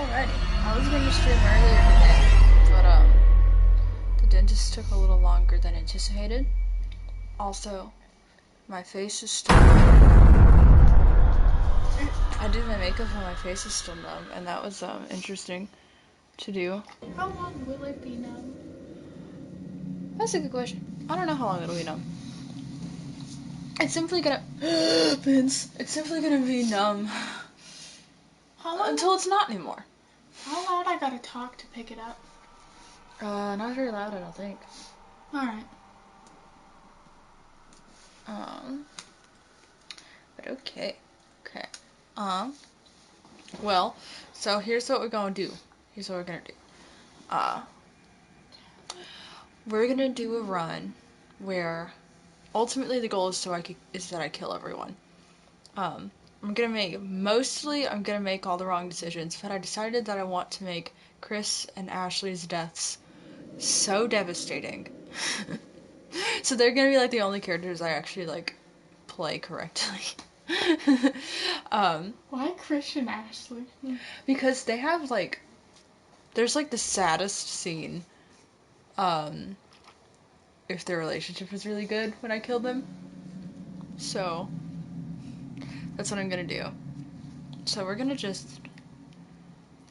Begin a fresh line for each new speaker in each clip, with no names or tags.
already. I was gonna stream earlier today, but the dentist took a little longer than anticipated. Also, my face is still I did my makeup and my face is still numb, and that was interesting to do.
How long will it be numb?
That's a good question. I don't know how long it'll be numb. It's simply gonna Vince. It's simply gonna be numb until it's not anymore.
How loud I gotta talk to pick it up?
Not very loud, I don't think.
Alright.
But okay. Well, so here's what we're gonna do. We're gonna do a run where ultimately the goal is that I kill everyone. I'm gonna make all the wrong decisions, but I decided that I want to make Chris and Ashley's deaths so devastating. So they're gonna be like the only characters I actually like play correctly.
Why Chris and Ashley?
Because they have like, there's like the saddest scene, if their relationship is really good when I kill them. So that's what I'm gonna do. So we're gonna just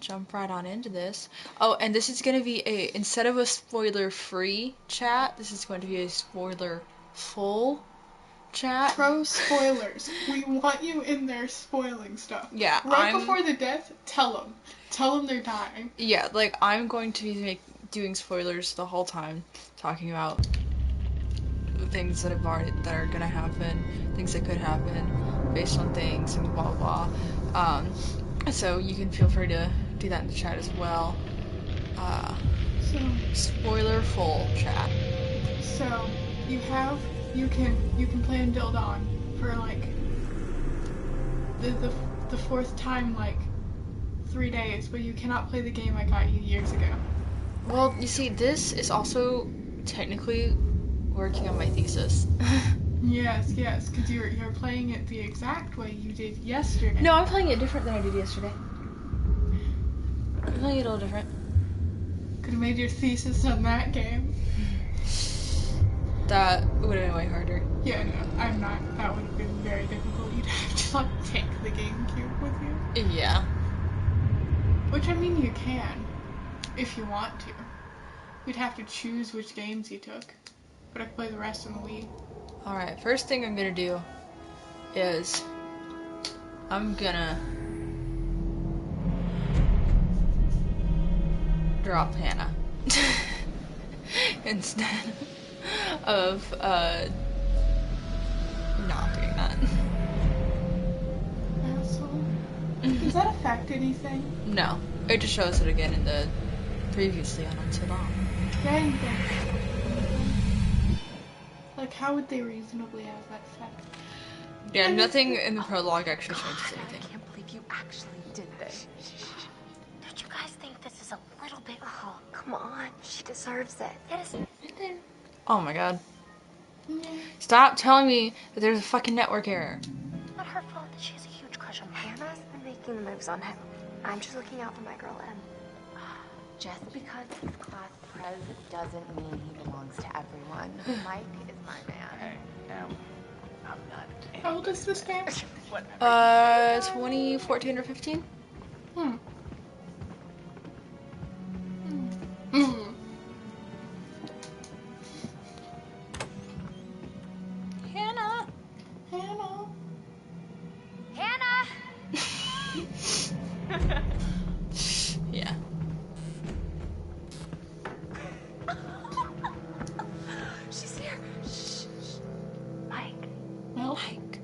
jump right on into this. Oh, and this is gonna be instead of a spoiler-free chat, this is going to be a spoiler-full chat.
Pro spoilers. We want you in there spoiling stuff.
Yeah,
before the death, tell them. Tell them they're dying.
Yeah, like, I'm going to be doing spoilers the whole time, talking about things that are gonna happen, things that could happen, based on things, and blah blah blah. So you can feel free to do that in the chat as well. Spoiler full chat.
So you can play Until Dawn for like the fourth time, like 3 days, but you cannot play the game I got you years ago.
Well, you see, this is also technically working on my thesis.
Yes, because you're playing it the exact way you did yesterday.
No, I'm playing it different than I did yesterday. I'm playing it a little different.
Could have made your thesis on that game.
That would have been way harder.
Yeah, no, I'm not. That would have been very difficult. You'd have to like take the GameCube with you.
Yeah.
Which, I mean, you can, if you want to. You'd have to choose which games you took. But I could play the rest on the Wii.
Alright, first thing I'm gonna do is I'm gonna drop Hannah instead of not doing that.
Asshole. Does that affect anything?
No, it just shows it again in the previously on Until Dawn.
Dang it. Like, how would they reasonably have that effect?
Yeah, nothing in the prologue actually changes anything.
I can't believe you actually did this.
Don't you guys think this is a little bit cruel?
Come on, she deserves it.
It is.
Oh my god. Stop telling me that there's a fucking network error.
Not her fault that she has a huge crush on him.
Hannah's been making the moves on him. I'm just looking out for my girl, Em.
Just because he's class pres doesn't mean he belongs to everyone. Mike is my man.
Hey, I'm not.
How old is this game?
2014 or 15? Hannah!
Hannah!
Hannah!
Yeah.
She's here. Shh.
Mike.
Well,
Like,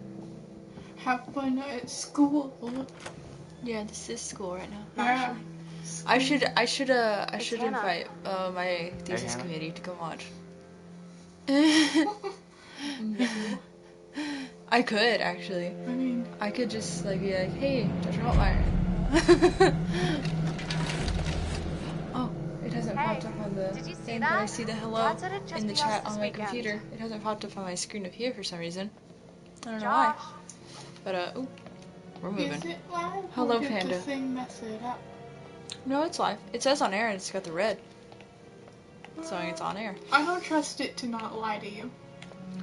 have fun at school.
yeah, this is school right now.
Yeah.
Actually. I should
Hannah.
invite my thesis
Hannah.
committee to come watch. I could actually.
I mean,
I could just like be like, hey, Dr. Holtmeyer. Oh, it hasn't popped up on the
did you see
thing,
that?
but I see the hello
Dad said it'd just
in the
be us
chat
this
on my
weekend.
computer. It hasn't popped up on my screen up here for some reason. I don't know why.
Josh.
But ooh, we're
is
moving.
it live?
Hello,
or did
Panda.
the thing mess it up?
No, it's live. It says on air and it's got the red. So it's on air.
I don't trust it to not lie to you.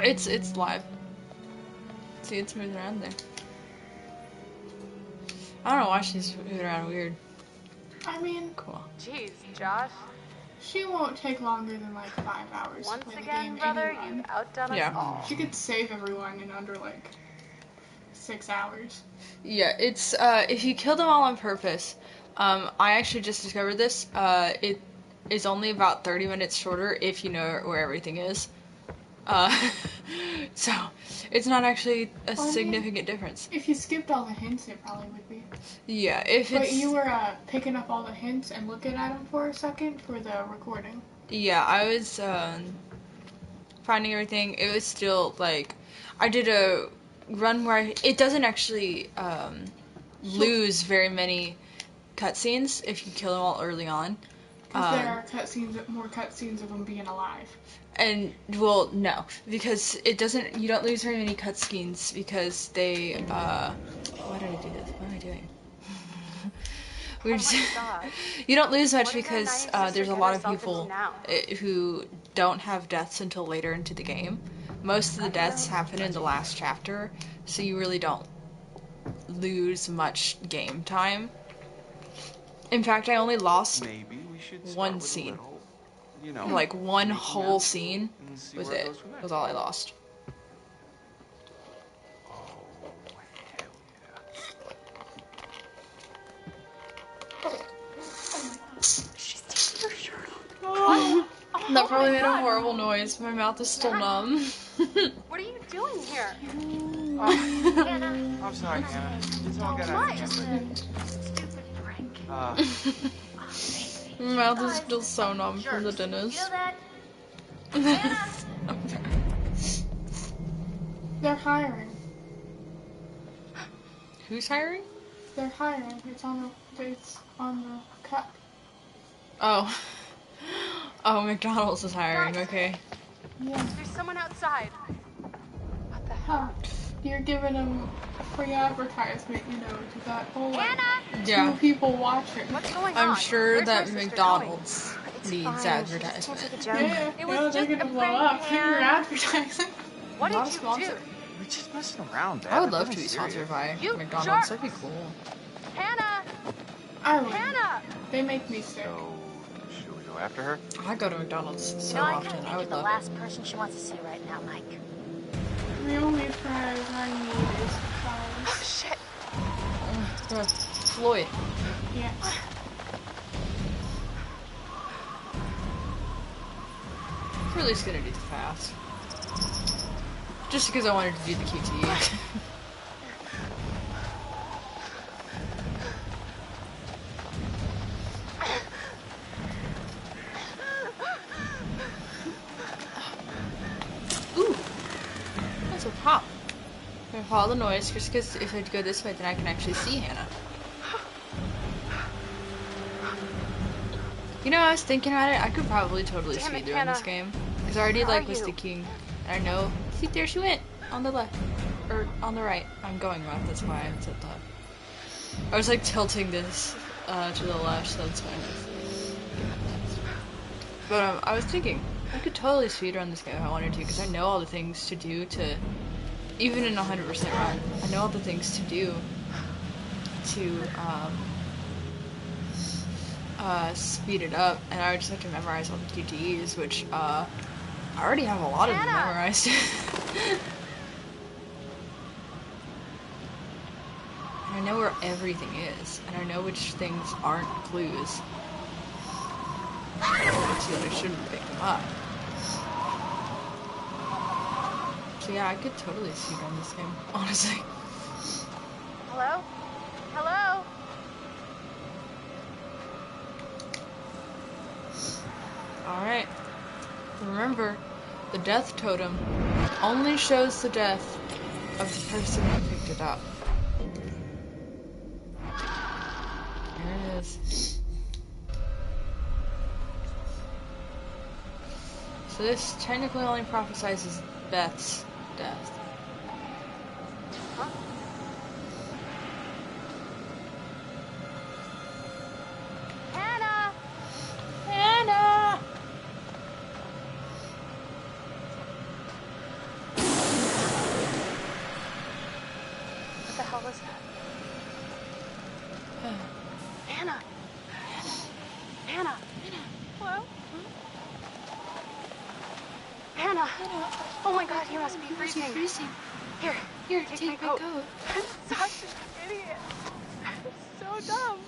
It's live. See, it's moving around there. I don't know why she's moving around weird.
I mean,
Cool.
Jeez, Josh.
she won't take longer than like 5 hours to
Once
play the
again,
game
brother,
anyway.
you've outdone
Yeah.
us all.
She could save everyone in under like 6 hours.
Yeah, it's if you kill them all on purpose, I actually just discovered this. It is only about 30 minutes shorter if you know where everything is. So it's not actually a
Well, I mean,
significant difference.
If you skipped all the hints, it probably would be.
Yeah, if
But
it's
you were picking up all the hints and looking at them for a second for the recording.
yeah, I was finding everything. It was still like I did a run where it doesn't actually lose very many cutscenes if you kill them all early on.
Because there are more cutscenes of them being alive.
And well, no, because it doesn't. You don't lose very many cutscenes because they. Why did I do this? What am I doing? We're just. You don't lose much
What did our
because
naive sister
there's a
get
lot of
herself
people
into now?
who don't have deaths until later into the game. Most of the deaths happen in the last chapter, so you really don't lose much game time. In fact, I only lost
Maybe we should start
one
with a
scene.
little, you know,
Like one
making
whole
out
scene
and see
was
where
it.
goes from there.
Was all I lost.
Oh, hell
She's taking her shirt off.
That probably made a horrible noise. My mouth is still numb.
What are you doing here?
Hannah,
yeah. I'm sorry, Hannah. It's all got out of
just
hand.
a stupid prank.
My mouth is still so numb from the
Feel
dentist.
that?
They're hiring.
Who's hiring?
They're hiring. It's on the cup.
Oh. Oh, McDonald's is hiring. Okay.
Yeah.
There's someone outside. What the hell?
Huh. You're giving them free advertisement, you know, to that whole like,
Hannah!
Yeah.
2 people watching.
What's going on?
I'm sure
Where's
that
my sister
McDonald's
It's
needs
fine. She just
advertisement.
can't take a joke.
Yeah,
It
yeah,
was
they're
just a
gonna blow
prank,
up. Your
man.
advertising.
What
Not
did
a
you
sponsor.
do?
We're just messing around, Dad.
I would
They're
love to
nothing
be
serious.
sponsored by
You
McDonald's.
jerk.
That'd be cool.
Hannah!
I would.
Hannah!
They make me sick.
So, should we go after her?
I go to McDonald's so
No, I
often.
couldn't
I
make
would
you the
love
last person she wants to see right now, Mike.
The only prize I need is flowers.
Shit.
it. Floyd.
Yeah.
We're at least gonna do the fast. Just because I wanted to do the QTE. Ooh! That's a pop. I'm gonna follow the noise just because if I go this way, then I can actually see Hannah. You know, I was thinking about it. I could probably totally
Damn it,
speed run this
Hannah.
game because I already
Where
like
are
was
you?
thinking. And I know. See, there she went on the left or on the right. I'm going left. That's why I said that. I was like tilting this to the left, so that's why. But I was thinking I could totally speedrun this game if I wanted to because I know all the things to do to, even in 100% run, I know all the things to do to speed it up, and I would just have to memorize all the QTEs, which I already have a lot of them
Hannah!
memorized. And I know where everything is, and I know which things aren't clues. So that I shouldn't pick them up. So yeah, I could totally speedrun this game, honestly.
Hello? Hello?
Alright. Remember, the death totem only shows the death of the person who picked it up. There it is. So this technically only prophesizes Beth's death.
Hannah. Hannah. Hello? Hannah. Oh my God, you must be freezing. Here, take my coat. I'm such an idiot. I'm so dumb.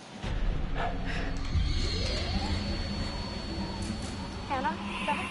Hannah, back.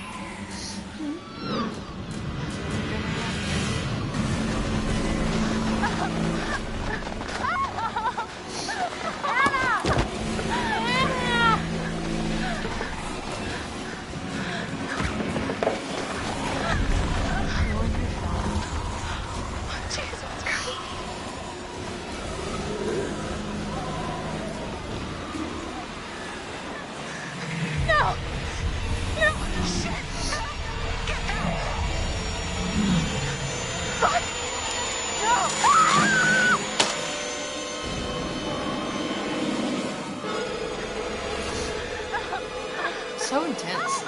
So intense.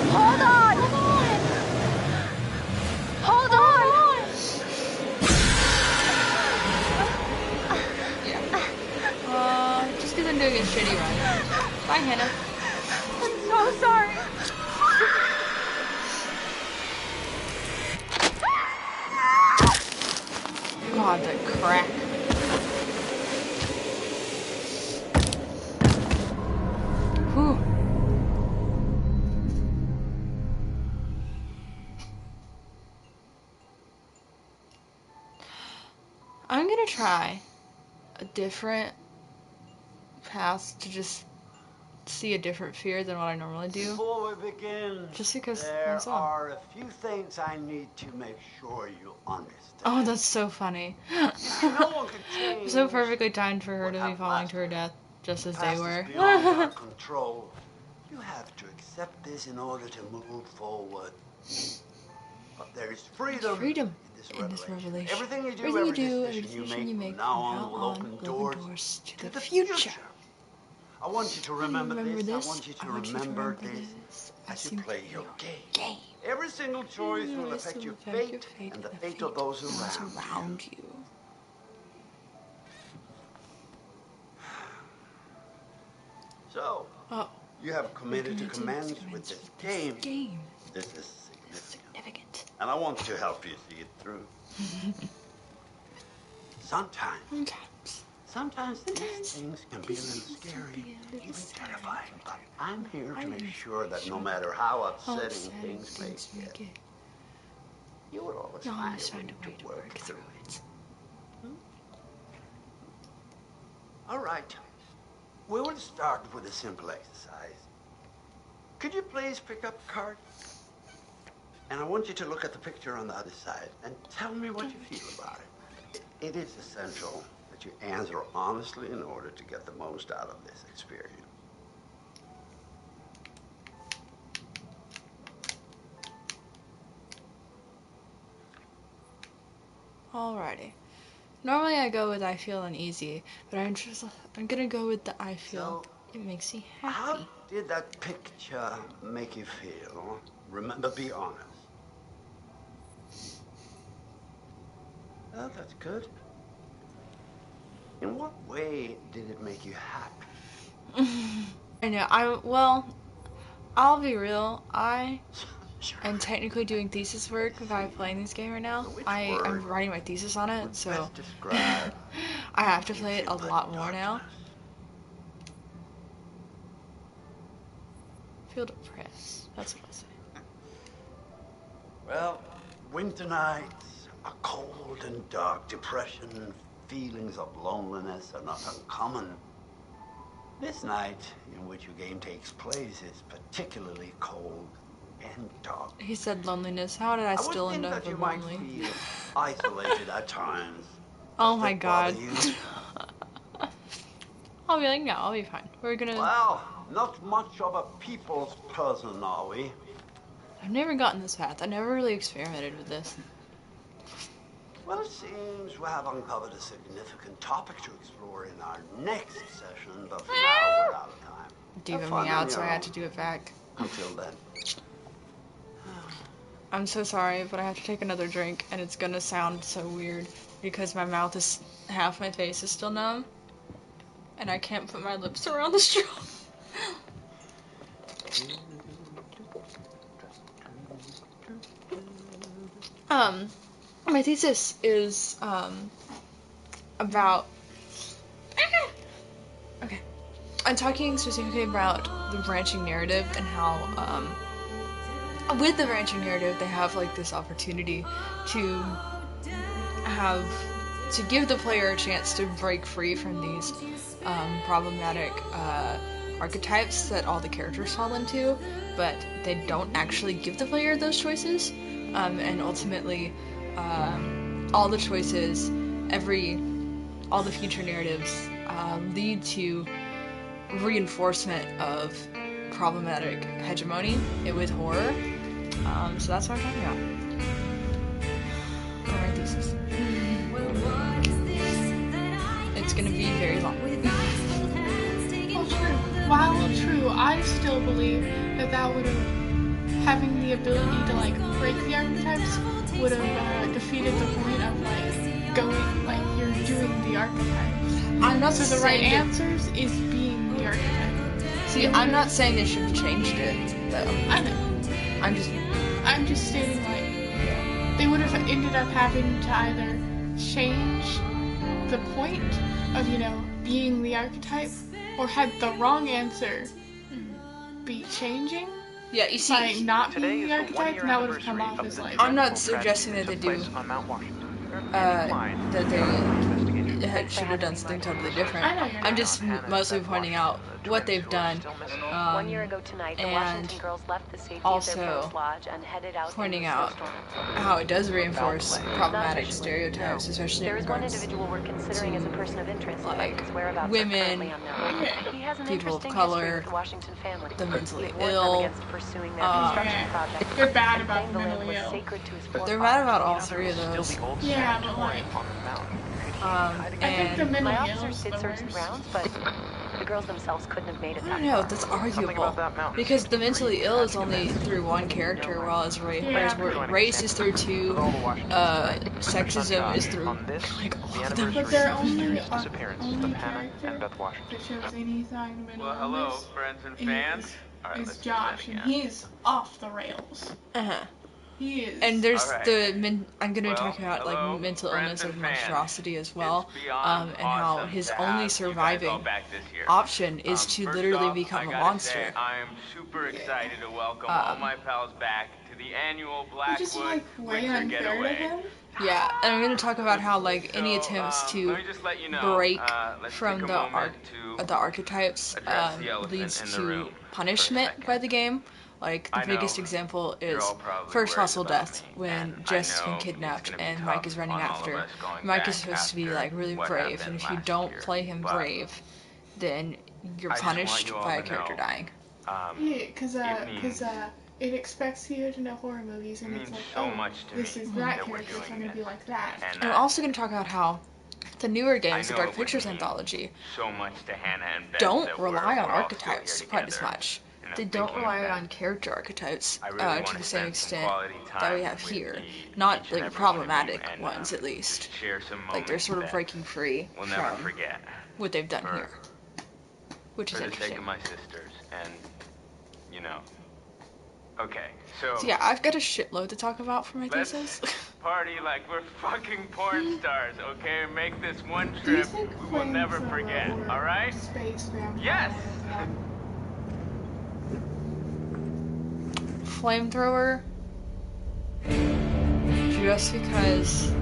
Hold on! Hold on!
Yeah. Just because I'm doing a shitty run. Bye, Hannah.
I'm so sorry.
God, that crack. Whew. I'm gonna try a different path to just see a different fear than what I normally do.
Before we begin,
Just because
there
I saw.
are a few things I need to make sure you understand.
Oh, that's so funny.
No one can change
So perfectly timed for her
what
to be
happened
falling
last
to her
time.
death, just as they
Past is
were.
beyond our control. You have to accept this in order to move forward. But there is freedom,
Freedom
in this revelation. Everything you do,
Everything
every
you
decision you make
from
from now on will open doors to the future. I want you to remember this. I want you to remember this as you play your game. Every single choice will affect your fate and the fate of those around you. So, you have committed to commence with this game. This is significant. And I want to help you see it through. Sometimes these things can be a little scary, even terrifying, but I'm here to make sure that no matter how upsetting things may get, you will always find a way to work through it. All right. We will start with a simple exercise. Could you please pick up a card? And I want you to look at the picture on the other side and tell me what you feel about it. It is essential that you answer honestly in order to get the most out of this experience.
Alrighty. Normally I go with I feel uneasy, but I'm gonna go with the I feel. It makes me happy.
How did that picture make you feel? Remember, be honest. Oh, that's good. In what way did it make you happy?
I know. I'll be real. I am technically doing thesis work by playing this game right now. I'm writing my thesis on it, so I have to play it a lot more now. Feel depressed. That's what I'll say.
Well, winter nights, a cold and dark depression, feelings of loneliness are not uncommon. This night, in which your game takes place, is particularly cold and dark.
He said loneliness. How did I still end up with lonely?
I would think that you might feel isolated at times.
Oh my god. I'll be like, no, I'll be fine. We're gonna...
Well, not much of a people's person, are we?
I've never gotten this path. I never really experimented with this.
Well, it seems we have uncovered a significant topic to explore in our next session, but for now we're out of time.
Diving me out, so I had to do it back.
Until then.
I'm so sorry, but I have to take another drink, and it's gonna sound so weird because my mouth is... half my face is still numb. and I can't put my lips around the straw. My thesis is about. Okay, I'm talking specifically about the branching narrative and how with the branching narrative they have like this opportunity to give the player a chance to break free from these problematic archetypes that all the characters fall into, but they don't actually give the player those choices, and ultimately all the choices, all the future narratives lead to reinforcement of problematic hegemony with horror. So that's what I'm talking about. My thesis. It's gonna be very long.
Well, true. While true, I still believe that would have, having the ability to like break the archetypes would have defeated the point of like going, like you're doing the archetypes.
I'm not
So the right answers is being the archetype.
See, I'm not saying they should have changed it, though.
I know. I'm just stating like they would have ended up having to either change the point of, you know, being the archetype, or had the wrong answer be changing.
Yeah, you see,
By not
Today
being
is
the
the
archetype,
one-year
that would have come
anniversary
off
of
as
the
like.
I'm not
dreadful
suggesting
tragedy
that they
took
do,
place on Mount Washington.
that they should have done something totally different.
I know you're
I'm
not.
just mostly pointing out what they've done,
1 year ago tonight, the
and
Washington girls left the safety of
also
their Forest Lodge and headed out
pointing
into a
out
snowstorm.
how it does reinforce problematic
Not officially,
stereotypes,
no.
especially in
There is one
regards
individual we're considering as a person of interest, but
like,
his whereabouts
women,
are currently unknown. He has an
people of
interesting
color,
history with the Washington family.
the mentally
He warned them
ill,
against pursuing their construction project.
They're bad
and
about
claimed
the
the land
mentally
was
ill.
sacred to his
they're mad about all
forefathers.
three of those.
Still the old
Yeah, but
sanatorium
like-
on the mountain.
I think the
And
mentally
My
ill
officers
is
did
the
search the
worst.
grounds, but the girls themselves couldn't have made it
I
that
don't know,
far.
that's
Something
arguable.
about that mountain
Because
seems
the
to
mentally
breathe
ill is
natural
only
medicine.
through one character, whereas race is through two,
With all the Washingtons tonight,
sexism
Sunshine,
is through
on this,
like
the
all of them.
anniversary
But their
of the
only
mysterious disappearance
only
of Hannah
character
and Beth Washington.
that shows any sign of mental
Well, hello,
illness
friends and fans. All right,
is
let's do
Josh,
that
and
again.
he's off the rails.
Uh-huh.
He is.
And there's
Alright.
I'm gonna
Well,
talk about
hello,
like mental
friends
illness
and
of
fans.
monstrosity as well,
It's beyond
and how
awesome
his
to
only
have you guys
surviving
all back this year.
option is to
First
literally
off,
become
I
a
gotta
monster.
Say, I'm super excited to welcome all my pals back to the annual
Which is
Blackwood
like way
Winter
unfair to
Getaway.
him.
Yeah, and I'm gonna talk about how like any
So,
attempts
let
to
me just let you know,
break
let's
from
take a
the
moment to
the archetypes
address the elephant
leads
in the
to
room for a
punishment
second.
by the game. Like the
I
biggest
know
example
you're
is
all probably
first
worried
hostile
about
death
me,
when
and I
Jess has
know
been
it's
kidnapped
gonna be
and
tough
Mike is running
on all of
after.
us going
Mike
back
is supposed to be
after
like really
what
brave,
happened
and if you
last
don't
year,
play him
but
brave, then you're
I just want
punished
you all
by a
to
character
know,
dying.
Yeah, because
means-
it expects you to know horror movies, and
It
it's
means
like,
so
oh,
much to
this
me
is that
that we're
character, so
doing
I'm gonna be
this.
like that.
And
And I'm also gonna talk about how the newer games, the
know
Dark
it would
Pictures
mean
anthology,
so much to Hannah and Beth
don't
that
rely
we're
on
all still
archetypes
here
quite as
together.
much.
And I'm
They don't
thinking of
rely
that.
on character archetypes
I really
to
wanna
the same
spend some
extent
quality
that we
time
have
with
here.
each
Not
and
like
every
problematic
one of you, and,
ones, at least.
just share some
Like they're
moments
sort of
that
breaking free
we'll never
from
forget.
what they've done
For-
here, which is
For the sake
interesting.
of my sisters, and you know. Okay, so
So yeah, I've got a shitload to talk about for my
let's
thesis.
party like we're fucking porn stars, okay? Make this one
Do you
trip
think
we will never
Flamethrower
forget,
or
alright?
Space Vampire
Yes!
would have won?
Flamethrower, just because they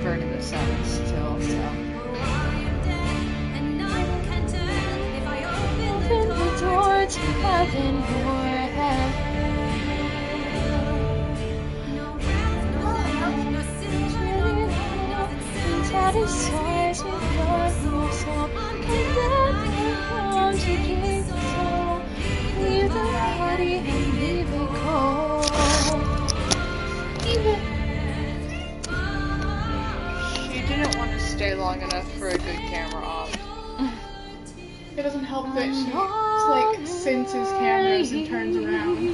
burn in the sun still, so. Open the door to heaven satisfies with your soul, and then come to keep the soul. Leave the body and leave it cold. She didn't want to stay long enough for a good camera off.
It doesn't help that she like senses cameras and turns around. She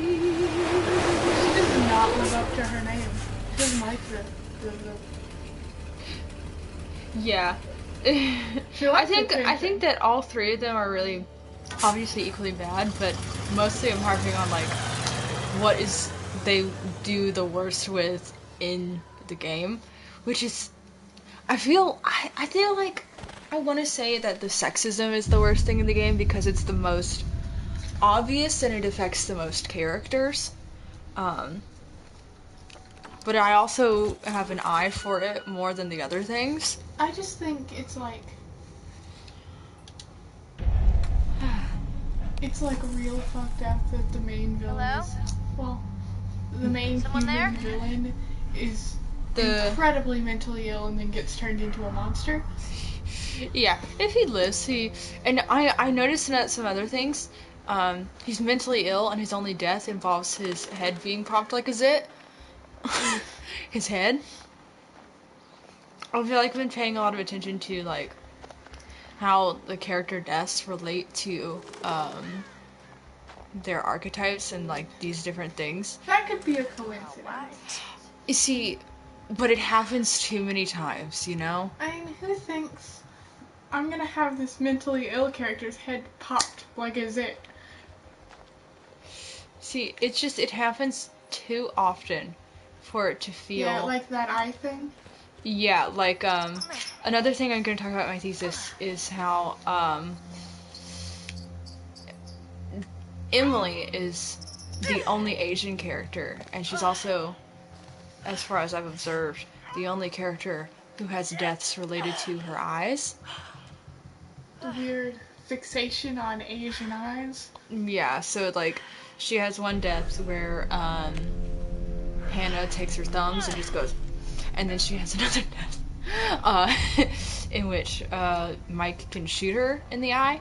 does not live up to her name. She doesn't like the
Yeah,
She
I
likes the
think that all three of them are really obviously equally bad, but mostly I'm harping on like what is they do the worst with in the game, which is I feel like I want to say that the sexism is the worst thing in the game because it's the most obvious and it affects the most characters. But I also have an eye for it more than the other things.
I just think it's like real fucked up that the main villain the main human villain is incredibly mentally ill and then gets turned into a monster.
Yeah, if he lives, and I noticed that some other things. He's mentally ill, and his only death involves his head being popped like a zit. His head. I feel like I've been paying a lot of attention to like how the character deaths relate to their archetypes and like these different things.
That could be a coincidence.
You see, but it happens too many times, you know?
I mean, who thinks I'm gonna have this mentally ill character's head popped like a zit?
See, it happens too often for it to feel...
Yeah, like that eye thing?
Yeah, like, another thing I'm gonna talk about in my thesis is how, Emily is the only Asian character, and she's also, as far as I've observed, the only character who has deaths related to her eyes.
The weird fixation on Asian eyes.
Yeah, so like she has one death where Hannah takes her thumbs and just goes, and then she has another death in which Mike can shoot her in the eye.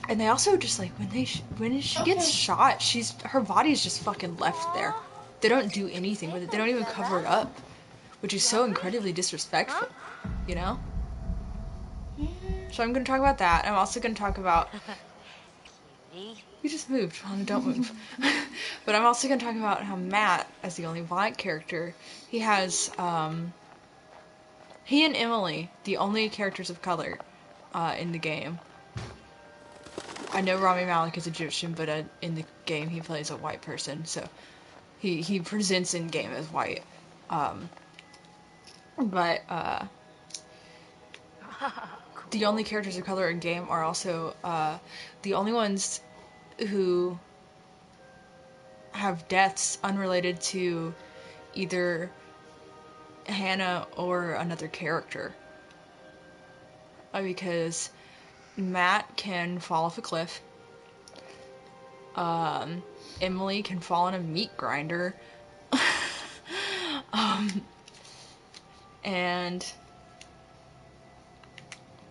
And they also just like when she gets shot, her body's just fucking left there. They don't do anything with it. They don't even cover it up, which is so incredibly disrespectful, you know? So I'm going to talk about that. I'm also going to talk about... You just moved. Don't move. But I'm also going to talk about how Matt, as the only black character, he has... he and Emily, the only characters of color in the game. I know Rami Malek is Egyptian, but in the game he plays a white person, so he presents in game as white. But the only characters of color in game are also the only ones who have deaths unrelated to either Hannah or another character. Because Matt can fall off a cliff. Emily can fall in a meat grinder. And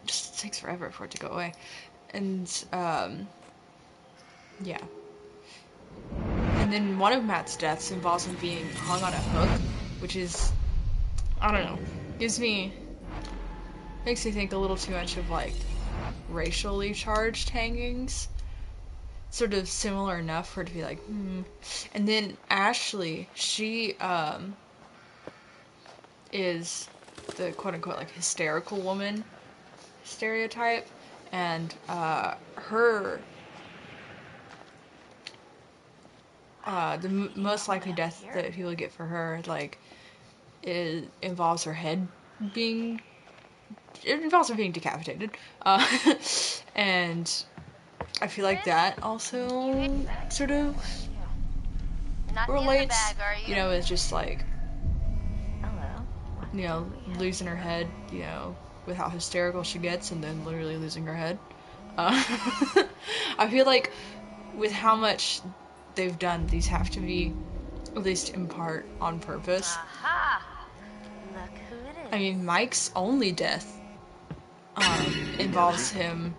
just takes forever for it to go away. And yeah. And then one of Matt's deaths involves him being hung on a hook, which is, I don't know, makes me think a little too much of like racially charged hangings. Sort of similar enough for it to be like, And then Ashley, she is the quote-unquote like hysterical woman stereotype, and the most likely death that people get for her, like, it involves her head being decapitated, and I feel like that also sort of relates, you know, it's just like, you know, losing her head, you know, with how hysterical she gets, and then literally losing her head. I feel like with how much they've done, these have to be, at least in part, on purpose.
Look who it is.
I mean, Mike's only death involves him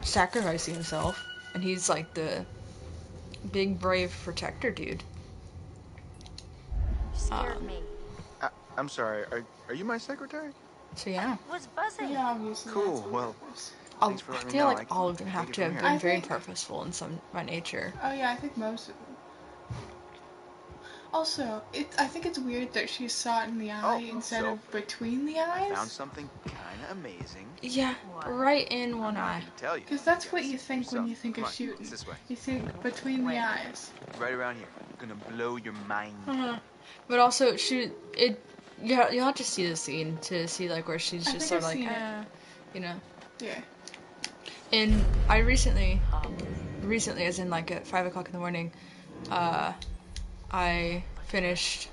sacrificing himself, and he's like the big, brave protector dude.
You scared me.
I'm sorry, are you my secretary?
So yeah.
Was buzzing.
Yeah, obviously.
Cool, well, thanks for
I
letting me
feel
know.
like all of them have to have been very purposeful in some by nature.
Oh yeah, I think most of them. Also, I think it's weird that she saw it in the eye instead
so
of between the
I found
eyes.
something kind of amazing.
Yeah, right in one eye.
Tell you.
Because that's what
gotta
you
see for
think when
yourself.
you think
Come
of
on,
shooting.
it's this way.
You think between the eyes.
Right around here. Gonna blow your mind.
But also, you'll have to see the scene to see like where she's
I
just
think
sort of
I've
like,
seen it.
you know.
Yeah.
And I recently, as in like at 5 o'clock in the morning, I finished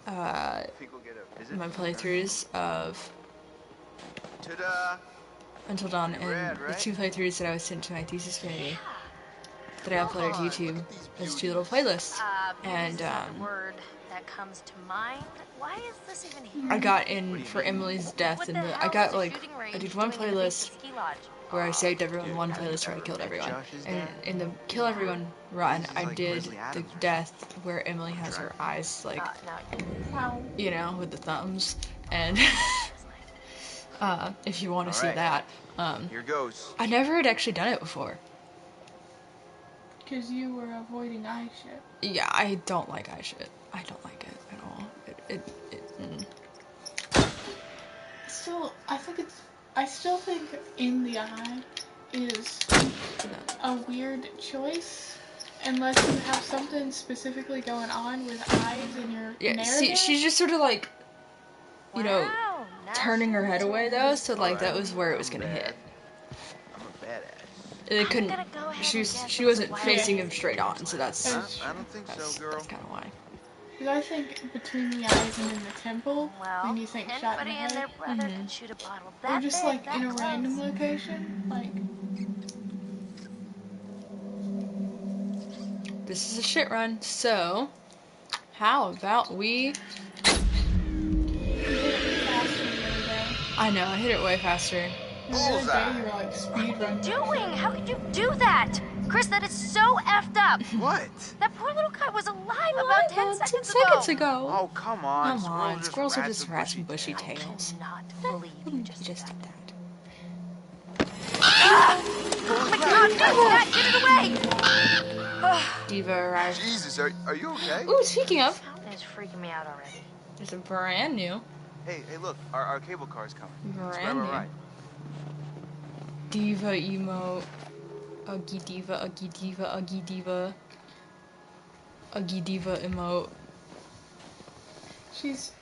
Think we'll get a visit?
my playthroughs of
Ta-da!
Until Dawn and
Rad,
the
right?
2 playthroughs that I was sent to my thesis community that I uploaded to YouTube as 2 little playlists. And
word that comes to mind. Why is this even here?
I got in for Emily's death,
What
and
the
I
hell
got
is a
like
shooting
I
range
did one
doing in a
playlist
ski lodge?
where I saved everyone, one playlist where I killed everyone, and in the kill everyone run I did the death where Emily has her eyes like you know, with the thumbs, and if you want to see that,
Here goes.
I never had actually done it before.
Because you were avoiding eye shit.
Yeah, I don't like eye shit. I don't like it at all.
I still think in the eye is a weird choice unless you have something specifically going on with eyes in your narrative.
See, she's just sort of like, you know, turning her head away though, so like that was where it was gonna hit.
I'm a badass.
It couldn't. She wasn't facing him straight on, so that's.
I don't think so, girl.
That's kind of why.
Because I think between the eyes and in the temple, when you think shot in the head,
their brother can shoot a bottle
or
that
just
big,
like
that
in a
close.
random location, like.
This is a shit run, so how about we? I know, I hit it way faster.
The other day you were like speed run.
Doing? How could you do that? Chris, that is so effed up.
What?
That poor little guy was alive about 10 seconds ago.
Seconds ago.
Oh, come on.
Come on, squirrels are just
rats
rats with bushy
I
tails.
cannot believe you just did that.
that.
Oh my god, get away!
Diva arrived.
Jesus, are you okay?
Ooh, speaking of,
Fountain is freaking me out already.
there's a brand new,
Hey, look, our cable car's coming. Let's grab
brand
a
new
ride.
diva emote. Uggy diva, uggy diva, uggy diva. Uggy diva emote.
She's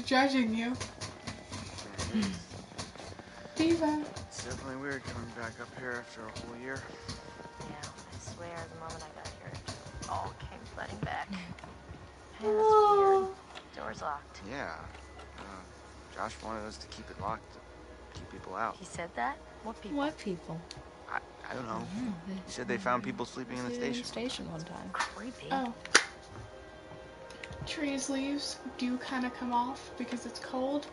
judging you. Diva.
It's definitely weird coming back up here after a whole year.
Yeah, I swear the moment I got here, it all came flooding back. Hey, that's weird. Door's locked.
Yeah. Josh wanted us to keep it locked to keep people out.
He said that? What people?
What people?
I don't know. He said they found people sleeping in the station.
One time.
Creepy.
Oh. Trees' leaves do kind of come off because it's cold,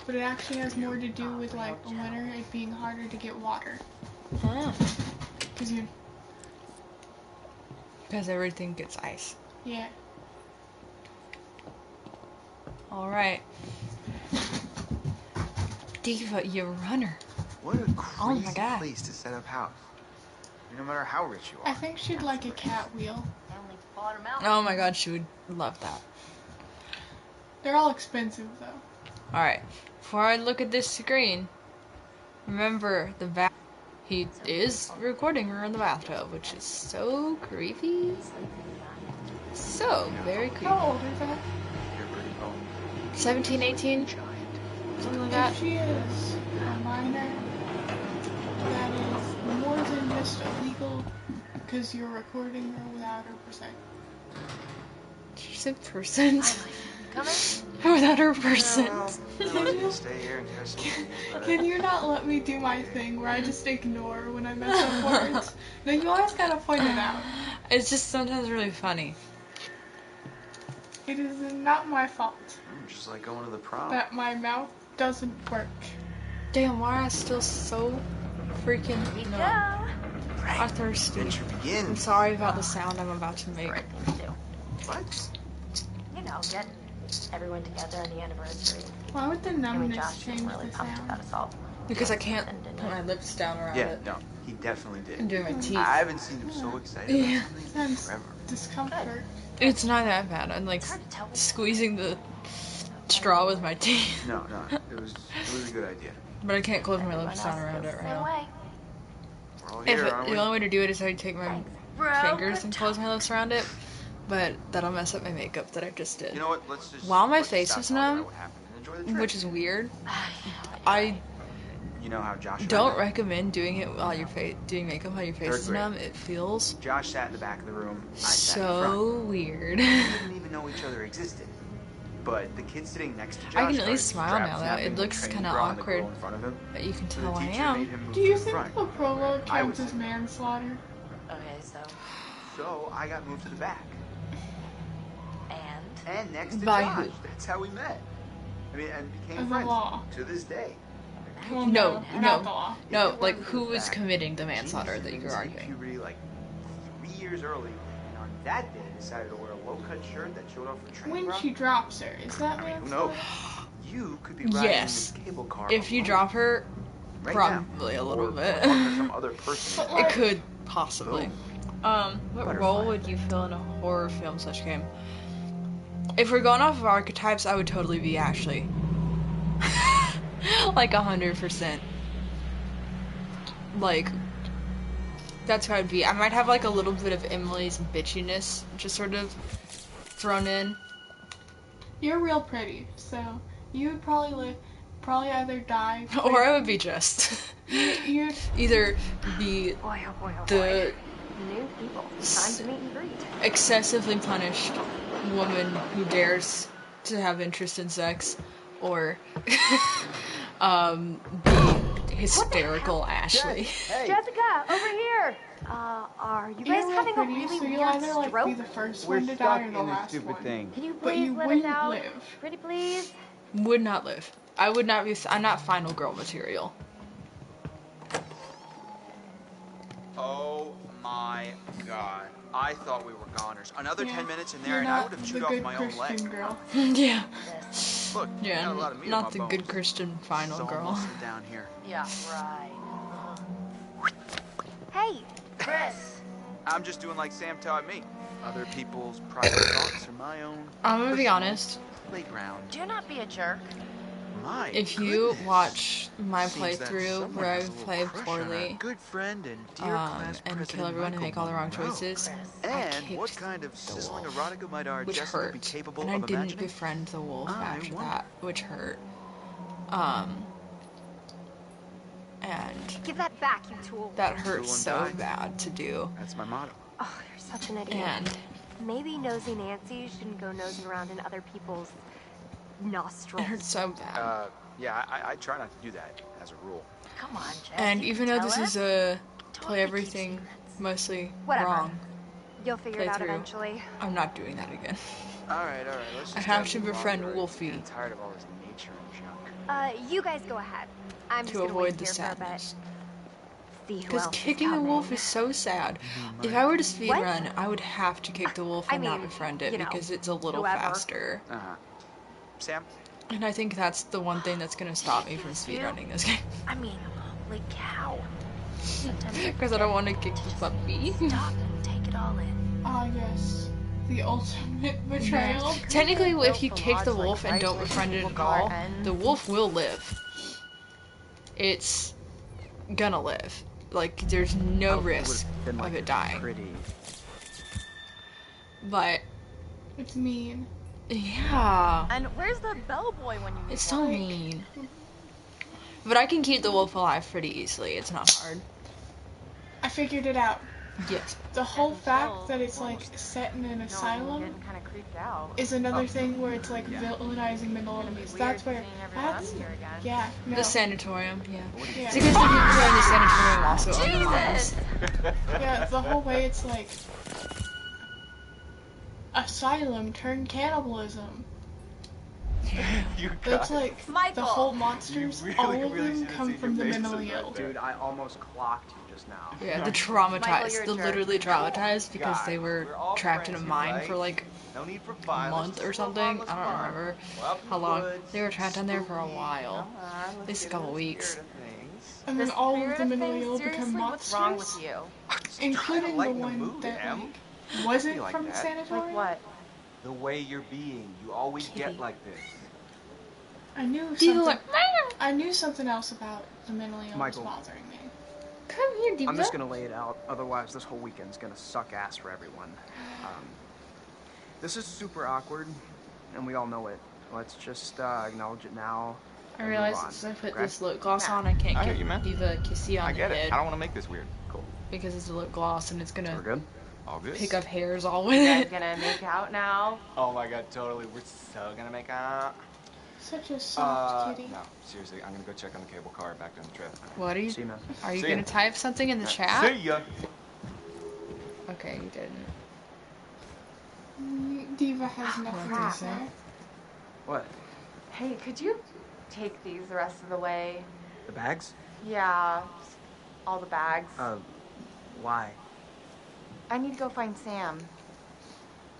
but it actually has more to do with like winter, it being harder to get water.
Huh.
Because
everything gets ice.
Yeah.
All right. Diva, you runner.
What a
Oh my
crazy
God.
place to set up house. No matter how rich you
I
are.
think she'd like a cat wheel.
I only bought him out.
Oh my god, she would love that.
They're all expensive though.
Alright, before I look at this screen, remember the he is recording her in the bathtub, which is so creepy. So very creepy.
How old is that?
You're pretty old.
17, 18? Something like that.
If she is a minor, that is more than just illegal because you're recording her without her consent.
She said persons.
Coming?
Without her persons.
Stay here and catch some.
Can you not let me do my thing where I just ignore when I mess up words? No, you always gotta point it out.
It's just sometimes really funny.
It is not my fault
Just like going to the prom.
that my mouth doesn't work.
Damn, why am I still so freaking no. I'm thirsty.
Adventure begins.
I'm sorry about the sound I'm about to make.
Right thing to do.
What?
You know, get everyone together on the anniversary.
Why would the
And
numbness
Josh
change
seemed really
the
pumped
sound?
about us all.
Because I can't put my lips down around
Yeah,
it.
no, he definitely did.
I'm doing my teeth.
I haven't seen him so excited
Yeah.
about something in forever.
discomfort.
It's not that bad. I'm like
It's hard to tell.
squeezing the straw with my teeth.
No, it was a good idea.
But I can't close my lips down around it right
Same
now.
way.
We're all
If
here, aren't
the
we?
only way to do it is I take my
Bro,
fingers and close my lips around it, but that'll mess up my makeup that I just did.
You know what? Let's just.
While my
let's
face
stop
was
talking
numb,
about what happened and enjoy the trip.
which is weird. I
You know how Josh and I
don't
met?
recommend doing it while your doing makeup while your face
Third
is
grade.
numb. It feels
Josh sat in the back of the room. I sat in front.
so weird.
We didn't even know each other existed. But the kid sitting next to Josh
I can at least
started
smile now, though.
strap-snapping
It
the
looks
training
kinda
bra on the
awkward.
girl in front of him.
But you can
So
tell
the
I
teacher
am.
made him move
Do
to
you
the
think
front.
the prologue
I
counts
was-
as manslaughter?
Okay, so.
So I got moved to the back.
And?
And next to
By
Josh.
who?
That's how we met. I mean, and became
The
friends.
law.
To this day.
Well,
No,
not the
no,
law.
no.
If it
Like,
weren't for
who
the
was
fact
committing the
Jean
manslaughter that
Simmons
you're
hit
arguing?
puberty like 3 years early, and on that day decided to wear a low-cut shirt that showed off her training
When
bra.
she drops her, is that
I mean, who
manslaughter?
knows? You could be riding
Yes.
in this cable car
If you
alone
drop her,
right
probably
now.
a little
Or
bit.
talking to some other person.
But
It
like-
could possibly. What
Butterfly.
role would you fill in a horror film such game? If we're going off of archetypes, I would totally be Ashley. Like 100%. Like, that's who I'd be. I might have like a little bit of Emily's bitchiness just sort of thrown in.
You're real pretty, so you would probably either die
Or I would be just.
you
Either be
Boy, oh boy, oh boy.
the
New people. Time to meet and greet.
excessively punished woman who dares to have interest in sex, or the hysterical Ashley.
Hey,
Jessica, over here. Are you guys
you're real
having a
pretty,
really
so you'll
weird
either like
stroke?
be the first
We're
one to
stuck
die or
in
the
this
last
stupid
one.
thing.
Can you
But
please
you
let us
wouldn't
out?
live.
Pretty please?
Would not live. I would not be. I'm not final girl material.
Oh my god. I thought we were goners. Another
Yeah,
10 minutes in
you're
there and I
not
would have
the
chewed off
good
my own
Christian
leg.
girl.
Yeah.
Look,
Yeah.
got a lot of meat on
Not
my
the
bones.
good Christian final
It's all
girl.
muscle down here.
Yeah, right.
Hey,
Chris!
I'm just doing like Sam taught me. Other people's private thoughts are my own
I'm gonna be honest.
playground.
Do not be a jerk.
My
If you
goodness.
watch my
Seems that
playthrough
someone
where I
has a little
play
crush on our
poorly,
good friend and dear class
and kill
president
everyone and
Michael
make all the wrong
Monroe.
choices, I
And what
kicked
kind of
the
sizzling
wolf,
erotica might our
which
Jessica be
hurt,
capable
and I
of
didn't
imagining?
befriend the wolf
I
after
wonder.
that, which hurt. And
give that back, you tool.
that hurt
Tool and
so
die.
bad to do.
That's my motto.
Oh, you're such an idiot.
And
Maybe Nosy Nancy shouldn't go nosing around in other people's
it
nostrils.
hurt so bad.
Yeah, I try not to do that as a rule.
Come on, Jess.
And
you
even
can
though
tell
this
us.
is a
Don't
play
have to keep
everything
secrets.
mostly
Whatever.
wrong,
You'll figure it out
playthrough.
eventually.
I'm not doing that again.
All right. Let's
I
just
have
get
to
a little
befriend
longer.
Wolfie.
I'm tired of all this nature and junk.
You guys go ahead. I'm just
To
gonna
avoid
wait
the
here for a bit.
sadness.
See who
Because
else is
kicking the
coming.
wolf is so sad. If I were to speedrun,
What?
I would have to kick the wolf
I
and not
mean,
befriend it
you know,
because it's a little
whoever.
faster.
Sam?
And I think that's the one thing that's gonna stop me from speedrunning this game.
I mean, holy cow. Sometimes
Because I don't want to kick the puppy.
stop and take it all in.
Ah, yes. The ultimate betrayal.
Technically, if you
Built
kick
for
the
mods
wolf
like
and don't
Right
befriend it
Wing
at all,
and-
the wolf will live. It's gonna live. Like, there's no risk of it dying.
Pretty.
But,
It's mean.
yeah.
And where's the bellboy when you need
It's so
one?
mean. But I can keep the wolf alive pretty easily. It's not hard.
I figured it out.
Yes.
The whole fact that it's like set in an asylum
Getting kind of creeped out.
is another thing where it's like villainizing minorities. That's where that's yeah. No.
The sanatorium, yeah.
Yeah.
It's because the people who are in the sanatorium also own the moms.
Yeah, the whole way it's like asylum turned cannibalism. It's like
Michael!
the whole monsters, all of them come from the mentally ill.
Dude, I almost clocked you just now.
Yeah, the
Michael,
traumatized,
you're a
the
jerk.
literally traumatized because they were
We're all
trapped in a
friends,
mine
right?
for like
No need for
a
violence.
month or
Just go
something.
harmless
I don't
fun.
remember
Go out in
how
the
long.
woods,
They were trapped down there for a
spooky.
while.
Come on, let's
At least a
get
couple
in the
weeks.
spirit of things.
And then
The
all of
spirit
the
of
mentally
things?
ill
Seriously,
become
what's wrong
monsters,
with you?
including the
lighten the
one
mood,
that
Em.
like, wasn't
Be like
from the
that.
sanatorium?
Like what?
The way you're being, you always get like this.
I knew
Diva
something.
went,
I knew something else about the mentally ill was
Michael.
bothering me.
come here, Diva.
I'm just gonna lay it out, otherwise this whole weekend's gonna suck ass for everyone. This is super awkward, and we all know it. Let's just acknowledge it now.
I
and
realize
move on,
since I put
okay?
this lip gloss on, I can't
I hear
give
you, man.
Diva a kissy on
I
the
get
head
it. I don't want to make this weird. Cool.
because it's a lip gloss and it's
We're
gonna
good?
All good.
pick up hairs all with
You guys
it.
gonna make out now?
Oh my god, totally. We're so gonna make out.
Such a soft kitty.
No, seriously, I'm gonna go check on the cable car back down the trip.
What are you?
See you, man.
Are you
See
gonna
ya.
type something in the chat?
See ya.
Okay, you didn't.
Diva has nothing to
crap.
say.
What?
Hey, could you take these the rest of the way?
The bags?
Yeah, just all the bags.
Why?
I need to go find Sam.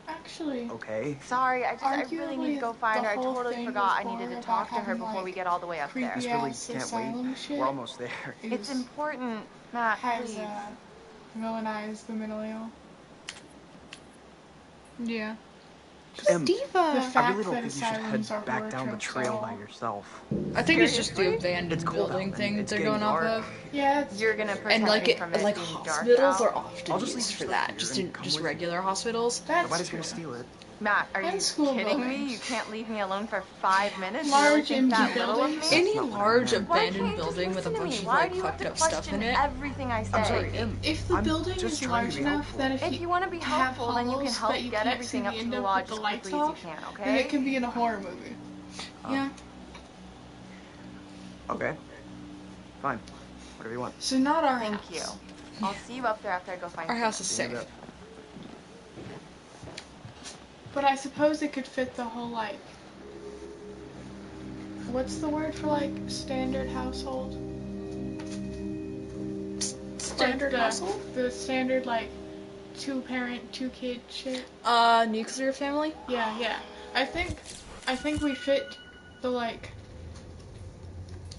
Actually,
Okay.
Sorry, I really need to go
Arguably,
find her. I
the whole
totally
thing
forgot I
was
needed
more
to talk
about
to her
having,
before we
like,
get all the way up there.
creepy
Really
ass
can't
asylum
wait.
shit.
We're almost there.
It's important, Matt,
has
please.
villainized the mentally ill.
Yeah.
Em,
The
I
fact
really don't
that
think you should head
asylums are
back down the
horror
trail
tropes
by
all-
yourself.
I think it's just the
Seriously?
abandoned
It's cold
building
out,
thing
man.
that
It's
they're
getting
going off
dark.
of.
Yeah, it's
You're gonna protect
And like
me
it,
from it
like
being dark
hospitals
out?
are often
I'll just leave
used
your
for
stuff
that,
here
just
and
in
come
just
with me.
regular hospitals.
that's
Nobody's
true.
gonna steal it.
Matt, are
And
you
school
kidding me?
buildings.
You can't leave me alone for 5 minutes? You
Large
really think that
empty
little of
buildings.
me?
Any
not what I
large
meant.
Why can't
abandoned
you just
building with a
listen to
bunch
me?
of
Why
like
do you have
fucked
to
up stuff
question
in it.
everything I say?
I'm sorry, Em.
If the
I'm
building
just
is
trying
large
to be
enough
helpful.
that
If you want to be
have
helpful, then you can
hollows
help
that you
get
can't
everything
see
up
the
to
end
the
of
lodge
with the
as
lights
quickly as
off,
you can,
then it
okay?
can be in a horror movie.
Yeah.
Okay. Fine. Whatever you want.
So not our
Thank
house.
you. I'll see you up there after I go find
Our house is
See you in a
safe.
bit.
But I suppose it could fit the whole like. What's the word for like standard household?
Standard
like
household?
The standard like 2-parent, 2-kid shit.
Nuclear family?
Yeah, yeah. I think we fit the like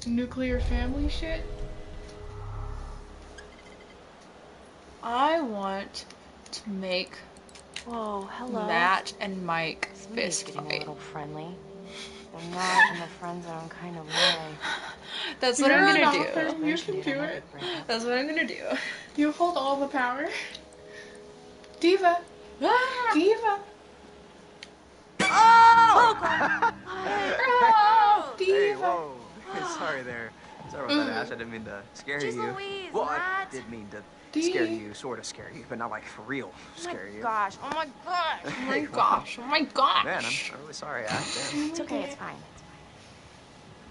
nuclear family shit.
I want to make
Whoa, hello.
Matt and Mike
Somebody's
fist
getting a
fight.
little friendly. They're not in a friend zone kind of way.
That's what
You're
I'm
an
gonna
author.
do.
You can do it.
That's what I'm gonna do.
You hold all the power. Diva. Diva.
Oh!
Diva.
Hey, whoa. Sorry there. Sorry about that, Ash. I didn't mean to scare
Jeez
you.
Louise,
Well, I
Matt.
did mean to
Dee.
scare you, sort of scare you, but not like for real scare you.
Gosh, oh my gosh.
Oh my gosh, oh my gosh.
Man, I'm really sorry, Ash. Damn.
It's okay, it's fine.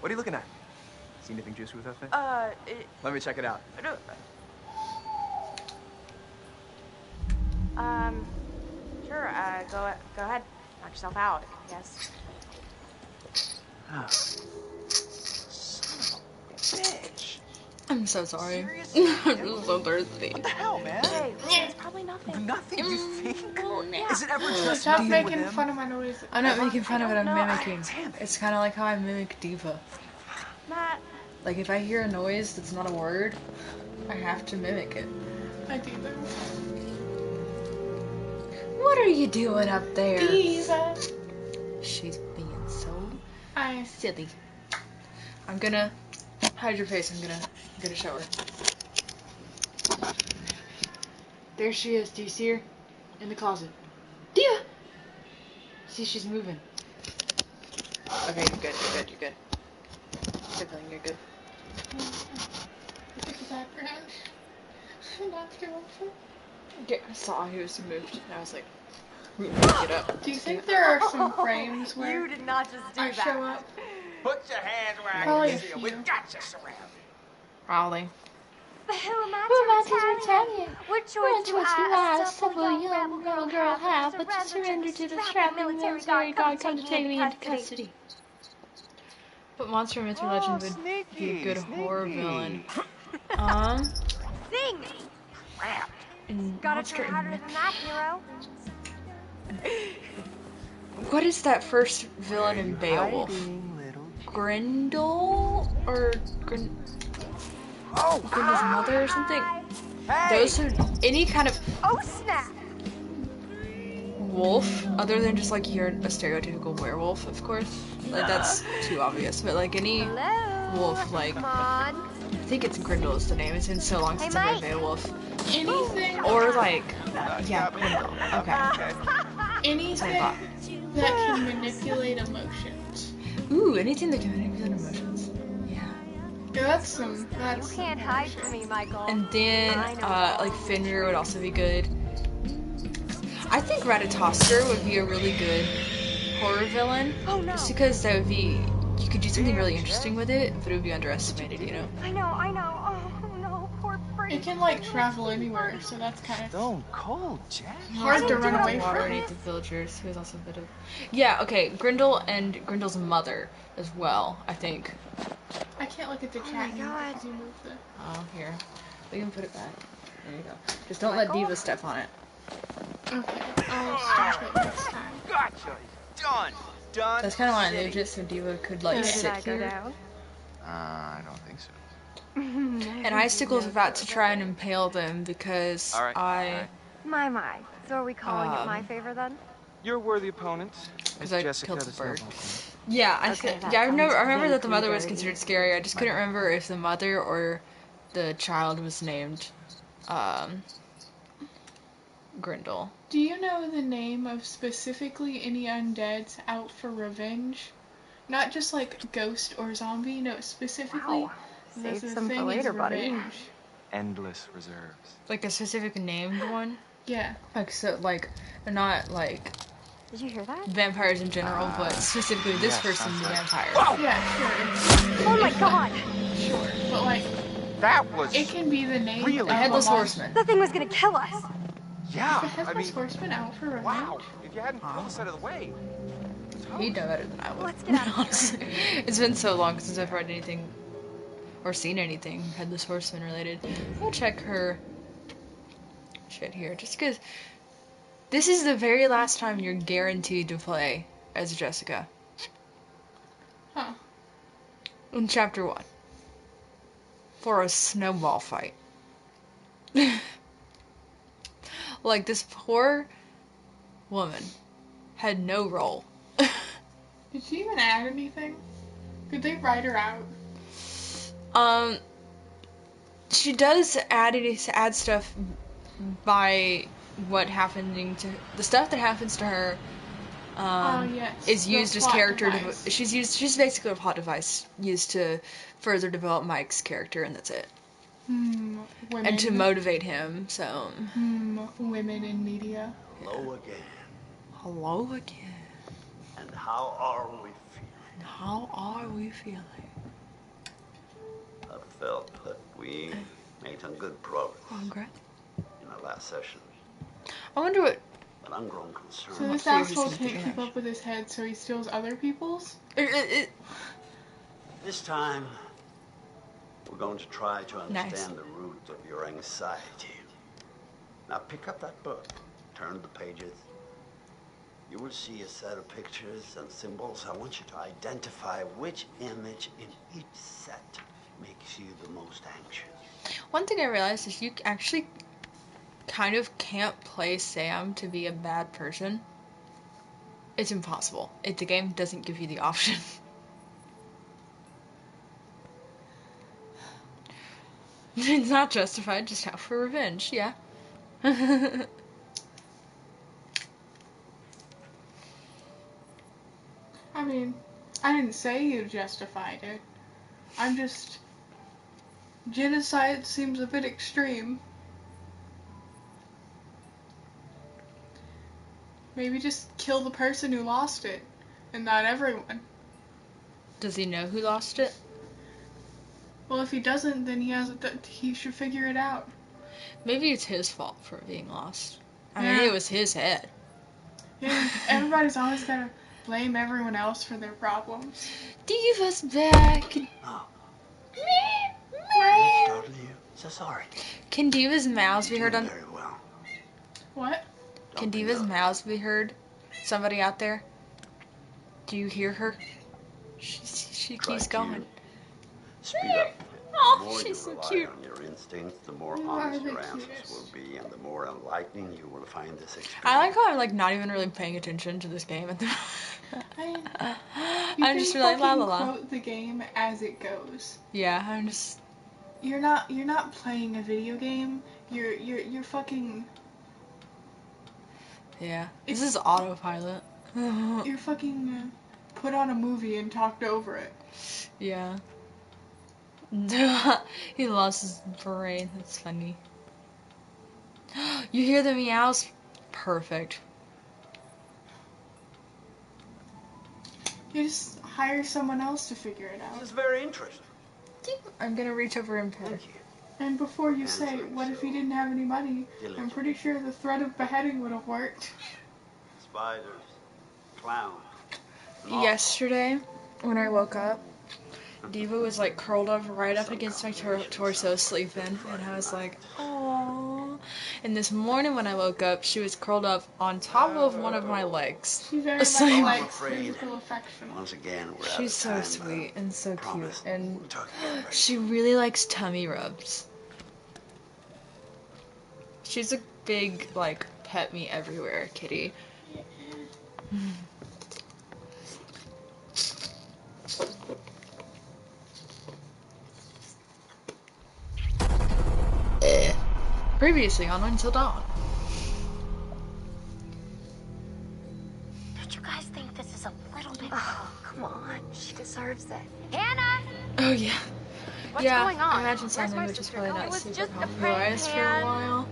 What are you looking at? See anything juicy with that thing? Let me check it out.
Sure, go ahead. Knock yourself out, I guess.
Ah. Son of a bitch.
I'm so sorry.
Seriously?
I'm so thirsty.
What the hell, man?
Hey, it's probably nothing.
Nothing, you think?
Yeah.
Is it ever just
Stop
dealing with
making
him?
fun of my noise.
I'm not making fun of it, I'm
No,
mimicking.
damn it.
It's kind of like how I mimic Diva.
Matt,
Like, if I hear a noise that's not a word, I have to mimic it.
I do that.
What are you doing up there?
Diva.
She's being so
I
silly. I'm gonna hide your face. I'm gonna show her. There she is. Do you see her? In the closet. Diva! See, she's moving. Okay, you're good. You're good. You're good. Good feeling. You're good.
look at the background. Not beautiful.
Okay, I saw he was moved, and I was like, get up.
Do you think there are some frames
you
where
did not just do
I
that.
show up?
Put your hands where I
Probably
can
a
see 'em.
few.
We got you surrounded.
Probably.
But who am I to retaliate? What choice do I, a simple young rebel girl, have but to surrender to the strapping military guard come to take me into custody?
But Monster Myth Legend would be a good horror villain.
Sing!
Crap.
In
Gotta
Monster
try harder
Myth.
than that, hero.
What is that first villain in Beowulf? Grendel? Or Grendel's mother or something?
Hey!
Those are any kind of
Oh, snap!
wolf, other than just like you're a stereotypical werewolf, of course. Like that's too obvious. But like any wolf, like I think it's Grindel is the name. It's been so long since I've read Beowulf.
Anything
Or like yeah, Grindel. Okay.
anything that can manipulate emotions.
Ooh, anything that can manipulate emotions.
Yeah, that's
You can't hide from me, Michael.
And then like Fenrir would also be good. I think Ratatoskr would be a really good horror villain.
Oh no.
Just because that would be, you could do something really interesting with it, but it would be underestimated, you know?
I know. Oh no, poor Brady.
It can like travel anywhere, so that's kind of
Stone cold, Jack.
hard to run away
Water
from.
beneath the villagers, who is also a bit of... Yeah, okay, Grindel and Grindel's mother as well, I think.
I can't look at the chat anymore because you moved the...
Oh, here. We can put it back. There you go. Just don't let Diva step on it.
Okay, I'll start it next time.
Gotcha. Done.
That's kind of why I moved it, so Diva could, like, sit here.
I don't think so.
And Icicle's about to try and impale them because
My. So are we calling it my favor then?
You're a worthy opponent.
Because I
Jessica,
killed the
there's no
bird.
problem.
Yeah, I remember that the mother was
vaguely
considered scary. I just couldn't remember if the mother or the child was named Grindel.
Do you know the name of specifically any undeads out for revenge? Not just like ghost or zombie, no, specifically.
Wow.
the
Save some for
thing is
later, buddy.
revenge.
Endless reserves.
Like a specific named one?
Yeah.
Like, so, like, not like
Did you hear that?
vampires in general, but specifically this person's a vampire.
Yeah, sure.
Oh my god!
Sure. But like,
That was
it can be the name
really
of
A Headless
a
Horseman.
That thing was gonna kill us!
yeah.
The
I
Headless
mean,
Horseman out for revenge?
wow. If you hadn't pulled us out of the way.
He'd know better than I would.
Let's get out of here.
Honestly. It's been so long since I've read anything or seen anything Headless Horseman related. I'll check her shit here, just because this is the very last time you're guaranteed to play as Jessica.
Huh.
In chapter 1. For a snowball fight. Like, this poor woman had no role.
Did she even add anything? Could they write her out?
She does add stuff by what happening to the stuff that happens to her.
Yes.
Is
The
used as
plot
character.
device.
She's basically a plot device used to further develop Mike's character, and that's it.
Women.
And to motivate him. So.
Women in media.
Hello again.
Hello again.
And how are we feeling?
And how are we feeling?
I felt that we made some good progress
Congrats.
in our last session.
I wonder what.
But I'm grown concerned.
So this asshole can't keep up with his head, so he steals other people's?
This time, we're going to try to understand
Nice.
the root of your anxiety. Now pick up that book, turn the pages. You will see a set of pictures and symbols. I want you to identify which image in each set makes you the most anxious.
One thing I realized is you actually kind of can't play Sam to be a bad person. It's impossible. The game doesn't give you the option. It's not justified, just out for revenge, yeah.
I mean, I didn't say you justified it. I'm just... Genocide seems a bit extreme. Maybe just kill the person who lost it, and not everyone.
Does he know who lost it?
Well, if he doesn't, then he should figure it out.
Maybe it's his fault for being lost. I
Yeah.
mean, it was his head.
Yeah, everybody's always gonna blame everyone else for their problems.
Diva's back.
Oh,
Meow.
startled you. So sorry.
Can Diva's meows be heard on?
Very well.
What?
Can Diva's meows be heard? Somebody out there? Do you hear her? She
Try
keeps
to
going.
Speed up a bit.
Oh,
The more you
she's so
rely
cute.
on your instincts, the more
You
honest
are the
your answers
cutest.
will be, and the more enlightening you will find this experience.
I like how I'm like not even really paying attention to this game at the
You
I'm
can
just really la
fucking
la la.
quote the game as it goes.
Yeah, I'm just.
You're not playing a video game. You're fucking.
Yeah, this is autopilot.
You're fucking put on a movie and talked over it.
Yeah. He lost his brain. That's funny. You hear the meows? Perfect.
You just hire someone else to figure it out.
This is very interesting.
I'm gonna reach over and pet her.
And before you say, what if he didn't have any money? I'm pretty sure the threat of beheading would have worked.
Spiders, clowns.
Yesterday, when I woke up, Diva was like curled up right up against my torso sleeping, and I was like, aww. And this morning when I woke up, she was curled up on top of one of my legs.
She very
asleep.
much likes physical affection.
Once again, we're out
She's
of
so
time,
sweet and so
promise.
cute, and
We'll talk again very
she really likes tummy rubs. She's a big, like, pet me everywhere kitty. Previously on Until Dawn.
Don't you guys think this is a little bit...
Oh, come on. She deserves it.
Hannah!
Oh yeah.
What's
yeah,
going on?
I imagine
Where's
sign
my
language is
sister
probably
going?
not
It was
super
just a
popular
prank,
for a
Pan.
while.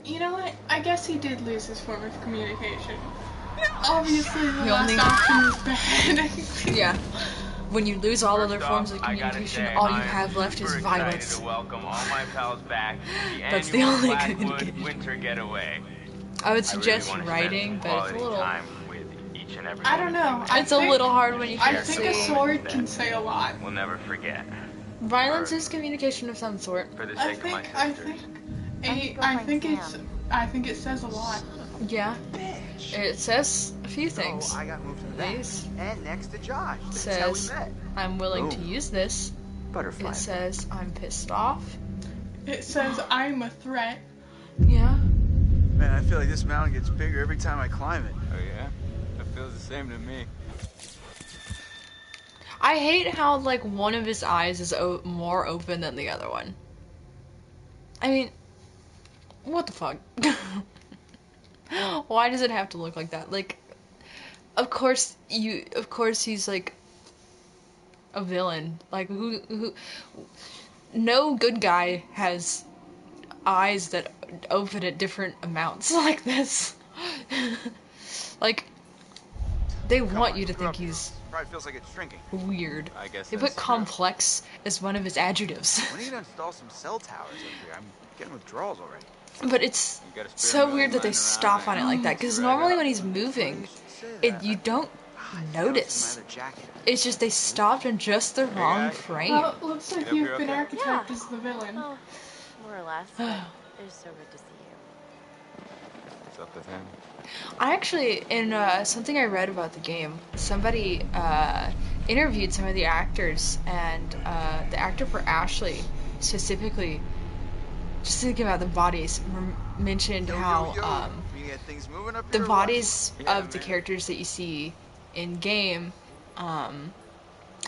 You know what? I guess he did lose his form of communication. Obviously, the
He
last
only-
option was beheading.
Yeah. When you lose all other
First
forms
off,
of
I gotta
communication,
say,
all you
I'm
have left is
super excited
violence.
to welcome all my pals back to the
That's the
annual
only
Blackwood
communication.
Winter Getaway.
I would
I
suggest
really wanna
writing,
spend
but it's a
quality
little.
time with each and every
I
one
don't
of
know.
you.
It's a little hard when you
I
can't
think a
see.
sword can say a lot.
We'll never forget.
Violence is communication of some sort.
For the
I
sake of my
think
sisters.
I think it says a lot.
Yeah. It says a few things.
So I got moved to the back
These
and next to Josh.
It
That's how we
says,
met.
I'm willing to
Boom.
use this.
Butterfly.
It says, I'm pissed off.
It says I'm a threat.
Yeah.
Man, I feel like this mountain gets bigger every time I climb it.
Oh yeah? It feels the same to me.
I hate how, like, one of his eyes is more open than the other one. I mean, what the fuck? Why does it have to look like that? Like, of course he's, like, a villain. Like, who no good guy has eyes that open at different amounts like this. Like, they want you to think he's
Probably feels like it's shrinking.
weird.
I guess
They
that's
put
true.
complex as one of his adjectives.
When are you gonna install some cell towers up here? I'm getting withdrawals already.
But it's
You got a spare
so
million
weird that they
lying around
stop
there.
on it like that. Because normally when he's moving, you don't notice. It's just they stopped in just the wrong frame.
Well, it looks like
Yep,
you've
you're
been
okay.
archetyped as the villain.
Oh, more or less. But it was so good to see you.
What's up with him?
I actually, in something I read about the game, somebody interviewed some of the actors, and the actor for Ashley specifically, just thinking about the bodies, mentioned how
You get things moving up
the
here or what?
bodies
Yeah,
of the
man.
characters that you see in game are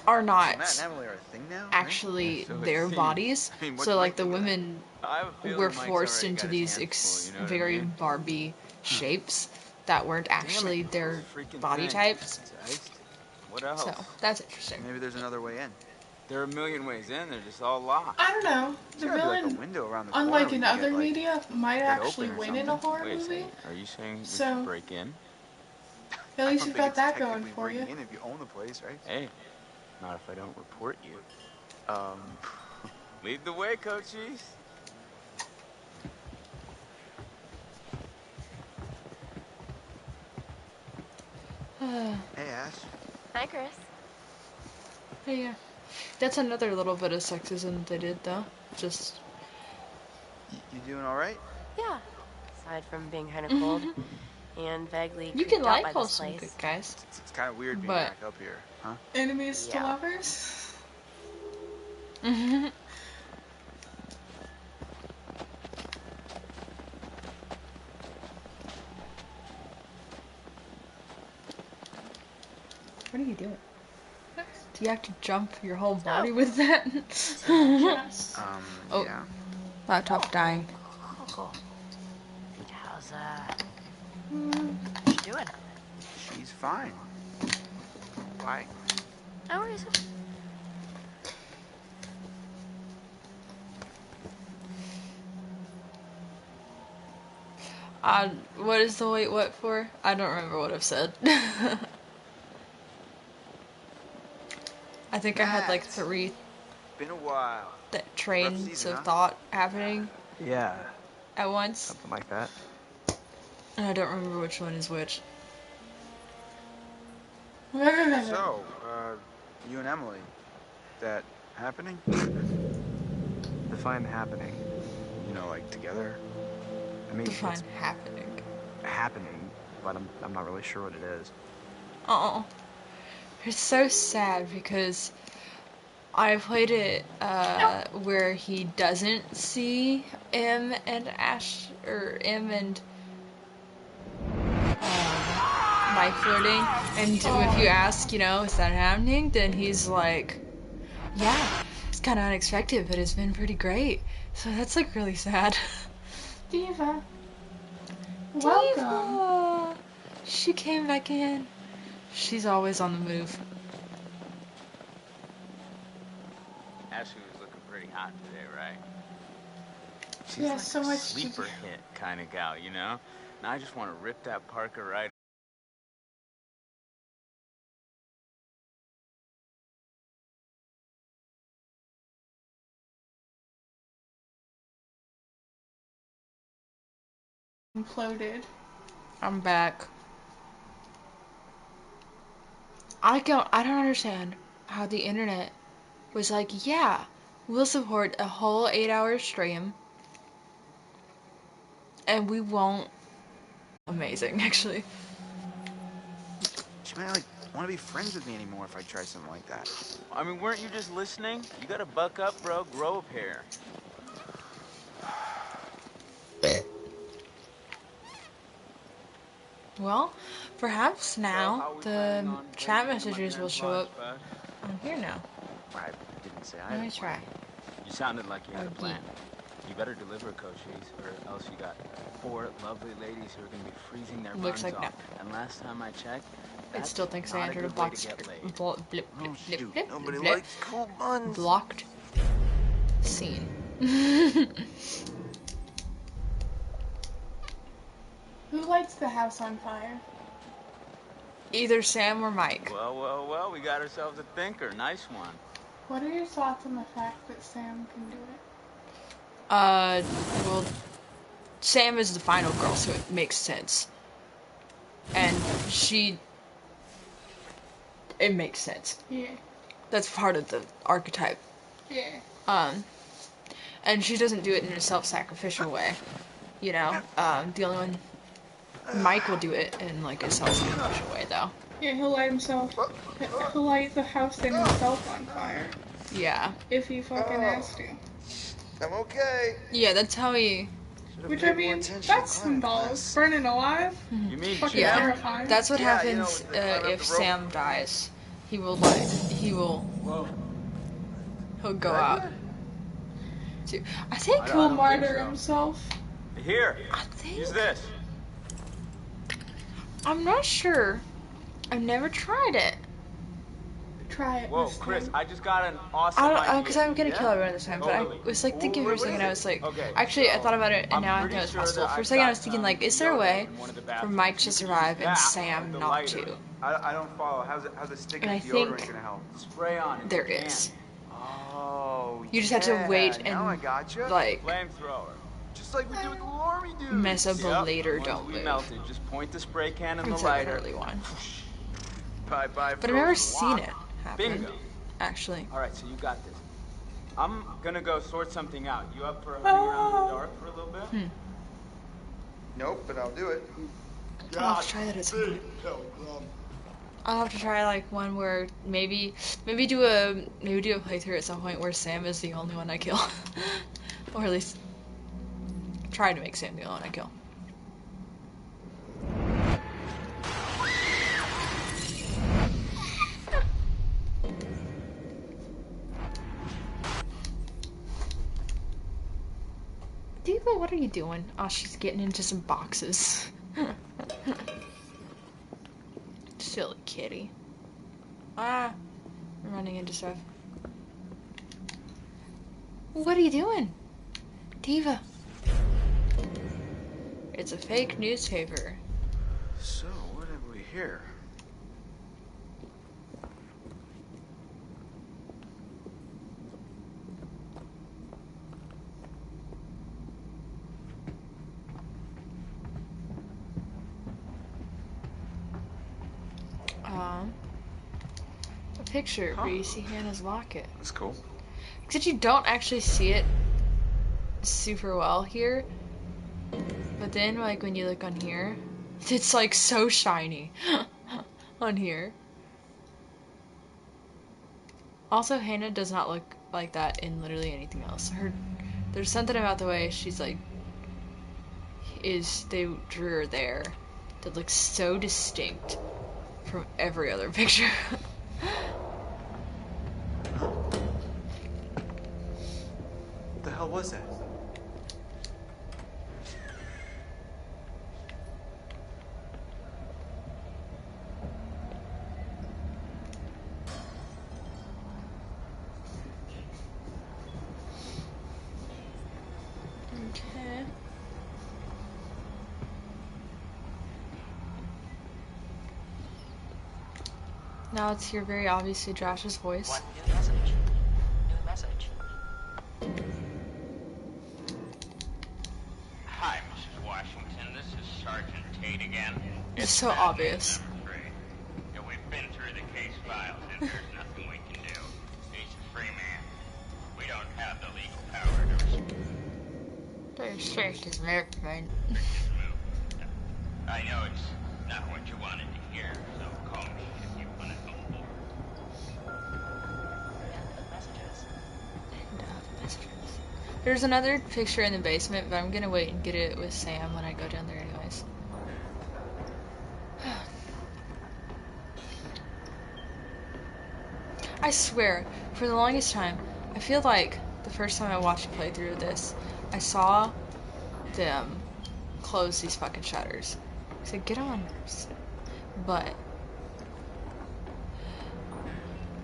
So
not
Matt and Emily are a thing now, right?
actually
Yeah, so it
their
seems.
bodies.
I mean, what
So
do you
like the
think of that?
women
I have a feeling
were
Mike's
forced
already
into
got his
these
hands full, you know what I
very
mean?
Barbie shapes that weren't actually their
Freaking
body
thing.
types.
What else?
So that's interesting.
Maybe there's another way in.
There are a million ways in. They're just all locked.
I don't know. The
There's gotta be like a
villain,
window around the
unlike
corner
in
we can
other
get, like,
media, might
get
actually
open or
win in a
something.
horror
Wait a
movie.
second. Are you saying we
So-
should break in?
At least
I
you've
don't
got
think
that
it's
going
technically
for you.
breaking in if you own the place, right?
Hey, not if I don't report you. Lead the way, coachies.
Hey, Ash.
Hi, Chris.
Yeah. That's another little bit of sexism that they did though. Just
You doing all right?
Yeah. Aside from being kind of cold and vaguely
you
creeped
can
out
like
by
call
this
some
place.
good guys.
It's kind of weird being
But-
back up here, huh?
Enemies to
Yeah.
lovers?
What are you doing? Do you have to jump your whole body with that? Oh,
yeah.
laptop dying.
How's she doing?
She's fine. Why?
No reason.
What is the wait what for? I don't remember what I've said. I think I had like 3
Been a while.
trains of thought happening
Yeah.
at once.
Something like that.
And I don't remember which one is which.
So, you and Emily, that happening?
Define happening.
You know, like together?
I mean,
Define
it's
happening.
happening, but I'm not really sure what it is.
Oh, it's so sad because I played it where he doesn't see M and Ash, or M and Mike flirting, and if you ask, you know, is that happening, then he's like, yeah, it's kind of unexpected, but it's been pretty great. So that's like really sad.
Diva. Welcome.
Diva. She came back in. She's always on the move.
Ashley was looking pretty hot today, right? She's
Yeah,
like
so
a
much
sleeper hit kind of gal, you know? Now I just want to rip that Parker right.
Imploded.
I'm back. I don't understand how the internet was like, yeah, we'll support a whole 8-hour stream, and we won't. Amazing, actually.
She might like want to be friends with me anymore if I try something like that.
I mean, weren't you just listening? You gotta buck up, bro. Grow a pair.
Well, perhaps now the chat messages will show up on here now.
I didn't say I
Let
had
me
a plan.
try.
You sounded like you had a
Okay.
plan. You better deliver, Cochise, or else you got 4 lovely ladies who are gonna be freezing their
Looks
buns
like
off. And last time I checked,
It
that's
still thinks I
not
entered a
good way
box.
to get laid.
Blip,
Oh, shoot. Nobody
blip,
likes cool buns.
blocked scene.
Who lights the house on fire?
Either Sam or Mike.
Well, we got ourselves a thinker. Nice one.
What are your thoughts on the fact that Sam can do it?
Well, Sam is the final girl, so it makes sense. And it makes sense.
Yeah.
That's part of the archetype.
Yeah.
And she doesn't do it in a self-sacrificial way. You know, the only one, Mike will do it in like a self-sacrificial way, though.
Yeah, he'll light the house and himself on fire.
Yeah.
If he fucking has to.
I'm okay.
Yeah, that's how he.
Which I mean, that's some balls. Burning alive?
You mean
Fucking
Yeah,
terrifying.
that's what
Yeah, you know,
happens
they climb up
if
the rope.
Sam dies. He'll go out. I think
He'll martyr himself.
Here,
I think
use this.
I'm not sure. I've never tried it.
Try it.
Whoa,
this
Chris,
time.
I just got an awesome
I don't,
idea.
because I'm gonna kill everyone this time. But
Totally.
I was like thinking for a second. I was like, actually, I
so
thought about it, and
I'm
now I
pretty
know it's
sure
possible.
that
For a
I've
second, I
got
was thinking
some
like, is there a
deodorant
way
in one of the
for
bathrooms.
Mike to
You could
survive
use
and
that
Sam
with the
not
lighter.
to?
I don't follow. How's a stick
And
of
I
deodorant
think
gonna help?
Spray on it.
there
you can.
is.
Oh,
You just have to wait
now I
and
gotcha.
like
Flamethrower.
Just like we do with the little army dudes.
mess up
Yep,
later.
once
Don't
we
move.
melted, just point the spray can in the
It's a
lighter.
curly one.
Bye bye.
But I've never seen it happen.
Bingo.
Actually.
All right, so you got this. I'm gonna go sort something out. You up for hunting around in the dark for a little bit?
Nope, but I'll do it.
I'll have to try that at some point. I'll have to try like one where maybe do a playthrough at some point where Sam is the only one I kill, or at least try to make Sam the only one I kill. Diva, what are you doing? Oh, she's getting into some boxes. Silly kitty. Ah, I'm running into stuff. What are you doing? Diva. It's a fake newspaper.
So, what have we here?
A picture where you see Hannah's locket.
That's cool.
Except you don't actually see it super well here. But then, like, when you look on here, it's, like, so shiny on here. Also, Hannah does not look like that in literally anything else. There's something about the way she's, like, they drew her there that looks so distinct from every other picture.
What the hell was that?
Okay. Now it's here very obviously Josh's voice.
One new message. New message.
Hi, Mrs. Washington. This is Sergeant Tate again.
It's so obvious.
Yeah, we've been through the case files, and there's nothing we can do. He's a free man. We don't have the legal power to
restrict his movement.
I know it's not what you wanted to hear, so call me if you want to come aboard.
There's another picture in the basement, but I'm gonna wait and get it with Sam when I go down there anyways. I swear, for the longest time, I feel like the first time I watched a playthrough of this, I saw them close these fucking shutters. I said, get on my nerves. But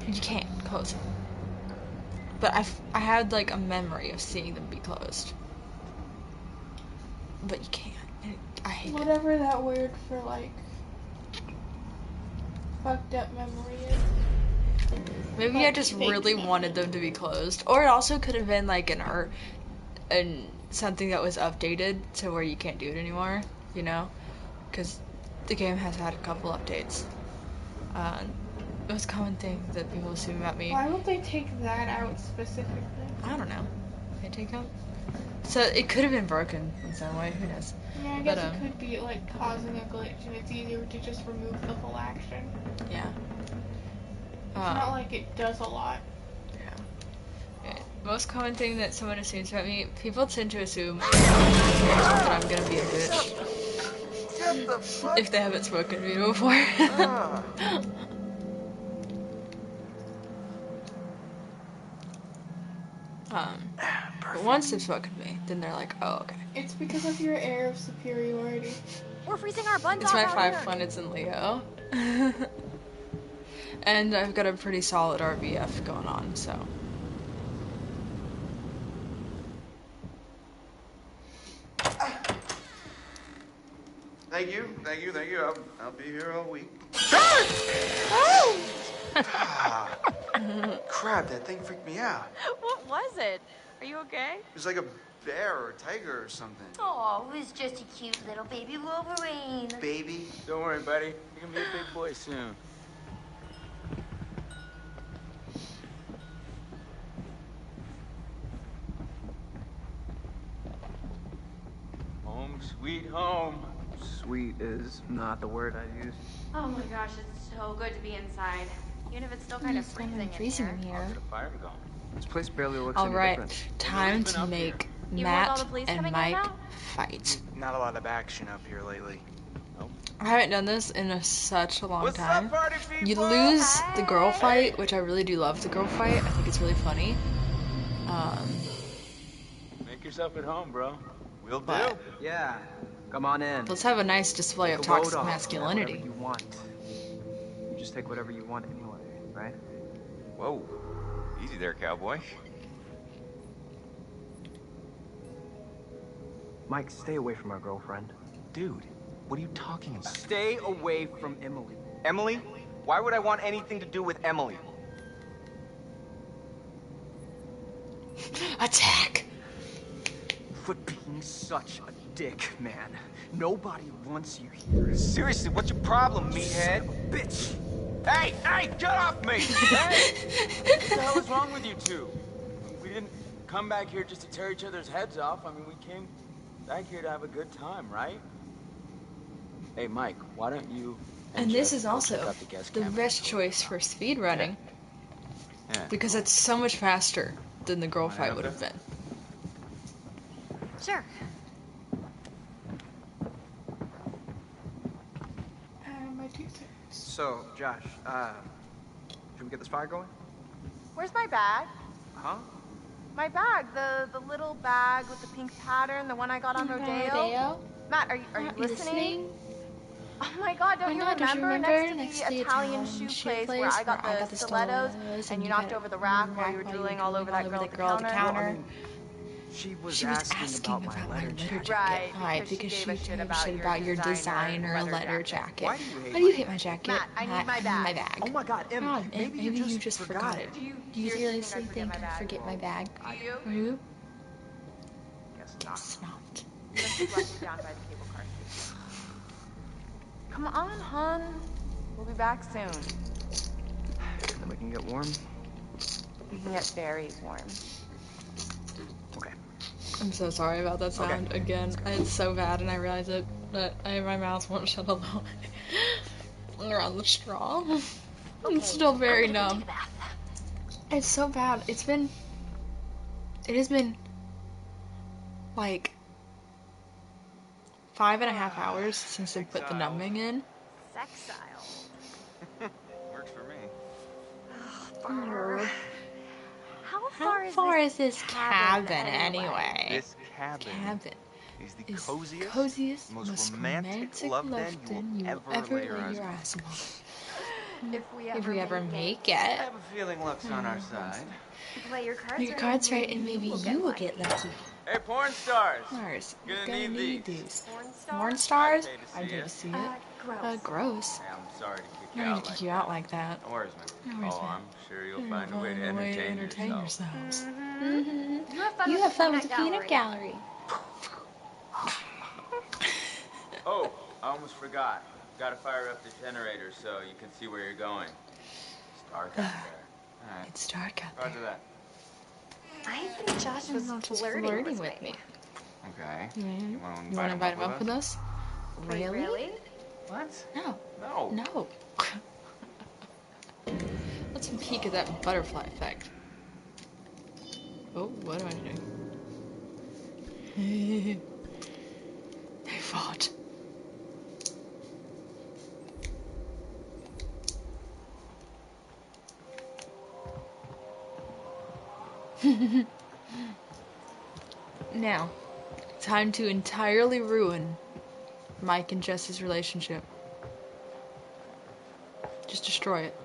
you can't close them. But I had like a memory of seeing them be closed. But you can't. I hate it.
Whatever that word for like fucked up memory is.
Maybe I just really wanted them to be closed. Or it also could have been like something that was updated to where you can't do it anymore, you know? Because the game has had a couple updates. The most common thing that people assume about me.
Why would they take that out specifically?
I don't know. They take out. So it could have been broken in some way. Who knows?
Yeah, I guess it could be like causing a glitch, and it's easier to just remove the full action.
Yeah.
It's not like it does a lot.
Yeah. Most common thing that someone assumes about me, people tend to assume that I'm gonna be a bitch. If they haven't spoken to me before. But once they've spoken to me, then they're like, oh, okay.
It's because of your air of superiority.
We're freezing our buns
It's
off
my
out
5
here.
planets in Leo. And I've got a pretty solid RBF going on, so.
Thank you. I'll be here all week. Crap, that thing freaked me out.
What was it? Are you okay?
It was like a bear or a tiger or something.
Oh, it was just a cute little baby Wolverine.
Baby?
Don't worry, buddy. You're gonna be a big boy soon. Home, sweet home.
Sweet is not the word I use.
Oh my gosh, it's
so good to be inside. Even if it's still kind of freezing in here.
I'll get a fire going.
This place barely looks
All
any
right,
different.
time to make
Even with all
Matt
the police
and
coming in
Mike
now?
fight.
Not a lot of action up here lately.
I haven't done this in such a long
What's
time.
up, party
You
people?
lose the girl fight, which I really do love the girl fight. I think it's really funny.
Make yourself at home, bro.
Will do.
But
Yeah, come on in.
let's have a nice display of
Take a load
toxic
off,
masculinity.
Whatever you want. You just take whatever you want anyway, right?
Whoa. Easy there, cowboy.
Mike, stay away from our girlfriend.
Dude, what are you talking about?
Stay away from Emily.
Emily? Why would I want anything to do with Emily?
Attack!
For being such a dick, man. Nobody wants you here.
Seriously, what's your problem, meathead?
Bitch!
Hey, get off me! Hey!
What the hell is wrong with you two? We didn't come back here just to tear each other's heads off. I mean, we came back here to have a good time, right? Hey, Mike, why don't you...
And this
Jeff
is
go
also
check out the guest
the
cabin?
best choice for speed running.
Yeah.
Because it's so much faster than the girl
Wanna
fight
help
would have
us?
been.
Sure.
My toothpicks.
So, Josh, should we get this fire going?
Where's my bag?
Huh?
My bag, the little bag with the pink pattern, the one I got on Rodeo. Matt, are you listening? Oh my God, don't you remember next to the Italian shoe place where I got the stilettos and you knocked over the rack while you were drooling all over that girl at the counter?
Well, I mean, she was asking about my leather jacket.
Right,
because she
gave a
gave
shit
a shit about your designer leather jacket.
Why do you hate
Why do you hate my jacket?
Matt, I need my bag.
My bag.
Oh my God, Em,
God,
maybe
you just forgot it. Do you seriously think I forget my bag?
Do you?
You?
Guess not.
Not.
You must have left me down by the cable car station. Come on, hon. We'll be back soon.
Then we can get warm.
We can get very warm.
Okay.
I'm so sorry about that sound again. It's so bad and I realize it, but my mouth won't shut alone. Around the straw. I'm still very numb. It's so bad. It has been like 5.5 hours since they put the numbing in.
Sexile.
Works for me.
How
far is this cabin anyway?
This cabin is the coziest, most romantic love den you will ever lay your eyes on.
If
we ever make
I
it.
have a feeling luck's on our side.
Play your cards.
Your cards right, and maybe you will get lucky.
Hey, porn stars!
Stars.
Gonna need these.
Porn stars?
Hey,
I'd
to
hate to
see
see it. Gross.
Hey, I'm sorry to kick you
I'm
out
gonna
like
kick you out like that.
that. Where's me?
Where's
Oh,
me?
I'm sure you'll find a way to entertain yourself.
yourselves.
You have fun with the peanut
gallery.
Oh, I almost forgot. Gotta fire up the generator so you can see where you're going. It's dark out there. Alright.
It's dark out
Roger that.
I think Josh was
flirting with me.
Okay.
Mm-hmm.
You want
You want to invite him up with us?
Wait, really?
What?
No.
No.
No. Let's peek at that butterfly effect. Oh, what am I doing? They fought. Now, time to entirely ruin Mike and Jess's relationship. Just destroy it.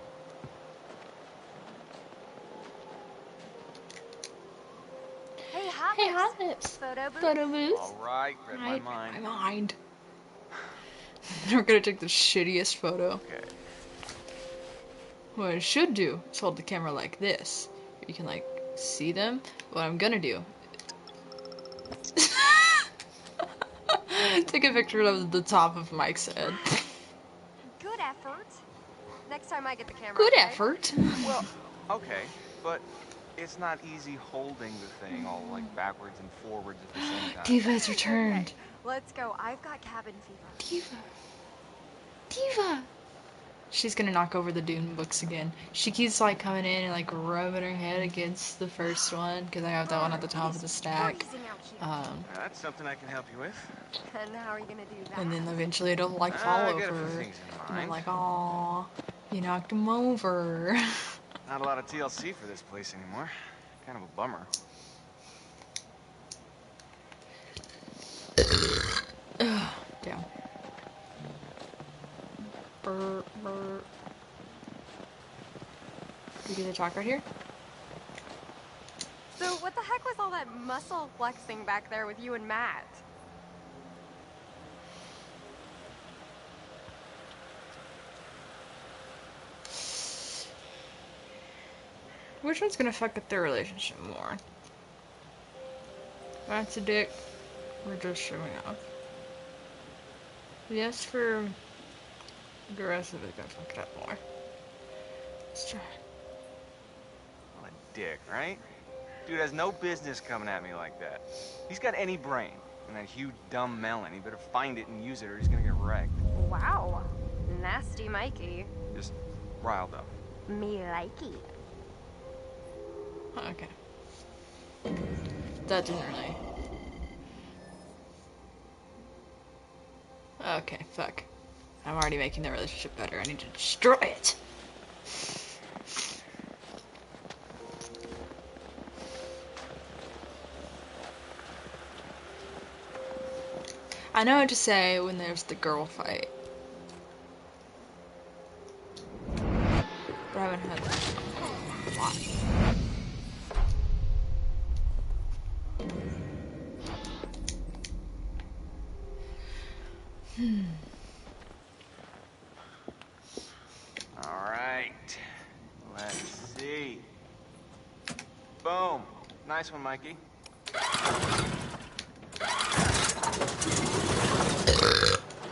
Hey, hot
Hey,
lips.
hot lips.
Photo booth.
Photo booth.
All right, read my mind.
My mind. We're gonna take the shittiest photo.
Okay.
What I should do is hold the camera like this. You can like see them. What I'm gonna do. Take a picture of the top of Mike's head.
Good effort. Next time I get the camera.
Good
okay?
effort.
Well, okay, but it's not easy holding the thing all like backwards and forwards at the same time.
Diva's returned.
Okay, let's go. I've got cabin fever.
Diva. She's gonna knock over the Dune books again. She keeps like coming in and like rubbing her head against the first one because I have that one at the top of the stack.
That's something I can help you with.
And how are you gonna do that?
And then eventually it'll like fall
I got a few
over.
things in
And I'm
mind.
like, aw, you knocked him over.
Not a lot of TLC for this place anymore. Kind of a bummer.
Damn. Brr, brr. You get to talk right here?
So what the heck was all that muscle flexing back there with you and Matt?
Which one's gonna fuck up their relationship more? Matt's a dick. We're just showing off. Yes, for the rest of it, gonna fuck it up more. Let's try.
What a dick, right? Dude has no business coming at me like that. He's got any brain. And that huge dumb melon, he better find it and use it or he's gonna get wrecked.
Wow. Nasty Mikey.
Just riled up.
Me likey.
Okay. That didn't really... Okay, fuck. I'm already making their relationship better. I need to destroy it! I know what to say when there's the girl fight. But I haven't had that a lot.
Alright. Let's see. Boom. Nice one, Mikey.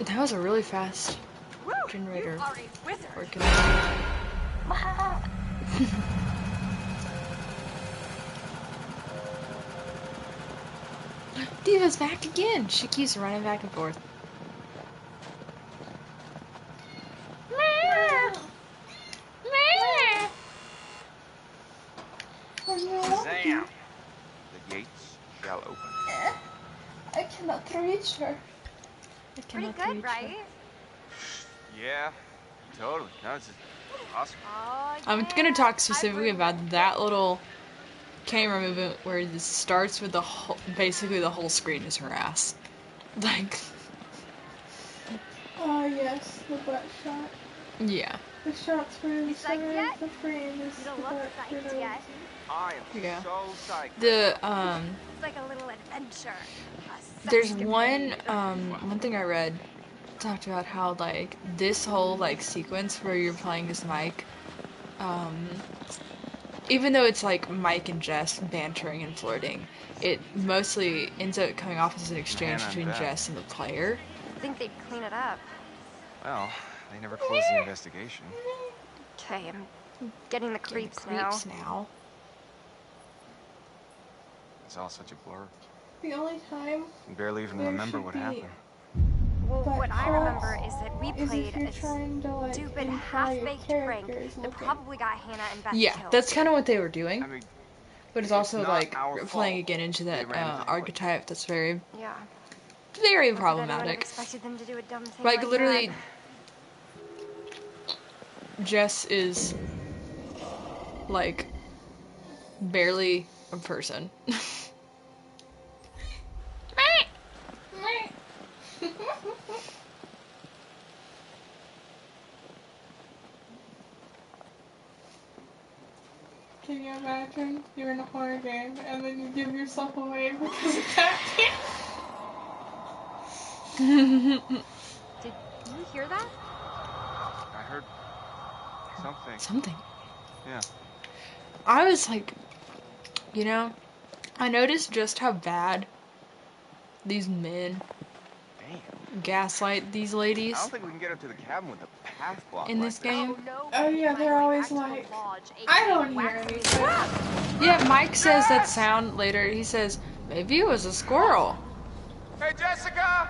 That was a really fast generator working. Diva's back again. She keeps running back and forth.
Zam! The gates shall open.
I cannot reach her.
Pretty good, right?
Yeah, totally. No, it's awesome.
Oh, yeah.
I'm gonna talk specifically about that little camera movement where it starts with the whole, basically the whole screen is her ass. Like.
Oh yes, the butt shot.
Yeah.
The shots where the
Psyched yet?
the frame is
You
the
don't look
butt.
psyched yet.
I am
Yeah.
so psyched.
The
It's like a little adventure.
There's one thing I read talked about how like this whole like sequence where you're playing as Mike, even though it's like Mike and Jess bantering and flirting, it mostly ends up coming off as an exchange between Jess and the player.
I think they'd clean it up.
Well, they never closed the investigation.
Okay, I'm getting the creeps now.
It's all such a blur.
The only time
I barely even
there
remember
should
what
be
happened.
Well,
But
what I remember is that we
is
played
if you're
a
trying to, like,
stupid,
imply your
half-baked prank
characters
that
looking.
probably got Hannah and Beth
Yeah,
killed.
that's kind of what they were doing.
I mean,
But it's also
not
like
our
playing
fault.
again into that
They ran into the
archetype that's very,
Yeah.
very
Not that anyone had
problematic.
expected them to do a dumb thing
Like
like
literally,
that.
Jess is like barely a person.
Can you imagine you're in a horror game and then you give yourself away because of that?
Did you hear that?
I heard something.
Something.
Yeah.
I was like, you know, I noticed just how bad these men gaslight these ladies
I don't think we can get up to the cabin with the path block
in
like
this game.
Oh yeah, they're always like, I don't hear anything.
Yeah, Mike says that sound later. He says, maybe it was a squirrel.
Hey, Jessica!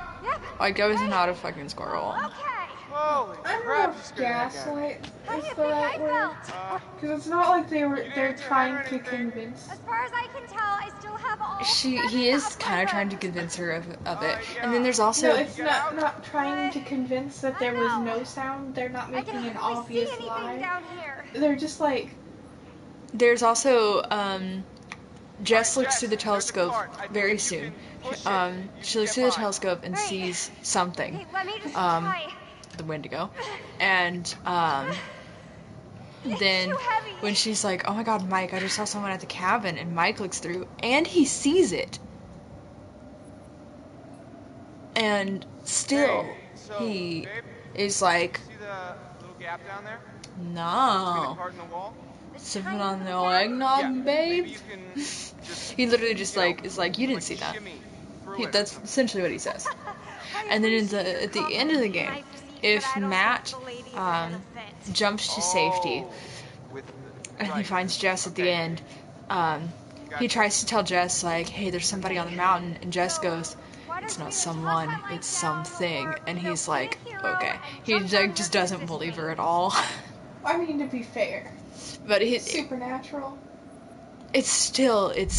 Like, it was not a fucking squirrel.
Okay.
Holy
I don't
crap,
know
you
if
scared that guy.
gaslight is the right word. Because it's not like they're trying to convince.
As far as I can tell, I still have all
He is kind of trying to convince her of it. And then there's also...
No, it's not trying to convince that there was no sound. They're not making an obvious lie. They're just like...
There's also, Jess looks through the telescope very soon. She looks through the telescope and sees something. The Wendigo. And, then when she's like, oh my god, Mike, I just saw someone at the cabin, and Mike looks through, and he sees it. And still, he is like,
See the little gap down there?
no. Sipping on the eggnog, babe? He literally just like, is like, you didn't see that. That's essentially what he says. And then at the end of the game, if Matt jumps to safety and he finds Jess at the end, he tries to tell Jess, like, hey, there's somebody on the mountain, and Jess goes, it's not someone, it's something. And he's like, okay. He like, just doesn't believe her at all.
I mean, to be fair.
But
supernatural.
It's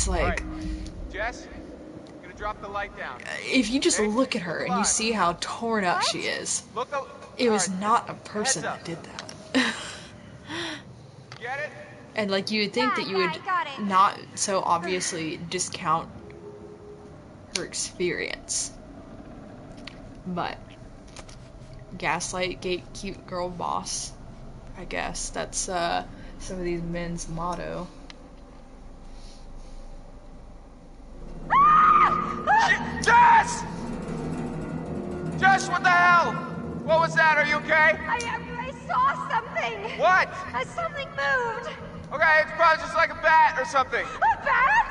like...
Right. Jess, I'm gonna drop the light down.
If you just look at her and you see how torn up she is, it was not a person that did that.
Get it?
And like, you would think that you would not so obviously discount her experience. But gaslight, gatekeep, girl boss. I guess that's some of these men's motto.
Jess! Jess, what the hell? What was that? Are you okay?
I saw something.
What?
Something moved.
Okay, it's probably just like a bat or something.
A bat?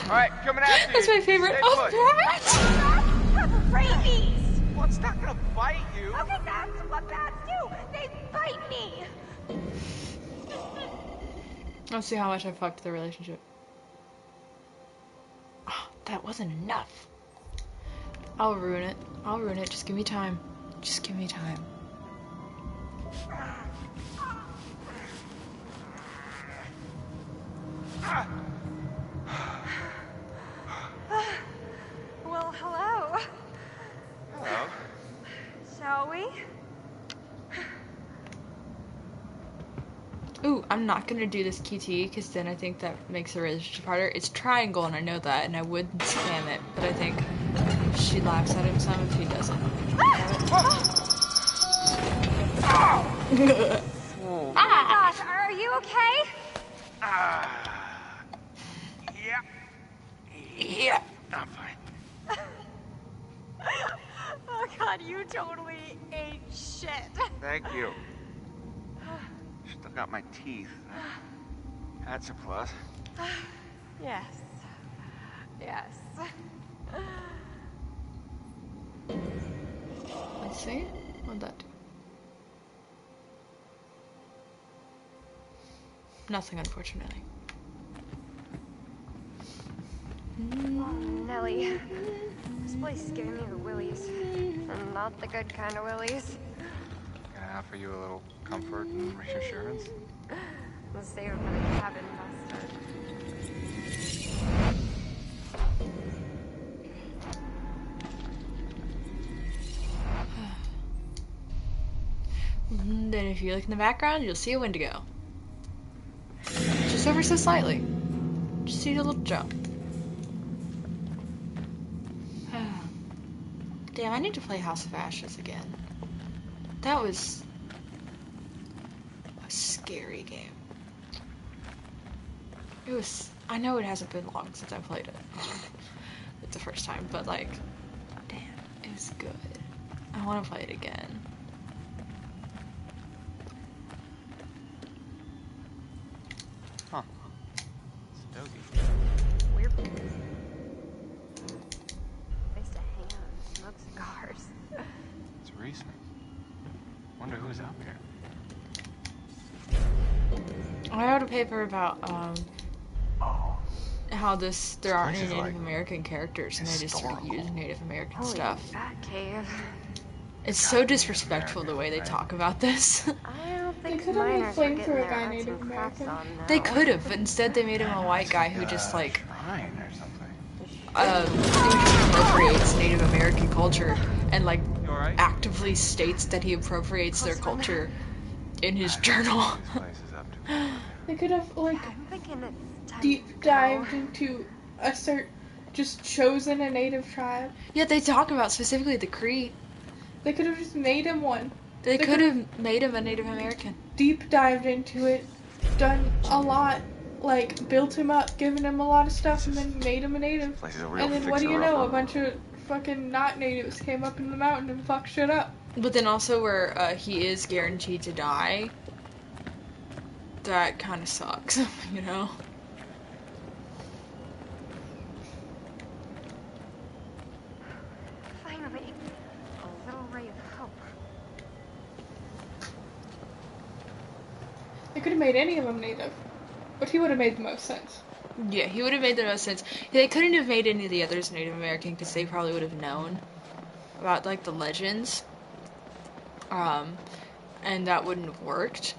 Alright, coming after you.
That's my favorite.
Stay
Oh,
put.
Bats have rabies.
Well, it's not gonna bite you.
Okay, that's what bats do. They bite me.
Let's see how much I fucked the relationship. Oh, that wasn't enough. I'll ruin it. I'll ruin it. Just give me time. Just give me time.
Well, hello.
Hello.
Shall we?
Ooh, I'm not gonna do this QT because then I think that makes the relationship harder. It's triangle and I know that, and I would spam it, but I think she laughs at him some if he doesn't.
Oh my gosh, are you okay?
Yeah, I'm fine.
Oh god, you totally ate shit.
Thank you. Still got my teeth. That's a plus.
Yes. Yes.
Let's see. What'd that do? Nothing, unfortunately.
Oh, Nelly. This place is giving me the willies. And not the good kind of willies.
Can I offer you a little comfort and reassurance?
Let's stay over the cabin, bastard.
Then if you look in the background, you'll see a Wendigo. Just ever so slightly. Just see a little jump. Damn, I need to play House of Ashes again. That was a scary game. It was... I know it hasn't been long since I played it. It's the first time, but like... Damn, it was good. I want to play it again.
Huh. Stogie.
Weird. Place to hang out and smoke cigars.
It's recent. Wonder who's up here.
I wrote a paper about how there aren't any Native American characters and they just use Native American stuff.
Bat cave.
It's so disrespectful the way they talk about this.
I don't
They
think
could have made
miners were getting
Flamethrower
their
a guy
arts
Native
and crafts
American.
on, though.
They could have, but instead they made him a white guy who just like
Shrine or something.
who just appropriates Native American culture and like actively states that he appropriates their culture in his journal.
They could have like
I'm thinking it's time
deep
to go.
dived into just chosen a native tribe.
Yeah, they talk about specifically the Cree.
They could have just made him one.
They could have made him a Native American.
Deep dived into it, done a lot, like built him up, given him a lot of stuff, and then made him a native. And then what do you know? A bunch of fucking not natives came up in the mountain and fucked shit up.
But then also where he is guaranteed to die, that kind of sucks, you know?
Finally, a little ray of hope.
They could have made any of them native, but he would have made the most sense.
Yeah, he would have made the most sense. They couldn't have made any of the others Native American because they probably would have known about like the legends. And that wouldn't have worked.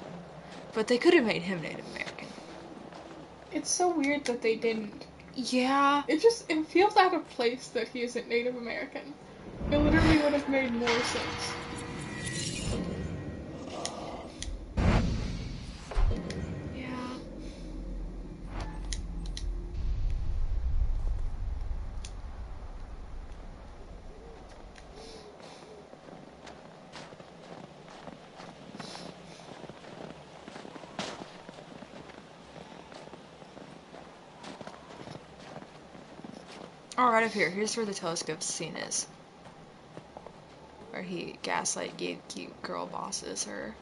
But they could have made him Native American.
It's so weird that they didn't.
Yeah.
It feels out of place that he isn't Native American. It literally would have made more sense.
Yeah. Oh, right up here. Here's where the telescope scene is. Where he gaslight gave cute girl bosses her.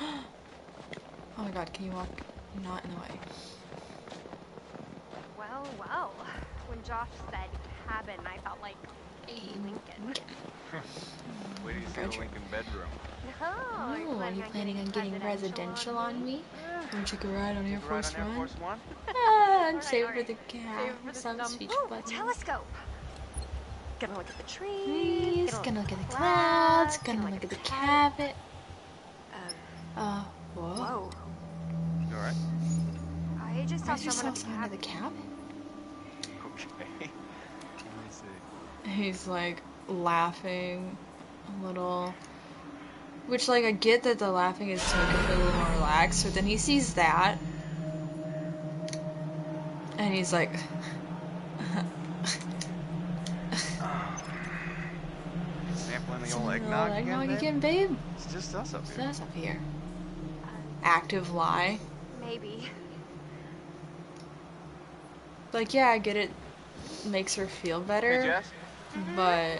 Oh my god, can you walk not in the way?
Well, well. When Josh said cabin, I felt like Lincoln.
Wait till you see the Lincoln bedroom.
Oh, are you planning on getting residential on me? Won't you go ride on Air Force One? I'm saved for the cat. Some speech button.
Telescope. Gonna look at the trees.
Gonna look at the clouds. Gonna look at the cabin. Whoa.
Whoa.
You alright?
I just saw
Just
someone
saw
at the
someone
cabin.
at the cabin.
Okay. Let me see.
He's like laughing a little. Which, like, I get that the laughing is to make him feel a little more relaxed, but then he sees that. And he's like.
Sampling the old eggnog
again, babe?
It's just us up
It's
here.
us up here. Active lie.
Maybe.
Like, yeah, I get it. Makes her feel better.
Hey, Jess.
But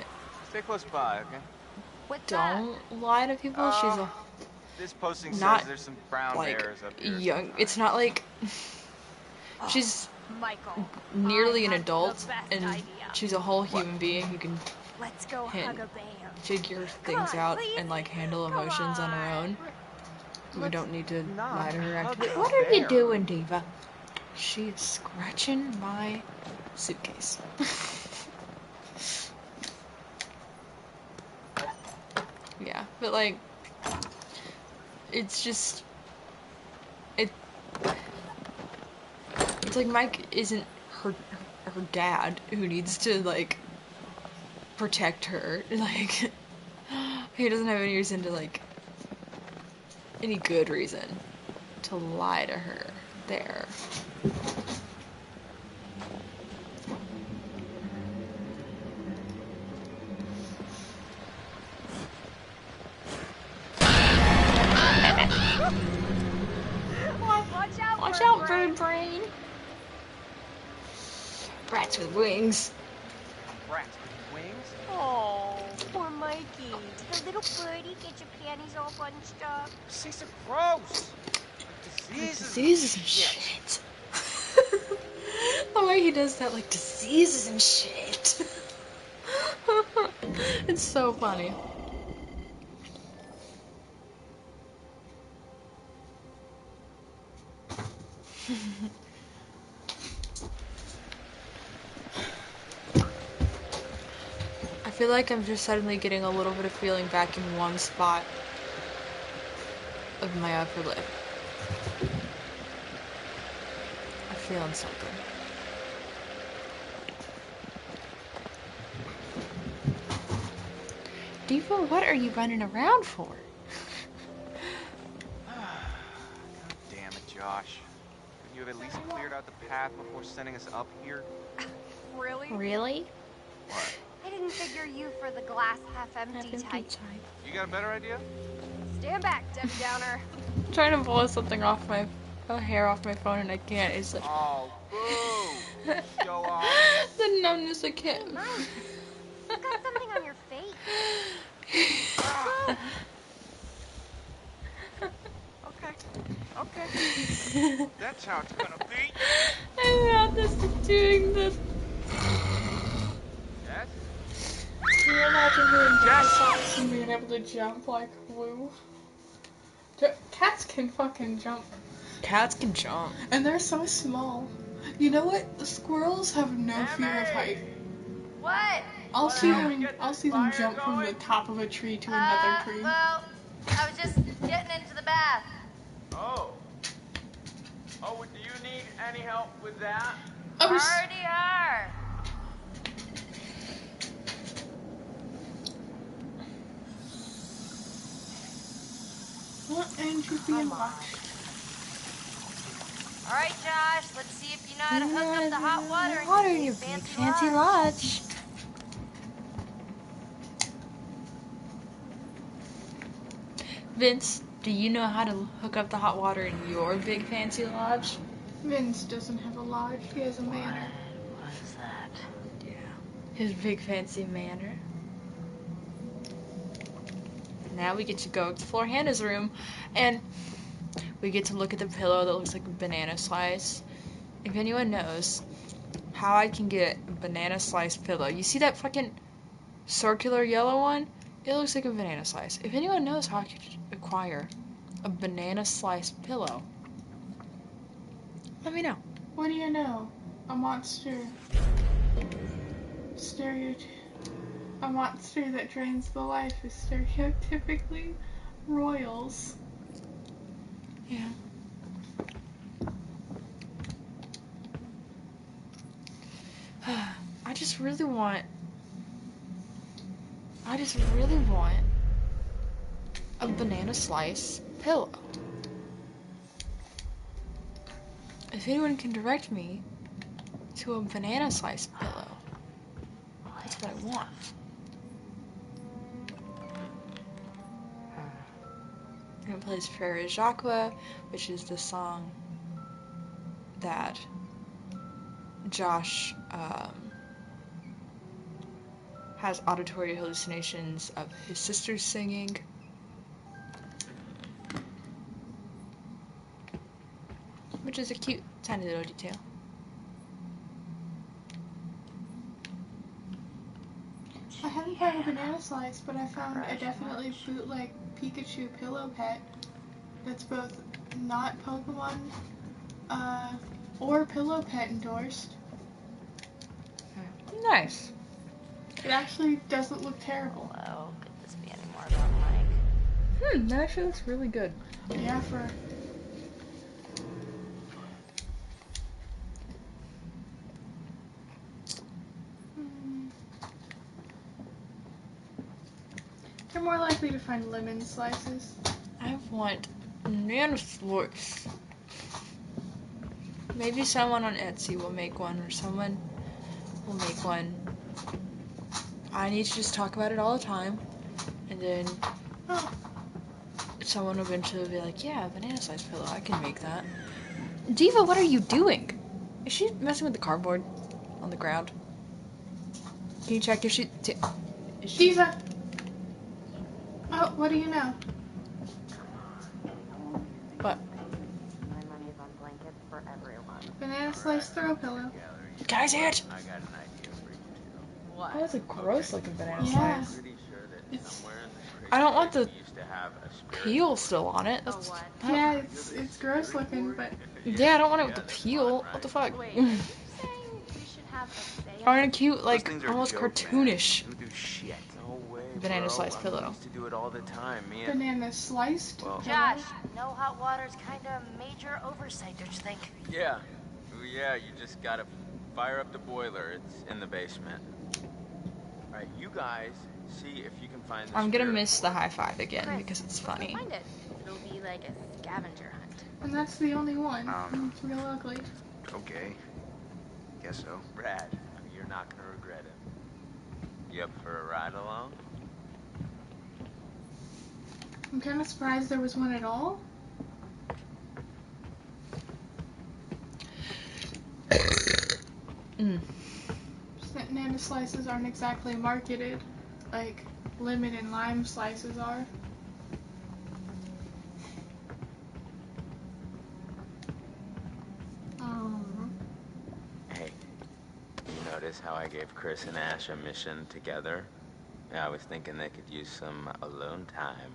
Stay close by, okay?
don't lie to people. She's a
This posting
not
says there's some brown
like
bears up here.
young. It's not like she's
Michael,
nearly an
I have
adult,
the best
and
idea.
she's a whole human being who can
Let's go hug a bear.
figure things out and like handle emotions on her own. We don't need to lie to her actively. What are you doing, Diva? She is scratching my suitcase. Yeah, but like, it's just, it's like Mike isn't her dad who needs to like protect her. Like, he doesn't have any reason to like, any good reason to lie to her there. Watch out, bird brain. Rats with wings.
Rats with wings?
Oh, poor Mikey. Did the little birdie get your panties all bunched up?
These are gross.
Diseases and shit. The way he does that, like, diseases and shit. It's so funny. feel like I'm just suddenly getting a little bit of feeling back in one spot of my upper lip. I'm feeling something. Diva, what are you running around for?
Damn it, Josh. Couldn't you have at least cleared out the path before sending us up here?
Really?
Really?
What?
I didn't figure you for the glass half empty type.
You got a better idea?
Stand back, Debbie Downer.
I'm trying to blow something off my hair off my phone and I can't. It's like
oh, boo! Show off.
The numbness I can't.
Mike, you got something on your face.
Okay. That's how it's gonna be.
I'm not this doing this.
Yes?
Can you imagine doing socks and being able to jump like woo? Cats can fucking jump.
Cats can jump.
And they're so small. You know what? The squirrels have no fear of height.
What?
I'll see them jump from the top of a tree to another tree.
Well, I was just getting into the bath.
Oh. Oh, do you need any help with that?
Already are.
What Andrew being watched?
All right, Josh. Let's see if you know how to hook up the hot water
in your big fancy lodge. Vince, do you know how to hook up the hot water in your big fancy lodge?
Vince doesn't have a lodge. He has a manor.
What is that?
Yeah. His big fancy manor. Now we get to go explore Hannah's room, and we get to look at the pillow that looks like a banana slice. If anyone knows how I can get a banana slice pillow, you see that fucking circular yellow one? It looks like a banana slice. If anyone knows how I could acquire a banana slice pillow, let me know.
What do you know? A monster that drains the life is stereotypically royals.
Yeah. I just really want a banana slice pillow. If anyone can direct me to a banana slice pillow, that's what I want. And it plays Frere Jacques, which is the song that Josh has auditory hallucinations of his sisters singing. Which is a cute, tiny little detail.
I haven't found a banana slice, but I found a definitely bootleg Pikachu pillow pet that's both not Pokemon or Pillow Pet endorsed.
Nice.
It actually doesn't look terrible.
Hello, could this be any more about Mike?
That actually looks really good.
Yeah, for... You're more likely to find lemon slices.
I want banana slice. Maybe someone on Etsy will make one, or someone will make one. I need to just talk about it all the time, and then someone will eventually be like, yeah, a banana slice pillow, I can make that. Diva, what are you doing? Is she messing with the cardboard on the ground? Can you check if she... is she...
Diva! Oh, what do you know?
What?
My money's on blankets for everyone.
Banana slice throw pillow.
Can I see it?
I got an idea for you two.
What?
That was a gross looking banana
Yeah.
slice.
Pretty sure that
It's...
somewhere in the
I don't want the
used to have a spirit.
peel still on it.
Oh,
That's,
what?
Yeah, it's gross looking, but...
yeah, I don't want it with the peel. What the fuck?
Wait, are you saying we should have a say?
On a cute, like,
things are a
almost
joke,
cartoonish
man. Who do shit?
No way,
banana
bro.
slice
I mean,
pillow.
we used to do it all the time. Me and...
Banana sliced.
Well,
Josh, no hot water's kind of major oversight, don't you think?
yeah. Yeah, you just gotta fire up the boiler. It's in the basement. Alright, you guys see if you can find the
I'm gonna
spirit
miss the
board.
high five again
Chris,
because it's
let's go
funny.
find it. It'll be like a scavenger hunt.
And that's the only one. It's real ugly.
Okay. Guess so.
Brad, you're not gonna regret it. You up for a ride along?
I'm kind of surprised there was one at all. Banana slices aren't exactly marketed like lemon and lime slices are.
Hey, you notice how I gave Chris and Ash a mission together? Yeah, I was thinking they could use some alone time.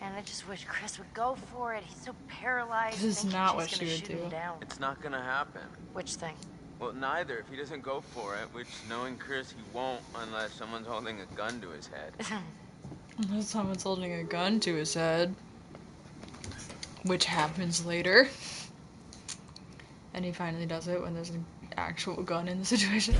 And I just wish Chris would go for it. He's so paralyzed.
This is
thinking
not
she's
what
gonna
she would
shoot him
do.
down.
It's not gonna happen.
Which thing?
Well, neither. If he doesn't go for it, which, knowing Chris, he won't unless someone's holding a gun to his head.
Unless someone's holding a gun to his head. Which happens later. And he finally does it when there's an actual gun in the situation.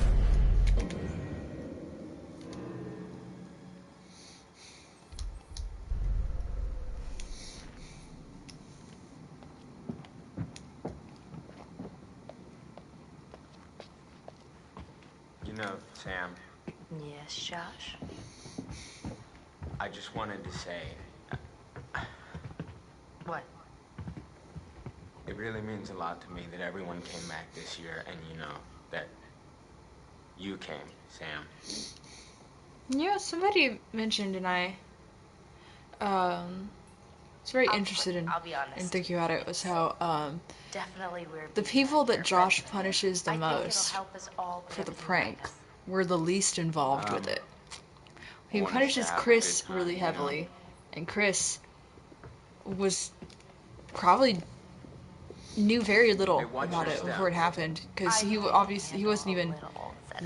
You know, Sam,
Yes, Josh?
I just wanted to say,
What?
it really means a lot to me that everyone came back this year, and you know, that you came, Sam.
Yeah, somebody mentioned, and I was very interested in
I'll be honest.
in thinking about it, was how
Definitely weird.
the people that Josh punishes the
I think it'll
most
help us all put
for the
everything
prank
behind us.
were the least involved with it. He
wanted
punishes
to have a
Chris
good time,
really
you know?
heavily, and Chris was probably knew very little
Hey, watch
about
your
it
step.
before it happened, because he obviously he wasn't even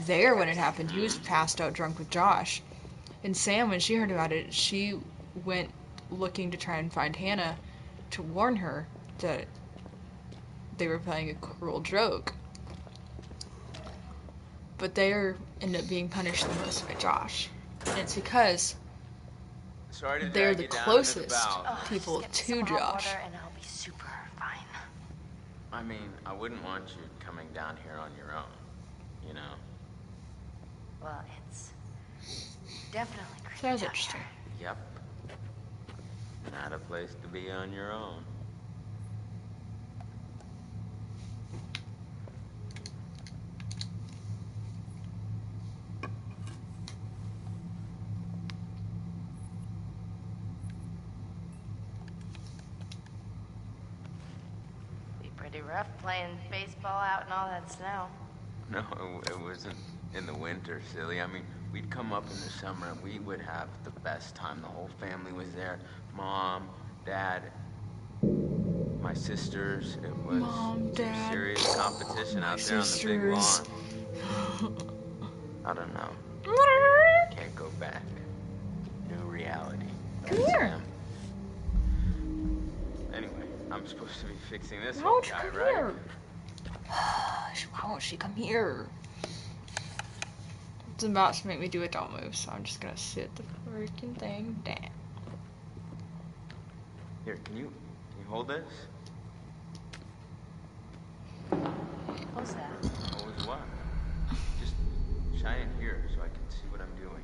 there when it happened. He was passed out drunk with Josh. And Sam, when she heard about it, she went looking to try and find Hannah to warn her that they were playing a cruel joke. But they ended up being punished the most by Josh. And it's because
Sorry to
they're
drag
the
you down into
closest
bowels.
people
Just get
to
me some hot
Josh.
water and I'll be super fine.
I mean, I wouldn't want you coming down here on your own, you know?
Well, it's definitely creepy.
So that was
down
interesting.
here.
Yep. Not a place to be on your own.
Be pretty rough playing baseball out in all that snow.
No, it wasn't in the winter, silly. I mean, we'd come up in the summer and we would have the best time. The whole family was there. Mom, Dad, my sisters. It was
Mom,
some
Dad,
serious competition
my
out there on the big
sisters.
lawn. I don't know. Can't go back. New reality.
Come here.
Sam. Anyway, I'm supposed to be fixing this
Why
whole
won't you
guy,
come
right?
here? Why won't she come here? It's about to make me do a don't move, so I'm just gonna sit the freaking thing down.
Here, can you hold this?
What was that?
What was what? Just shine it here so I can see what I'm doing.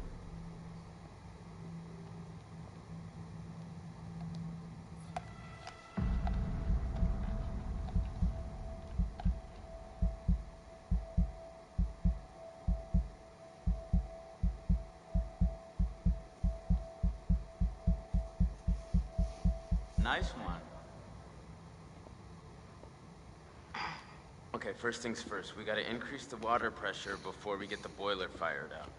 Nice one. Okay, first things first. We gotta increase the water pressure before we get the boiler fired up.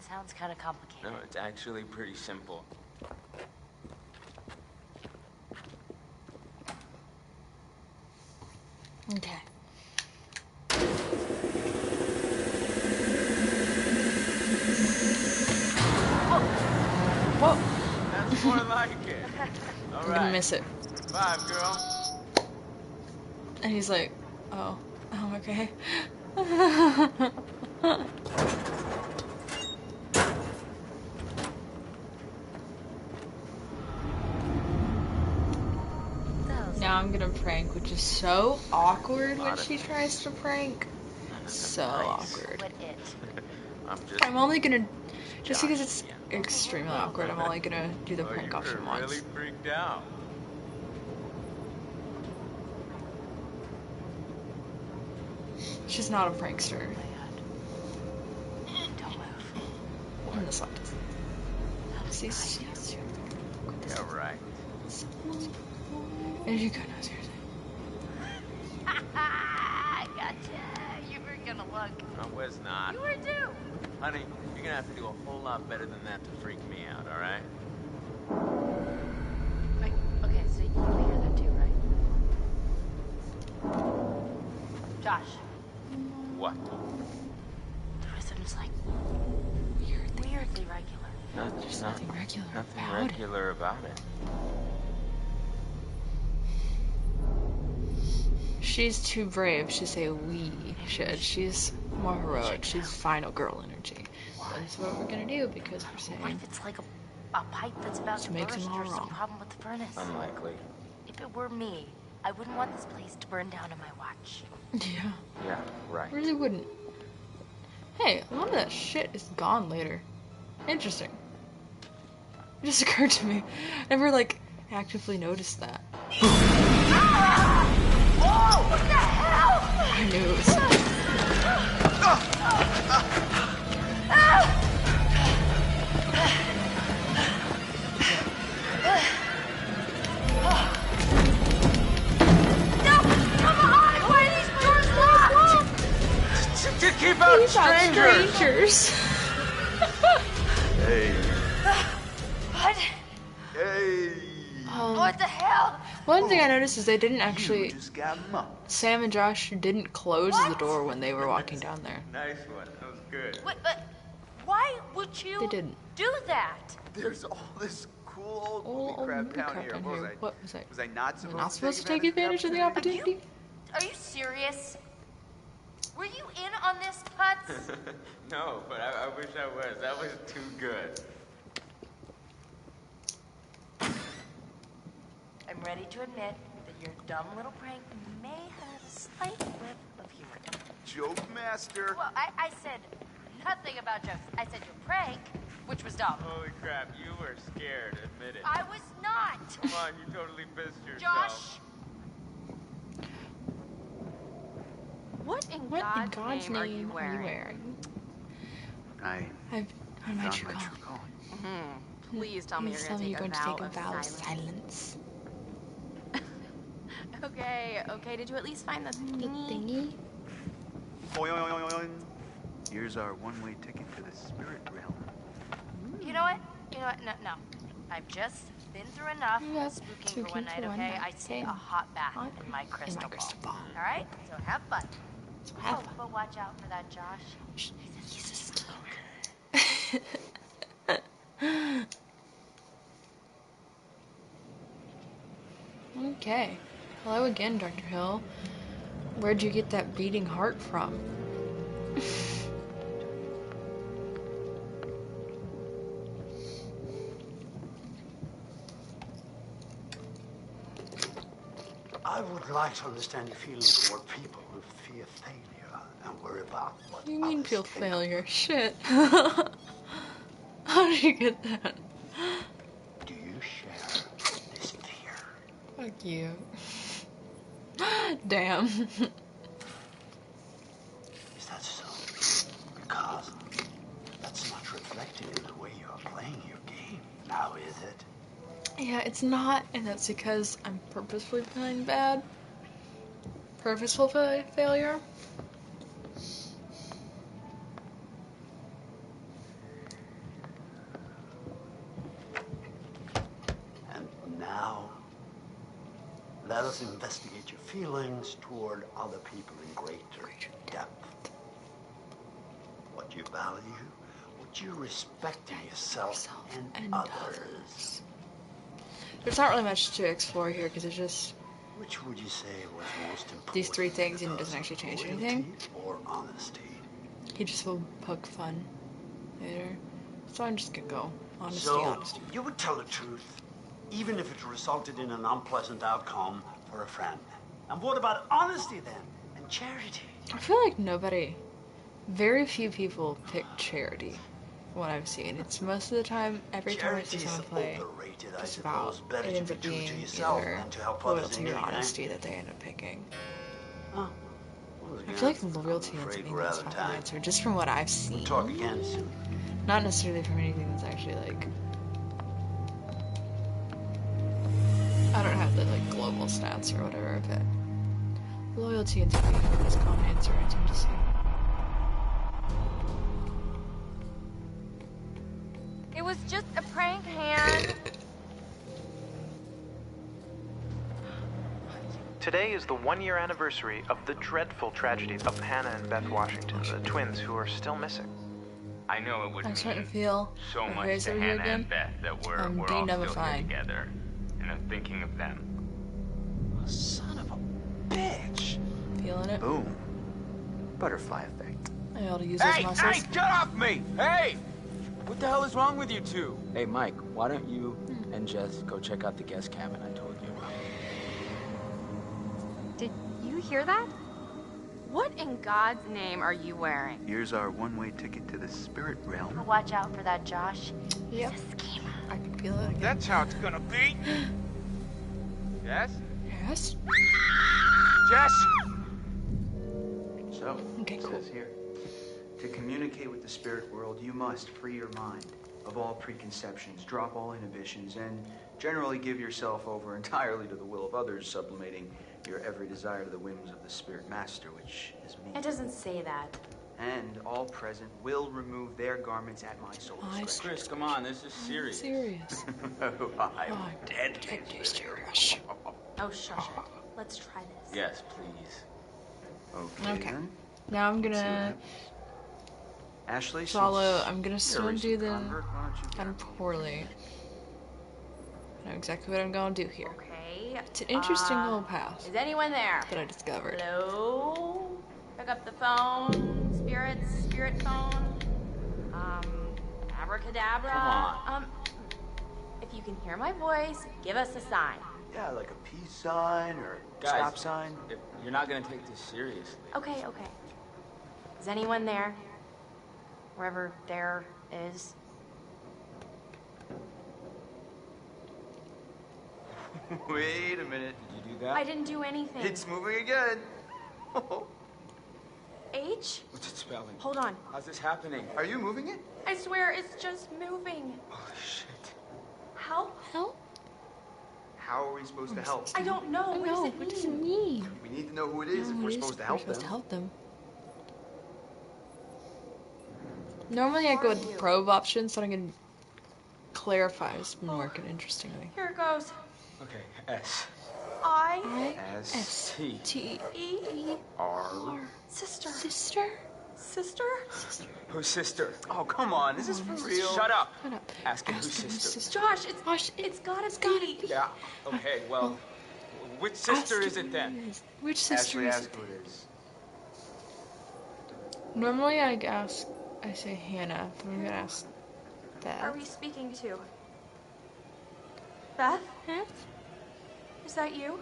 Sounds kind of complicated.
No, it's actually pretty simple.
Okay. Whoa.
That's more like it. All
I'm
right.
gonna miss it.
5, girl.
And he's like, oh, okay. Now I'm gonna prank, which is so awkward when she tries to prank. So awkward. I'm only gonna, just because it's extremely awkward, I'm only gonna do the prank option once.
Really freaked out.
She's not a prankster. In the slightest. She's
Yeah, right.
As you go, no, seriously.
Gotcha. You were gonna look.
I was not.
You were too.
Honey, you're gonna have to do a whole lot better than that to freak me out, alright?
Okay, so you hear that too, right? Josh.
What?
The rhythm's like weirdly regular.
There's nothing regular
Nothing
about
regular about it.
She's too brave to say we should. She's more heroic. She's final girl energy. That's what we're gonna do because we're saying.
What if it's like a pipe that's about to
makes
burst
them all
or some
wrong.
problem with the furnace?
Unlikely.
If it were me, I wouldn't want this place to burn down on my watch.
Yeah.
Yeah, right.
Really wouldn't. Hey, a lot of that shit is gone later. Interesting. It just occurred to me. I never actively noticed that.
Oh, what the hell?
I knew it was.
To keep out strangers!
Hey.
What?
Hey.
What the hell?
One thing I noticed is they didn't actually.
Just got mugged.
Sam and Josh didn't close the door when they were walking down there.
Nice one. That was good.
Why would you
They didn't.
do that?
There's all this cool old movie crap down here. What was I?
What was I?
Was I not
Am I not
supposed
supposed to take advantage of the opportunity?
Are you serious? Were you in on this, Putz?
No, but I wish I was. That was too good.
I'm ready to admit that your dumb little prank may have a slight whiff of humor.
Joke master.
Well, I said nothing about jokes. I said your prank, which was dumb.
Holy crap, you were scared. Admit it.
I was not.
Come on, you totally pissed yourself.
Josh.
What in God's name are you wearing?
I'm
my true calling.
Please tell me you're going to take a vow of silence. Okay. Did you at least find the thingy?
Here's our one-way ticket to the spirit realm.
You know what? No. I've just been through enough spooking for one night, okay? I say a hot bath in my crystal ball. All right? So have fun. But watch out for that Josh. He's a stalker.
Okay. Hello again, Dr. Hill. Where'd you get that beating heart from?
I would like to understand your feelings toward people who fear failure and worry about what
You mean
others
feel
think.
failure? Shit. How did you get that?
Do you share this fear?
Fuck you. Damn.
Is that so? Because that's not reflected in the way you are playing your game, now is it?
Yeah, it's not, and that's because I'm purposefully playing bad. Purposeful failure.
And now, Let us investigate your feelings toward other people in greater depth. What you value, what you respect in yourself and others.
There's not really much to explore here because it's just
Which would you say was most important?
these three things, and it doesn't actually change anything.
Or honesty?
He just will poke fun later. So I'm just gonna go honesty,
So,
honesty.
you would tell the truth, even if it resulted in an unpleasant outcome for a friend. And what about honesty then? And charity?
I feel like very few people pick charity. What I've seen, it's most of the time, every time I see someone play, just about it ends up being either loyalty or honesty that they end up picking.
Huh.
I feel like loyalty ends up being the most popular answer, just from what I've seen.
We'll talk again soon.
Not necessarily from anything that's actually like. I don't have the like global stats or whatever, but loyalty ends up being the most common answer I tend to see.
It was just a prank, Han.
Today is the one-year anniversary of the dreadful tragedy of Hannah and Beth Washington, the twins who are still missing.
I know it would
I'm
mean
starting to feel
so
my
much
face
to
over here
Hannah
again.
and Beth that we're
I'm
all still here
de-numbifying.
together. And I'm thinking of them.
Son of a bitch.
Feeling it.
Boom. Butterfly effect.
I ought to use those muscles.
Hey, get off me! Hey! What the hell is wrong with you two? Hey, Mike, why don't you and Jess go check out the guest cabin I told you about?
Did you hear that? What in God's name are you wearing?
Here's our one-way ticket to the spirit realm.
Watch out for that, Josh.
Yep. I can feel it again.
That's how it's gonna be. Yes?
Yes?
Jess!
So,
Okay,
it
cool.
says here, to communicate with the spirit world, you must free your mind of all preconceptions, drop all inhibitions, and generally give yourself over entirely to the will of others, sublimating your every desire to the whims of the spirit master, which is me.
It doesn't say that.
And all present will remove their garments at my soul discretion.
Chris, come on, this is serious.
Serious.
I'm deadly
serious.
Oh, shush it. Let's try this.
Yes, please.
Okay. Now I'm gonna
Ashley,
follow.
since
I'm gonna
you're a
swim
recent
do the
convert, why don't you
kind of poorly. I know exactly what I'm gonna do here.
Okay.
It's an interesting little path
Is anyone there?
that I discovered.
Hello? Pick up the phone. Spirit phone. Abracadabra.
Come on.
If you can hear my voice, give us a sign.
Yeah, like a peace sign or
Guys,
stop sign.
If you're not gonna take this seriously.
Okay. Is anyone there? Wherever there is.
Wait a minute.
Did you do that?
I didn't do anything.
It's moving again.
H?
What's it spelling?
Hold on.
How's this happening?
Are you moving it?
I swear it's just moving.
Holy shit.
Help?
Help?
How are we supposed to help?
I don't know.
What does it mean?
We need to know who it is if we're supposed to help them.
Normally I go with the probe option, so I can clarify. It's been working interestingly.
Here it goes.
Okay, S.
I.
S.
T.
T.
E.
R.
Sister.
Sister?
Sister?
Who's sister?
Oh, come on. Is this for real?
Shut up.
Shut up.
Ask him who's sister.
Josh, it's gotta be.
Yeah. Okay. Well, which sister is it then?
Which sister
Ashley,
is
ask
it?
who it is.
Normally I say Hannah, but I'm gonna ask Beth.
Are we speaking to? Beth?
Beth?
Is that you?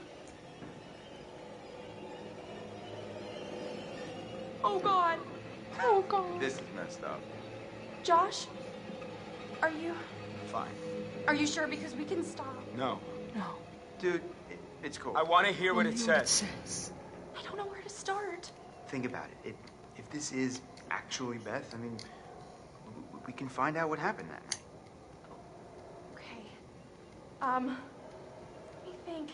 Oh God.
Oh God.
This is messed up.
Josh? Are you
Fine.
sure? Because we can stop.
No.
No.
Dude, it's cool.
I want to hear what it says.
I don't know where to start.
Think about it. If this is actually Beth, I mean, we can find out what happened that night.
Okay. Let me think.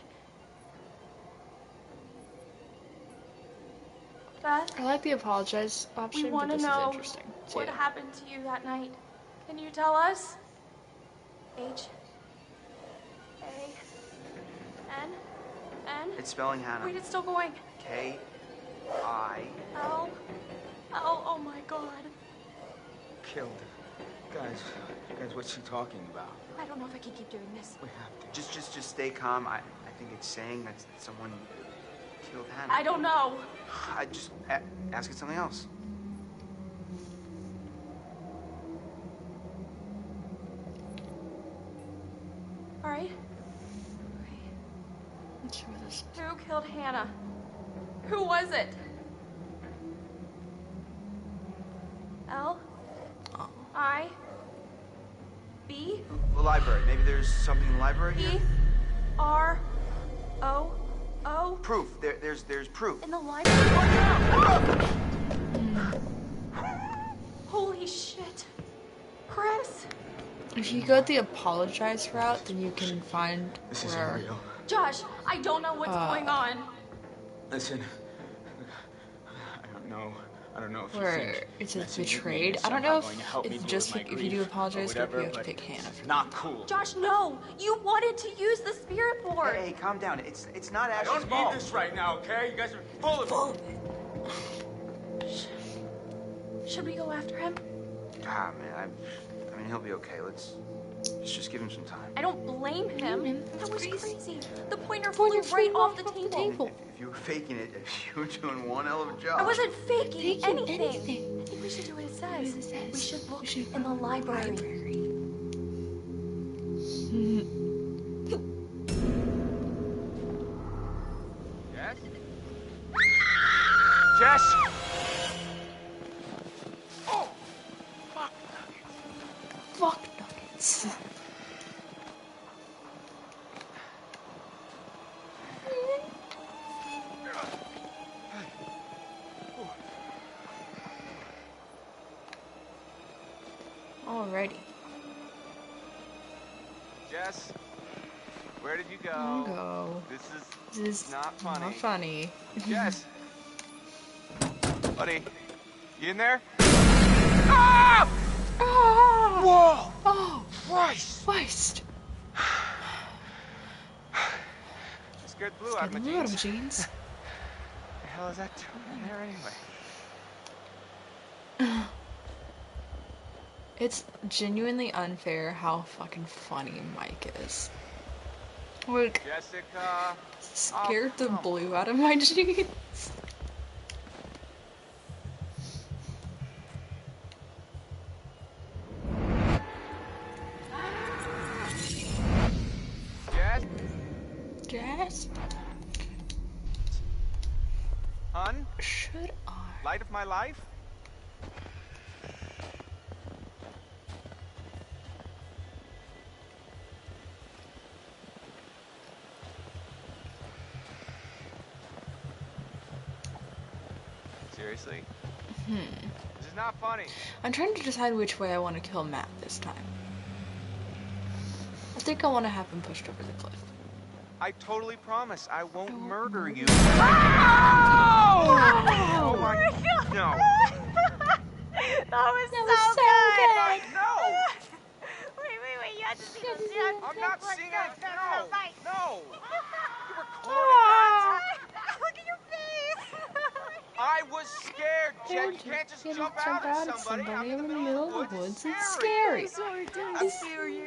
Beth?
I like the apologize option,
We
but
want to
this is
know
interesting.
what happened to you that night. Can you tell us? H. A. N. N.
It's spelling Hannah.
Wait, it's still going.
K-I...
L. Oh my god.
Killed. Guys, what's she talking about?
I don't know if I can keep doing this.
We have to.
Just stay calm. I think it's saying that someone killed Hannah.
I don't know.
I just ask it something else.
All right. Who killed Hannah? Who was it? L. I. B.
The library. Maybe there's something in the library here?
R. O. O.
Proof. There's proof.
In the library? What now? Holy shit. Chris.
If you go the apologize route, then you can find
This
where...
isn't real.
Josh, I don't know what's going on.
Listen, I don't know if
where
you think
it says
messing with me
betrayed.
is
I don't
somehow
know
going to help me
if
deal
just
with my
if you do
grief
apologize,
or whatever,
or if you have to
but
pick Hannah.
not cool.
Josh, no. You wanted to use the spirit board.
Hey, calm down. It's not
I
Ashley's
don't
fault.
need this right now, okay? You guys are full of it.
Should we go after him?
Ah, man, I mean, he'll be okay. Let's just give him some time.
I don't blame him. That was crazy. The pointer flew right off the table.
If you were faking it, you were doing one hell of a job.
I wasn't faking anything. I think we should do what it says. We should look in the library.
Jess? Jess?
Oh! Fuck nuggets. Alrighty.
Jess? Where did you go? This is not funny.
Not funny.
Jess? Buddy, you in there? Ah!
Oh!
Whoa!
Oh! Christ!
Scared the blue out of my jeans. What the hell is that doing in there anyway?
It's genuinely unfair how fucking funny Mike is. Like,
Jessica.
Scared the blue out of my jeans. Jess?
Hun?
Should I?
Light of my life? Seriously? This is not funny.
I'm trying to decide which way I want to kill Matt this time. I think I want to have him pushed over the cliff.
I totally promise I won't murder you.
Oh!
Oh my god! No.
That was so good.
No!
Wait, you had to see this.
I'm not seeing it. No! No! You recorded
that. Look at your face.
I was scared, Jen. You can't just jump out at somebody. I'm in the middle of the woods.
It's scary.
Sorry, dude.
I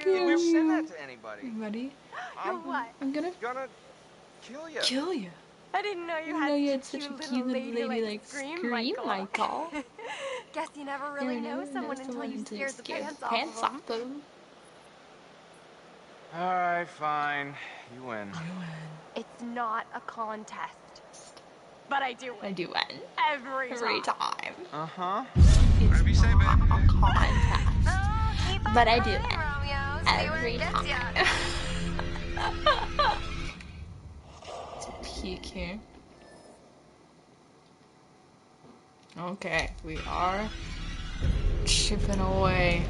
never said that to anybody.
Buddy?
You're what?
I'm gonna
kill you.
Kill you.
I didn't know you had such a cute little lady scream, Michael. Guess you never really know someone until you scared the pants off them.
Alright, fine. You win.
It's not a contest. But I do win.
I do win.
Every time.
Uh-huh.
Whatever you say, baby. A contest. But I do win. Every time. Let's peek here. Okay, we are chipping away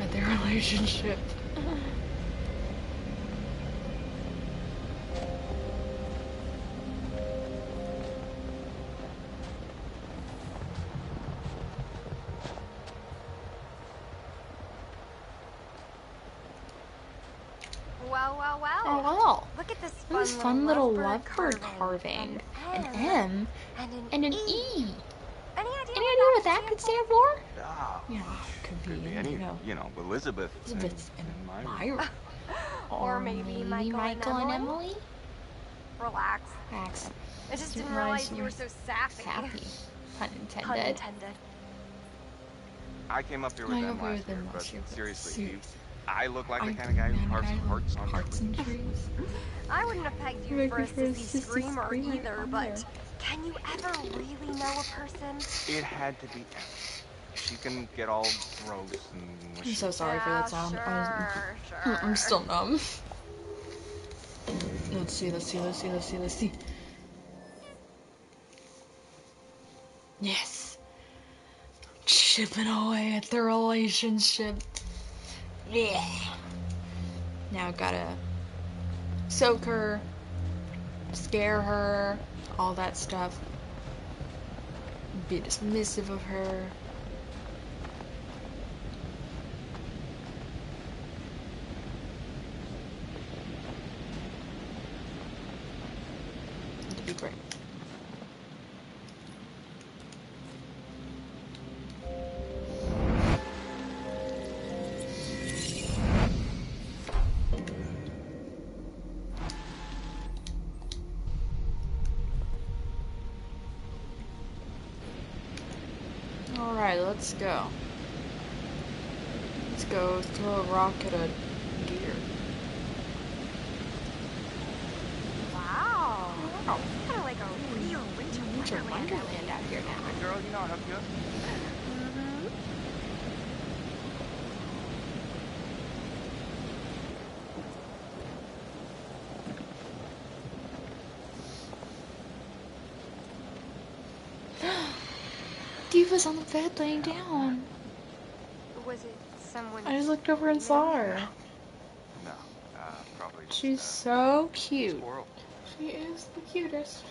at their relationship.
Well.
Oh, well.
Look at
This fun little lovebird carving. An M and an E.
Any idea
what that could stand for?
Ah,
Yeah, could be
any,
you know.
Elizabeth.
Elizabeth and Myra.
Or maybe Michael and Emily? Relax. I just didn't realize you were so sappy.
Pun intended.
I came up here with them last year, but seriously, I look like the kind of guy who carves hearts on trees.
I wouldn't have pegged you for a sissy screamer either, but can you ever really know a person?
It had to be Emily. She can get all gross and mushy.
I'm so sorry for that sound.
Sure.
I'm still numb. Let's see. Yes. Chipping away at the relationship. Yeah. Now gotta soak her, scare her, all that stuff. Be dismissive of her. It'd be great. Alright, let's go. Let's go throw a rock at a deer.
Wow. Kind of like a real winter wonderland
out here now.
Hey girl, you know I'll help you up.
Diva's on the bed laying down.
Was it someone?
I just looked over and saw her.
No, probably.
She's so cute.
Squirrel.
She is the cutest.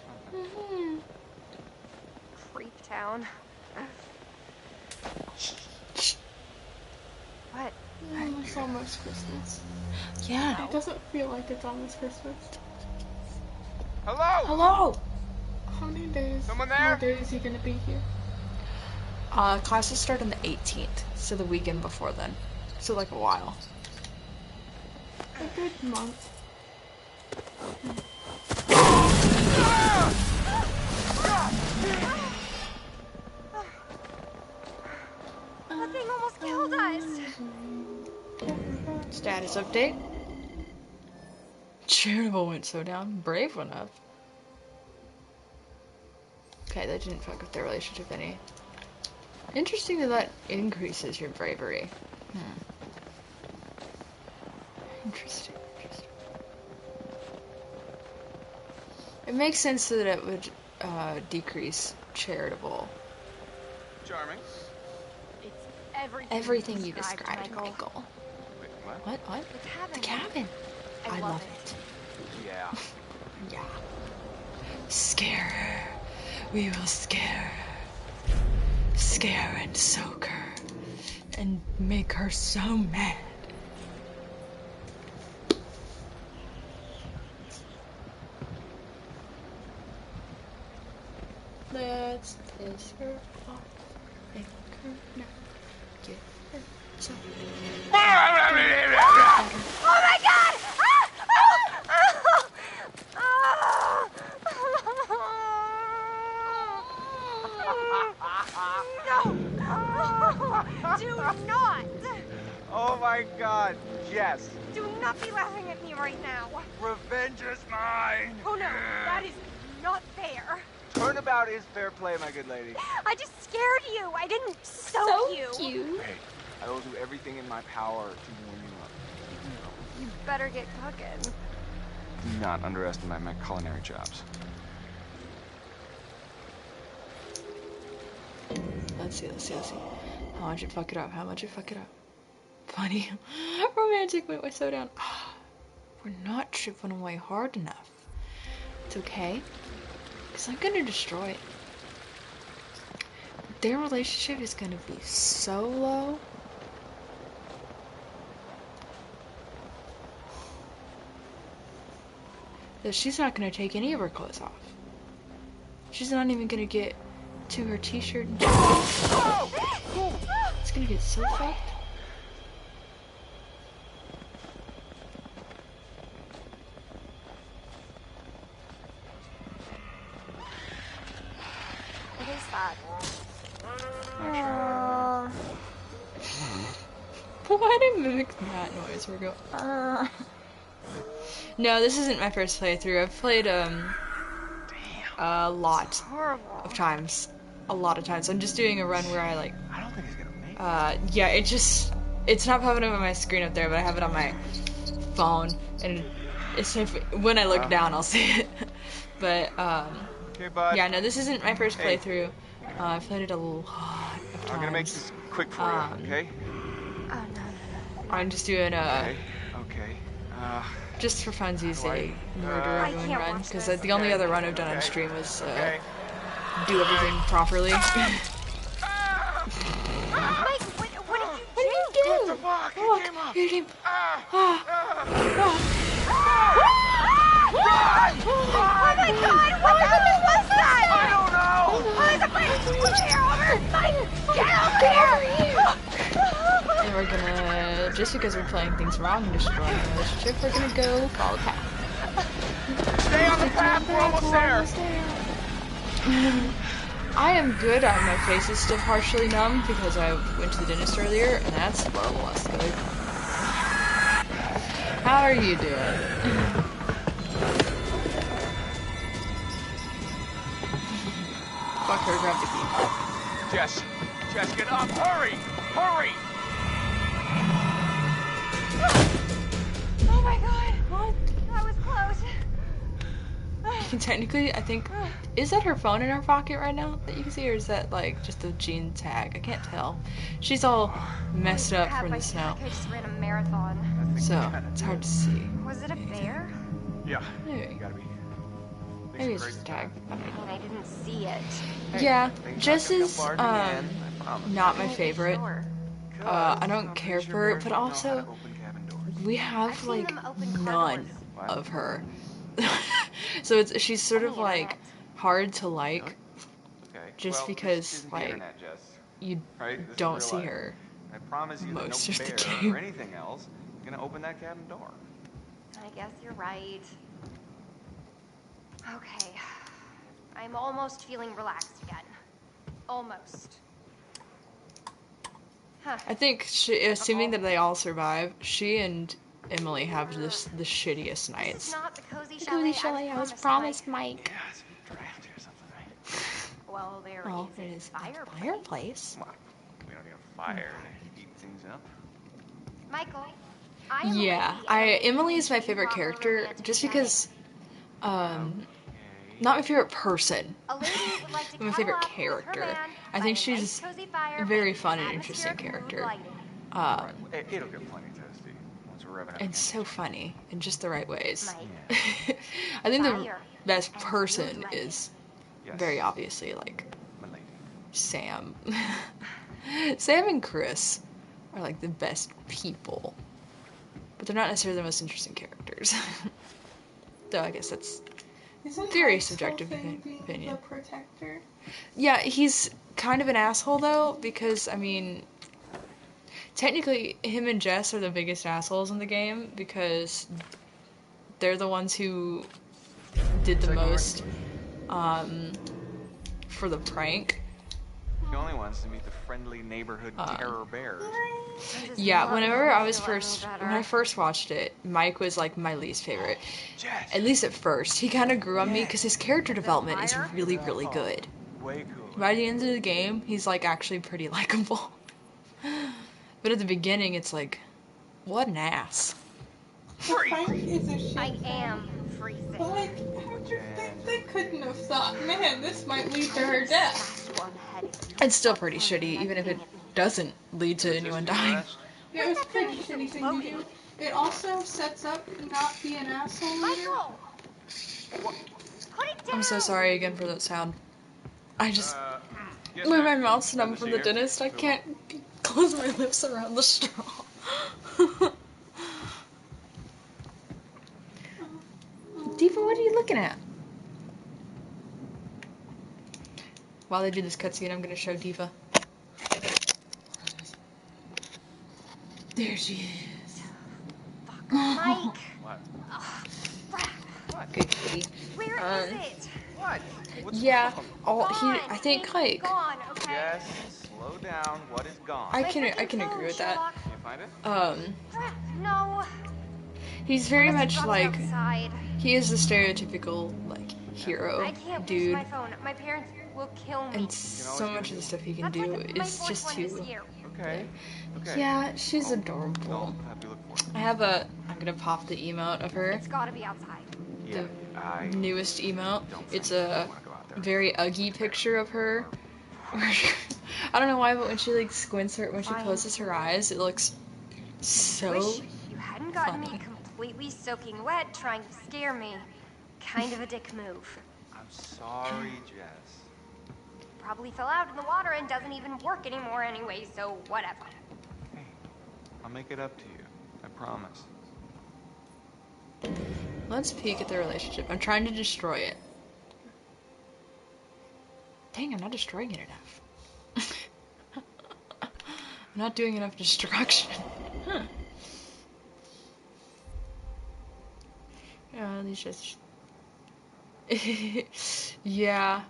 Creep town. What?
It's almost Christmas.
Yeah.
It doesn't feel like it's almost Christmas.
Hello.
How many days?
Someone there?
More days are you gonna be here?
Classes start on the 18th, so the weekend before then. So like a while.
A good month.
That thing almost killed us.
Status update. Charitable went so down. Brave went up. Okay, that didn't fuck with their relationship any. Interesting that increases your bravery. Interesting. It makes sense that it would decrease charitable.
Charming.
It's
everything you described, Michael.
Wait,
What? The cabin. I love it.
Yeah.
Yeah. Scare her. We will scare her. Scare and soak her. And make her so mad. Let's piss her off. Make her not get her so
Oh my god! No! Do not!
Oh my god, Jess.
Do not be laughing at me right now.
Revenge is mine.
Oh no, that is not fair.
Turnabout is fair play, my good lady.
I just scared you. I didn't soak you.
Hey, I will do everything in my power to warm you up.
You better get cooking.
Do not underestimate my culinary chops.
Let's see. How much it fuck it up? Funny. Romantic went way so down. We're not chipping away hard enough. It's okay. Because I'm gonna destroy it. Their relationship is gonna be so low. that she's not gonna take any of her clothes off. She's not even gonna get to her t-shirt and it's gonna get so fucked.
What is that?
Why did I mimic that noise? We're going. No, this isn't my first playthrough. I've played a lot of times. A lot of times. I'm just doing a run where I like.
I don't think he's gonna make it.
Yeah, it's not popping up on my screen up there, but I have it on my phone, and it's when I look down, I'll see it. But yeah, no, this isn't my first playthrough. I've played it a lot of times.
I'm gonna make this quick for you, okay?
I'm just doing
Okay.
just for funsies, a murder everyone run, because the only other run I've done on stream was do everything properly.
Mike, what did you do?
What the fuck?
Oh,
He came up.
he came.
Run!
Oh my god, what the hell was that?
I don't know!
There's a fight! Over here, over! Get over here!
And we're gonna, just because we're playing things wrong and destroying the relationship, we're gonna go follow the path.
Stay on the path, we're almost there!
I am good. My face is still partially numb because I went to the dentist earlier, and that's far less good. How are you doing? Fuck her, grab the key.
Jess, get up! Hurry! Hurry!
Oh my god! What? That was close.
Technically, I think, is that her phone in her pocket right now that you can see, or is that like just a jean tag? I can't tell. She's all messed up from the snow,
I just ran a marathon.
so it's hard to see.
Was it a bear?
Yeah.
Maybe.
Gotta be.
Maybe it's just a tag.
I mean, I didn't see it.
Yeah, Jess is not my favorite. I don't care for it, but also we have like none of her. So she's sort of like hard to like, just because like you don't see her most of the game.
Or anything else, you're gonna open that cabin door.
I guess you're right. Okay. I'm almost feeling relaxed again. Almost. Huh.
I think, assuming that they all survive, she and Emily have just the shittiest nights.
It's not the cozy chalet I was promised, Mike.
Yeah, it's a draft or something, right?
Well, there is a
fireplace.
Well, we don't need a fire to heat things up.
Michael,
yeah, Emily is my favorite character, just because, not my favorite person, my favorite character. I think she's a very fun and interesting character.
It'll get plenty toasty once we're revving up.
And so funny in just the right ways. I think the best person is very obviously like Sam. Sam and Chris are like the best people, but they're not necessarily the most interesting characters. Though I guess that's very subjective opinion.
The protector.
Yeah, he's kind of an asshole though, because I mean, technically him and Jess are the biggest assholes in the game because they're the ones who did the most for the prank.
The only ones to meet the friendly neighborhood terror bears.
Yeah, when I first watched it, Mike was like my least favorite. At least at first. He kind of grew on me because his character development is really, really good.
Way cool.
By the end of the game, he's like actually pretty likable. But at the beginning, it's like, what an ass.
I am freezing.
But like, they couldn't have thought, man, this might lead to her death.
It's still pretty shitty, even if it doesn't lead to anyone dying.
Yeah, it was a pretty shitty thing to do. It also sets up not be an asshole later.
I'm so sorry again for that sound. I just, when my mouth's numb from the dentist, I can't close my lips around the straw. Diva, what are you looking at? While they do this cutscene, I'm gonna show Diva. There she is.
Mike.
What?
What?
Good kitty.
Where is it?
What? What's
Yeah.
wrong?
I think like.
Gone, okay?
Yes, slow down. What is gone?
I can agree with that.
Can you find it?
No.
He's very much like
outside.
he is the stereotypical like hero
I can't
dude.
use my phone. My parents will kill me.
And so much of the stuff he can do is just too.
Okay.
Yeah, she's adorable. I'm gonna pop the emote of her.
It's gotta be outside.
The newest emote. It's a very uggy picture of her. I don't know why, but when she like squints her, when she closes her eyes, it looks so
Wish you hadn't gotten
funny.
me completely soaking wet trying to scare me. Kind of a dick move.
I'm sorry, Jess.
Probably fell out in the water and doesn't even work anymore anyway, so whatever.
Hey, I'll make it up to you. I promise.
Let's peek at the relationship. I'm trying to destroy it. Dang, I'm not destroying it enough. I'm not doing enough destruction. Huh. Yeah, these just... yeah.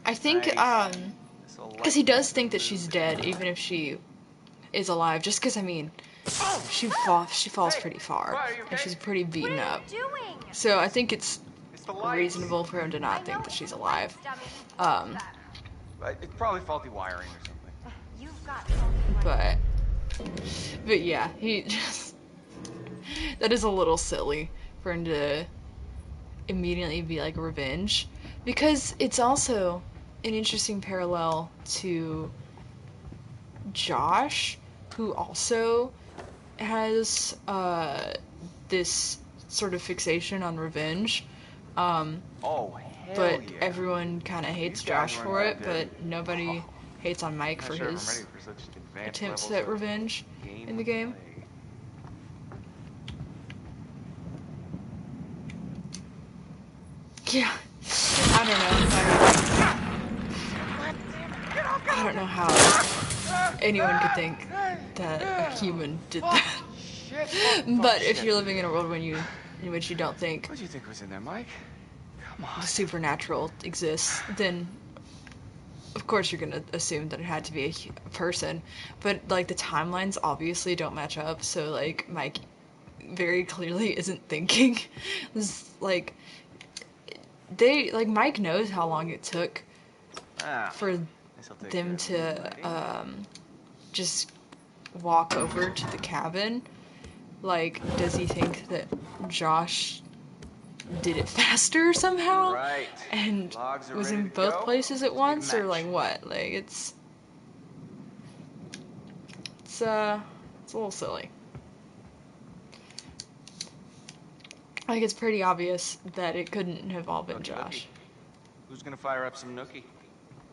I think, because he does think that she's dead, even if she is alive, just because, I mean, she falls pretty far, and she's pretty beaten up. So I think it's reasonable for him to not think that she's alive.
It's probably faulty wiring or something.
You've got
but yeah, he just... that is a little silly for him to immediately be like revenge, because it's also an interesting parallel to Josh, who also has this sort of fixation on revenge. But everyone kind of hates Josh for it, but nobody hates on Mike for his attempts at revenge in the game. Yeah, I don't know how anyone could think that a human did that. But if you're living in a world in which you don't think
What do you think was in there, Mike? Come on.
the supernatural exists, then of course you're gonna assume that it had to be a person. But like the timelines obviously don't match up, so like Mike very clearly isn't thinking. It's like Mike knows how long it took for them to just walk over to the cabin. Like, does he think that Josh did it faster somehow?
Right.
And was in both places at once, or like what? Like it's a little silly. Like, it's pretty obvious that it couldn't have all been Josh.
Who's gonna fire up some nookie?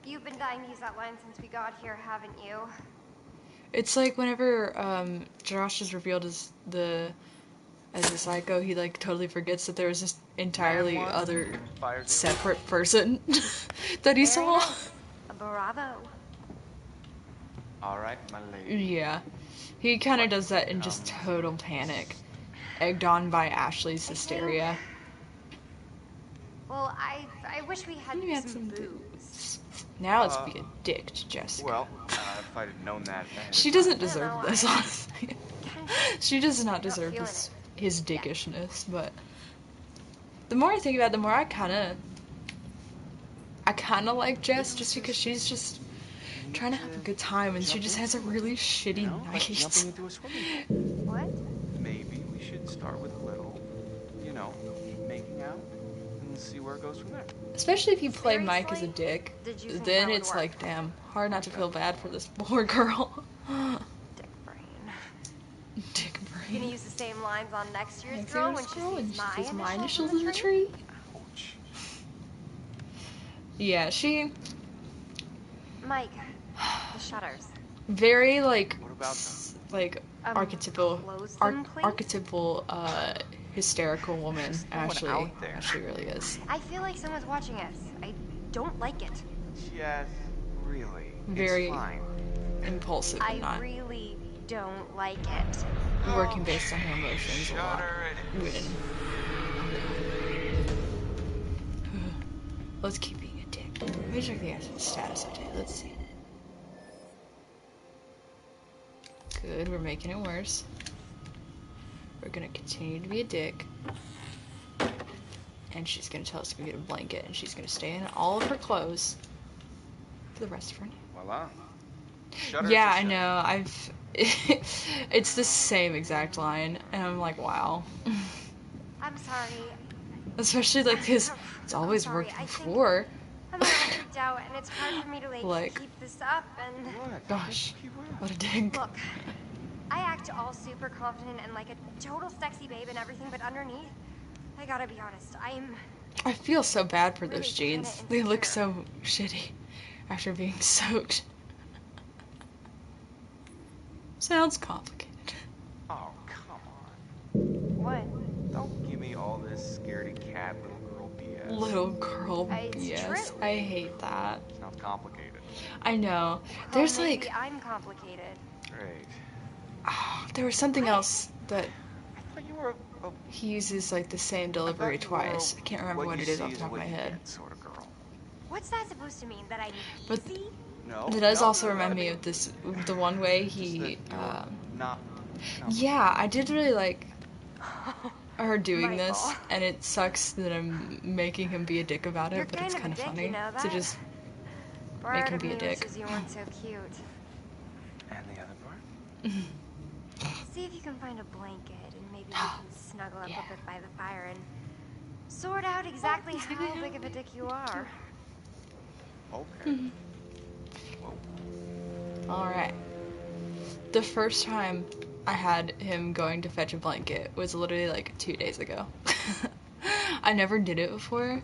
You've been dying to use that line since we got here, haven't you?
It's like whenever Josh is revealed as a psycho, he like totally forgets that there was this entirely other separate person that he saw.
Bravo.
All right, my lady.
Yeah, he kind of does that in just total panic, egged on by Ashley's hysteria.
Well, I wish we had some booze.
Now let's be a dick to Jessica.
Well, if I'd have known that.
She doesn't deserve this, honestly. She does not deserve his dickishness, but the more I think about it, the more I kind of like Jess, just because she's just trying to have a good time, and she just has a really shitty night.
Jumping into a swimming pool.
What?
Maybe we should start with a little, making out, and see where it goes from there.
Especially if you play Mike as a dick, then it's like, damn, hard not to feel bad for this poor girl.
Dick brain.
Dick brain.
You gonna use the same lines on next year's girl when she sees
my initials in the tree?
Ouch.
Yeah, she...
Mike, the shutters.
Very, like,
What about them?
like archetypal hysterical woman. Ashley really is.
I feel like someone's watching us. I don't like it.
Yes, really.
Very
It's fine.
impulsive and not
really don't like it.
working based on her emotions a lot. Let's keep being a dick. Let me check the status update. Let's see. Good, we're making it worse. We're gonna continue to be a dick. And she's gonna tell us to go get a blanket, and she's gonna stay in all of her clothes for the rest of her night.
Voila.
Yeah, I know. It's the same exact line, and I'm like, wow.
I'm sorry.
Especially like this, it's always worked before.
I'm a little freaked out, and it's hard for me to like keep this up. And
gosh, what a dig.
Look, I act all super confident and like a total sexy babe and everything, but underneath, I gotta be honest,
I feel so bad for those jeans. They look so shitty after being soaked. Sounds complicated.
Oh, come on.
What?
Don't give me all this scaredy cat little girl BS.
Little girl BS. I hate that.
Sounds complicated.
I know. There's
maybe I'm complicated.
Great.
Oh, there was something else that
I thought you were
he uses like the same delivery twice. I can't remember what it is off the top of my head.
Sort of girl.
What's that supposed to mean? That I
But
easy?
No.
It does also remind me of this, the one way he, yeah, I did really like her doing this, and it sucks that I'm making him be a dick about it, but it's kind of funny to just make him be a dick.
You weren't so cute.
And the other part?
See if you can find a blanket, and maybe we can snuggle up a bit by the fire and sort out exactly how big of a dick you are.
Okay.
Alright. The first time I had him going to fetch a blanket was literally like 2 days ago. I never did it before.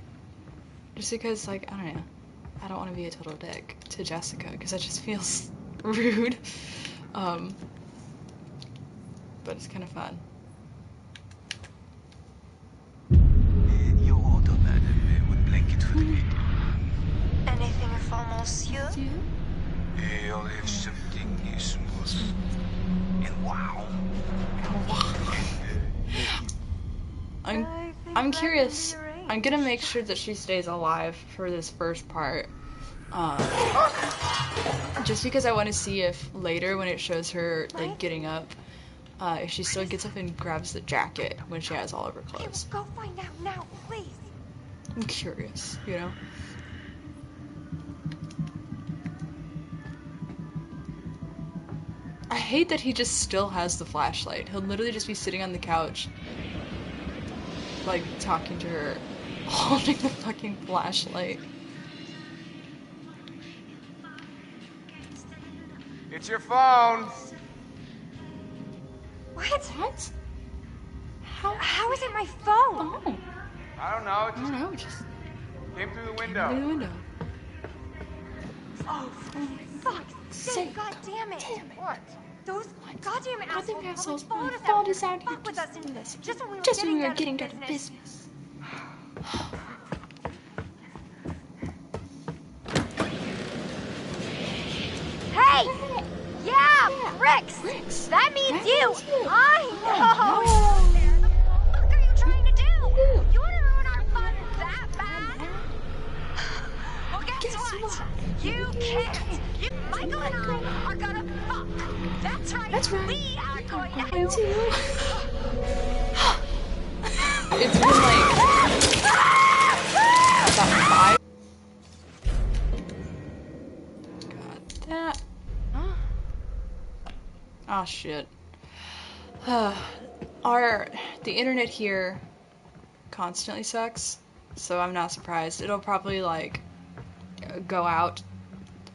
Just because, like, I don't know. I don't want to be a total dick to Jessica because that just feels rude. But it's kind of fun.
You order, madame, one blanket for the baby.
Anything for monsieur?
I'll have something smooth and wow.
I'm curious. I'm gonna make sure that she stays alive for this first part. Just because I want to see if later when it shows her like getting up, if she still gets up and grabs the jacket when she has all of her clothes.
Go find out now, please.
I'm curious, you know? I hate that he just still has the flashlight. He'll literally just be sitting on the couch, like, talking to her, holding the fucking flashlight.
It's your phone!
What? How is it my phone?
Oh.
I don't know.
I don't know, just
came through the window.
Through the window.
Oh, fuck's sake. God damn it. What? Those goddamn assholes followed us out here with us just when we were getting down to business. Hey! Yeah, Rix! That means you! I know! What the fuck are you trying to do? You want to ruin our fun that bad? Well, guess what? You can't! Michael and I are gonna fuck! That's right! We are going to!
It's been like about 5. God, that. Oh shit. The internet here constantly sucks, so I'm not surprised. It'll probably like go out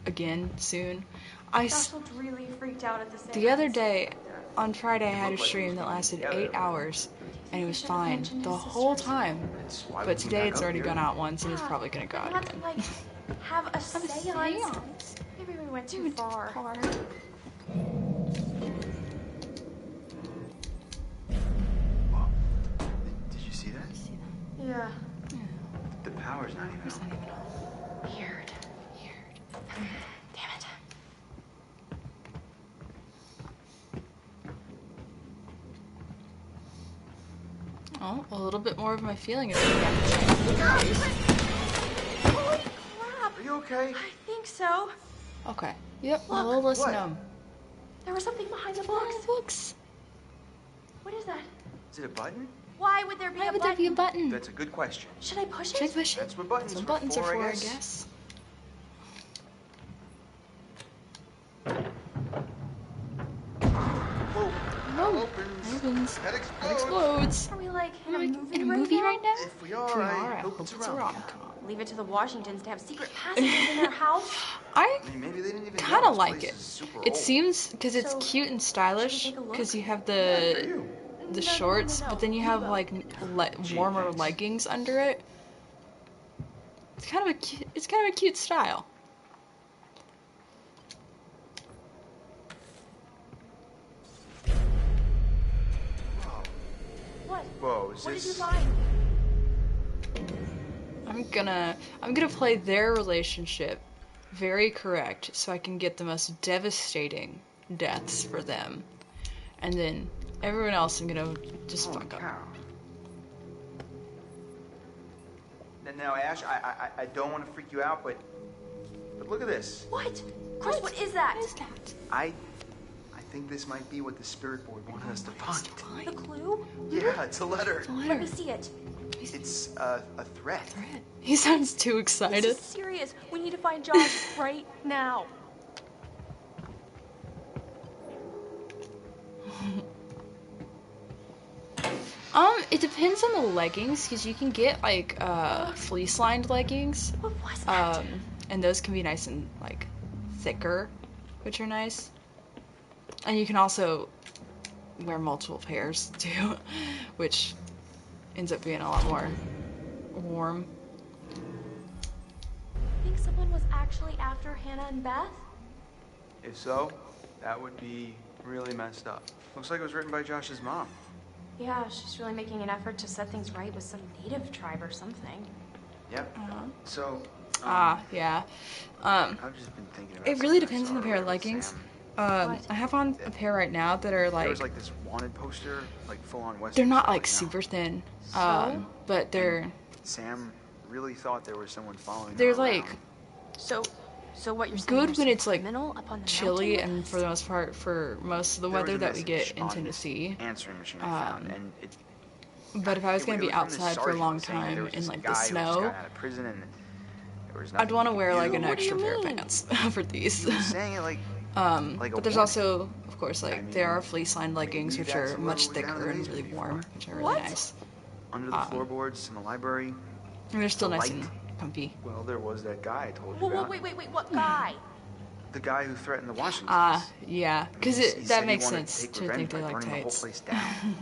again soon.
I looked really freaked out at the same.
The other day, on Friday, I had a stream that lasted 8 hours, and it was fine the whole time. But today it's already gone out once, and it's probably gonna go out again.
Like, have a seance. Maybe we went too far.
not even home.
Weird. Damn it.
Oh, a little bit more of my feeling is
Holy crap!
Are you okay?
I think so.
Okay. Yep,
Look.
a little less
What?
numb.
There was something behind the books. What is that?
Is it a button?
Why would there be a button?
That's a good question.
Should I push it?
Should I push it?
That's what buttons
That's
are
what buttons are for,
I
I
guess.
guess.
Whoa.
Opens.
That
It explodes.
Are we like in
Are
a
we
movie,
in a movie right now?
If we are, I hope it's a rom-com.
Leave it to the Washingtons to have secret passages in their house.
I
Maybe they didn't even
kind
know
of
this
like
place
it.
is super
It
old.
seems because it's
So,
cute and stylish.
take a look?
Because you have
Yeah, for
the
you.
shorts, but then you have like warmer
thanks.
leggings under it. It's kind of a cute style.
What?
Whoa, is
What did you
this...
find?
I'm gonna play their relationship very correct so I can get the most devastating deaths for them. And then everyone else I'm gonna just fuck up.
Cow. Now, Ash, I don't want to freak you out, but look at this.
What? Chris, what is that?
I think this might be what the spirit board wanted us to find.
The clue?
Yeah, it's a letter.
Let me see it.
It's a threat.
He sounds too excited.
This is serious. We need to find Josh right now.
It depends on the leggings, because you can get like fleece-lined leggings.
What was that?
And those can be nice and like thicker, which are nice. And you can also wear multiple pairs too, which ends up being a lot more warm.
Think someone was actually after Hannah and Beth?
If so, that would be really messed up. Looks like it was written by Josh's mom.
Yeah, she's really making an effort to set things right with some native tribe or something.
Yep. So.
Yeah.
I've just been thinking about
It really
something I
depends on the
saw
pair of
earlier with
leggings.
Sam.
I have on a pair right now that are
There
like
was like this wanted poster, like full on Western.
they're not
style,
like
you know?
super thin,
So?
but they're
Sam really thought there was someone following.
they're
her
like
So what you're saying?
good
there's
when
some
it's like
criminal up on the
chilly
mountain?
and for the most part for most of the
There was
weather
a
that we get
message
in
on this
Tennessee.
answering machine I found, and it.
But if I was
it
gonna
was
be
from this
outside for a
sergeant
long
saying that there
time
was
in
this
like
guy
the
who just
snow,
got out of prison and there was
I'd
nothing
want to
he
wear
could
like
do.
an extra pair of pants for these.
He was saying it like a
But there's
warning.
also, of course, like
I mean,
there are fleece-lined leggings
maybe
which
that's
are
whoever
much
was down in
thicker
the
and really
basement
warm,
before.
which are really
What?
nice.
Under the floorboards in the library.
And they're still
the
nice
light.
and comfy.
Well, there was that guy I told you
Whoa,
about.
wait, what guy?
The guy who threatened the Washingtons.
Yeah, because
He said
that
he
makes
wanted
sense
take
to
revenge
think they
by
like
burning the whole
tights.
place down.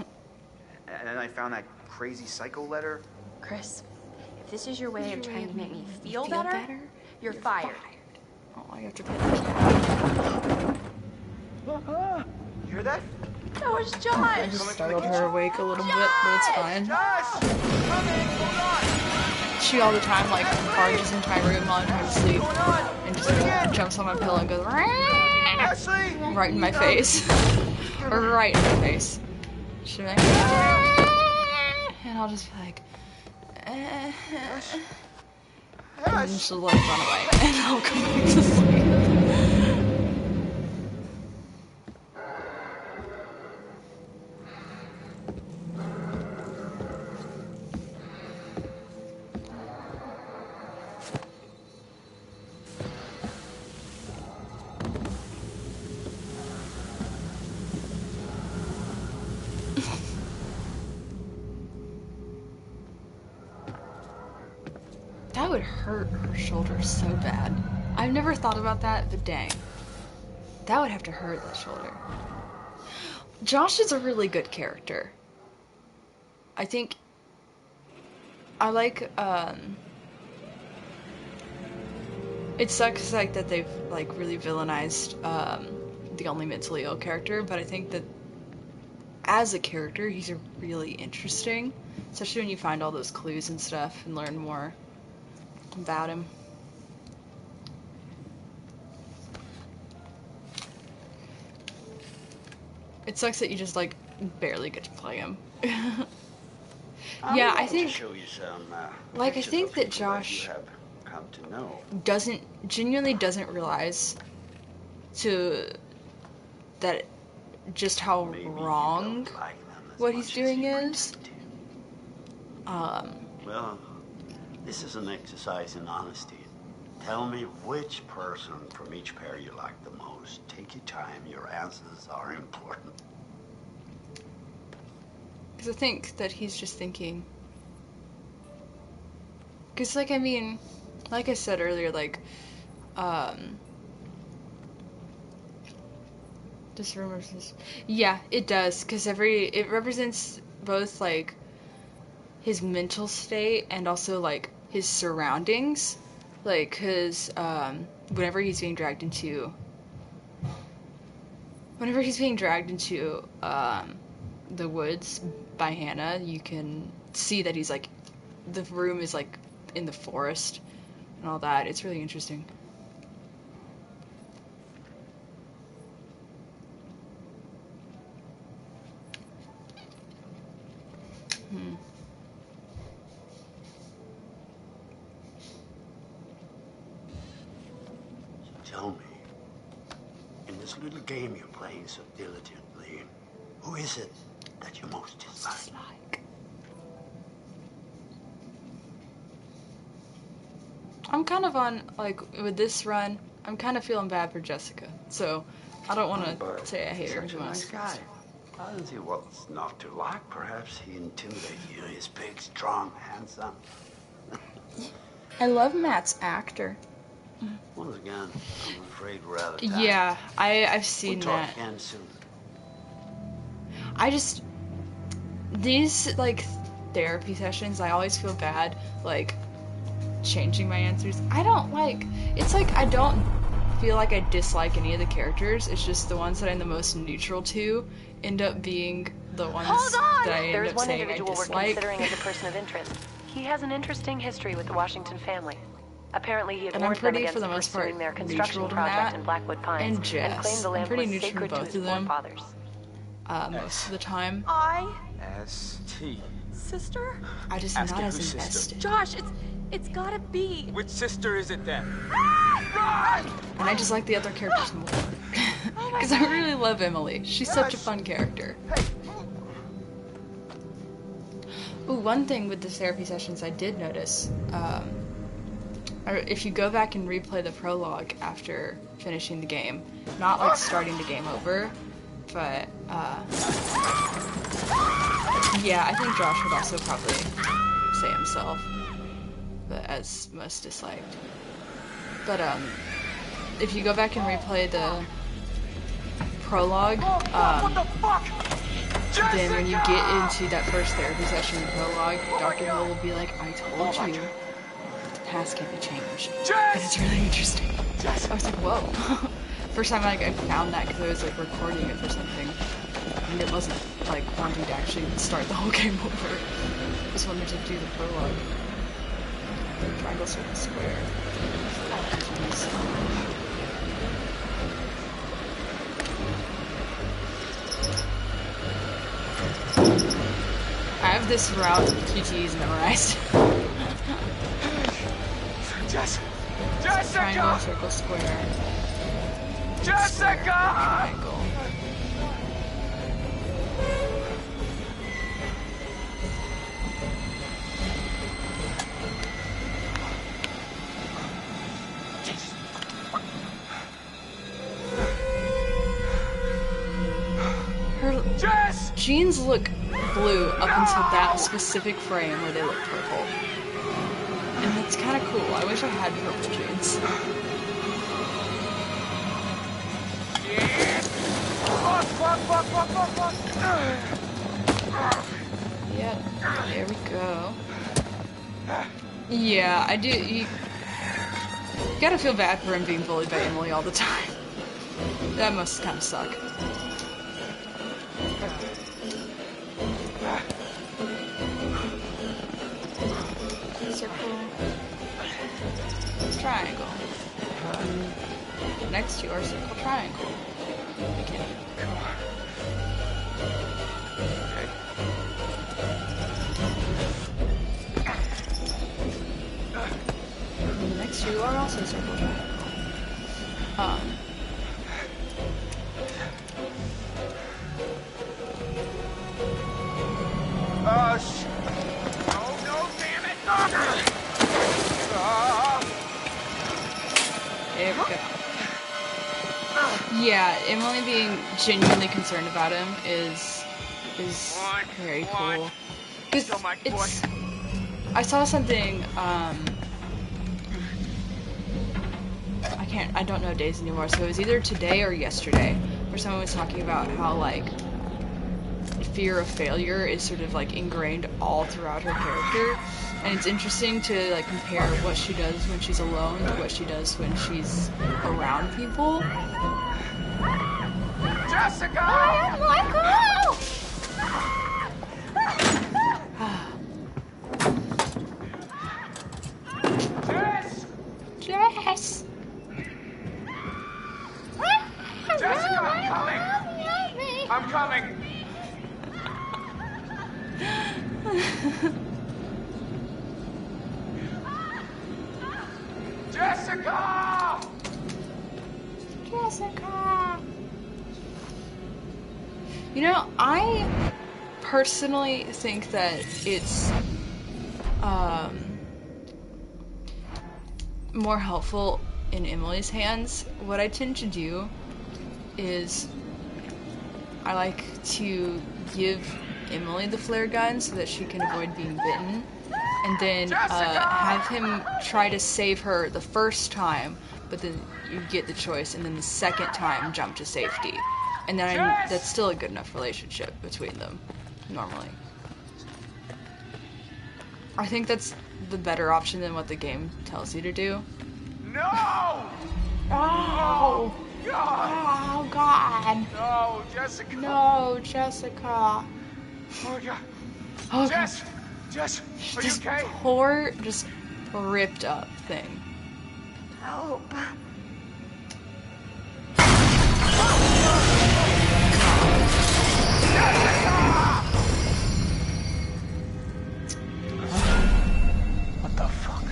And then I found that crazy psycho letter.
Chris, if this is your way of trying to make me feel better, you're fired.
Oh, I have to pay attention.
You hear that?
That was
I
Josh.
just startled her awake a little bit, but it's fine. She all the time like barges into my room while I'm trying to sleep and just like, jumps on my pillow and goes right in my face. Right in my face. She'll be like, and I'll just be like, and then she'll like run away and I'll go back to sleep. That would hurt her shoulder so bad. I've never thought about that, but dang. That would have to hurt the shoulder. Josh is a really good character. I think I like it sucks like that they've like really villainized the only mentally ill character, but I think that as a character he's a really interesting, especially when you find all those clues and stuff and learn more about him. It sucks that you just like barely get to play him. Yeah, I think
show you some,
like I think that Josh
you have come to know.
genuinely doesn't realize that just how wrong what he's doing is.
Well, this is an exercise in honesty. Tell me which person from each pair you like the most. Take your time. Your answers are important.
Because I think that he's just thinking. Because, like, I mean, like I said earlier, like, this rumor says, yeah, it does. Because it represents both, like, his mental state and also, like, his surroundings. Like, because, whenever he's being dragged into, the woods by Hannah, you can see that he's, like, the room is, like, in the forest and all that. It's really interesting.
Tell me, in this little game you're playing so diligently, who is it that you most dislike?
I'm kind of on, like, with this run, I'm kind of feeling bad for Jessica. So, I don't want to say I hate her too much.
Nice guy. I don't see what's not to like. Perhaps he intimidates you. He's big, strong, handsome.
I love Matt's actor.
Once again, I'm afraid we're out of time.
Yeah, I've seen
we'll talk
that.
again soon.
I just, these, like, therapy sessions, I always feel bad, like, changing my answers. I don't like, it's like I don't feel like I dislike any of the characters. It's just the ones that I'm the most neutral to end up being the ones that I end up saying I dislike.
There's one individual we're considering as a person of interest. He has an interesting history with the Washington family. Apparently, he had warned them against pursuing their construction project in Blackwood Pines and claimed the land was sacred to his forefathers.
Most of the time.
S.T.
Sister?
I just not as invested.
Josh, it's gotta be.
Which sister is it then?
And I just like the other characters more. Because I really love Emily. She's such a fun character. Ooh, one thing with the therapy sessions I did notice, if you go back and replay the prologue after finishing the game, not like starting the game over, but, yeah, I think Josh would also probably say himself, but as most disliked. But, if you go back and replay the prologue, then when you get into that first therapy session in the prologue, Dr. Hill will be like, I told you, the past can't be changed. And it's really interesting. I was like, whoa. First time I found that because I was like recording it for something. And it wasn't like wanting to actually start the whole game over. I just wanted to do the prologue. Triangle, circle, square. I have this route QTEs memorized.
Jessica!
Triangle, circle, square.
Jessica!
Triangle. Her jeans look blue up until that specific frame where they look purple. And that's kind of cool. I wish I had purple jeans. Yep, there we go. Yeah, I do. You gotta feel bad for him being bullied by Emily all the time. That must kind of suck. Circle. triangle. Next to our circle triangle. Okay. And the next two are also circle triangle.
Oh no, damn it!
There we go. Yeah, Emily being genuinely concerned about him is very cool. Because it's, I saw something, I don't know days anymore, so it was either today or yesterday, where someone was talking about how, like, fear of failure is sort of, like, ingrained all throughout her character, and it's interesting to, like, compare what she does when she's alone to what she does when she's around people.
Jessica!
Michael!
Jess! Jessica, I'm coming! I'm coming! Jessica!
Jessica!
You know, I personally think that it's more helpful in Emily's hands. What I tend to do is I like to give Emily the flare gun so that she can avoid being bitten, and then have him try to save her the first time, but then you get the choice, and then the second time jump to safety. And then that's still a good enough relationship between them, normally. I think that's the better option than what the game tells you to do.
No!
Oh,
God!
Oh, God!
No, Jessica!
No, Jessica!
Oh, God!
Oh,
Jess! Are you okay?
Poor, just ripped up thing.
Help!
What the fuck?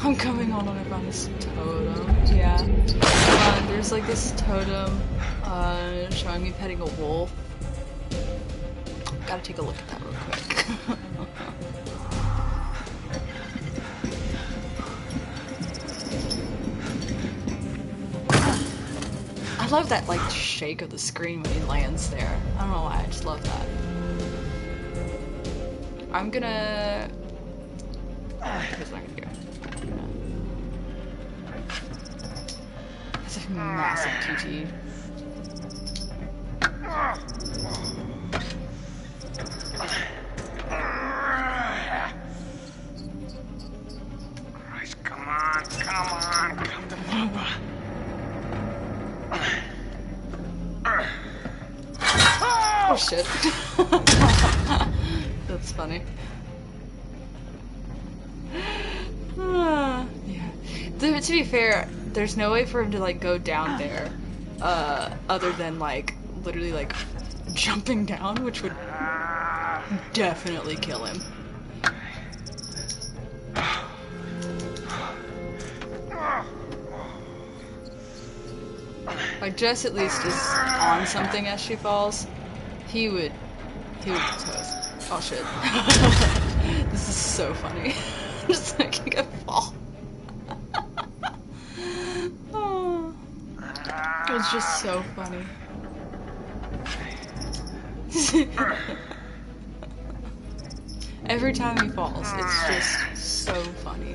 I'm coming on when I found this totem. Yeah. There's like this totem showing me petting a wolf. Gotta take a look at that real quick. I love that like shake of the screen when he lands there. I don't know why, I just love that. I'm gonna... here's what I'm gonna do. That's a massive QT.
Christ, come on, come to Papa.
Oh shit. That's funny. Yeah. To be fair, there's no way for him to like go down there, other than like literally like jumping down, which would definitely kill him. Like Jess at least is on something as she falls. He would be toast. Oh shit. This is so funny. Just making a fall. Oh. It's just so funny. Every time he falls, it's just so funny.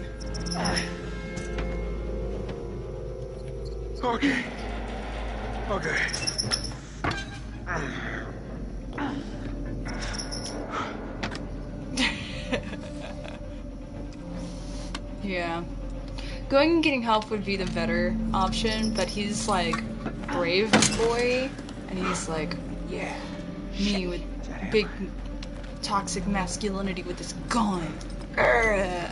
Okay. Okay.
Yeah. Going and getting help would be the better option, but he's like brave boy, and he's like, yeah, me with big toxic masculinity with this gun. Yeah.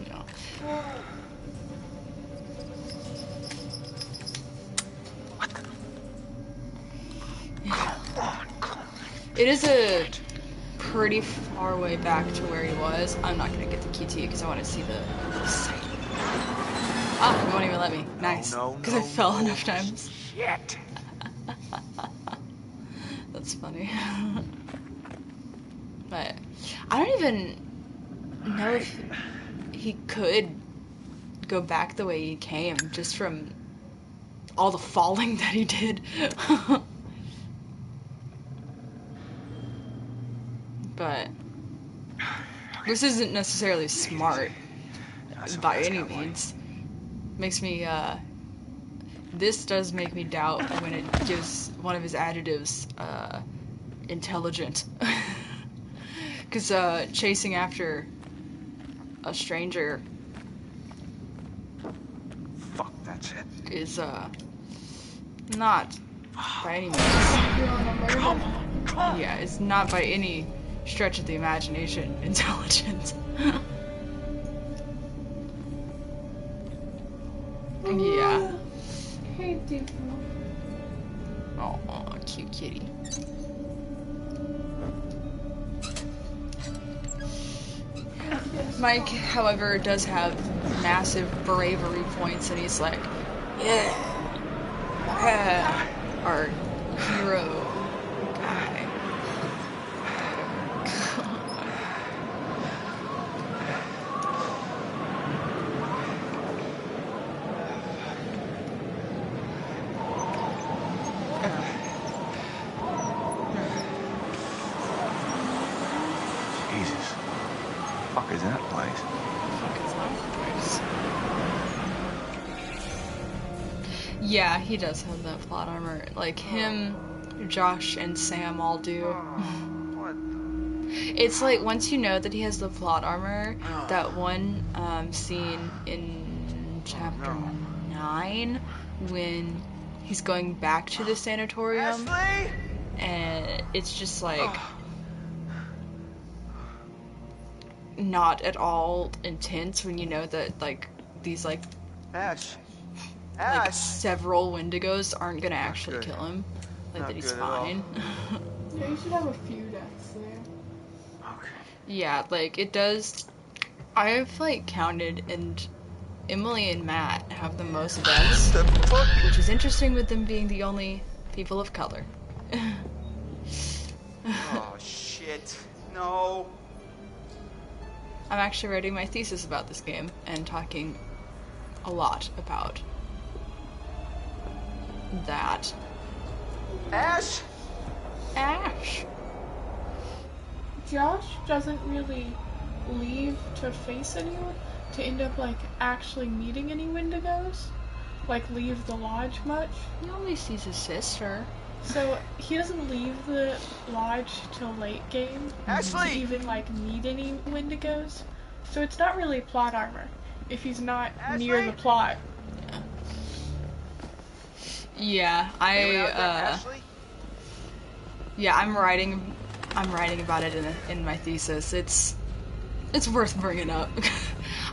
No.
What the?
Yeah.
Come on.
It is a pretty far way back to where he was. I'm not gonna get the QT because I want to see the site. Ah, it won't even let me. Nice. Because I fell enough times.
Shit.
That's funny. But I don't even know if he could go back the way he came, just from all the falling that he did. But this isn't necessarily smart by any means. Makes me, this does make me doubt when it gives one of his adjectives, intelligent. Because, chasing after a stranger...
Fuck, that's it.
...is, not by any means...
Come on.
Yeah, it's not by any stretch of the imagination intelligent. Yeah.
Hey, Diplo.
Oh, cute kitty. Mike, however, does have massive bravery points, and he's like, yeah, our hero guy.
Jesus. Fuck is that place?
Yeah, he does have that plot armor. Like him, Josh, and Sam all do. It's like once you know that he has the plot armor, that one scene in chapter 9 when he's going back to the sanatorium, and it's just like not at all intense when you know that like these like several Wendigos aren't gonna actually kill him, like that he's fine.
Yeah, you should have a few deaths there.
Okay.
Yeah, like it does. I've like counted, and Emily and Matt have the most deaths, which is interesting with them being the only people of color.
Oh shit! No.
I'm actually writing my thesis about this game and talking a lot about that.
Ash!
Ash!
Josh doesn't really leave to face anyone, to end up like actually meeting any Wendigos, like leave the lodge much.
He only sees his sister.
So he doesn't leave the lodge till late game to even like meet any Wendigos. So it's not really plot armor if he's not near the plot.
Yeah, I'm writing about it in my thesis. It's worth bringing up.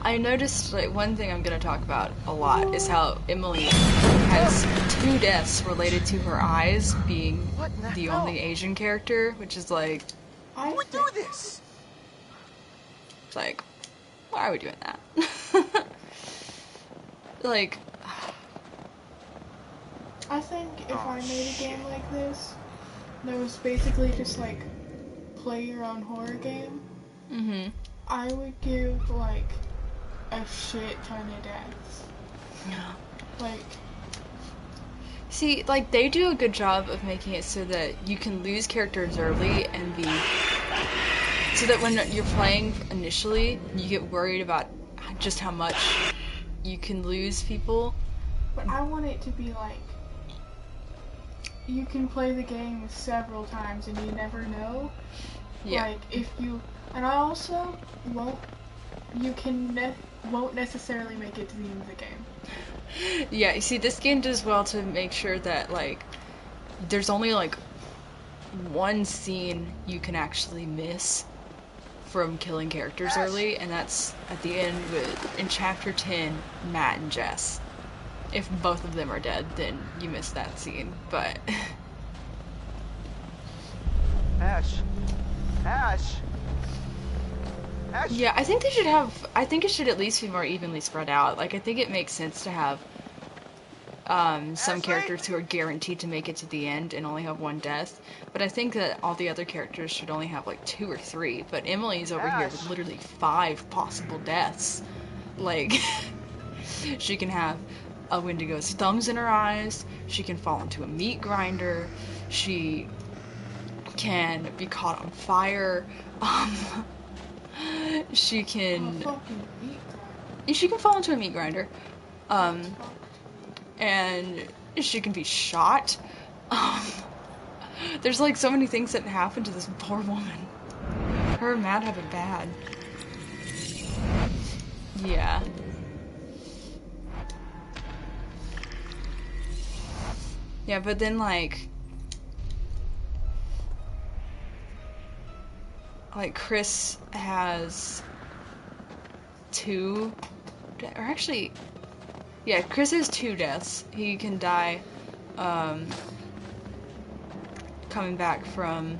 I noticed, like, one thing I'm gonna talk about a lot is how Emily has 2 deaths related to her eyes being the only Asian character, which is like,
who would do this?
It's like, why are we doing that? Like,
I think if I made a game like this, that was basically just like play your own horror game, I would give like a shit ton of deaths.
Yeah.
Like,
see, like they do a good job of making it so that you can lose characters early and be so that when you're playing initially, you get worried about just how much you can lose people.
But I want it to be like you can play the game several times and you never know.
Yeah.
Like if you, and I also won't necessarily make it to the end of the game.
Yeah, you see, this game does well to make sure that like there's only like one scene you can actually miss from killing characters early, and that's at the end in Chapter 10, Matt and Jess. If both of them are dead, then you miss that scene, but...
Ash!
Yeah, I think they should have... I think it should at least be more evenly spread out. Like, I think it makes sense to have some characters who are guaranteed to make it to the end and only have one death. But I think that all the other characters should only have, like, 2 or 3. But Emily's over here with literally 5 possible deaths. Like, she can have a Wendigo's thumbs in her eyes. She can fall into a meat grinder. She can be caught on fire. She can fall into a meat grinder. And she can be shot. There's like so many things that happen to this poor woman. Her and Matt have it bad. Yeah. Yeah, but then like Chris has 2, or actually, yeah, Chris has 2 deaths. He can die, coming back from,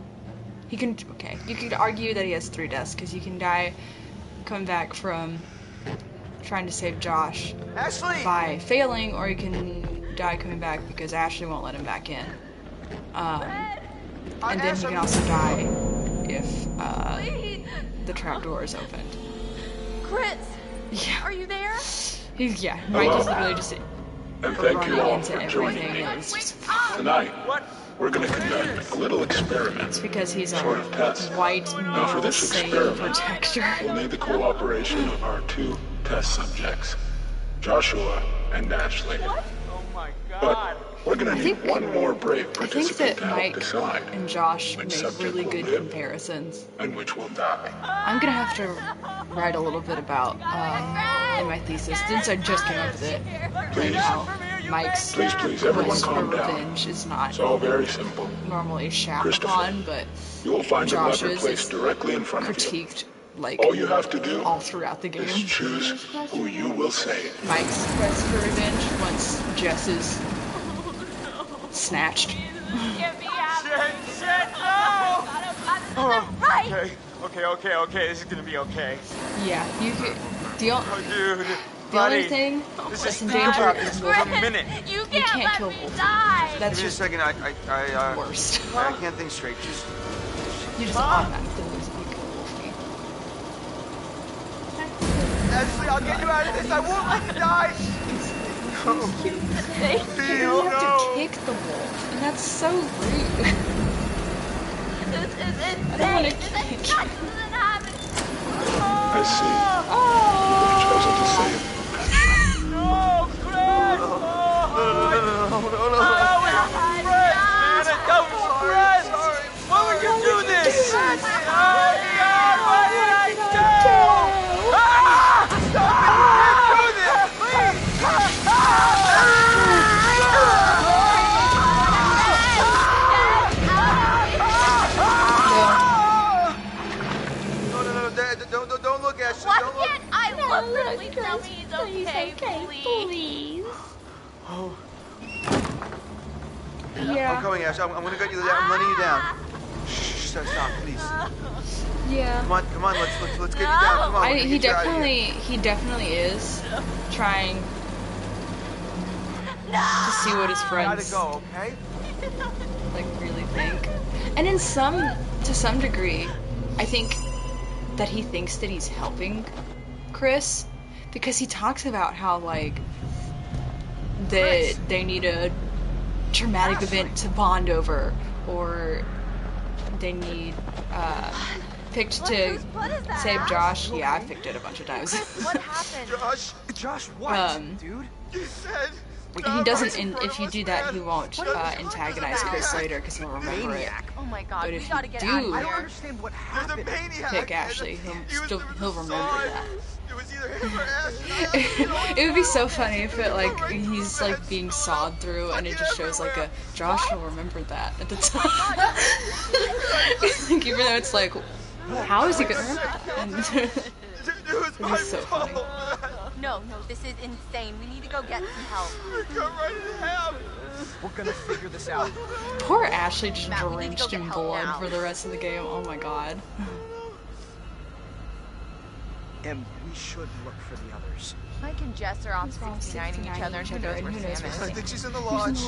you could argue that he has 3 deaths, because he can die coming back from trying to save Josh by failing, or he can die coming back because Ashley won't let him back in. And then he can also die if the trapdoor is opened.
Chris!
Yeah.
Are you there?
Mike is literally just
and thank you all for
into
joining
everything.
me. Tonight, we're going to conduct a little experiment.
It's because he's
sort of test.
White
Now for this experiment,
protector.
We'll need the cooperation of our 2 test subjects, Joshua and Ashley.
What? Oh my God.
But we're going to need one more brave participant to help decide
and Josh
which
make
subject
really
will
good
live
comparisons.
And which will die.
I'm gonna have to write a little bit about in my thesis, since I just came up with it, like how Mike's
please, everyone calm
revenge
down.
is not
It's all very simple.
normally shaft on, but
you will find a lever
Josh's
placed directly in front of you.
critiqued like
all you have to do
all throughout the game.
is choose who you will save.
Mike's quest for revenge once Jess is snatched.
Shit, no! Okay, this is gonna be okay.
Yeah, you could. The only thing that's in
dangerous
danger
is
is
a minute.
You
can't kill
me
both.
die!
That's
Give me a
just
second,
worst.
I can't think straight.
You just automatically lose if you kill Wolfie.
Ashley, I'll get you out of this. I won't let you die. No.
You have to kick the wolf, and that's so rude.
This is insane.
I don't want to
This
kick.
doesn't happen.
I see.
Oh.
You've chosen to save.
No, Chris! No. Why would you do this? Oh, God, what did I do? Stop it! You can't do this, please! No, don't look, Ashley.
Why
Don't look.
can't I look? Please tell me he's okay, please.
Oh.
Yeah.
I'm coming, Ash. I'm gonna get you down. I'm letting you down. Shh, stop, please.
Yeah.
Come on, let's get you down. Come on.
He definitely is trying to see what his friends
Gotta go, okay?
like really think. And to some degree, I think that he thinks that he's helping Chris, because he talks about how like they need a traumatic event to bond over, or they need picked to save Josh. Yeah, I've picked it a bunch of times.
What happened?
Josh, what?
Dude?
You said...
He doesn't, and if you do that, he won't antagonize Chris later because he'll remember it.
Oh my God,
But
we
if
gotta
you
get
do
out of
I
here.
don't understand what happened.
pick Ashley, he'll remember that.
It was either him or Ash.
It would be so funny if it like he's like being sawed through and it just shows like a Josh will remember that at the time. Like, even though it's like, how is he gonna remember that? And it was so funny.
No, this is insane. We need to go get some help.
Go right in half. We're gonna figure this out.
Poor Ashley just drenched in blood for the rest of the game. Oh my god.
And we should look for the others.
Mike and Jess are off 69ing each other, and who knows where Sam is.
I think she's in the lodge.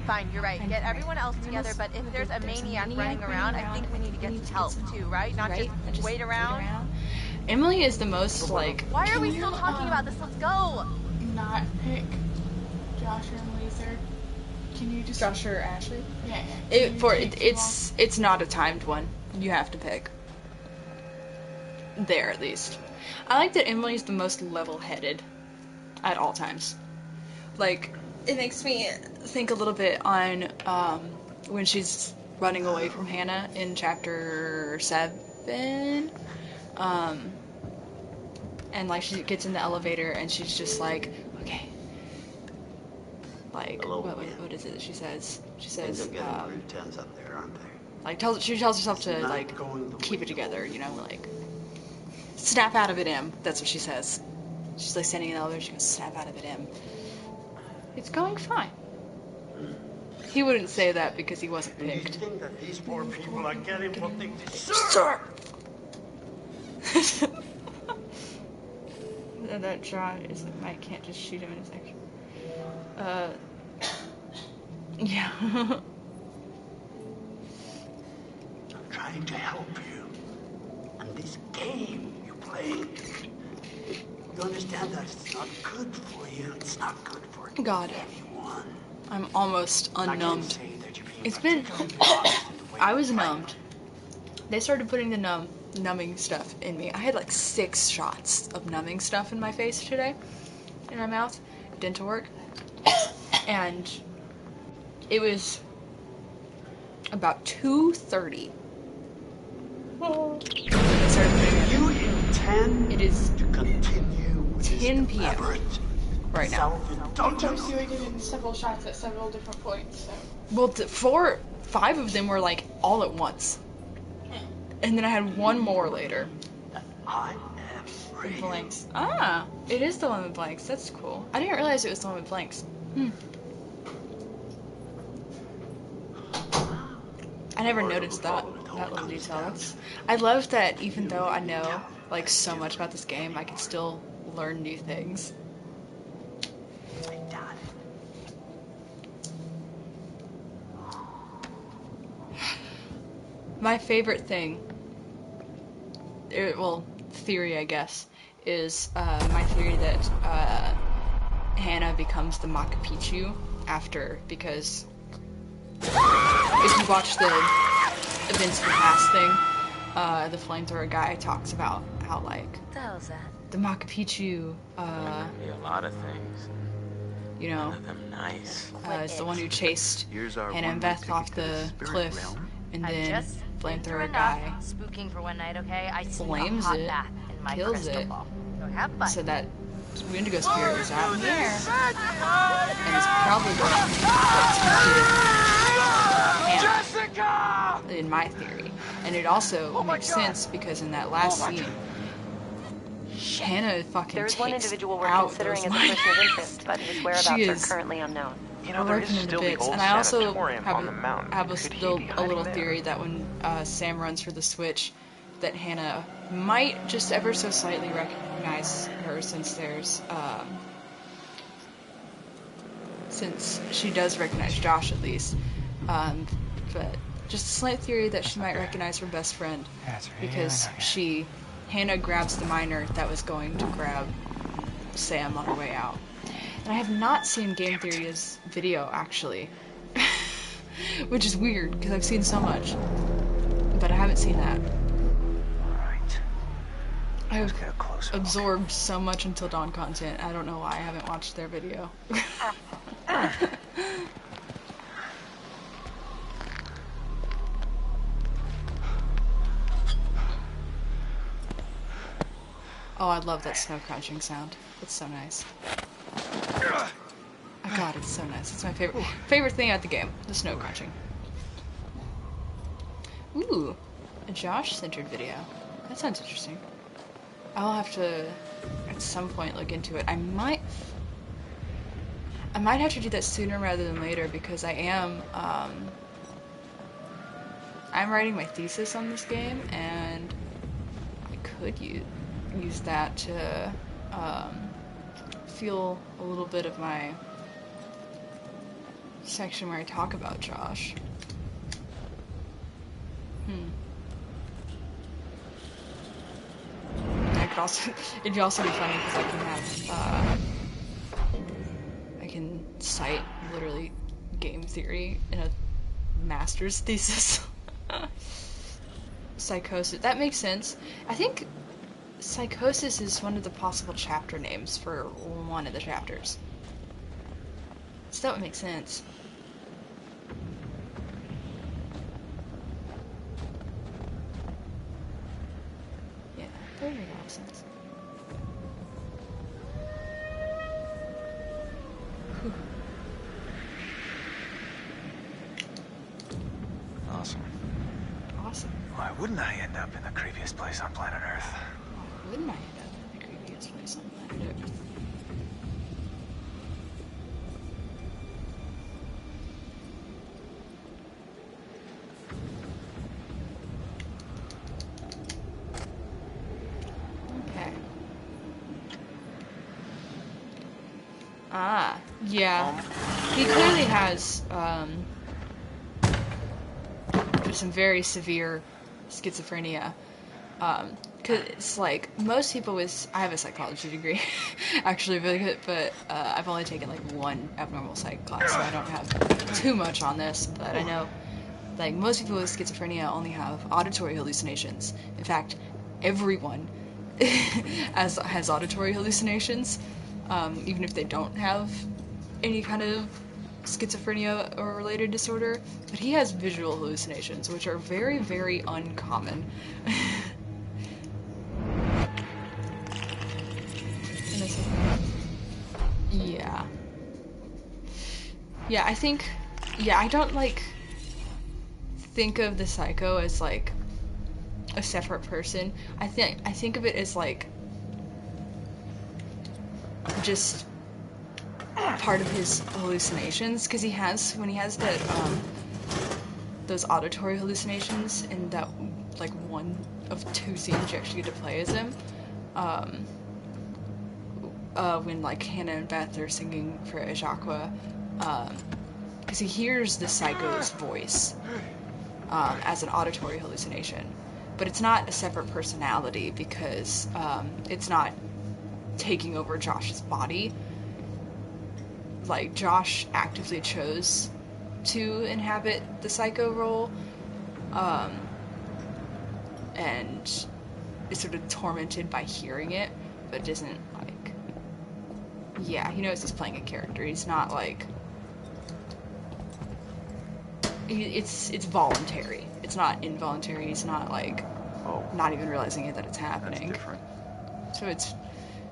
Fine, you're right. Get everyone else together, but if there's a maniac running around, I think we need to get some help too, right? Not just wait around.
Emily is the most like...
Why are we still talking about this? Let's go!
Not pick Josh or Laser. Can you just...
Josh or Ashley?
Yeah.
It's not a timed one. You have to pick. There, at least. I like that Emily's the most level-headed at all times. Like, it makes me think a little bit on when she's running away from Hannah in chapter 7. And like she gets in the elevator and she's just like, okay. Like, what is it that she says? She says,
up there, aren't they?
like she tells herself to like keep it together, you know, like snap out of it, Em. That's what she says. She's like standing in the elevator. She goes, snap out of it, Em. It's going fine. He wouldn't say that because he wasn't picked.
Do you think that these poor people are getting what they deserve?
Sir. That shot is I can't just shoot him in his action. Yeah.
I'm trying to help you. And this game you play, you understand that it's not good for you. It's not good for
God.
anyone.
I'm almost unnumbed. It's been... I was numbed. They started putting the numbing stuff in me. I had like 6 shots of numbing stuff in my face today. In my mouth. Dental work. And it was about 2:30.
You intend
it is
to continue with
10 p.m. right now.
Of course, you were given several shots at several different points, so...
Well, 5 of them were like all at once. And then I had one more later.
I am ready.
Blanks. Ah, it is the one with blanks. That's cool. I didn't realize it was the one with blanks. I never noticed that little detail. I love that even though I know like so much about this game, I can still learn new things. My favorite thing, theory I guess, is my theory that Hannah becomes the Machu Picchu because if you watch the Events of the Past thing, the flamethrower guy talks about how like
what the hell is that?
The Machu Picchu
be a lot of things.
You know,
none of them nice.
Is the one who chased Hannah and Beth off the cliff, and then flamethrower guy
spooking for one night, okay? I
flames it, kills it, so that Wendigo spirit was out here, and it's probably going to Hannah, in my theory. And it also makes sense because in that last scene, Hannah fucking
There's one individual we're
out
considering as a person of interest, but his whereabouts are currently unknown.
You know, there is still the old sanatorium on the mountain.
have a little theory that when Sam runs for the switch, that Hannah might just ever so slightly recognize her since she does recognize Josh at least. But just a slight theory that she might recognize her best friend because Hannah grabs the miner that was going to grab Sam on her way out. And I have not seen Game Theory's video, actually. Which is weird, because I've seen so much. But I haven't seen that.
Alright.
I've absorbed so much Until Dawn content, I don't know why I haven't watched their video. Oh, I love that snow crunching sound. It's so nice. Oh god, it's so nice. It's my favorite thing at the game. The snow crunching. Ooh, a Josh-centered video. That sounds interesting. I'll have to, at some point, look into it. I might have to do that sooner rather than later because I'm writing my thesis on this game, and I could use that to feel a little bit of my section where I talk about Josh. It'd also be funny because I can cite literally game theory in a master's thesis. Psychosis. That makes sense. I think Psychosis is one of the possible chapter names for one of the chapters. So that would make sense. Yeah, that would make a lot of sense. Whew.
Awesome.
Awesome.
Why wouldn't I end up in the creepiest place on planet Earth?
Why wouldn't I end up in the creepiest place on planet Earth? Okay. Ah, yeah. He clearly has, some very severe schizophrenia. Cause it's like, most people with, I have a psychology degree, actually, but I've only taken like one abnormal psych class, so I don't have too much on this, but I know, like, most people with schizophrenia only have auditory hallucinations. In fact, everyone has auditory hallucinations, even if they don't have any kind of schizophrenia or related disorder, but he has visual hallucinations, which are very, very uncommon. Yeah, I think, I don't, like, think of the Psycho as, like, a separate person. I think of it as, like, just part of his hallucinations, because when he has that, those auditory hallucinations in that, like, one of two scenes you actually get to play as him, when, like, Hannah and Beth are singing for Ajaqua, because he hears the Psycho's voice, as an auditory hallucination, but it's not a separate personality, because, it's not taking over Josh's body. Like, Josh actively chose to inhabit the Psycho role, and is sort of tormented by hearing it, but doesn't, like, yeah, he knows he's playing a character. He's not, like, it's voluntary. It's not involuntary. He's not, like, not even realizing it that it's happening.
That's different.
So it's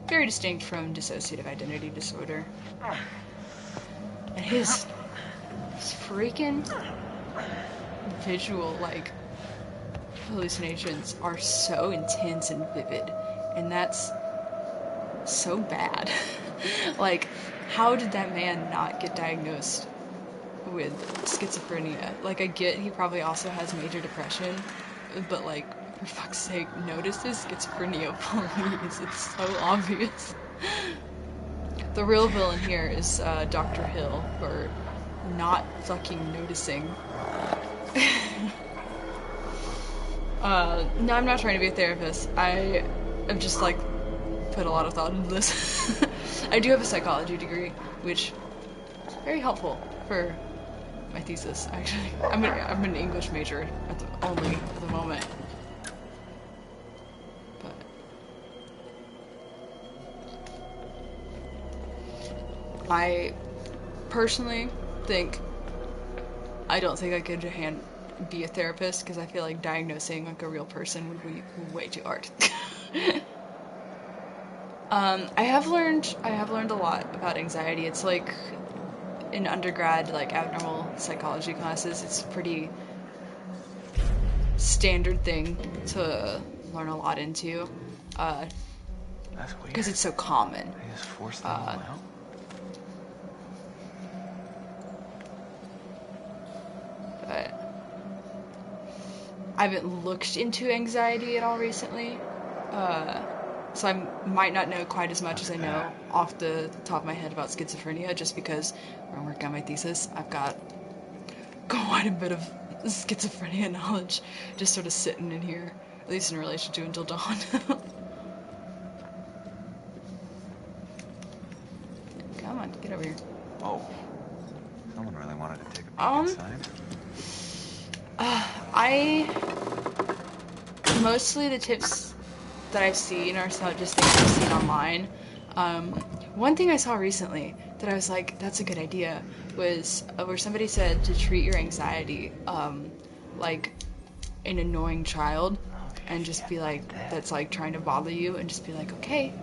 very distinct from dissociative identity disorder. And his freaking visual, like, hallucinations are so intense and vivid, and that's so bad. Like, how did that man not get diagnosed with schizophrenia? Like, I get he probably also has major depression, but, like, for fuck's sake, notice his schizophrenia, please. It's so obvious. The real villain here is Dr. Hill for not fucking noticing. No, I'm not trying to be a therapist. I have just, like, put a lot of thought into this. I do have a psychology degree, which is very helpful for my thesis, actually. I'm an English major at the moment. But I personally I don't think I could be a therapist, because I feel like diagnosing, like, a real person would be way too hard. I have learned a lot about anxiety. It's like in undergrad, like abnormal psychology classes, it's a pretty standard thing to learn a lot into.
That's weird.
Because it's so common.
They just force them all out.
But I haven't looked into anxiety at all recently. So I might not know quite as much as I know off the top of my head about schizophrenia, just because when I'm working on my thesis, I've got quite a bit of schizophrenia knowledge just sort of sitting in here, at least in relation to Until Dawn. Come on, get over here.
Oh, someone really wanted to take a peek inside.
Mostly the tips that I've seen are just things I've seen online. One thing I saw recently that I was like, that's a good idea, was where somebody said to treat your anxiety like an annoying child, and just be like, that's like trying to bother you, and just be like, okay,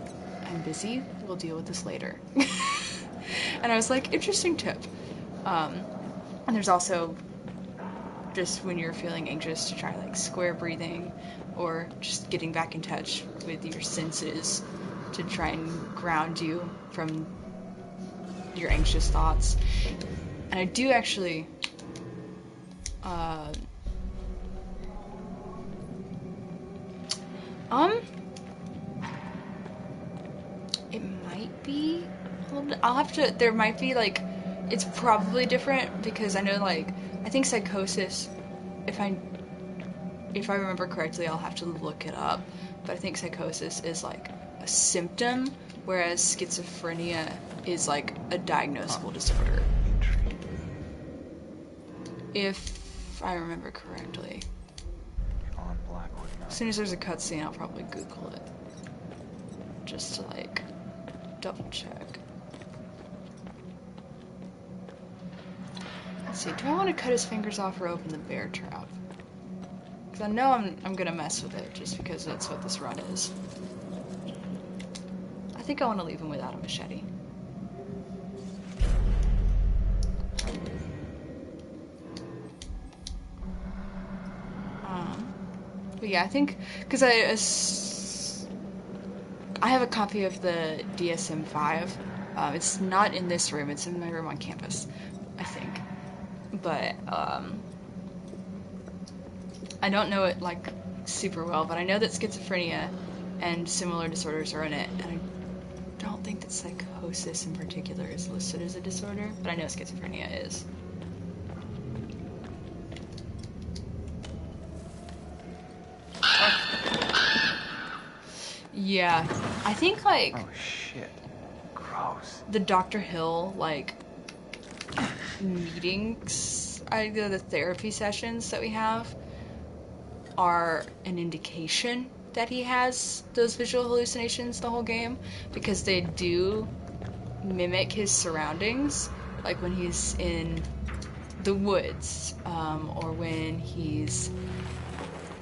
I'm busy, we'll deal with this later. And I was like, interesting tip. And there's also just when you're feeling anxious to try like square breathing, or just getting back in touch with your senses to try and ground you from your anxious thoughts. And I do actually it might be a little bit, I'll have to, there might be like, it's probably different, because I know like, I think psychosis, if I remember correctly, I'll have to look it up, but I think psychosis is like a symptom, whereas schizophrenia is like a diagnosable disorder. If I remember correctly. As soon as there's a cutscene, I'll probably Google it. Just to like double check. Let's see, do I want to cut his fingers off or open the bear trap? Because I know I'm gonna mess with it, just because that's what this run is. I think I want to leave him without a machete. But yeah, I think, because I have a copy of the DSM-5. It's not in this room, it's in my room on campus, I think. But, I don't know it, like, super well, but I know that schizophrenia and similar disorders are in it, and I don't think that psychosis in particular is listed as a disorder, but I know schizophrenia is. Yeah, I think, like...
Oh, shit. Gross.
The Dr. Hill, like, meetings, the therapy sessions that we have are an indication that he has those visual hallucinations the whole game, because they do mimic his surroundings, like when he's in the woods, or when he's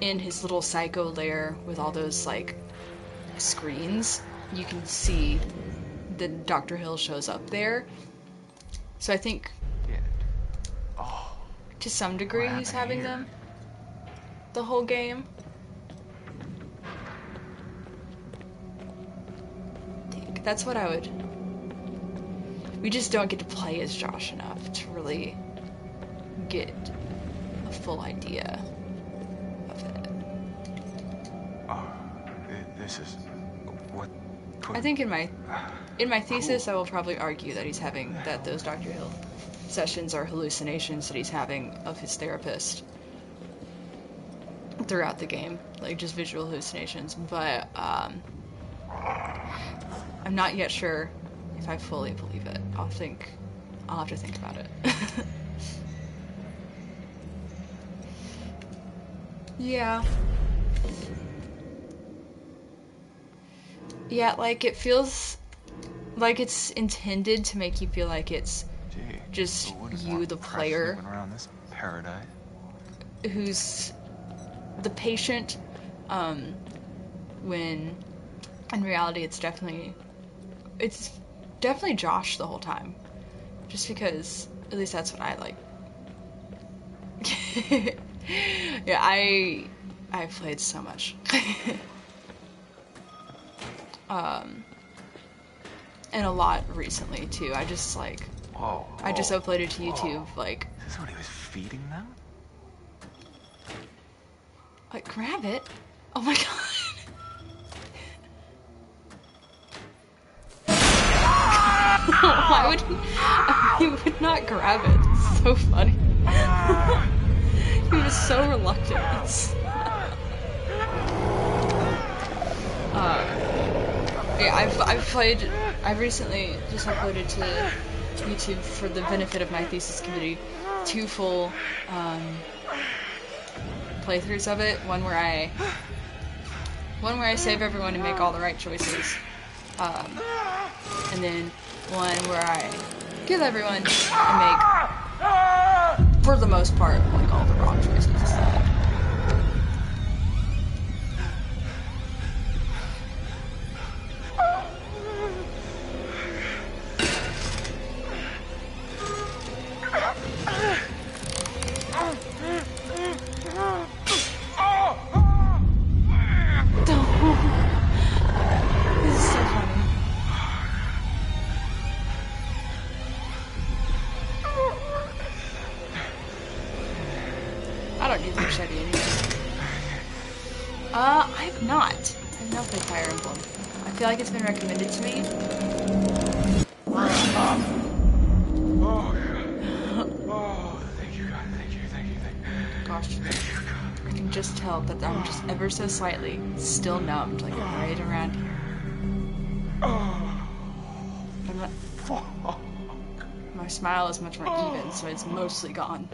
in his little psycho lair with all those, like, screens, you can see that Dr. Hill shows up there. So I think to some degree he's having them the whole game. That's what I would... We just don't get to play as Josh enough to really get a full idea of it.
This is... What...
I think in my thesis I will probably argue that he's having, that those Dr. Hill sessions are hallucinations that he's having of his therapist throughout the game, like just visual hallucinations, but I'm not yet sure if I fully believe it. I'll have to think about it. Yeah. Yeah, like it feels like it's intended to make you feel like it's just you, the player,
around this paradise,
who's the patient, when in reality, it's definitely Josh the whole time. Just because, at least that's what I like. Yeah, I played so much. And a lot recently too. I just like, I just uploaded to YouTube like.
Is this what he was feeding them?
Like, grab it. Oh my god. Why would he would not grab it? It's so funny. He was so reluctant. Yeah, I've recently just uploaded to YouTube for the benefit of my thesis committee 2 full playthroughs of it. One where I save everyone and make all the right choices, and then one where I kill everyone and make, for the most part, like all the wrong choices. I've not played Fire Emblem. I feel like it's been recommended to me.
Thank you, God. Thank you.
Gosh, I can just tell that I'm just ever so slightly still numbed, like right around here. My smile is much more even, so it's mostly gone.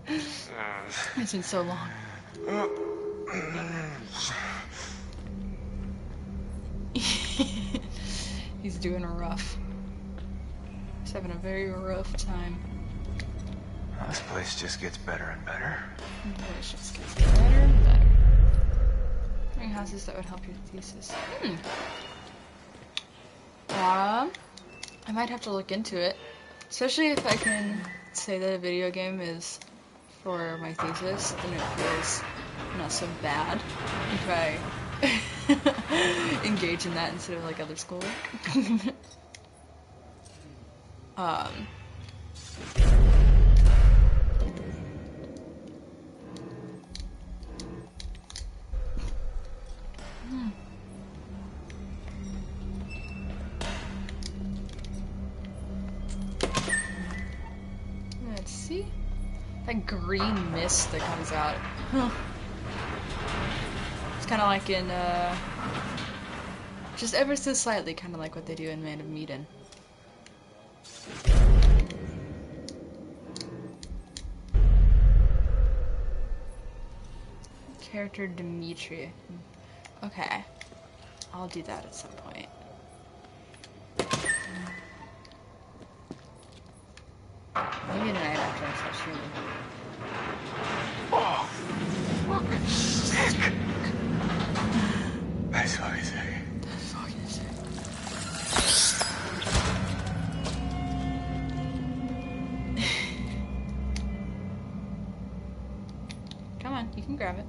It's been so long. He's doing rough. He's having a very rough time.
Well, this place just gets better and better.
This just gets better and better. Any houses that would help your thesis? I might have to look into it. Especially if I can say that a video game is for my thesis, then it feels not so bad if I engage in that instead of like other schoolwork. Let's see. That green mist that comes out. It's kind of like in, just ever so slightly, kind of like what they do in Man of Medan. Character Dimitri. Okay. I'll do that at some point. Maybe tonight after I start streaming.
Oh, fucking sick. That's fucking sick.
That's fucking sick. Come on, you can grab it.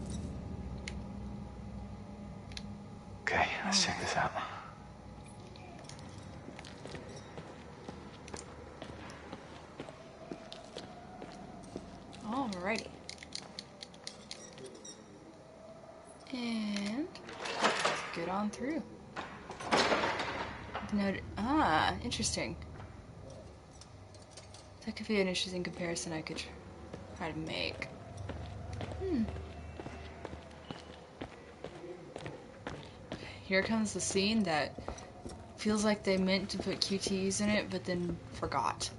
Okay, let's check this out.
Alrighty. And let's get on through. Interesting. That could be an interesting comparison I could try to make. Here comes the scene that feels like they meant to put QTEs in it, but then forgot.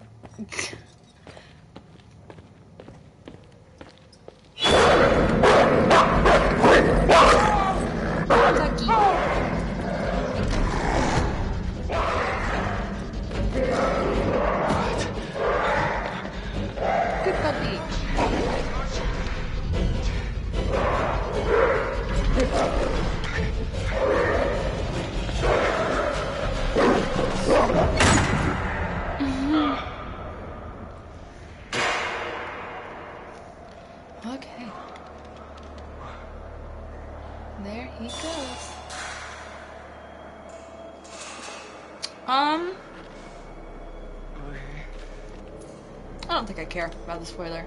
I don't think I care about the spoiler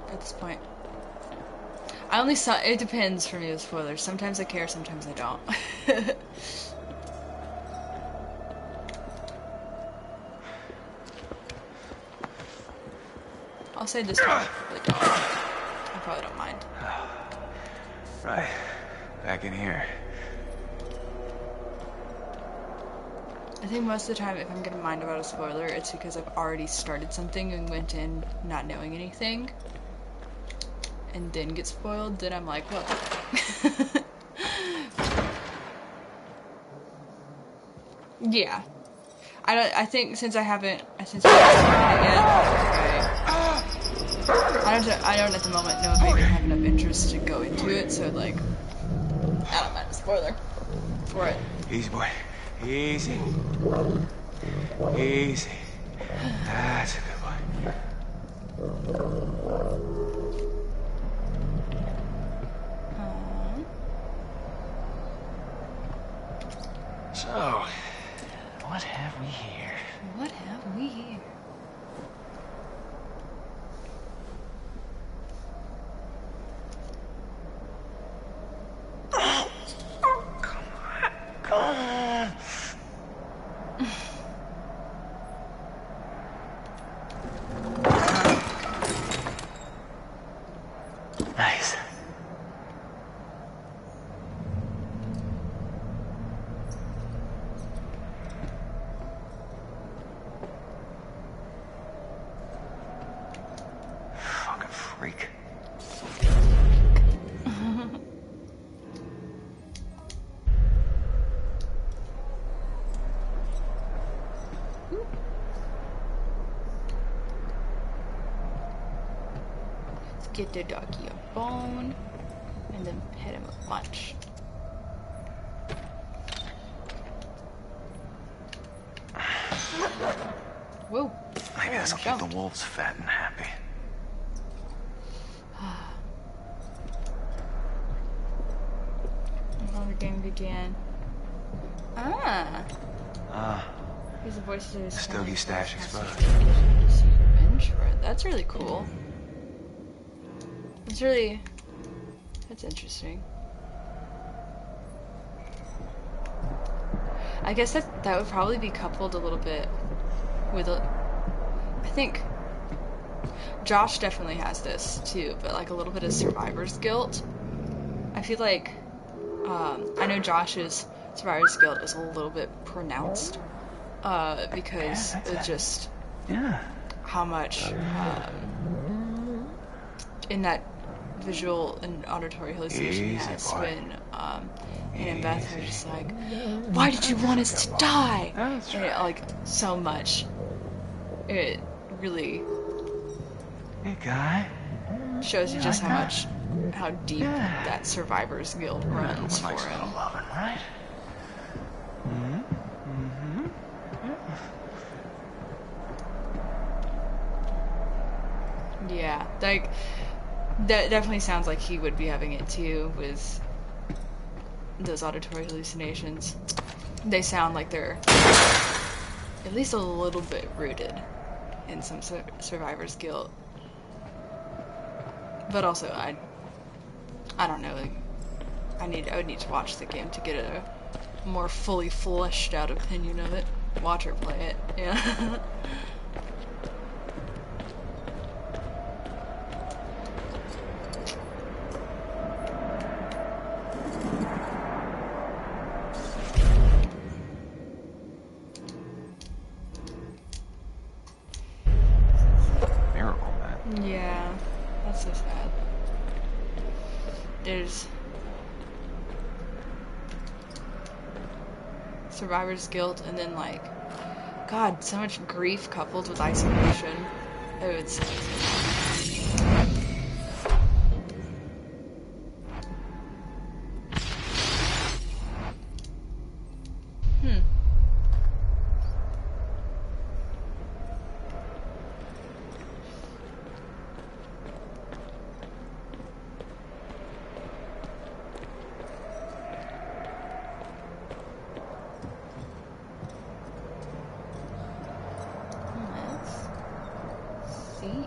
at this point. I only saw, it depends for me with spoilers. Sometimes I care, sometimes I don't. I'll say this one for the dog. I probably don't mind.
Right. Back in here.
I think most of the time if I'm gonna mind about a spoiler, it's because I've already started something and went in not knowing anything. And then get spoiled, then I'm like, what? Yeah. I think since I haven't started it yet, I don't at the moment know if I even have enough interest to go into it, so like, I don't mind a spoiler for it.
Easy, boy. Easy. Easy. That's a good boy. So, what have we here?
What have we here?
Come on. Nice. Fucking freak.
Let's get the doggy a bone and then pet him a bunch. Whoa.
Maybe this will keep the wolves fat and happy.
How the game began. Here's the voices of his
Stogie stash exposed.
Revenge for it. That's really cool. That's interesting. I guess that would probably be coupled a little bit with I think Josh definitely has this too, but like a little bit of survivor's guilt. I feel like I know Josh's survivor's guilt is a little bit pronounced because it's just how much in that visual and auditory hallucination he has when him and Beth are just like, why did you want us to die? And it, like, so much. It really shows you just how deep that survivor's guilt runs for him.
Loving, right?
Yeah, like that definitely sounds like he would be having it too with those auditory hallucinations. They sound like they're at least a little bit rooted in some survivor's guilt. But also, I don't know. Like, I would need to watch the game to get a more fully fleshed out opinion of it. Watch her play it. Yeah. Yeah, that's so sad. There's survivor's guilt, and then like, God, so much grief coupled with isolation. Oh, it's see.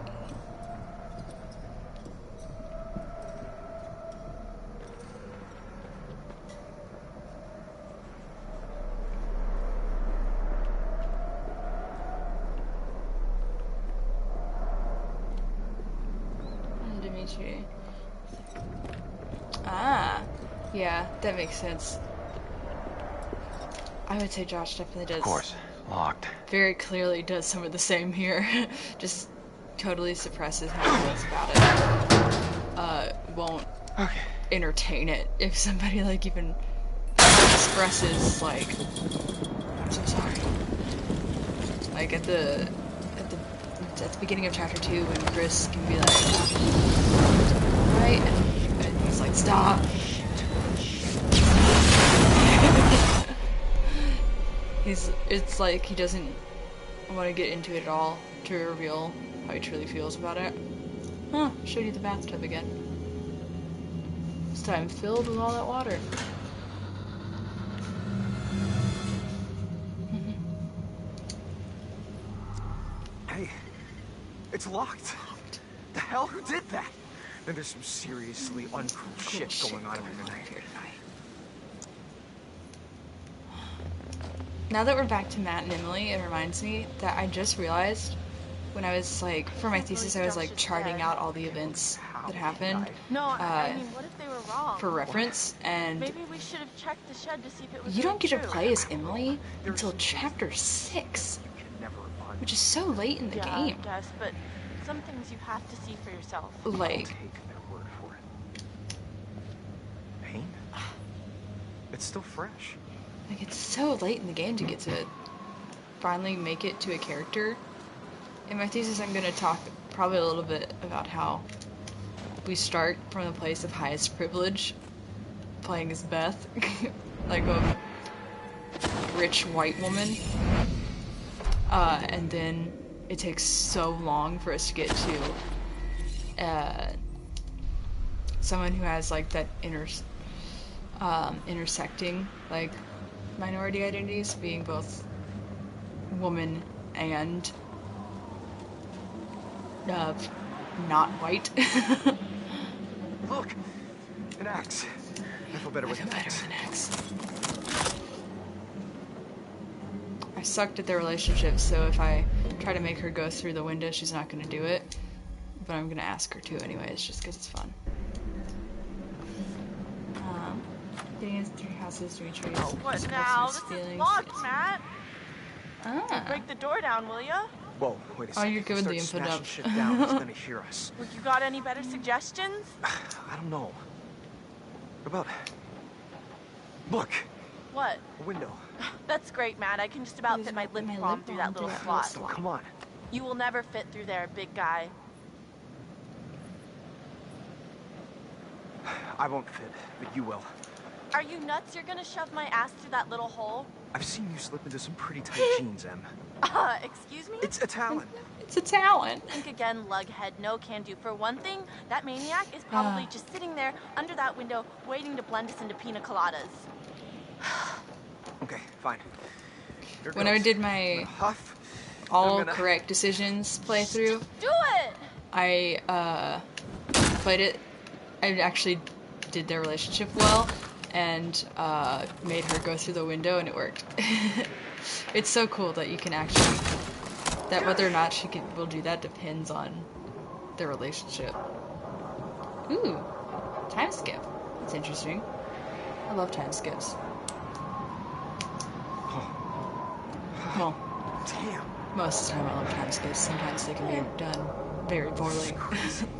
Dimitri. Ah, yeah, that makes sense. I would say Josh definitely does.
Of course, locked.
Very clearly does some of the same here. Just totally suppresses how he feels about it. Won't entertain it if somebody like even expresses like, I'm so sorry. Like at the beginning of chapter 2 when Chris can be like, right, and he's like, stop. It's like he doesn't want to get into it at all to reveal how he truly feels about it. Huh, showed you the bathtub again. This time filled with all that water.
Hey, it's locked. The hell, who did that? Then there's some seriously uncool shit going on over here tonight.
Now that we're back to Matt and Emily, it reminds me that I just realized when I was like, for my thesis, I was like charting out all the events that happened.
No, I mean, what if they were wrong?
For reference, and
maybe we should have checked the shed to see if it was
you don't get
true.
to play as Emily until chapter 6, which is so late in the game.
I guess, but some things you have to see for yourself.
Like,
Take their word for it. Paint? It's still fresh.
Like, it's so late in the game to get to finally make it to a character. In my thesis, I'm going to talk probably a little bit about how we start from the place of highest privilege, playing as Beth, like a rich white woman, and then it takes so long for us to get to someone who has like that intersecting like minority identities, being both woman and not white.
Look, an axe. I feel better with an axe.
I sucked at their relationship, so if I try to make her go through the window, she's not going to do it. But I'm going to ask her to anyways, just because it's fun. Getting into 3 houses, Dimitri.
Oh, what now? This is locked, Matt. Break the door down, will ya?
Whoa, wait a second.
Oh, you're good with the input up.
Shit down. He's gonna hear us.
Well, you got any better suggestions?
I don't know. What about... Look.
What?
A window.
That's great, Matt. I can just about fit my lip balm through that little slot.
Oh, come on.
You will never fit through there, big guy.
I won't fit, but you will.
Are you nuts? You're gonna shove my ass through that little hole?
I've seen you slip into some pretty tight jeans, Em.
Excuse me?
It's a talent.
It's a talent.
Think again, lughead. No can do. For one thing, that maniac is probably just sitting there under that window waiting to blend us into pina coladas.
Okay, fine.
When I did my all correct decisions playthrough,
do it!
I played it. I actually did their relationship well and made her go through the window, and it worked. It's so cool that you can actually, that whether or not will do that depends on their relationship. Ooh, time skip. That's interesting. I love time skips. Well,
damn.
Most of the time I love time skips. Sometimes they can be done very poorly.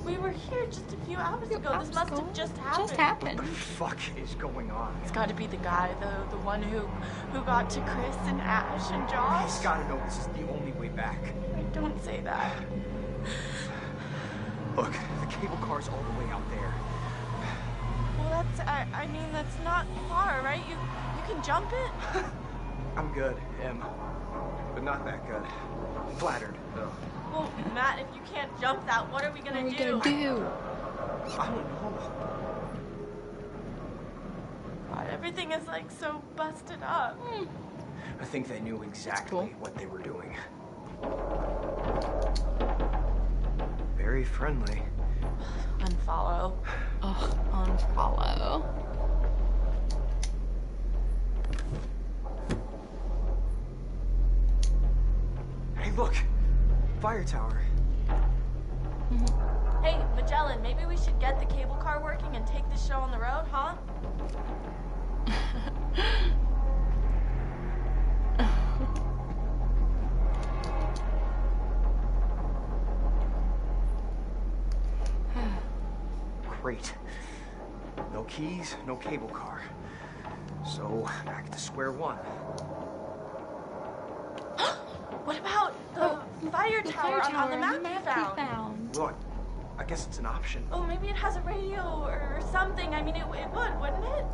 We were here just a few hours ago. This must have just happened.
What the fuck is going on?
It's got to be the guy, the one who got to Chris and Ash and Josh.
He's got to know this is the only way back.
Don't say that.
Look, the cable car's all the way out there.
Well, I mean, that's not far, right? You can jump it?
I'm good, Em. But not that good. Flattered, though.
Well, Matt, if you can't jump that, what are we gonna do?
I don't know.
God, everything is like so busted up.
I think they knew exactly what they were doing. very friendly.
Unfollow.
Ugh, unfollow.
Hey, look! Fire tower.
Hey, Magellan, maybe we should get the cable car working and take this show on the road, huh?
Great. No keys, no cable car. So, back to square one.
What about the fire tower on the map you found?
Well, I guess it's an option.
Oh, maybe it has a radio or something. I mean, it would, wouldn't it?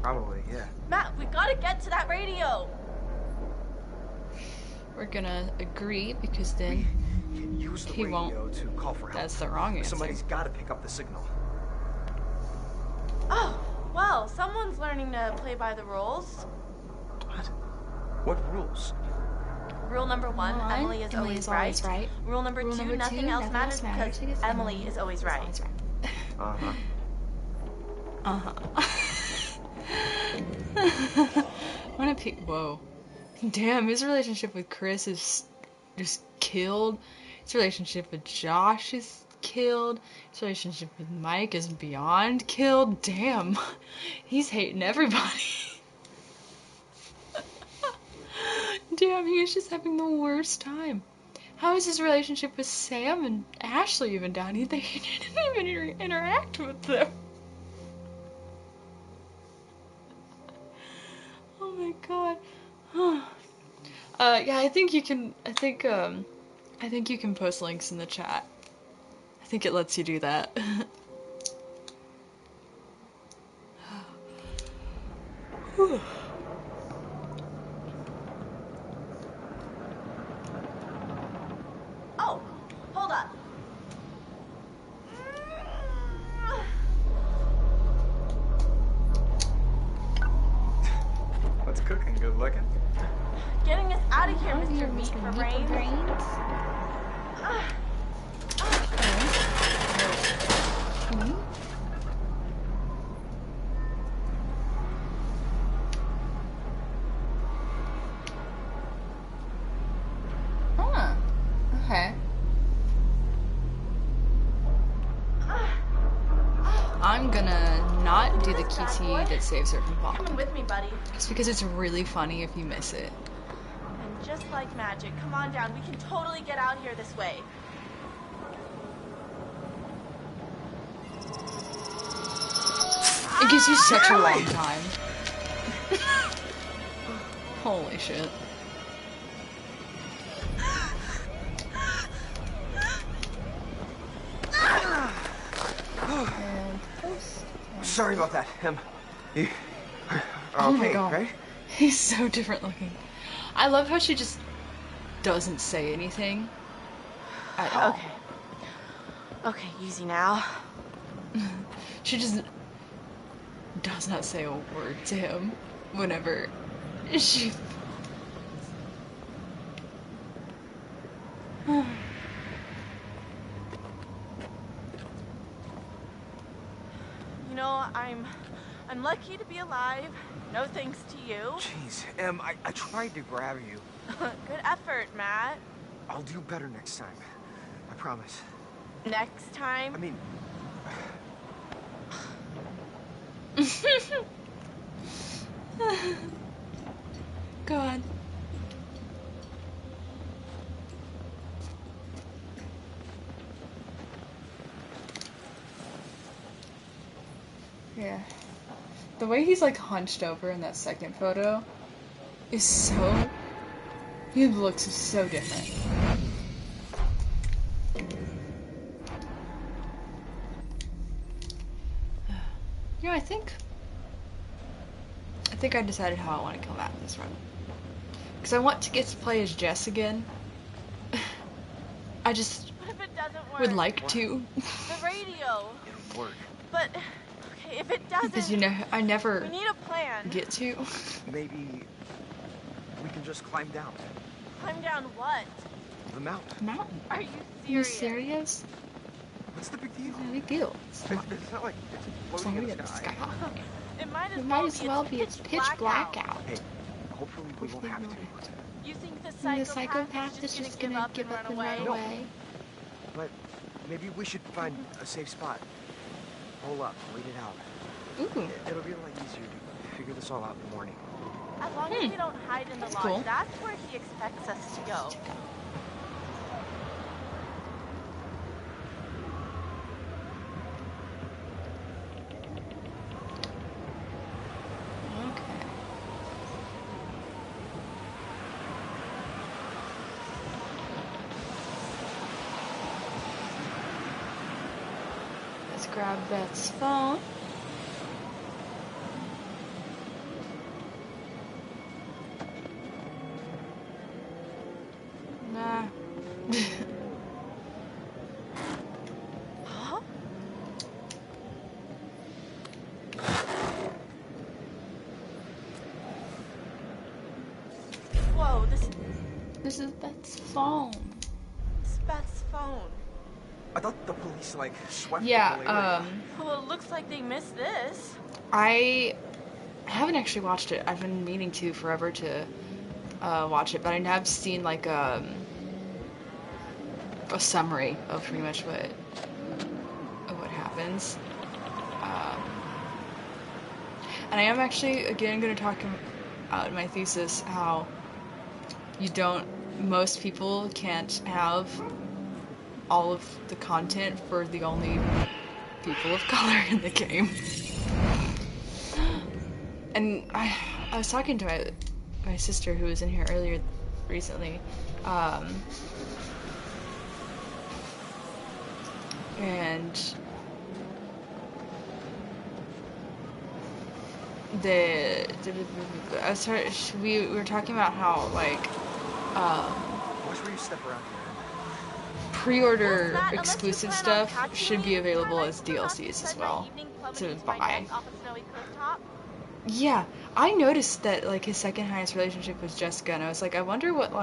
Probably, yeah.
Matt, we gotta get to that radio.
We're gonna agree because then
Use the
he
radio
won't.
To call for help.
That's the wrong answer.
Somebody's got to pick up the signal.
Oh, well, someone's learning to play by the rules.
What rules?
Rule number one, Emily is always right. Rule number two, nothing else matters because Emily is always right.
Uh-huh.
I want to pick. Whoa. Damn, his relationship with Chris is just killed. His relationship with Josh is killed. His relationship with Mike is beyond killed. Damn. He's hating everybody. Damn, he is just having the worst time. How is his relationship with Sam and Ashley even down? They didn't even interact with them. Oh my god. Yeah, I think you can. I think you can post links in the chat. I think it lets you do that. Whew.
Oh, hold on.
What's cooking? Good looking?
Getting us out of here, Mr. Meat for Brains.
Okay. I'm gonna not do the QT that saves her from falling.
Coming with me, buddy.
It's because it's really funny if you miss it.
And just like magic, come on down. We can totally get out here this way.
It gives you such a long time. Holy shit.
Sorry about that, You are
oh
okay,
my god.
Right?
He's so different looking. I love how she just doesn't say anything at all.
Okay. Okay, easy now.
She just does not say a word to him whenever she...
You know, I'm lucky to be alive. No thanks to you.
Jeez, Em, I tried to grab you.
Good effort, Matt.
I'll do better next time. I promise.
Next time?
I mean...
God. Yeah. The way he's like hunched over in that second photo is so... He looks so different. You know, I think I decided how I want to kill Matt in this run. Because I want to get to play as Jess again. I just would like to.
The radio.
It'll work.
But, okay, if it doesn't...
Because, you know, I never
we need a plan.
get to.
Maybe we can just climb down.
Climb down what?
The mountain.
Mountain?
Are you serious?
Are you serious?
What's the big deal?
What's the big deal?
It's not like it's floating in the sky.
It might
as well be. It's pitch black out.
Hey, hopefully we won't have to.
You think the
psychopath is just gonna give up and run away?
But maybe we should find a safe spot. Hole up, wait it out.
Ooh.
It'll be a lot easier to figure this all out in the morning.
As long as we don't hide in the lodge,
cool.
that's where he expects us to go.
Grab Beth's phone. Nah.
Huh? Whoa,
this is Beth's phone.
It's Beth's phone.
I thought the police, like, swept
Yeah,
Well, it looks like they missed this.
I haven't actually watched it. I've been meaning to forever to watch it, but I have seen, like, a summary of pretty much what happens. And I am actually, again, going to talk about in my thesis how most people can't have all of the content for the only people of color in the game. And I was talking to my sister who was in here earlier recently, and we were talking about how, like,
watch where you step around here.
Pre-order exclusive stuff should be available as DLCs as well to buy. Yeah, I noticed that, like, his second highest relationship was Jessica, and I was like, I wonder what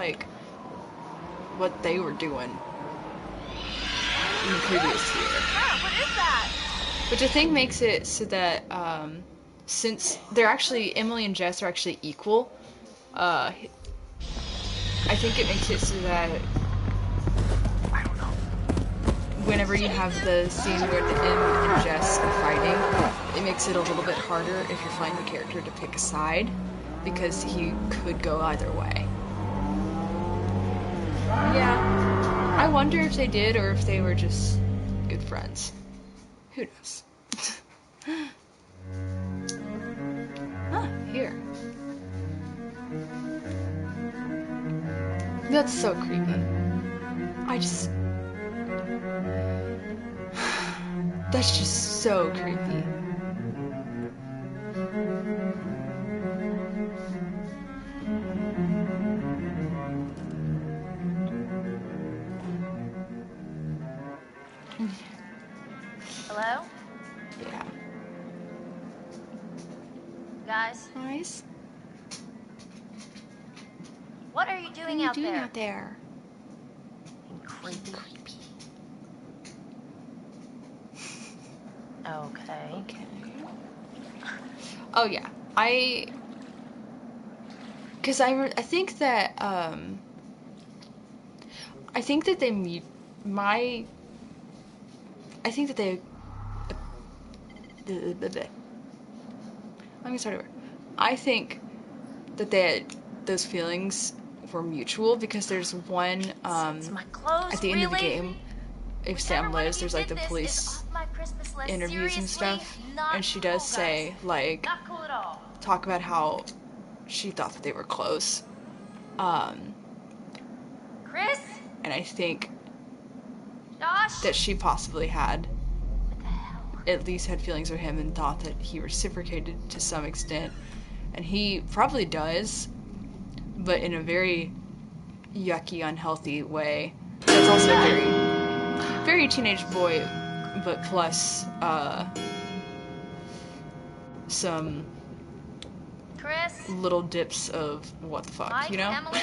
they were doing in the previous year.
What is that?
Which I think makes it so that since they're actually, Emily and Jess are actually equal, I think it makes it so that whenever you have the scene where the M and Jess are fighting, it makes it a little bit harder if you're playing the character to pick a side, because he could go either way. Yeah. I wonder if they did, or if they were just good friends. Who knows? Ah, here. That's so creepy. That's just so creepy.
Hello?
Yeah.
Guys?
Guys?
What are you doing out
there?
Creepy. Okay.
Oh yeah, because I think that I think that they let me start over. I think that those feelings were mutual, because there's one at the end of the game, if Sam lives, there's like the police interviews and stuff, and she does say, like, talk about how she thought that they were close.
Chris?
And I think
Josh?
that she possibly had at least had feelings for him and thought that he reciprocated to some extent, and he probably does, but in a very yucky, unhealthy way. That's also very, very teenage boy, but plus some
Chris?
little dips of what the fuck,
Mike,
you know?
Emily?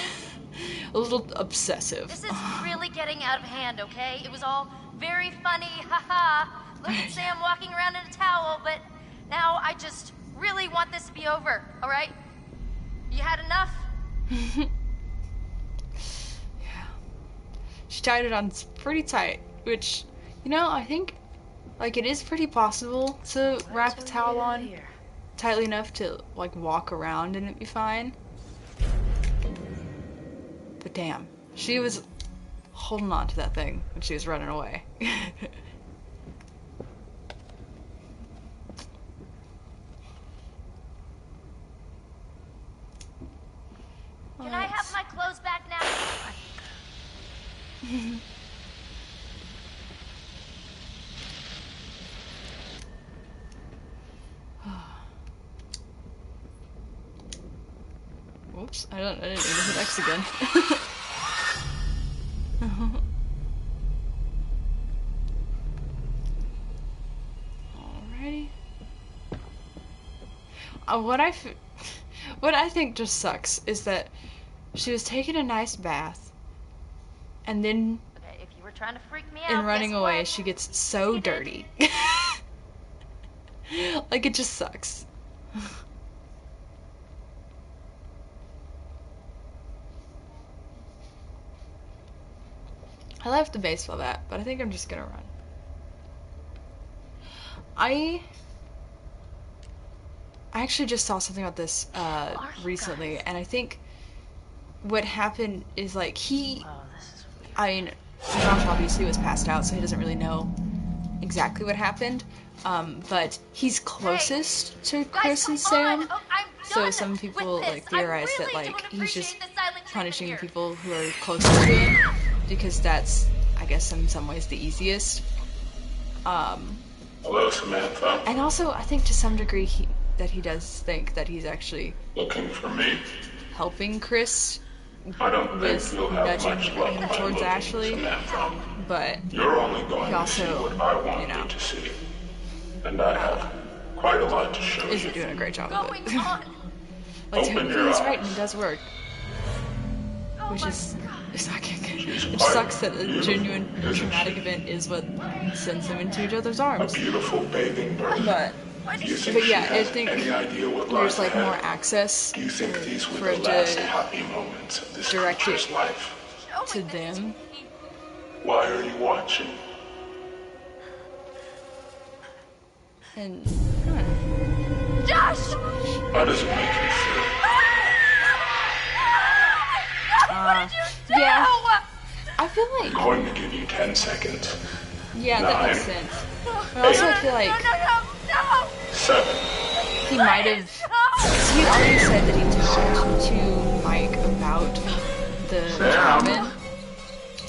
a little obsessive.
This is really getting out of hand, okay? It was all very funny, haha. Look at Sam walking around in a towel, but now I just really want this to be over, alright? You had enough?
Yeah. She tied it on pretty tight, which, you know, I think, like, it is pretty possible to wrap a towel on tightly enough to, like, walk around and it'd be fine. But damn, she was holding on to that thing when she was running away.
Can I have my clothes back now?
Whoops, I didn't even hit X again. Alrighty. What I think just sucks is that she was taking a nice bath, and then
If you were trying to freak me out,
in running away,
what?
she gets so dirty. Like, it just sucks. I left the baseball bat, but I think I'm just gonna run. I actually just saw something about this recently, and I think what happened is, like, Josh obviously was passed out, so he doesn't really know exactly what happened, but he's closest to Chris and Sam, so some people, like, theorize that, like, he's just punishing people who are closest to him, because that's, I guess, in some ways the easiest.
Hello, Samantha.
And also, I think to some degree he does think that he's actually
looking for me,
helping Chris
I don't
with
think you'll have
nudging
much luck
him
by
towards
looking,
Ashley,
Samantha.
but
You're only going
he
to see
also,
what I want you to see, and I have quite a lot to show you.
Isn't doing a great job of it.
Open your
he's
eyes.
right, and it does work. Which is sucking. It sucks that a genuine traumatic event is what sends them into each other's arms.
A beautiful bathing bird.
But yeah, I think
any idea what
there's,
lies
like, more
ahead?
access
Do you think these were
for
the
him
last
to
happy moments of this
direct
creature's
it
life?
to them.
Why are you watching?
And
Josh!
How does it make you feel?
yeah, I feel like,
I'm going to give you 10 seconds.
yeah, that
9,
makes sense. But also, I feel like
7.
he might have. He had already said that he talked to Mike about the ramen,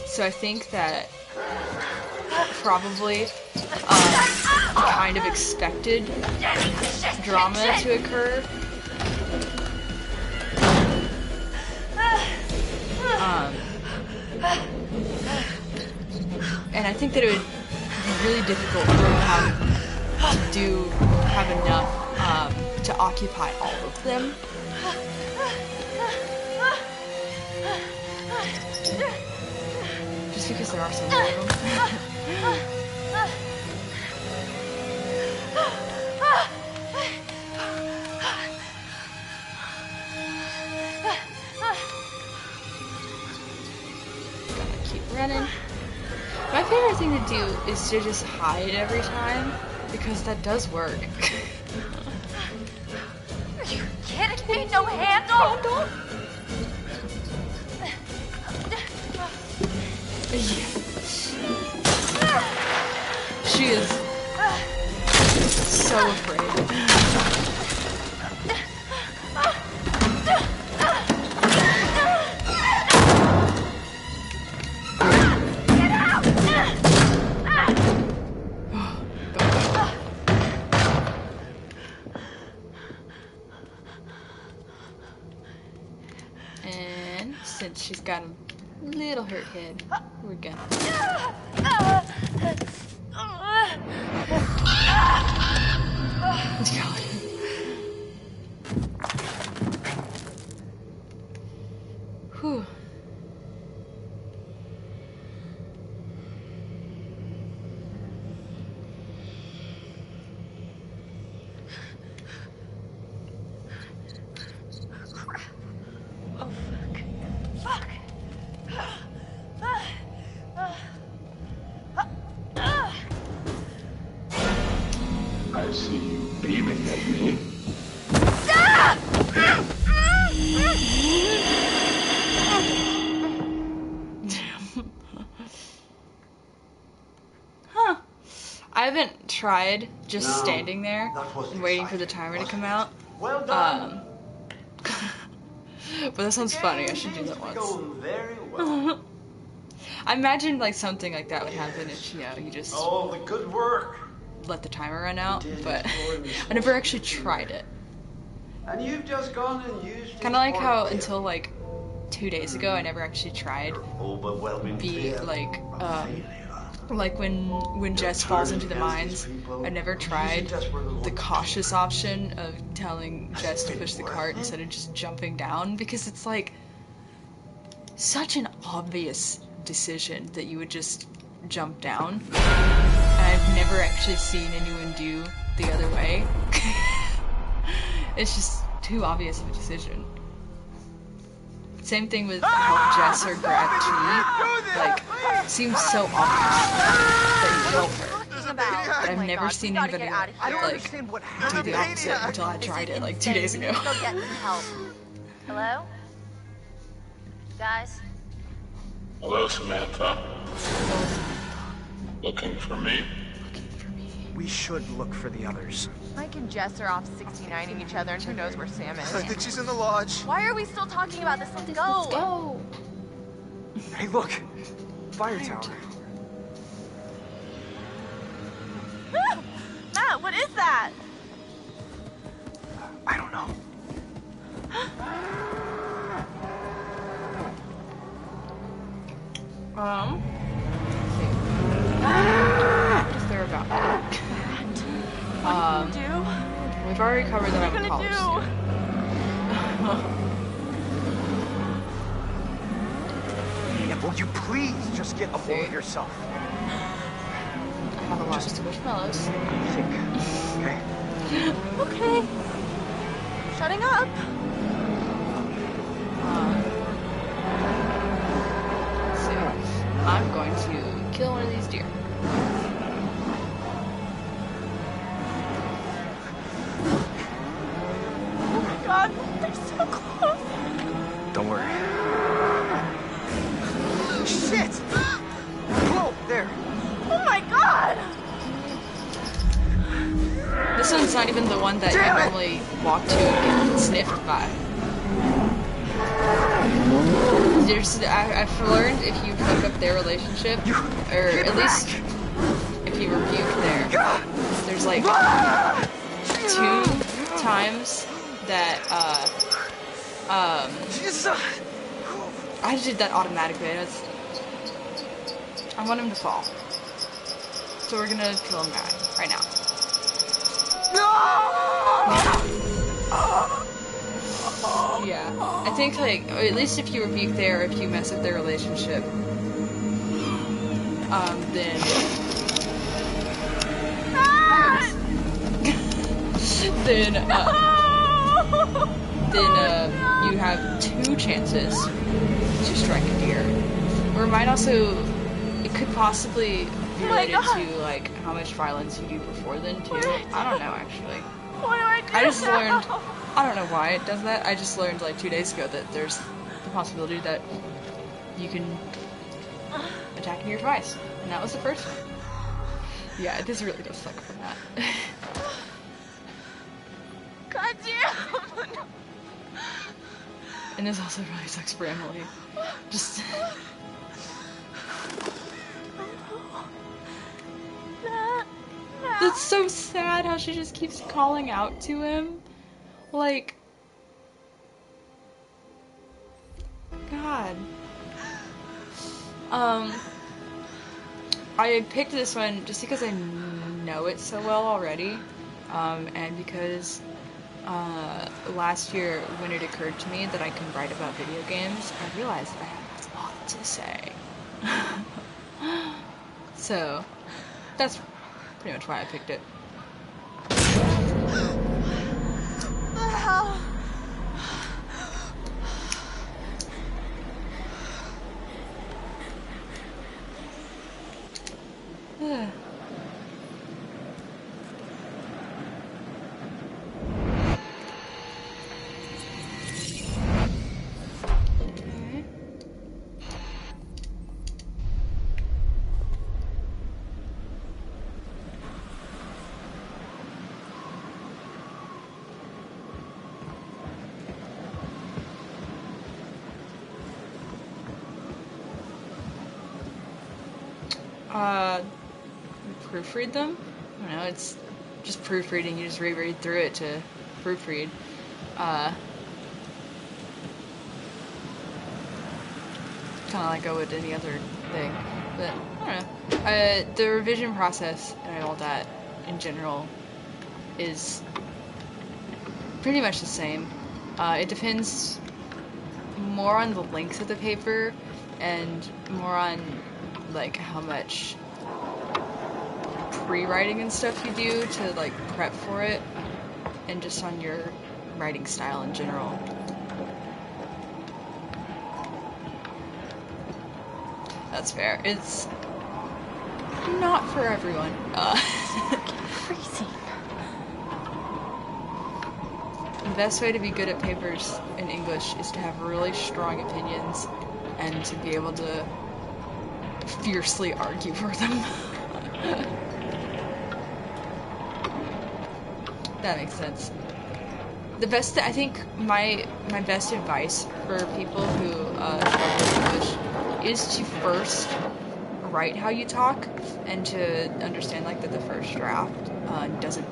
so I think that probably he kind of expected drama to occur. And I think that it would be really difficult for him to have enough to occupy all of them. Just because there are so many of them. Gotta keep running. My favorite thing to do is to just hide every time, because that does work.
Are you kidding me? No handle?
She is so afraid. And since she's got a little hurt head, we're gonna. Whew. I haven't tried just standing there and waiting for the timer to come out. Well done. But that sounds funny. I should do that once.
Very well.
I imagine like something like that would happen if you just
the good work.
Let the timer run out, but I never actually tried it.
And you've just gone and used
kind of like how until like 2 days ago I never actually tried like when Jess falls into the mines, I never tried the cautious option of telling Jess to push the cart instead of just jumping down, because it's like such an obvious decision that you would just jump down. And I've never actually seen anyone do the other way. It's just too obvious of a decision. Same thing with how Jess or grab Key, like, seems so obvious that you help her. But I've never seen anybody like do the opposite until I tried it like 2 days ago.
Hello? Guys?
Hello, Samantha. Looking for me?
We should look for the others.
Mike and Jess are off 69ing each other, and who knows where Sam is.
I think she's in the lodge.
Why are we still talking about this? Let's go!
Let's go!
Hey, look! Fire tower.
Matt, what is that?
I don't know.
What is there about that? We've already covered that I'm a college student.
Yeah, will you please just get a hold of yourself?
I have a lot of squishmallows.
Okay.
Okay. Shutting up.
So, I'm going to kill one of these deer.
God, they're so close.
Don't worry. Shit! Whoa, there.
Oh my God!
This one's not even the one that I normally walk to and get sniffed by. I've learned if you fuck up their relationship, or at least if you rebuke there's like 2 times that I did that automatically. I want him to fall, so we're gonna kill him right now. Yeah, I think like, or at least if you rebuke or if you mess up their relationship, then you have 2 chances to strike a deer. Or it might also, it could possibly be related to like how much violence you do before then too. I don't know actually.
What do I do?
I just learned, I don't know why it does that. I just learned like 2 days ago that there's the possibility that you can attack a deer twice. And that was the first one. Yeah, this really does suck from that.
God damn!
And this also really sucks for Emily. Just... That's so sad how she just keeps calling out to him. Like... God. I picked this one just because I know it so well already. And because last year when it occurred to me that I can write about video games, I realized I have a lot to say. So, that's pretty much why I picked it.
What the hell?
Proofread them. I don't know, it's just proofreading. You just reread through it to proofread. Kind of like I would any other thing. But, I don't know. The revision process and all that, in general, is pretty much the same. It depends more on the length of the paper and more on like how much pre-writing and stuff you do to like prep for it, and just on your writing style in general. That's fair. It's not for everyone.
Freezing.
The best way to be good at papers in English is to have really strong opinions and to be able to fiercely argue for them. That makes sense. I think my best advice for people who struggle with English is to first write how you talk and to understand like that the first draft doesn't,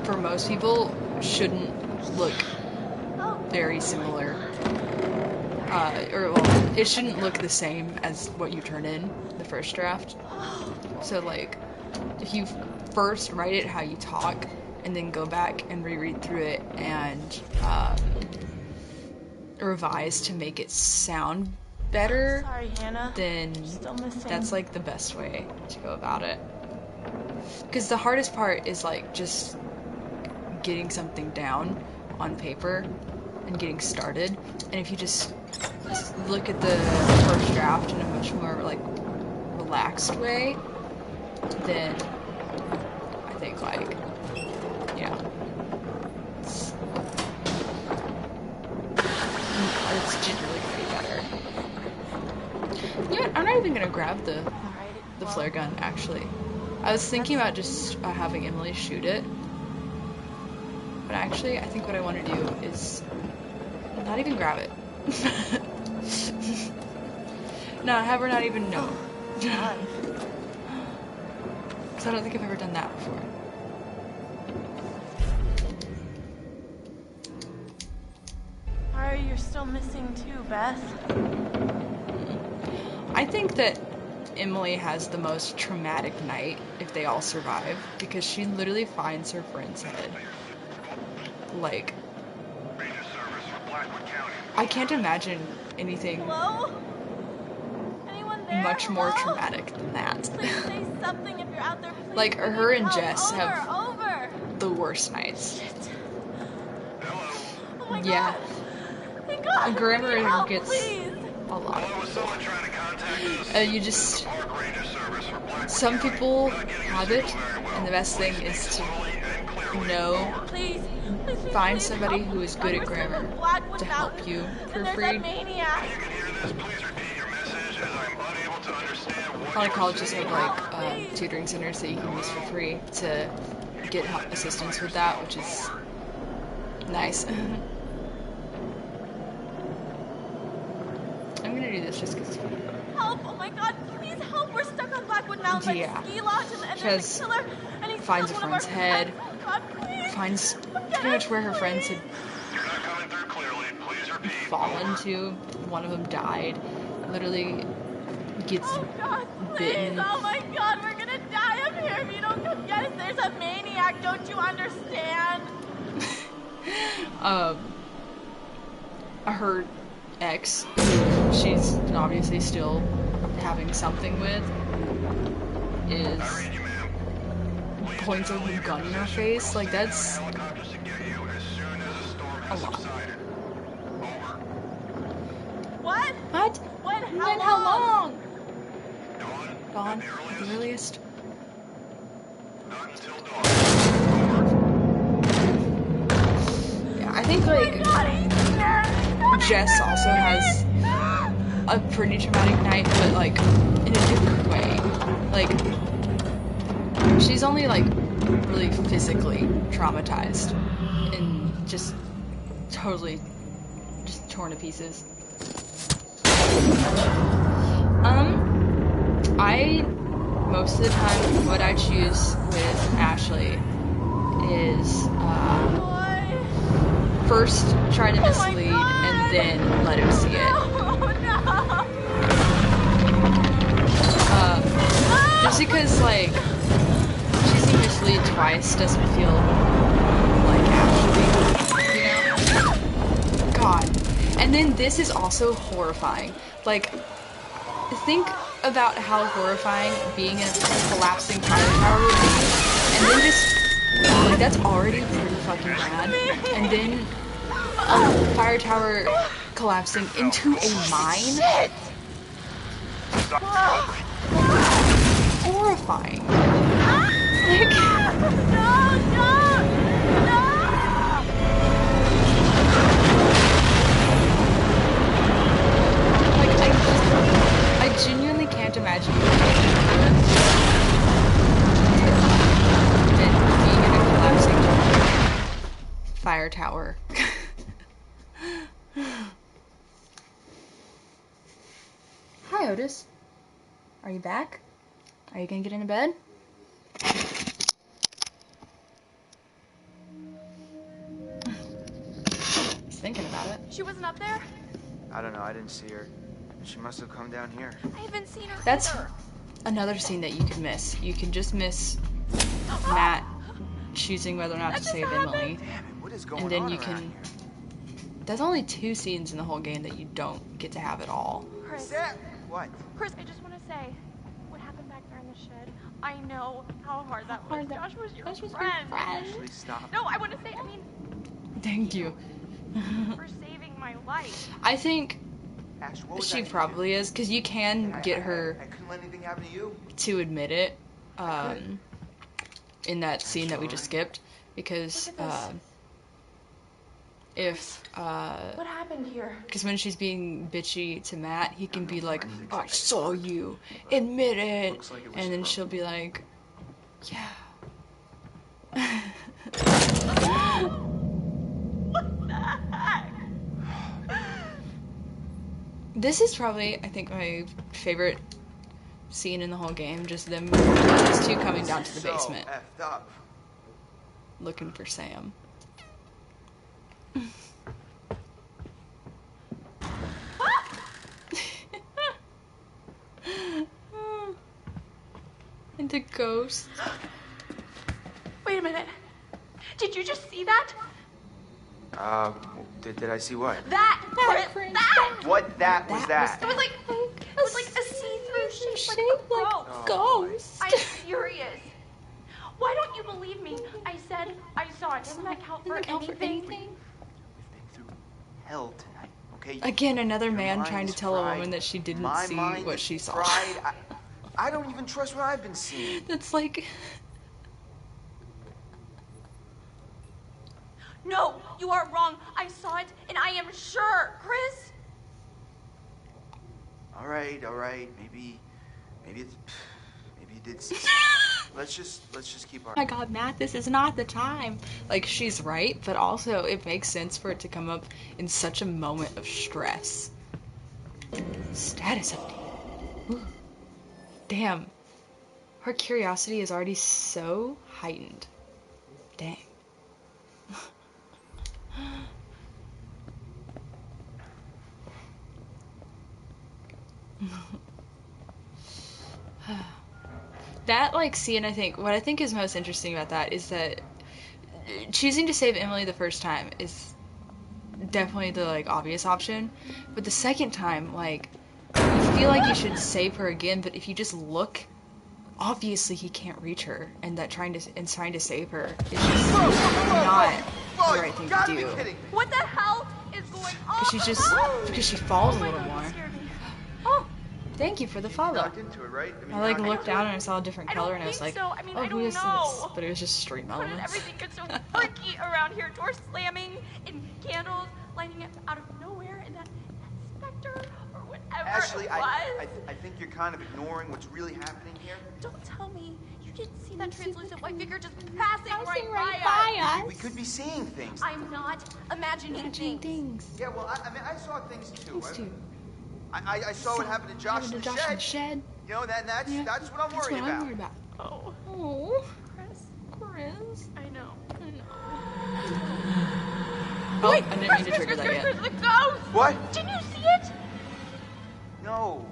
for most people, shouldn't look very similar. It shouldn't look the same as what you turn in the first draft. So like, if you first write it how you talk and then go back and reread through it and revise to make it sound better,
Sorry, Hannah.
then that's like the best way to go about it. Because the hardest part is like just getting something down on paper and getting started. And if you just look at the first draft in a much more like relaxed way, then I think like, yeah, it's generally gonna be better. You know what? I'm not even gonna grab the flare gun actually. I was thinking about just having Emily shoot it. But actually, I think what I want to do is not even grab it. No, have her not even know. Because I don't think I've ever done that before.
Why are you still missing too, Beth?
I think that Emily has the most traumatic night if they all survive, because she literally finds her friend's head. Like, I can't imagine anything much more traumatic than that.
Say something if you're out there. Please.
Like, her and Jess have the worst nights.
Oh my
yeah.
Thank God.
Grammar gets a lot. You just... Some people have it, and the best thing is to know... Find somebody who is good at grammar to help you proofread. A lot of colleges have like tutoring centers that you can use for free to get help assistance with that, which is nice. I'm gonna do this just because.
Help! Oh my God! Please help! We're stuck on Blackwood Mountain by the ski lodge, and there's a killer, and he
finds a friend's head.
God, please.
Finds pretty much where her friends had fallen to. One of them died. Literally gets bitten.
Oh my God, we're gonna die up here if you don't come get us. There's a maniac, don't you understand?
Her ex, who she's obviously still having something with, is points a gun in her face. Like, that's a lot.
What?
What?
When? How long?
Dawn, at the earliest. Yeah, I think, like, Jess also has a pretty traumatic night, but, like, in a different way. Like, she's only, like, really physically traumatized and just totally just torn to pieces. most of the time, what I choose with Ashley is first try to mislead and then let him see it. Just because, like, choosing mislead twice doesn't feel like Ashley, you know? God. And then this is also horrifying. Like, think about how horrifying being in a collapsing fire tower would be, and then just, like, that's already pretty fucking bad, and then a fire tower collapsing into a mine? Horrifying. Like, I genuinely can't imagine being in a collapsing fire tower. Hi, Otis. Are you back? Are you gonna get into bed? He's thinking about it.
She wasn't up there?
I don't know, I didn't see her. She must have come down here.
I haven't seen her
That's
either.
another scene that you could miss. You can just miss Matt choosing whether or not to save Emily.
Damn it, what is going
and then
on
you
around
can...
here?
There's only 2 scenes in the whole game that you don't get to have at all.
Chris.
What?
Chris, I just want to say, what happened back there in the shed, I know how hard that was. Josh was your friend.
Ashley, stop.
No, I want to say, I mean,
Thank you.
for saving my life.
I think
Ash, what was
she
that?
probably is, because you can get her
I couldn't let anything happen to you.
to admit it in that scene that we just skipped, because
What happened here?
because when she's being bitchy to Matt, he can be like, I saw you, admit it, and then she'll be like, yeah.
What the heck?
This is probably, I think, my favorite scene in the whole game, just them, these 2 coming down to the basement,
Effed up.
looking for Sam. And the ghost.
Wait a minute. Did you just see that?
Did I see what?
That! Chris, that!
What that was that?
It was like a see-through shape like a ghost. I'm serious. Why don't you believe me? I said I saw it. Doesn't that count for anything?
Hell tonight, okay?
Again, another
Your
man
mind
trying to
is
tell a
fried.
woman that she didn't
My
see
mind
what
is
she saw.
fried. I don't even trust what I've been seeing.
That's like...
No, you are wrong. I saw it, and I am sure, Chris.
All right. Maybe you did see. Let's just keep our.
Oh my God, Matt, this is not the time. Like, she's right, but also it makes sense for it to come up in such a moment of stress. Status update. Ooh. Damn. Her curiosity is already so heightened. Dang. That, like, scene, what I think is most interesting about that is that choosing to save Emily the first time is definitely the, like, obvious option, but the second time, like, you feel like you should save her again, but if you just look, obviously he can't reach her, and that trying to save her is just not the right thing to do.
What the hell is going on?
Because she falls a little more. Oh, thank you for the follow.
Into it, right?
I like looked down and I saw a different color and I was like,
so. I mean,
oh,
I
who
don't
is
know.
this? But it was just stream
How did
elements.
everything get so freaky around here? Doors slamming and candles lighting up out of nowhere, and that specter or whatever
Ashley,
it was.
I think you're kind of ignoring what's really happening here.
Don't tell me you didn't see that translucent white figure just passing right
by
us.
We could be seeing things.
I'm not imagining things.
Yeah, well, I mean, I saw things too. I saw what happened to Josh in the shed.
You know, that's what I'm worried about.
Oh. Chris.
I know.
Oh, I didn't mean to trigger that yet.
The ghost!
What?
Didn't you see it?
No.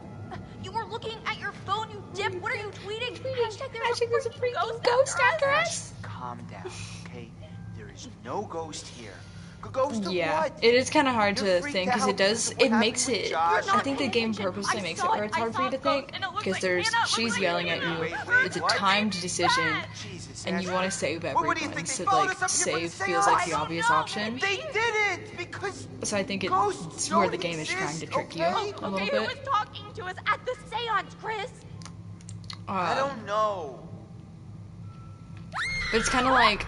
You were looking at your phone, you dip. What are you tweeting? Hashtag
there's a freaking ghost after us.
Calm down, okay? There is no ghost here. Ghost of
yeah,
what?
it is kind of hard to think because it makes it. I think the game purposely makes it where it's hard for you to think because she's yelling at you. It's a timed decision, and you want to save everyone. So like save feels like the obvious option.
They didn't because.
So I think it's where the game is trying to trick you a little bit.
Who was talking to us at the seance, Chris?
I don't know.
But it's kind of like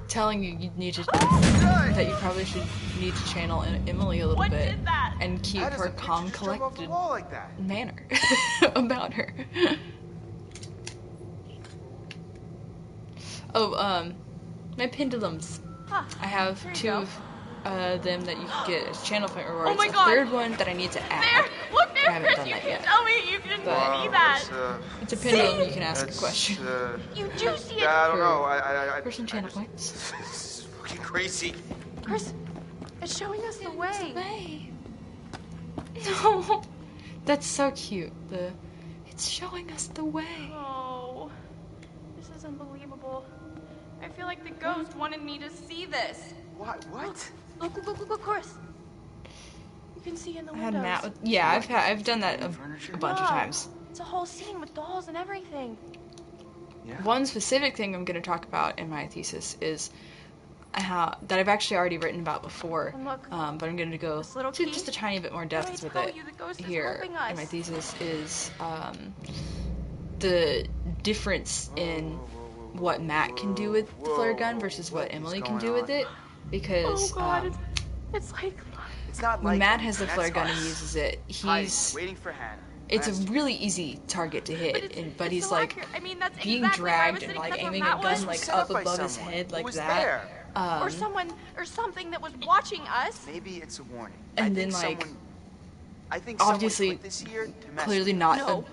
telling you need to that you probably should need to channel Emily a little bit and keep her calm, collected manner about her. Oh, my pendulums. I have two of them that you can get as channel point rewards.
Oh my
a
God.
third one that I need to add.
There, look there,
I haven't
Chris.
done
You
that
can
yet.
tell me. You can see that.
It's a pendulum. You can ask a question.
You do see it.
I don't know. I
for some channel points.
This is fucking crazy.
Chris, it's showing us the way.
No, that's so cute. It's showing us the way.
Oh, this is unbelievable. I feel like the ghost wanted me to see this.
What?
Look, Chris. You can see in the windows.
I had Matt. I've done that a bunch of times.
It's a whole scene with dolls and everything.
Yeah.
One specific thing I'm going to talk about in my thesis is how that I've actually already written about before, but I'm going to go to just a tiny bit more depth with it here in my thesis is the difference in what Matt can do with the flare gun versus what Emily can do with it, because
it's like
it's not
when
like
Matt has the flare gun and uses it, he's
waiting for Hannah.
It's a really easy target to hit, but he's like
that's
being
exactly
dragged
where
and
I was
like
sitting.
aiming
That's
a
what
gun
Matt
like
set
up
up by
above his
someone
head
who
like
was
that.
there.
Or someone or something that was watching us.
Maybe it's a warning.
And then like
I think
obviously
this year to
clearly not an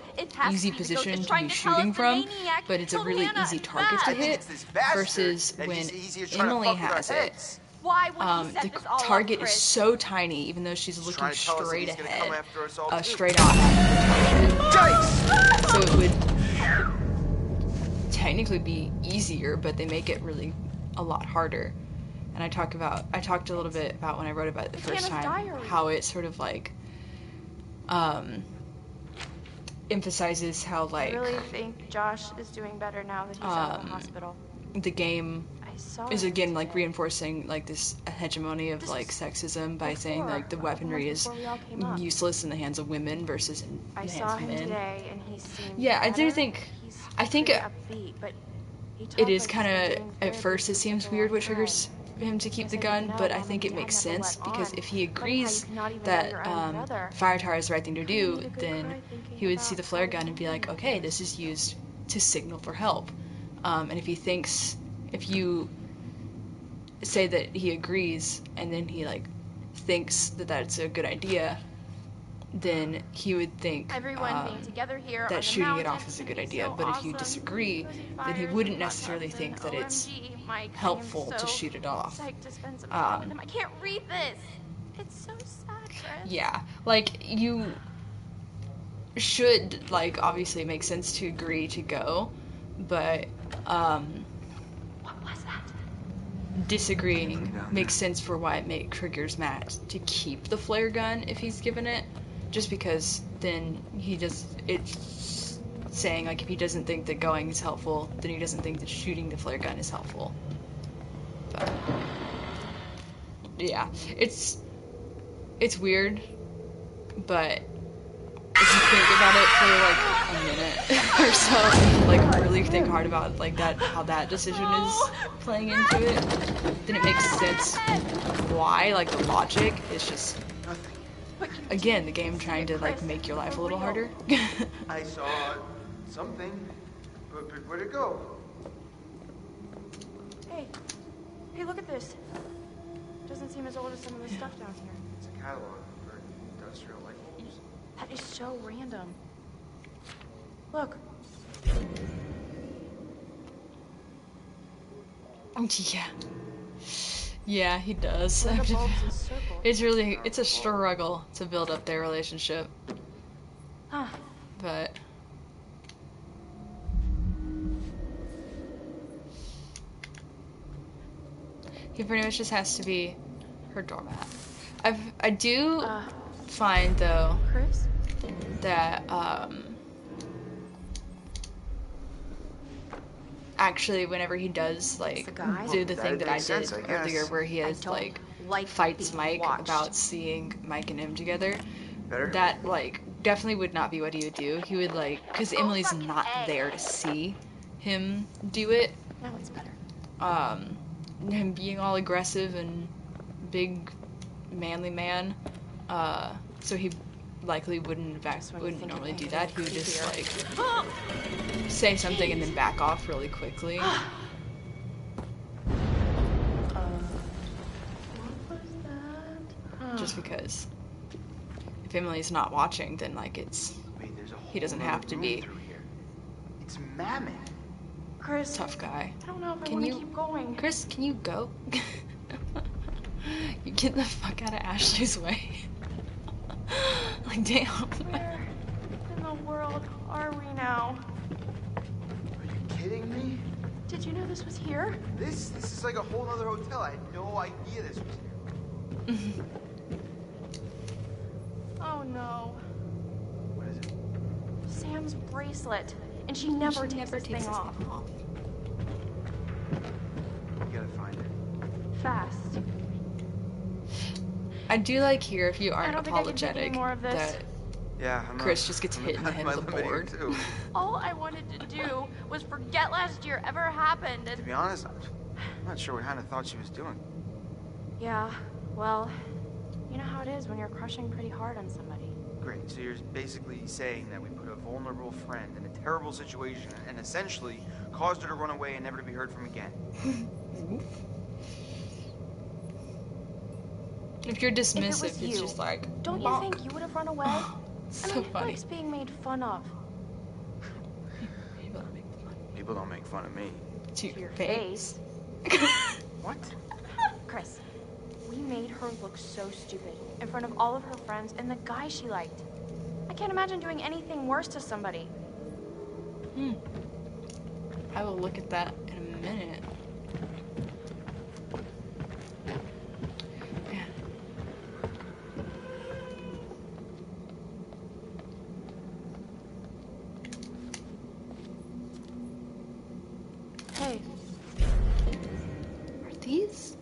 easy position to be shooting from, but it's a really easy target to hit versus when Emily has it.
Why would he set
The
this all
target
up,
is
Chris?
so tiny, even though she's looking straight ahead, straight
on.
So it would technically be easier, but they make it really a lot harder. And I talked a little bit about when I wrote about it the first time, how it sort of like emphasizes how like
I really think Josh is doing better now that he's out of the hospital.
The game is again like reinforcing like this hegemony of like sexism by saying like the weaponry is useless in the hands of women versus in the hands of men.
Today and he seemed
I do think
upbeat, but
it is kind of at first it seems weird what triggers him to keep the gun, but I think it makes sense because if he agrees that fire tower is the right thing to do, then he would see the flare gun and be like, okay, this is used to signal for help. And if you say that he agrees and then he like thinks that that's a good idea, then he would think that shooting it off is a good idea. But if you disagree, then he wouldn't necessarily think that it's helpful to shoot it off.
I can't read this. It's so sad, Chris.
Yeah, like you should like obviously it makes sense to agree to go, but
what was that?
Disagreeing makes sense for why it triggers Matt to keep the flare gun if he's given it, just because then it's saying like if he doesn't think that going is helpful, then he doesn't think that shooting the flare gun is helpful. But yeah, it's weird, but if you think about it for like a minute or so, like really think hard about like that how that decision is playing into it, then it makes sense why, like the logic is just again the game trying to like make your life a little harder.
I saw something, but where'd it go?
Hey, look at this. Doesn't seem as old as some of the stuff down here.
It's a catalog for industrial light bulbs.
That is so random.
Look.
Yeah. Yeah, he does. It's a struggle to build up their relationship.
Huh.
But he pretty much just has to be her doormat. I do find though
Chris?
that actually whenever he does like do the thing that I did earlier where he has like fights Mike about seeing Mike and him together, that like definitely would not be what he would do. He would like, because Emily's not there to see him do it.
Now it's better.
Him being all aggressive and big manly man, so he likely wouldn't normally do that. He would just like say something and then back off really quickly.
What was that?
Just because if Emily's not watching, then like he doesn't have to be.
It's Mammoth.
Chris,
tough guy.
I don't know if I want to keep going.
Chris, can you go? You get the fuck out of Ashley's way. Like, damn.
Where in the world are we now?
Are you kidding me?
Did you know this was here?
This is like a whole other hotel. I had no idea this was here.
Oh no.
What is it?
Sam's bracelet. And she never takes this thing off.
You gotta find it.
Fast.
I do like here if you aren't apologetic
that
Chris just gets hit in the head with a board.
All I wanted to do was forget last year ever happened. And
to be honest, I'm not sure what Hannah thought she was doing.
Yeah, well, you know how it is when you're crushing pretty hard on somebody.
Great, so you're basically saying that we put a vulnerable friend in a terrible situation and essentially caused her to run away and never to be heard from again.
If you're dismissive, it's just like,
don't you think you would have run away?
So
I mean,
funny.
Mike's being made fun of.
People don't make fun of me.
To your face.
What?
Chris, we made her look so stupid in front of all of her friends and the guy she liked. I can't imagine doing anything worse to somebody.
I will look at that in a minute.
Hey.
Are these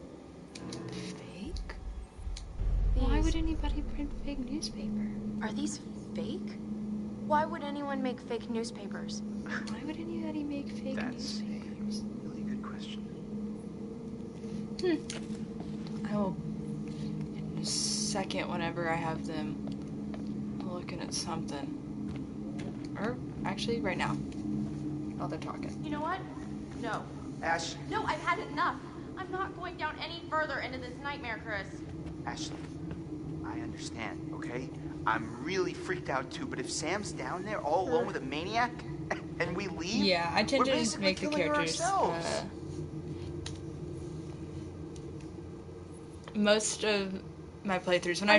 fake? Why would anybody print fake newspaper?
Are these fake? Why would anyone make fake newspapers?
Why would anybody make fake newspapers?
That's a really good question.
I will in a second whenever I have them looking at something. Or actually right now. While they're talking.
You know what? No.
Ash.
No, I've had enough. I'm not going down any further into this nightmare, Chris.
Ashley, I understand, okay? I'm really freaked out too, but if Sam's down there all alone with a maniac and we leave,
yeah, I tend to just make the characters most of my playthroughs when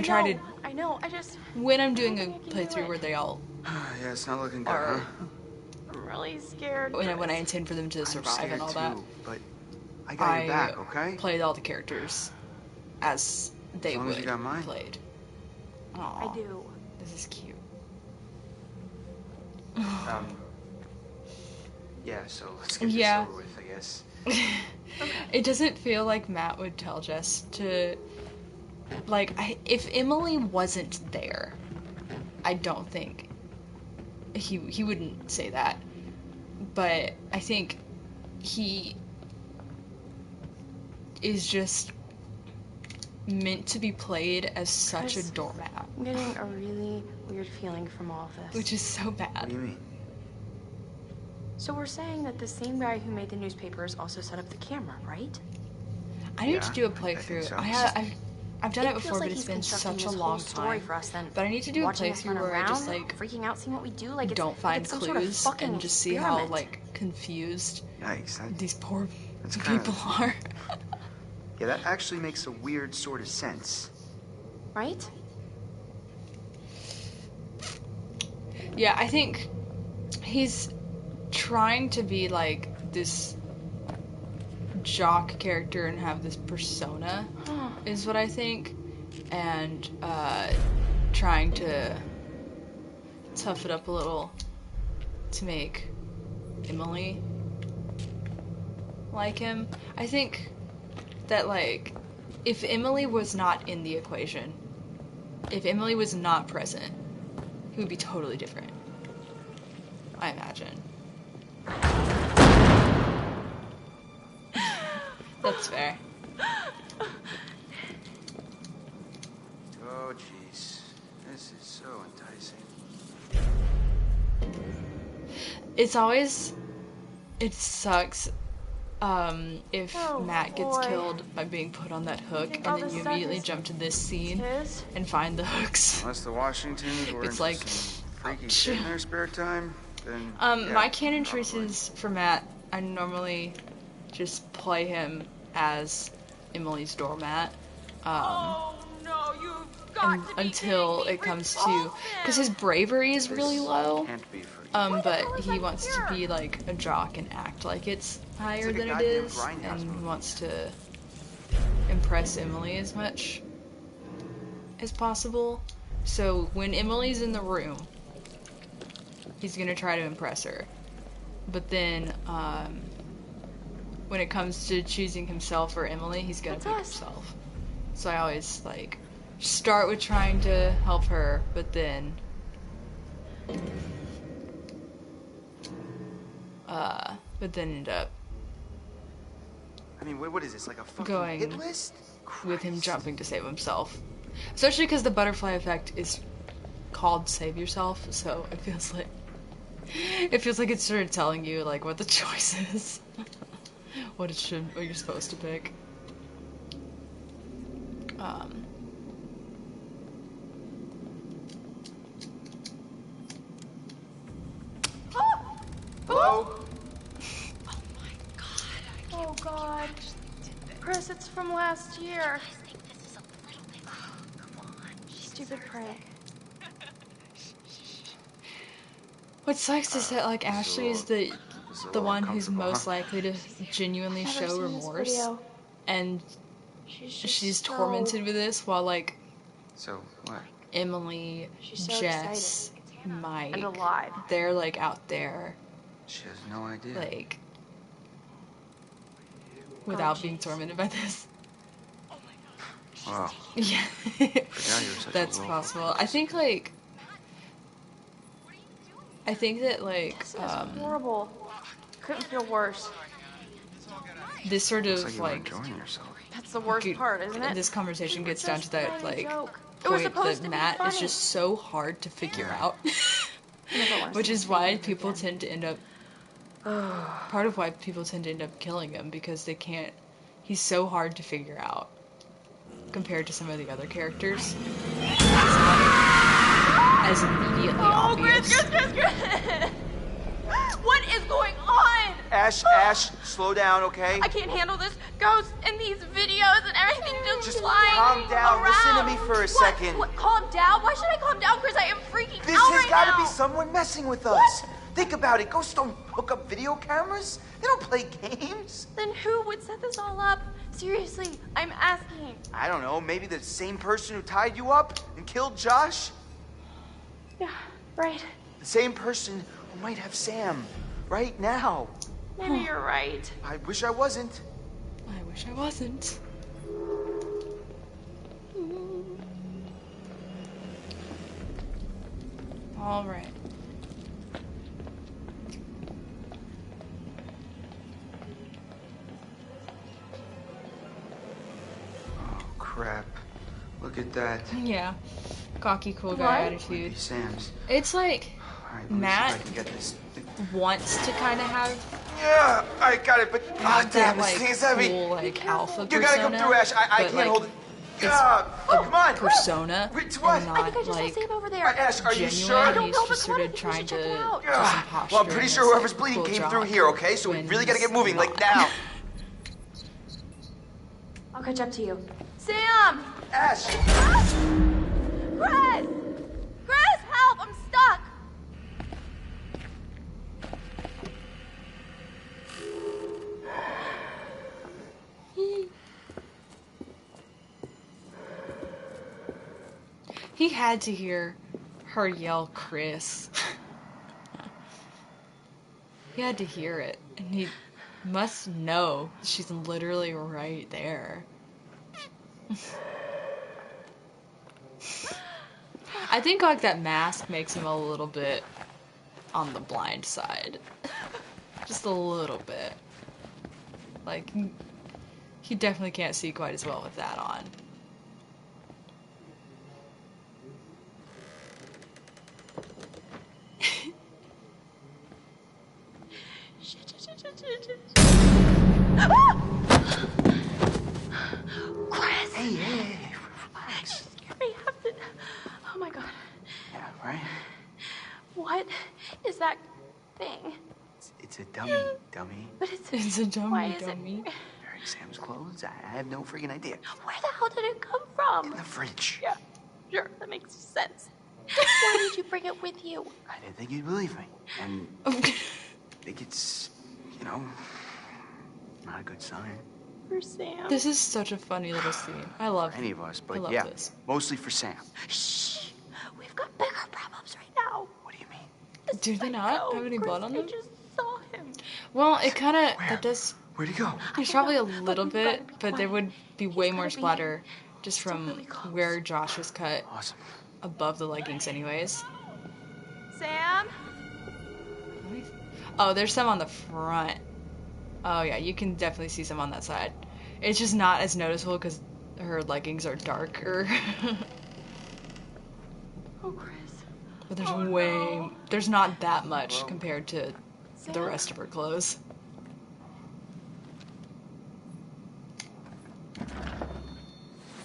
when I'm doing a playthrough where they all
yeah, it's not looking good, huh?
I'm really scared.
When I intend for them to survive and all that,
but I got your back, okay?
Played all the characters as they would
you got mine.
Played.
Aww, I do.
This is cute.
Yeah, so let's get this over with, I guess.
It doesn't feel like Matt would tell Jess to, like, if Emily wasn't there, I don't think he wouldn't say that. But I think he is just meant to be played as such a doormat.
I'm getting a really weird feeling from all of this.
Which is so bad.
What do you mean?
So we're saying that the same guy who made the newspapers also set up the camera, right?
I need to do a playthrough. I I've done it before, but it's been such a long time. But I need to do a playthrough where I just like
freaking out, seeing what we do, like
don't find clues and just see how like confused these poor people are.
Yeah, that actually makes a weird sort of sense.
Right?
Yeah, I think he's trying to be like this jock character and have this persona, is what I think, and trying to tough it up a little to make Emily like him. I think that, like, if Emily was not in the equation, if Emily was not present, he would be totally different, I imagine. That's fair.
Oh, jeez. This is so enticing.
It sucks if Matt gets killed by being put on that hook, and then you immediately jump to this scene and find the hooks.
Unless the Washingtons were
it's like,
freaky shit in their spare time, then
my canon choices for Matt, I normally just play him as Emily's doormat. Until it comes to, because his bravery is really low. But he wants to be like a jock and act like it's higher than it is, and he wants to impress Emily as much as possible. So when Emily's in the room, he's gonna try to impress her. But then, when it comes to choosing himself or Emily, he's gonna pick himself. So I always like start with trying to help her, but then end up
what is this, like a fucking
going
hit list?
with him jumping to save himself. Especially because the butterfly effect is called save yourself, so it feels like it's sort of telling you like what the choice is. what you're supposed to pick.
Hello?
Oh god. Chris, it's from last year. Stupid prank.
What sucks is that like Ashley is the one who's most likely to genuinely show remorse, and she's tormented with this, while like Emily, Jess, Mike,
and alive.
They're like out there.
She has no idea.
Like without being tormented by this.
Wow.
Yeah. That's possible. I think that like
this is horrible. Couldn't feel worse.
This sort of
like enjoying yourself.
That's the worst part, isn't it?
This conversation gets down to that like point that Matt is just so hard to figure out. Which is why people tend to end up part of why people tend to end up killing him, because they can't. He's so hard to figure out compared to some of the other characters. It's not as immediately obvious.
Chris! What is going on?
Ash, slow down, okay?
I can't handle this. Ghosts and these videos and everything just flying
calm down.
around.
Listen to me for a second.
What? Calm down? Why should I calm down, Chris? I am freaking out right now.
This has got to be someone messing with us. What? Think about it. Ghosts don't hook up video cameras. They don't play games.
Then who would set this all up? Seriously, I'm asking.
I don't know. Maybe the same person who tied you up and killed Josh?
Yeah, right.
The same person who might have Sam right now.
Maybe you're right.
I wish I wasn't.
I wish I wasn't. All right.
Oh, crap. Look at that.
Yeah. Cocky, cool guy attitude.
Sam's.
It's like
right,
Matt wants to kind of have.
Yeah, I got it, but
that, this thing is heavy. Cool, like alpha
you gotta come through, Ash. I can't hold it.
come on.
persona
What?
and not like
over there.
Ash, are you sure?
genuine. He's just sort of trying to do some posture.
Well, I'm pretty sure whoever's bleeding came through here, okay? So we really gotta get moving, like now.
I'll catch up to you.
Sam!
Ash!
Chris! Chris, help! I'm stuck!
He had to hear her yell, Chris. He had to hear it, and he must know she's literally right there. I think like that mask makes him a little bit on the blind side. Just a little bit. Like, he definitely can't see quite as well with that on.
Chris!
Hey, relax.
You scared me half the... Oh my god.
Yeah, right?
What is that thing?
It's a dummy.
But it's
a dummy.
Why is
dummy.
it...
Wearing Sam's clothes? I have no freaking idea.
Where the hell did it come from?
In the fridge.
Yeah, sure, that makes sense. Why did you bring it with you?
I didn't think you'd believe me. And I think it's, you know, not a good sign.
For Sam.
This is such a funny little scene. I love
For any of us, but
I love
yeah,
this.
mostly for Sam.
Shh! We've got bigger problems right now.
What do you mean?
Do they not have any blood on them?
I just saw him.
Well, it kind of that does.
Where'd he go?
There's probably a little bit, but there would be way more splatter just from where Josh was cut above the leggings, anyways.
Sam?
Oh, there's some on the front. Oh yeah, you can definitely see some on that side. It's just not as noticeable because her leggings are darker.
Oh, Chris.
But there's there's not that much compared to the rest of her clothes.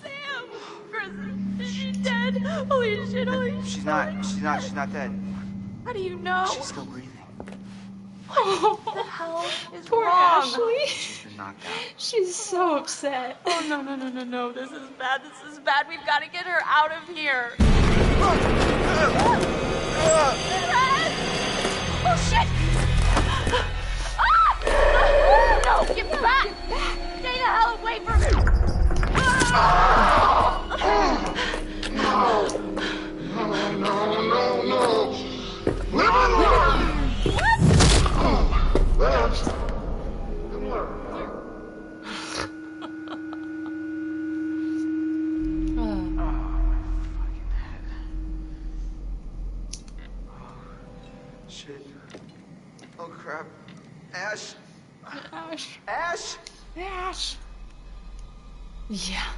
Sam! Chris, is she dead? Holy shit, holy shit.
She's not dead.
How do you know?
She's still breathing.
What the hell is
Poor
wrong?
Ashley.
She's been knocked out.
She's so upset.
Oh, no. This is bad. We've got to get her out of here. Oh, shit! No, get back! Stay the hell away from him!
No. Leave it alone! What?
Shit. Oh, crap. Ash.
Ash. Yeah.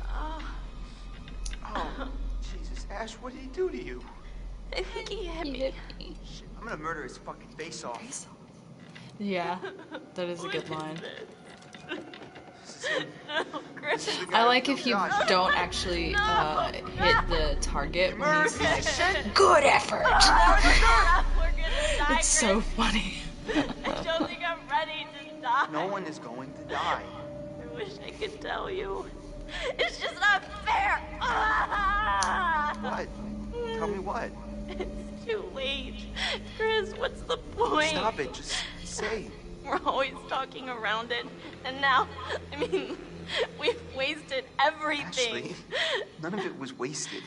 Oh, Jesus. Ash, what did he do to you?
I think he hit me.
Shit, I'm gonna murder his fucking face off.
Yeah, that is a good line.
No, Chris.
I like if you don't actually hit the target when he's like, good effort! It's so funny.
I don't think I'm ready to die.
No one is going to die.
I wish I could tell you. It's just not fair.
What? Tell me what?
It's too late. Chris, what's the point?
Stop it. Just say.
We're always talking around it. And now, we've wasted everything.
Ashley, none of it was wasted.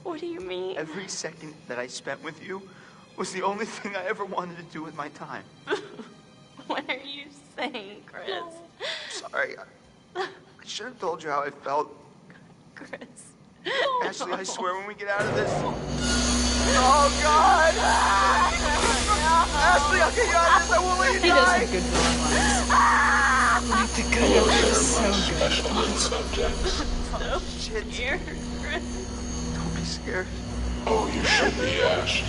What do you mean?
Every second that I spent with you was the only thing I ever wanted to do with my time.
What are you saying, Chris?
No. Sorry. I should have told you how I felt.
Chris.
Ashley, I swear when we get out of this... Oh, God! Ashley, I'll get you out of this. I won't let you die.
He does have good villain lines. Like the good is so good.
Subjects.
Shit.
Scared, Chris.
Don't be scared.
Oh, you should be, Ash.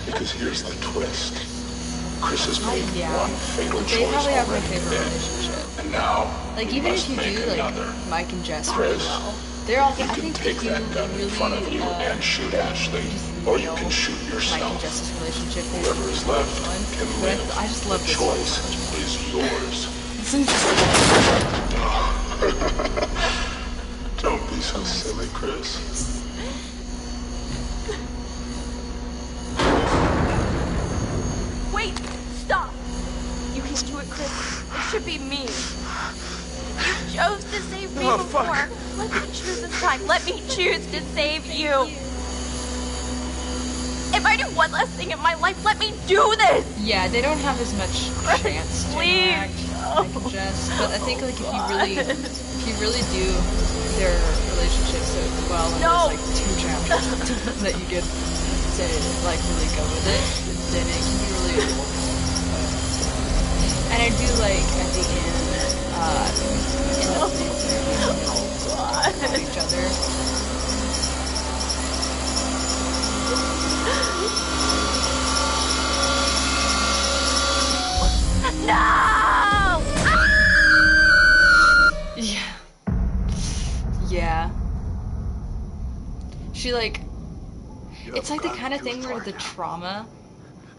Because here's the twist. Chris has made one fatal choice
They probably have my
already.
favorite relationship.
And now,
like, even if you do, like, Mike and Jess really well, they're all, I think
take
if you
that gun
really,
in front of you and shoot Ashley, or you can shoot
Mike and
yourself.
Jess's relationship,
Whoever is left can live.
I just love
The
this
choice
so much.
is yours.
It's interesting.
Don't be so silly, Chris.
Wait! Stop! You can do it, Chris. It should be me. You chose to save me before. Let me choose this time. Let me choose to save you. If I do one last thing in my life, let me do this!
Yeah, they don't have as much chance to interact, Mike and Jess, but I think, like, if you really do their relationship so well, and there's, like, 2 chapters that you get to, like, really go with it, then it can be really cool. And I do like, at the end, in the each other.
No!
Yeah. Yeah. She, like, it's like the kind of thing where the trauma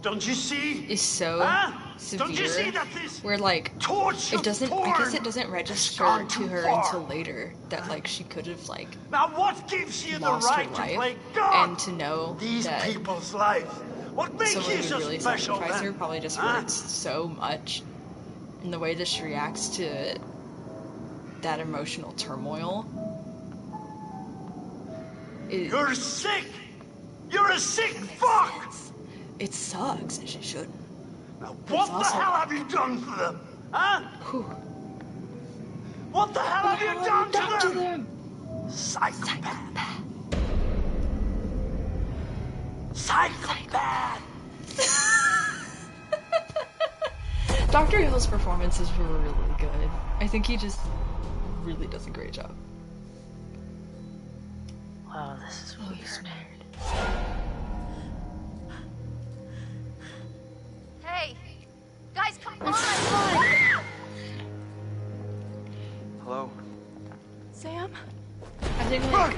Don't you see?
is so severe,
Don't you see that this
where, like, it doesn't, I guess it doesn't register to her until later that, like, she could have, like,
now what gives you the
lost
right
her
to
life,
play God?
and to know
These
that
people's lives. What makes
someone
you
would
so
really
special
sacrifice
then?
her probably just hurts so much, and the way that she reacts to that emotional turmoil.
You're sick! You're a sick fuck!
It sucks, and she shouldn't.
Now what the hell have you done for them? Huh? What the hell have you done to them? Psychopath. Psychopath.
Dr. Hill's performances were really good. I think he just really does a great job.
Wow, this is weird.
Hey! Guys, come on!
Hello?
Sam?
I think, like,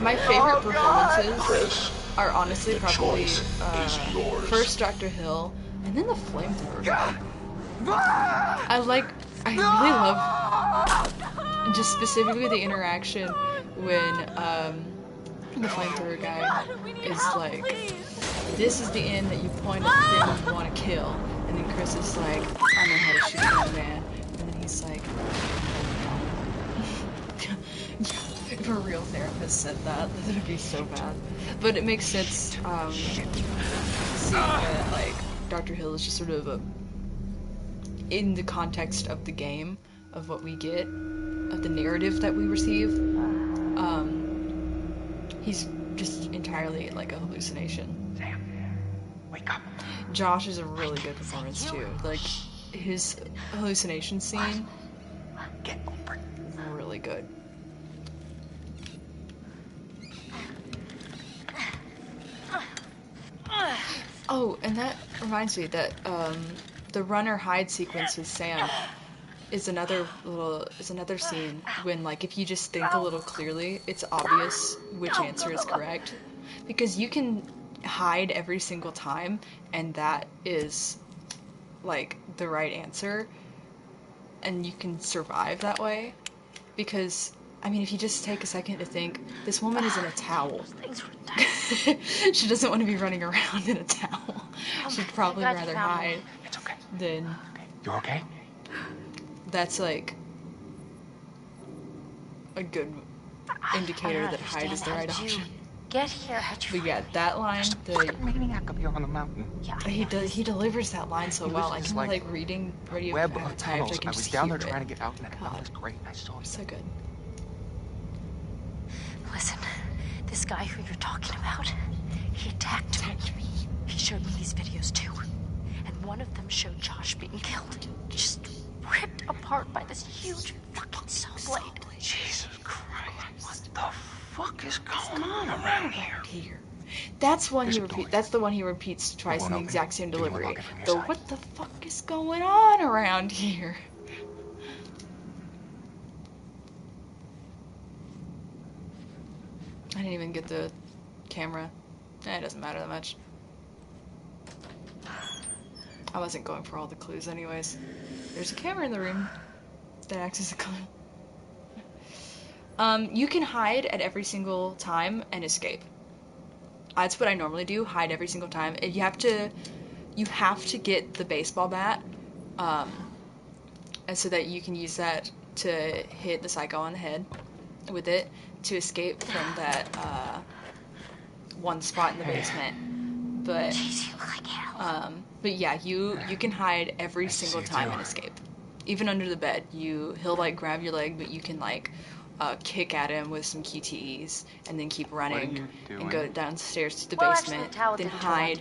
my favorite performances are honestly probably first Dr. Hill, and then the flamethrower guy. I really love just specifically the interaction when the flamethrower guy is like, this is the end that you point at the thing you want to kill, and then Chris is like, I know how to shoot a young man, and then he's like, if a real therapist said that, that would be so bad. But it makes sense, seeing that, like, Dr. Hill is just sort of in the context of the game, of what we get, of the narrative that we receive, he's just entirely like a hallucination.
Sam, wake up.
Josh is a really good performance too. Like, his hallucination scene, really good. Oh, and that reminds me that the runner hide sequence with Sam is another scene when, like, if you just think a little clearly, it's obvious which answer is correct, because you can hide every single time, and that is, like, the right answer, and you can survive that way, because, I mean, if you just take a second to think, this woman is in a towel. She doesn't want to be running around in a towel. She'd probably rather hide than...
You okay?
That's, like, a good indicator that hide is the right option.
Get here.
But yeah, that line,
maniac up here on the mountain.
Yeah, he delivers that line so well. I can, like, reading radio
web of tunnels.
I can
I was
just
down there
hear
trying
it.
to get out, and that was great. I saw you.
So good.
Listen, this guy who you're talking about, he attacked me. He showed me these videos too. And one of them showed Josh being killed. Just ripped apart by this huge fucking saw blade.
Jesus Christ. What the fuck is going on around here?
That's one he repeats. That's the one he repeats twice in the exact same delivery. The what the fuck is going on around here? didn't even get the camera. It doesn't matter that much. I wasn't going for all the clues anyways. There's a camera in the room that acts as a clue. You can hide at every single time and escape. That's what I normally do, hide every single time. You have to get the baseball bat, and so that you can use that to hit the psycho on the head with it to escape from that one spot in the basement. But yeah, you can hide every single time and escape. Even under the bed, he'll like grab your leg, but you can like kick at him with some QTEs and then keep running and go downstairs to the basement, then hide,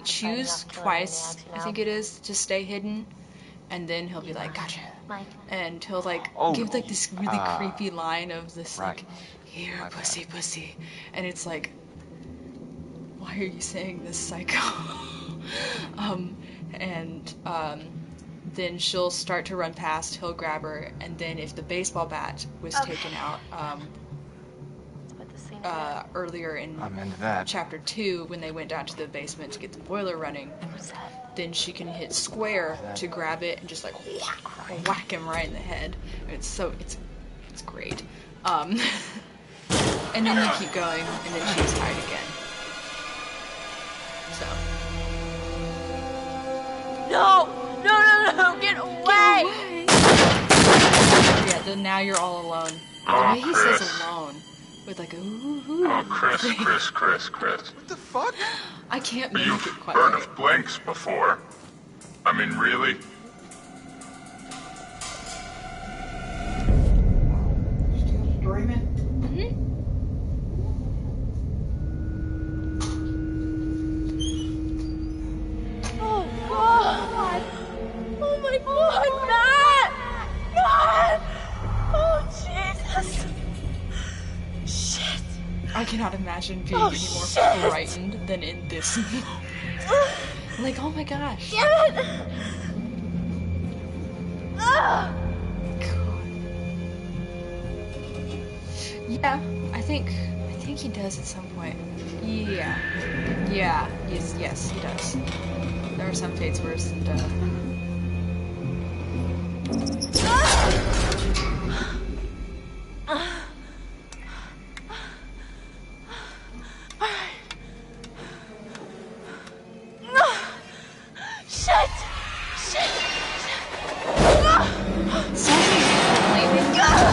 choose twice, I think it is, to stay hidden, and then he'll be like, gotcha. And he'll like give like this really creepy line of this like, here, pussy, pussy. And it's like, why are you saying this, psycho? Then she'll start to run past, he'll grab her, and then if the baseball bat was taken out earlier in chapter 2 when they went down to the basement to get the boiler running, then she can hit square to grab it and just like whack him right in the head. It's great. And then you keep going, and then she's hide again. So.
No, get away!
Yeah, then now you're all alone. The way he says alone, with like a ooh.
Oh, Chris.
What the fuck?
I can't mimic it quite
You've
right.
burned blanks before. I mean, really?
Still streaming?
Oh God! Oh my God, Matt! Matt! Oh Jesus! Shit!
I cannot imagine being any more frightened than in this moment. Like, oh my gosh.
Damn it!
God. Yeah, I think he does at some point. Yeah. Yes, he does. There are some fates worse than death.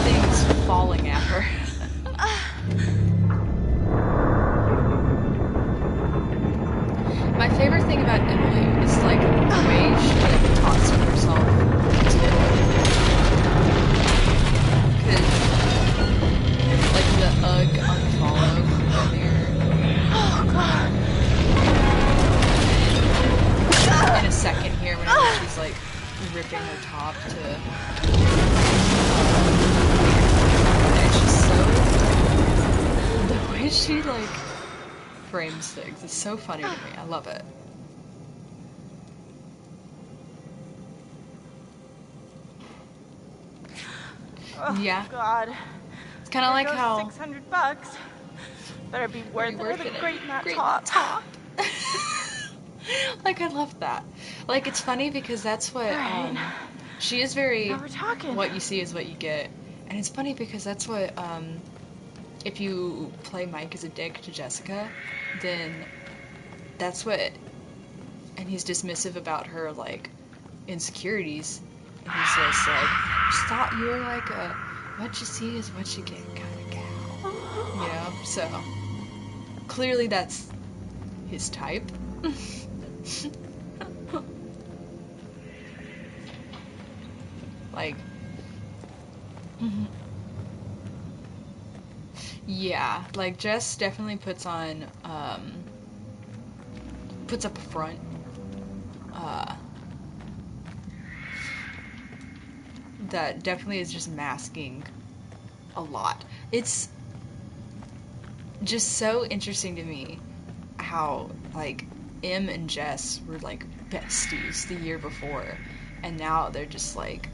Things falling at her. My favorite thing about Emily is like the way she like talks to herself. Cause like the unfollow earlier.
Oh God.
In a second here, whenever she's like ripping her top to. She like frames things. It's so funny to me. I love it.
Oh,
yeah.
God.
It's kind of like how
$600 better be worth it for the great Matt top.
Like I love that. Like it's funny because that's what she is very.
Now we're talking.
What you see is what you get, and it's funny because that's what if you play Mike as a dick to Jessica, then that's what, and he's dismissive about her, like, insecurities, and he says, like, stop, you're like a, what you see is what you get kind of gal, you know, so, clearly that's his type. Like, yeah, like Jess definitely puts on, puts up a front, that definitely is just masking a lot. It's just so interesting to me how, like, Em and Jess were, like, besties the year before, and now they're just, like,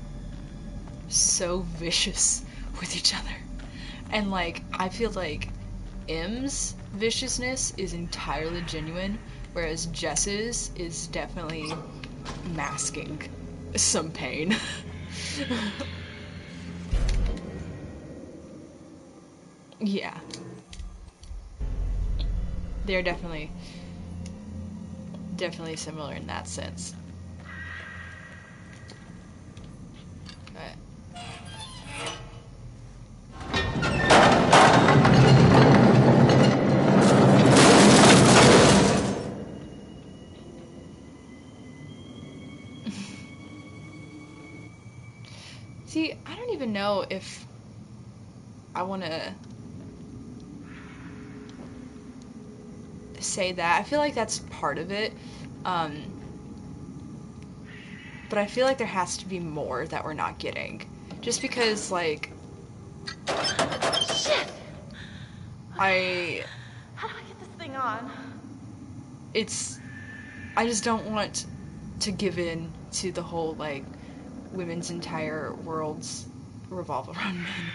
so vicious with each other. And, like, I feel like M's viciousness is entirely genuine, whereas Jess's is definitely masking some pain. Yeah. They're definitely similar in that sense. See, I don't even know if I want to say that. I feel like that's part of it. But I feel like there has to be more that we're not getting. Just because, like...
Shit!
How
do I get this thing on?
I just don't want to give in to the whole, like, women's entire worlds revolve around men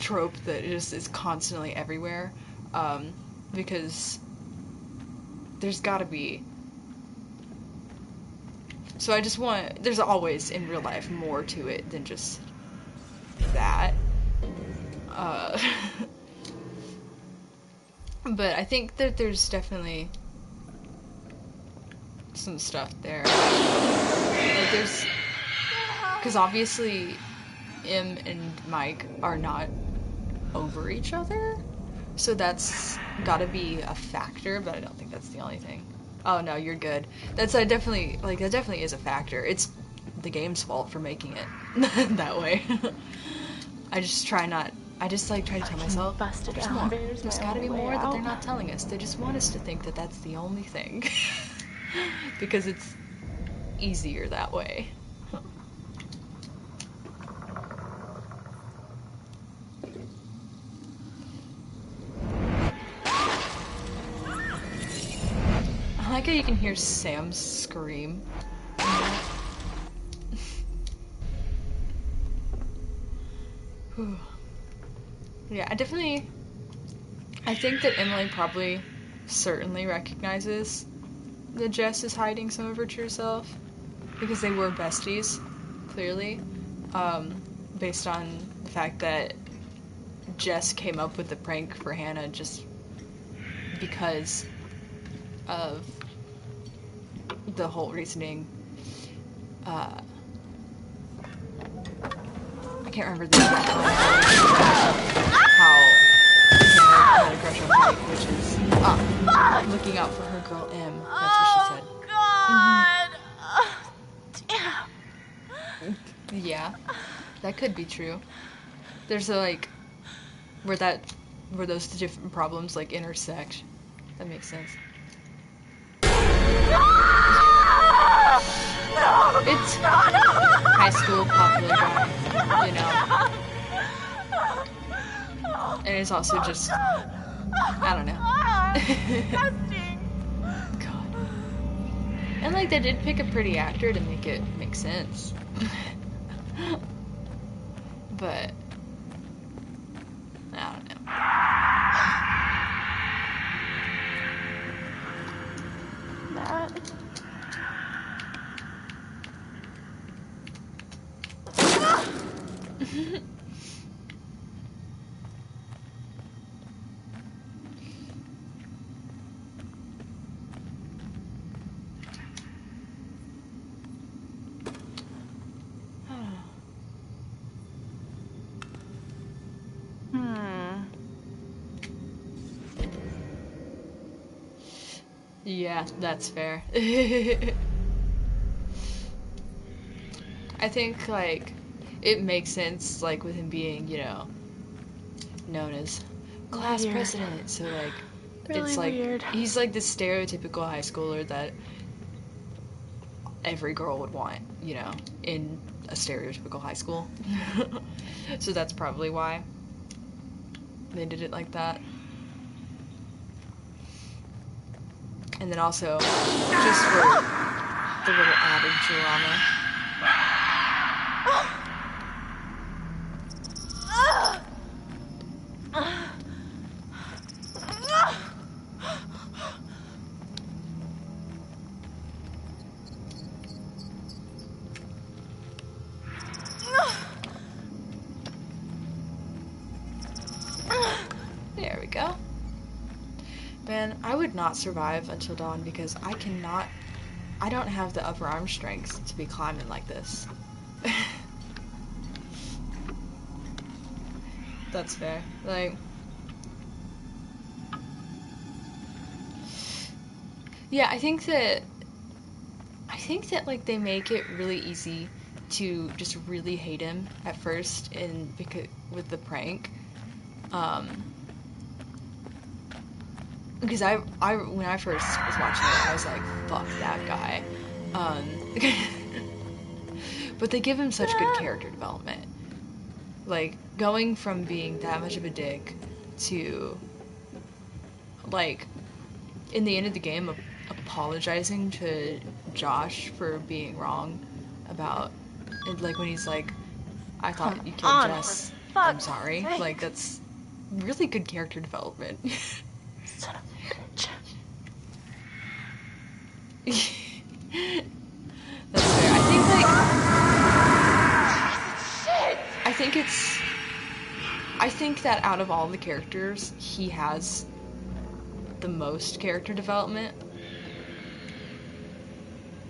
trope that just is constantly everywhere. Because there's gotta be... So I just want... There's always, in real life, more to it than just that. But I think that there's definitely some stuff there. Like there's... Because obviously, Em and Mike are not over each other. So that's gotta be a factor, but I don't think that's the only thing. Oh no, you're good. That's that definitely is a factor. It's the game's fault for making it that way. I just try to tell myself, there's more. There's gotta be more that they're not telling us. They just want us to think that that's the only thing. Because it's easier that way. I like how you can hear Sam scream. Yeah, I think that Emily probably certainly recognizes that Jess is hiding some of her true self, because they were besties, clearly, based on the fact that Jess came up with the prank for Hannah just because of the whole reasoning. I can't remember the exact how Hannah had a crush on Mike, which is looking out for her girl M. That's what she said.
Oh God!
Damn. Yeah, that could be true. There's where those different problems like intersect. That makes sense. It's high school popular guy, you know. And it's also just, I don't know. God. And like they did pick a pretty actor to make it make sense. But I don't know.
Matt.
Yeah, that's fair. I think, like, it makes sense, like, with him being, you know, known as class president. So, like, really it's like, weird. He's like this stereotypical high schooler that every girl would want, you know, in a stereotypical high school. So that's probably why they did it like that. And then also, just for the little added drama. not survive until dawn because I don't have the upper arm strength to be climbing like this. That's fair. Like, yeah, I think that like they make it really easy to just really hate him at first, and because with the prank, because I when I first was watching it, I was like, fuck that guy, but they give him such good character development, like going from being that much of a dick to, like, in the end of the game, apologizing to Josh for being wrong about, like, when he's like, I thought you killed Jess, I'm sorry. Like, that's really good character development.
Son of a bitch.
That's fair. I think, like, I think that out of all the characters, he has the most character development,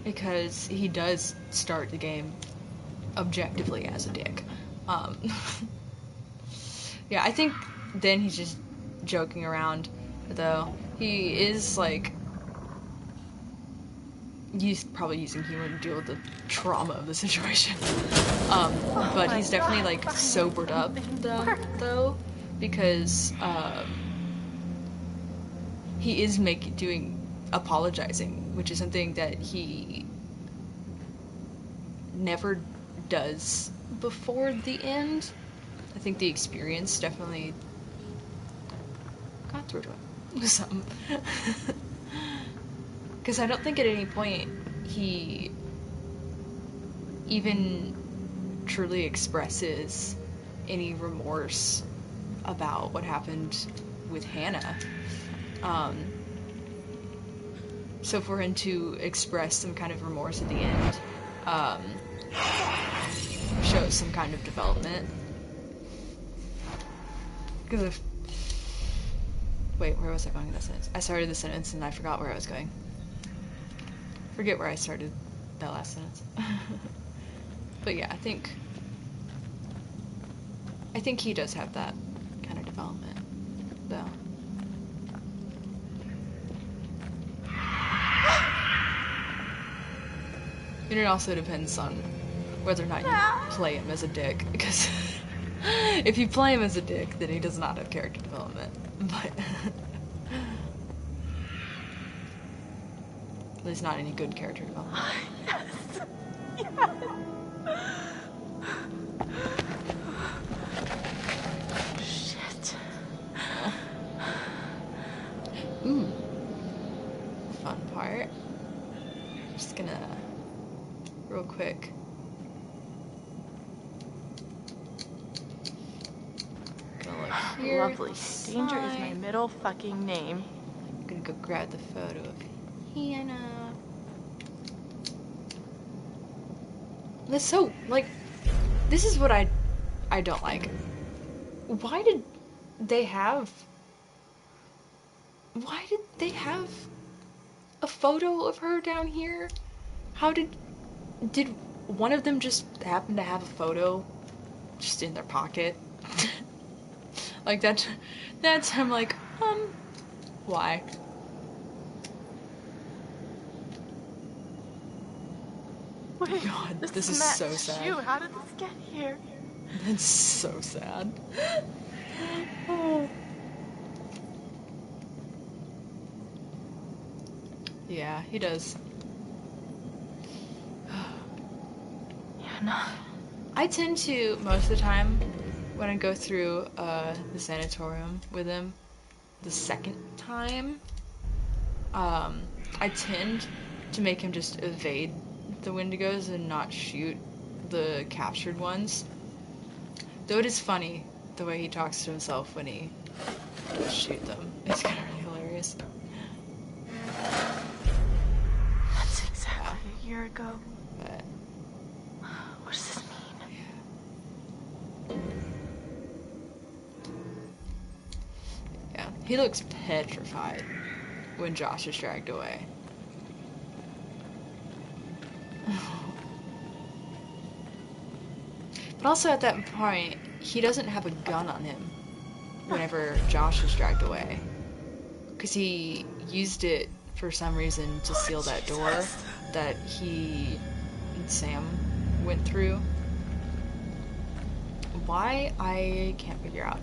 because he does start the game objectively as a dick. Yeah, I think then he's just joking around, though. He is, like, he's probably using humor to deal with the trauma of the situation. But he's definitely, like, sobered up, though, because, he is apologizing, which is something that he never does before the end. I think the experience definitely got through to him. Something. Because I don't think at any point he even truly expresses any remorse about what happened with Hannah. So for him to express some kind of remorse at the end, shows some kind of development. Because if... Wait, where was I going in that sentence? I started the sentence and I forgot where I was going. Forget where I started that last sentence. But yeah, I think he does have that kind of development, though. And it also depends on whether or not you play him as a dick, because if you play him as a dick, then he does not have character development. But there's not any good character development.
Yes. Yes. Shit.
Ooh. Fun part. Just gonna real quick. Gonna look here.
Lovely. Danger is my middle fucking name.
I'm gonna go grab the photo of Hannah. That's so, like, this is what I don't like. Why did they have a photo of her down here? How did one of them just happen to have a photo just in their pocket? Like, that's, I'm like, why?
Wait,
God, this is so sad.
Shoot, how did this get here?
That's so sad. Oh. Yeah, he does.
Yeah, no.
I tend to, most of the time, when I go through the sanatorium with him the second time, I tend to make him just evade the Wendigos and not shoot the captured ones. Though it is funny the way he talks to himself when he does shoot them. It's kind of really hilarious.
That's exactly a year ago.
But
what does this mean?
Yeah, he looks petrified when Josh is dragged away. But also at that point, he doesn't have a gun on him whenever Josh is dragged away. Because he used it for some reason to seal that door that he and Sam went through. Why? I can't figure out.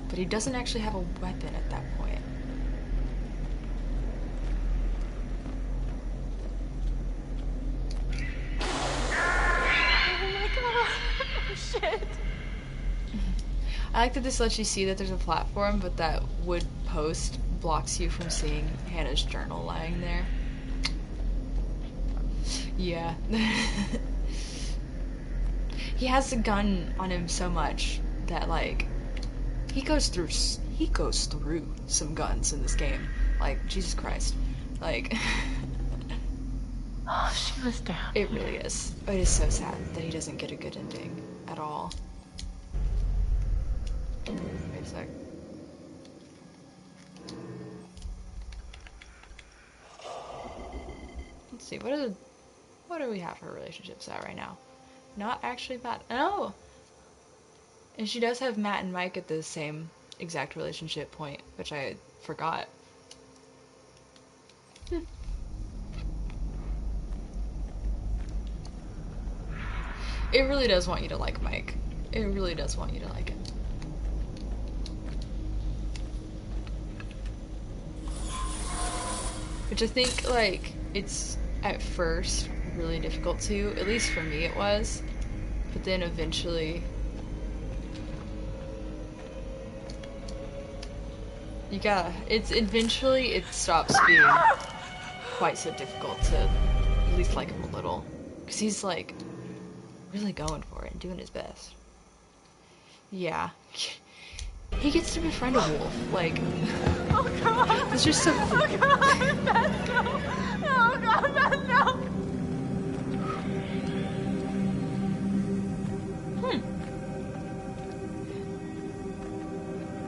But he doesn't actually have a weapon at that point.
Oh my god. Oh shit.
I like that this lets you see that there's a platform, but that wood post blocks you from seeing Hannah's journal lying there. Yeah. He has the gun on him so much that, like, he goes through some guns in this game. Like, Jesus Christ. Like,
oh, she was down.
It really is. It is so sad that he doesn't get a good ending at all. Wait a sec. Let's see, what do we have for relationships at right now? Not actually bad. Oh! And she does have Matt and Mike at the same exact relationship point, which I forgot. It really does want you to like Mike. It really does want you to like him. Which I think, like, it's at first really difficult to, at least for me it was, but then eventually eventually it stops being quite so difficult to at least like him a little, because he's like really going for it and doing his best. Yeah. He gets to befriend a wolf, like,
oh god,
it's just so
oh god, Beth, no, oh god, Beth, no.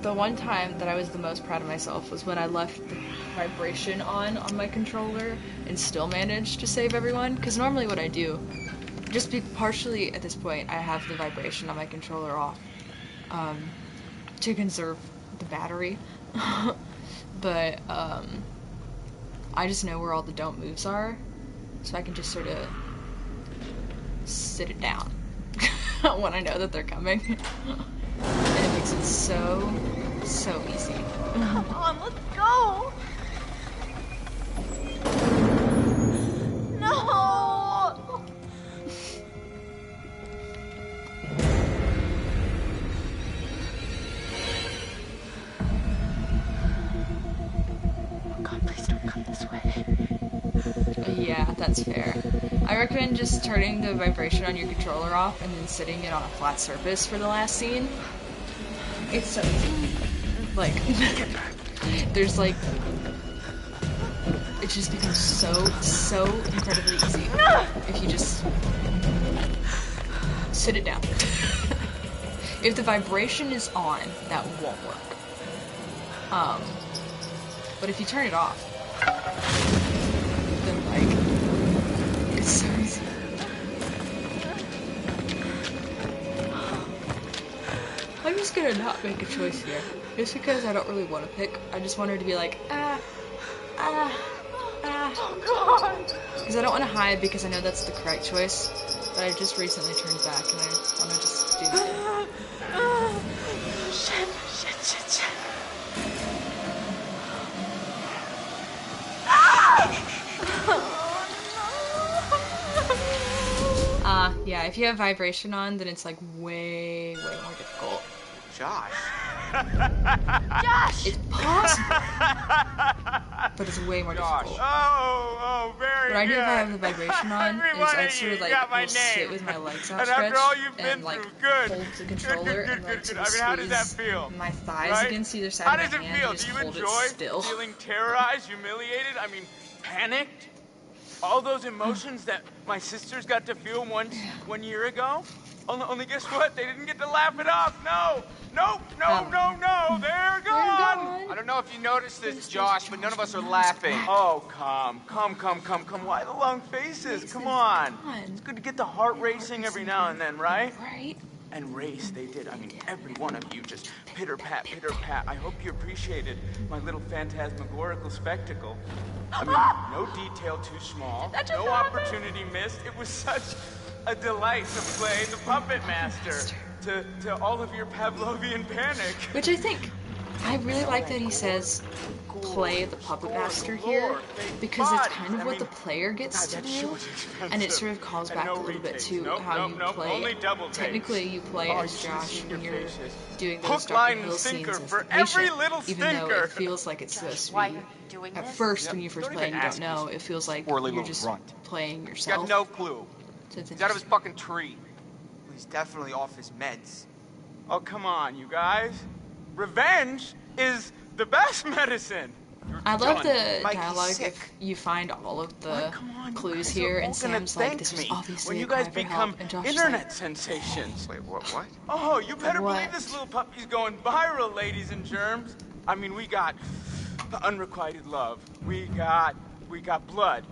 The one time that I was the most proud of myself was when I left the vibration on my controller and still managed to save everyone, because normally what I do, just partially at this point, I have the vibration on my controller off, to conserve the battery, but, I just know where all the don't moves are, so I can just sort of sit it down when I know that they're coming, and it makes it so easy.
Come on, let's go! No! Oh god, please don't come this way.
Yeah, that's fair. I recommend just turning the vibration on your controller off and then setting it on a flat surface for the last scene. It's so easy. Like, there's like, it just becomes so incredibly easy if you just sit it down. If the vibration is on, that won't work. But if you turn it off, then like, it's so easy. I'm just gonna not make a choice here. Just because I don't really want to pick. I just want her to be like,
oh god.
Because I don't want to hide because I know that's the correct choice. But I just recently turned back and I want to just do that.
Shit.
Yeah, if you have vibration on, then it's like way more difficult.
Josh.
Josh!
It's possible, but it's way more difficult.
Oh, very good.
What I do if I have the vibration on is I sort of like will sit with my legs outstretched and like hold the controller and like sort of squeeze
how does that feel?
My thighs
Right?
against either side
How
of
does
my
it
hand
feel?
and just
Do you
hold
enjoy
it still.
feeling terrorized, humiliated? I mean, panicked? All those emotions that my sisters got to feel 1 year ago? Only guess what? They didn't get to laugh it off. No, No, they're gone. I don't know if you noticed this, Josh, but none of us are laughing. Oh, come. Why the long faces? Come on. It's good to get the heart racing every now and then, right?
Right.
And race they did. I mean, every one of you just pitter-pat, pitter-pat. I hope you appreciated my little phantasmagorical spectacle. I mean, no detail too small, no opportunity missed. It was such a delight to play the puppet master to all of your Pavlovian panic.
Which I really like that he says play the puppet master here, because it's kind of what the player gets to do, and it sort of calls back a little bit to how you play. Technically, you play as Josh when you're doing those Dr. Hill scenes as the patient, even though it feels like it's supposed to be. At first, when you first play and you don't know, it feels like you're just playing yourself.
Got no clue. He's out of his fucking tree.
He's definitely off his meds.
Oh, come on, you guys. Revenge is the best medicine.
I love the dialogue if you find all of the clues here, and Sam's like, this was obviously
when you
a cry
guys
for
become
help, and Josh
internet
like,
sensations.
Wait, what?
Oh, you better believe this little puppy's going viral, ladies and germs. I mean, we got unrequited love. We got blood.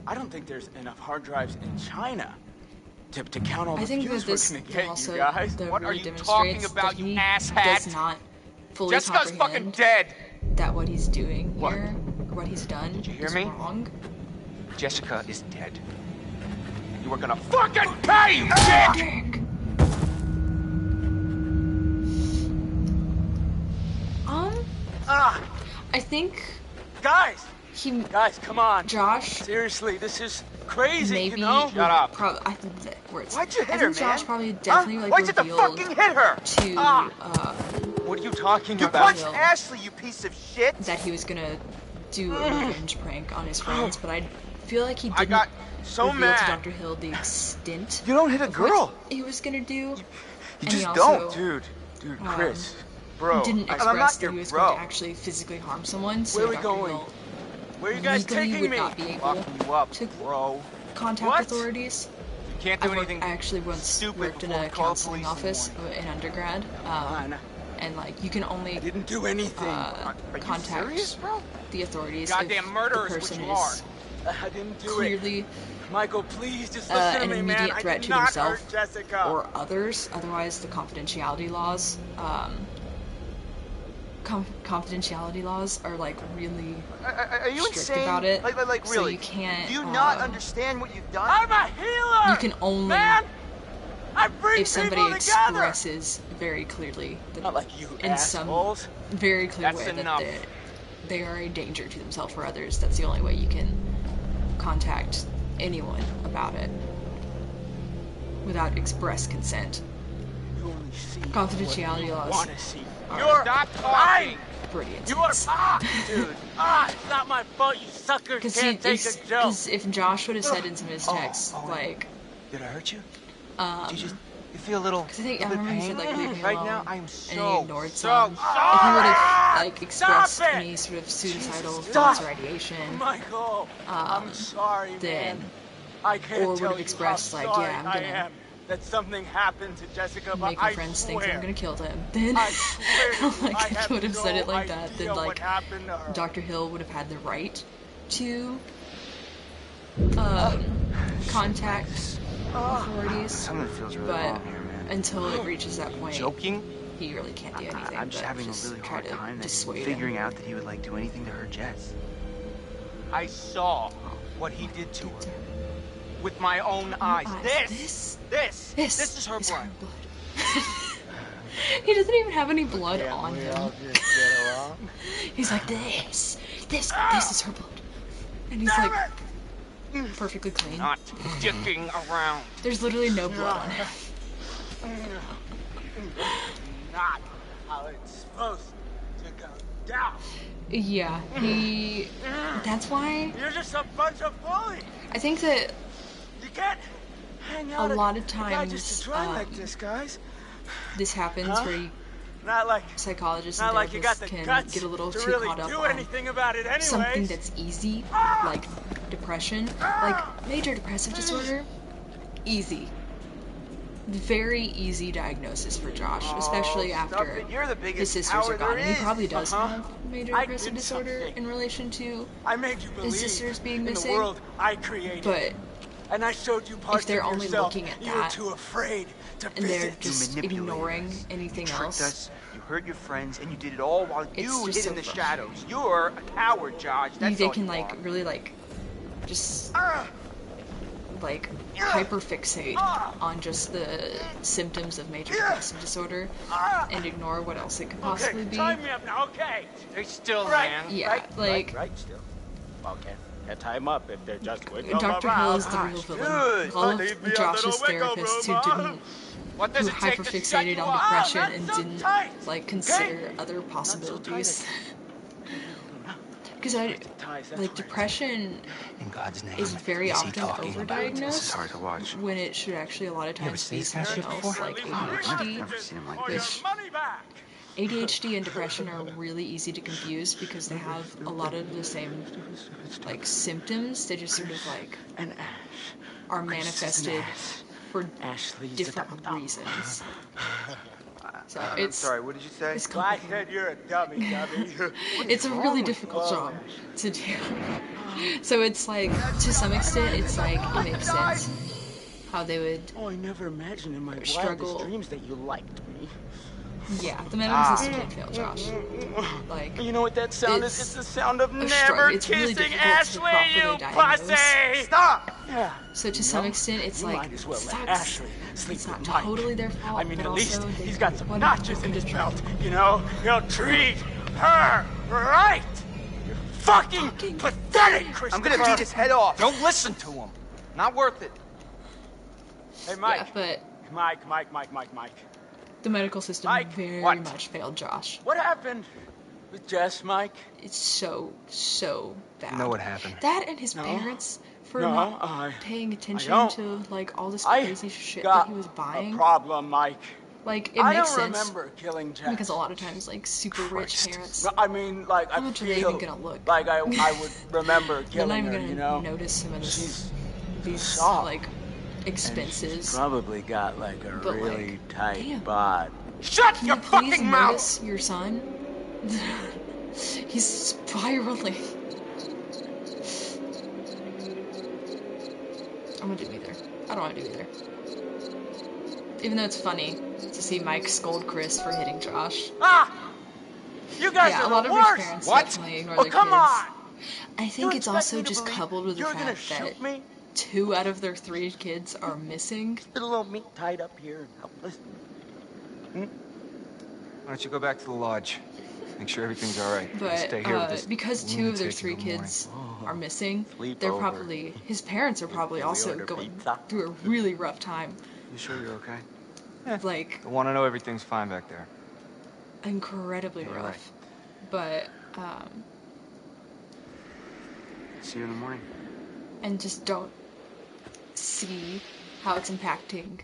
I don't think there's enough hard drives in China to count all the views we're gonna get,
also,
you guys.
What are you talking about, you asshat? Does not fully
Jessica's fucking dead.
That what he's doing here, or what he's done,
Did you hear
is
me?
wrong.
Jessica is dead. You were gonna fucking pay, you dick!
I think
guys, come on.
Josh,
seriously, this is crazy.
Maybe
you know? Shut up.
I think that words.
Why'd you hit
I
her,
think Josh
man?
probably definitely
Why'd you
revealed
fucking hit her?
To
what are you talking
you
about?
You punched Ashley, you piece of shit.
That he was gonna do a revenge prank on his friends, but I feel like he didn't
got so
reveal
mad.
to Dr. Hill the extent.
You don't hit a girl.
He was gonna do.
You just don't,
dude, Chris, bro.
He didn't express that he was going to actually physically harm someone. So
Where are we
Dr.
going?
Hill
Where are you guys
legally
taking
would
me?
not be able to contact authorities.
You can't do anything.
I actually once worked in a counseling office in undergrad, and like you can only
didn't do anything.
Contact
serious, bro?
The authorities
Goddamn
if
murderers,
the person
which you
is
I didn't do
clearly
it. Michael, please just listen to
an
me,
immediate
man.
threat
I did
to
not
himself
hurt Jessica.
or others. Otherwise, the confidentiality laws are like really
are you
strict
insane?
about it.
Like
so
really?
you can't.
Do you not understand what you've done?
I'm a healer.
You can only.
Man, I bring
if somebody
people together.
expresses very clearly that
not like you
in
assholes.
some very clear
That's
way
enough.
that they are a danger to themselves or others. That's the only way you can contact anyone about it without express consent. Confidentiality laws
You're not lying.
pretty intense.
You are dude. It's not my fault. You suckers can't take a joke.
Because if Josh would have said in some of his texts, like,
did I hurt you?
Did
you feel a little?
Because I remember he said like leave me
right
alone,
now I'm
and he
so
ignored some. If he would have like expressed any sort of suicidal thoughts or ideation,
Michael, I'm sorry,
then
man. I can't
or would
tell
have
you
expressed
how
like,
sorry
yeah, I'm
I
gonna
am that something happened to Jessica, but
make my
I
friends
swear,
think that I'm gonna kill them. Then
I swear
like
I
if
have
he would have said it like
no
that, then
idea what
like
happened to her.
Dr. Hill would have had the right to contact authorities.
Something feels really
but
wrong here, man.
until it reaches that point,
Joking?
he really can't do anything.
I'm just having a really hard time figuring out that he would like do anything to hurt Jess.
I saw what he did to her with my own eyes. This is her blood.
He doesn't even have any blood
Yeah,
on
we
him.
all just get along.
He's like, this is her blood. And he's like, perfectly clean.
Not dicking around.
There's literally no blood on him.
Not how it's supposed to go down.
Yeah, that's why
You're just a bunch of bullies.
I think that
You can't hang
a
out
lot of
not just
times
to try like this, guys.
this happens
Huh?
where
Not like
psychologists
not
and
like you got
therapists
the
can
guts
get a little
to
too
really
caught up
do
on
anything about it anyways.
something that's easy, like depression, like major depressive disorder, easy. very easy diagnosis for Josh, especially after his sisters are gone. And he probably does have major depressive disorder in relation to his sisters being missing.
In the world I created.
But
and I showed you parts
if they're
of
only
yourself,
looking at
you
that,
were too afraid to
and they're just ignoring anything else,
us, you hurt your friends, and you did it all while you hid in the shadows. You're a coward, Josh. That's
they
all
can
you
like
are.
really like just like hyperfixate on just the symptoms of major depressive disorder and ignore what else it could possibly be.
Tie me up now, okay?
Stay still,
right.
man.
Yeah,
Right, still. Okay. Can't tie him up if they're just wiggling
Dr. Hill is the real villain. All of Josh's therapists who hyperfixated on depression and didn't like consider other possibilities. Because depression is very often overdiagnosed when it should actually a lot of times be something else, like ADHD. ADHD and depression are really easy to confuse because they have a lot of the same like symptoms. They just sort of like are manifested for different reasons. So
I'm sorry, what did you say?
I said you're a dummy.
It's a really difficult job to do. So it's like, to some extent, it's like, it makes sense how they would
I never imagined in my
struggle.
wildest dreams that you liked me.
Yeah, the medical system can fail, Josh. Like,
you know what that sound is? It's the sound of never
it's really
kissing
difficult
Ashley,
to
you
properly
pussy!
diagnose.
Stop! Yeah.
So to some extent, it's like,
might as well let
sucks.
Ashley sleep
It's not
with Mike.
totally their fault,
I mean,
but
at least
also
he's got some notches in his belt, you know? He'll treat her right! You're fucking pathetic, Christopher!
I'm gonna beat his head off. Don't listen to him. Not worth it.
Hey, Mike.
Yeah, but
Mike.
the medical system very much failed Josh.
What happened with Jess, Mike?
It's so bad.
You know what happened.
That and his parents for not paying attention to like all this crazy shit that he was buying.
A problem, Mike.
Like, it makes sense.
I don't remember killing Jess.
Because a lot of times, like, super rich parents.
I mean, like,
how much are they even gonna look?
Like I would remember killing her, you know?
Notice some of these like expenses.
She's probably got like a really tight bod.
Shut your fucking mouth!
Notice your son? He's spiraling. I'm gonna do either. I don't want to do either. Even though it's funny to see Mike scold Chris for hitting Josh.
You guys are
a lot
the
of
worst.
his parents definitely ignore their
come
kids.
on!
I think it's also just coupled with the
you're gonna
fact that
shoot me?
2 out of their 3 kids are missing.
Little old me tied up here and helpless.
Why don't you go back to the lodge? Make sure everything's all right.
But
stay here with this
because 2 of their 3 kids are missing, they're probably his parents are probably also going through a really rough time.
You sure you're okay?
Like,
I want to know everything's fine back there.
Incredibly rough.
Right.
But
see you in the morning.
And just don't see how it's impacting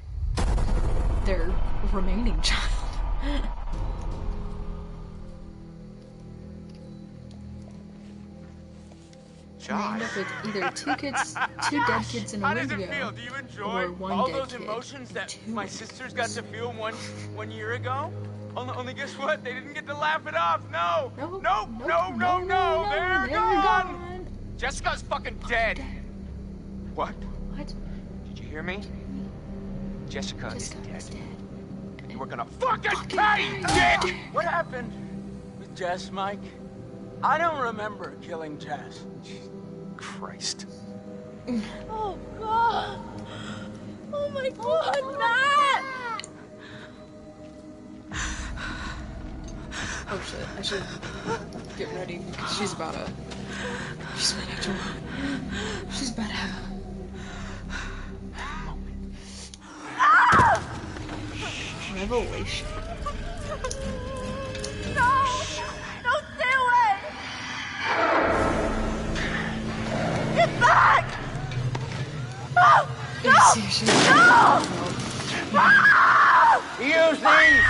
their remaining child. They end up with either 2 dead kids in a window, or 1
all
dead
those
kid.
emotions that my sisters got to feel one year ago? Only guess what? They didn't get to laugh it off. No, they're gone.
Jessica's fucking dead.
What?
What?
Did you hear me? Jessica is dead.
You were gonna fucking pay, dick! What happened with Jess, Mike? I don't remember killing Jess.
Christ.
Oh, God. Oh, my God, Matt!
Oh, shit. I should get ready because she's about to have revelation.
No! Don't do it! Get back! Oh, no! No!
Use these!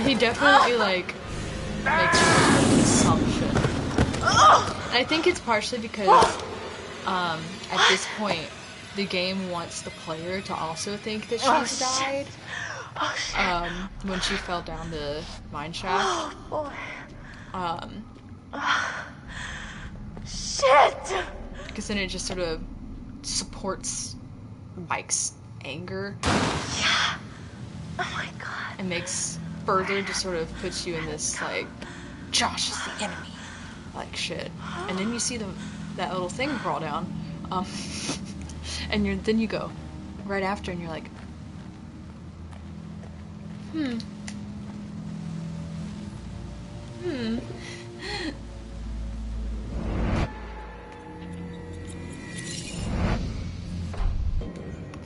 He definitely, like, makes an assumption. And I think it's partially because, at this point, the game wants the player to also think that she's died.
Oh, shit.
When she fell down the mine shaft.
Oh, boy. Shit!
Because then it just sort of supports Mike's anger.
Yeah. Oh my god.
And makes further just sort of puts you in this, like, Josh is the enemy. Like, shit. And then you see that little thing crawl down. And then you go right after and you're like,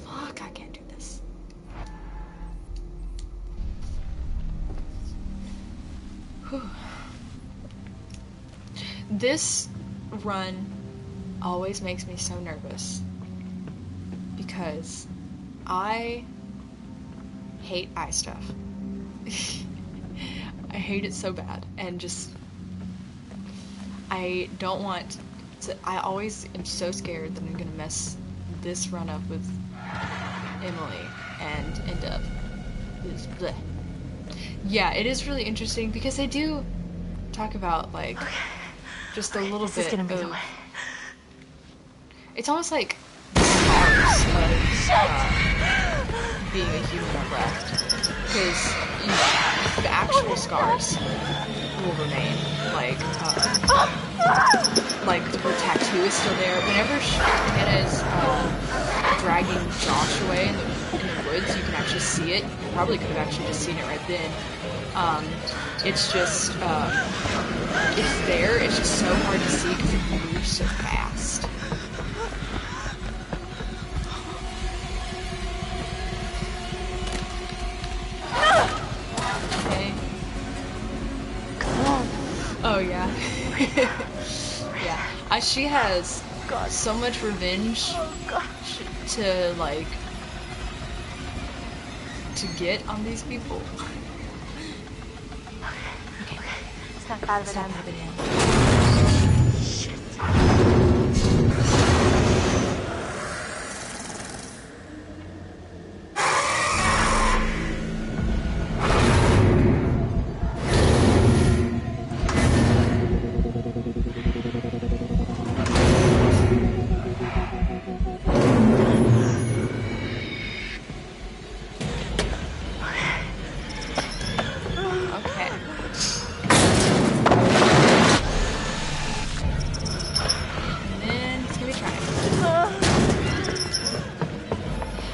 Fuck, I can't do this. Whew. This run always makes me so nervous because I hate eye stuff. I hate it so bad, and just I don't want to. I always am so scared that I'm gonna mess this run up with Emily and end up. Bleh. Yeah, it is really interesting because they do talk about like just a little bit of. It's almost like the scars of being a human are left, because the actual scars will remain. Like her tattoo is still there. Whenever Hannah is dragging Josh away in the woods, you can actually see it. You probably could have actually just seen it right then. It's just it's there. It's just so hard to see because it moves so fast. Okay. Oh yeah. Yeah. She has so much revenge to like to get on these people. Okay.
Snap out of it.
Snap out of it in.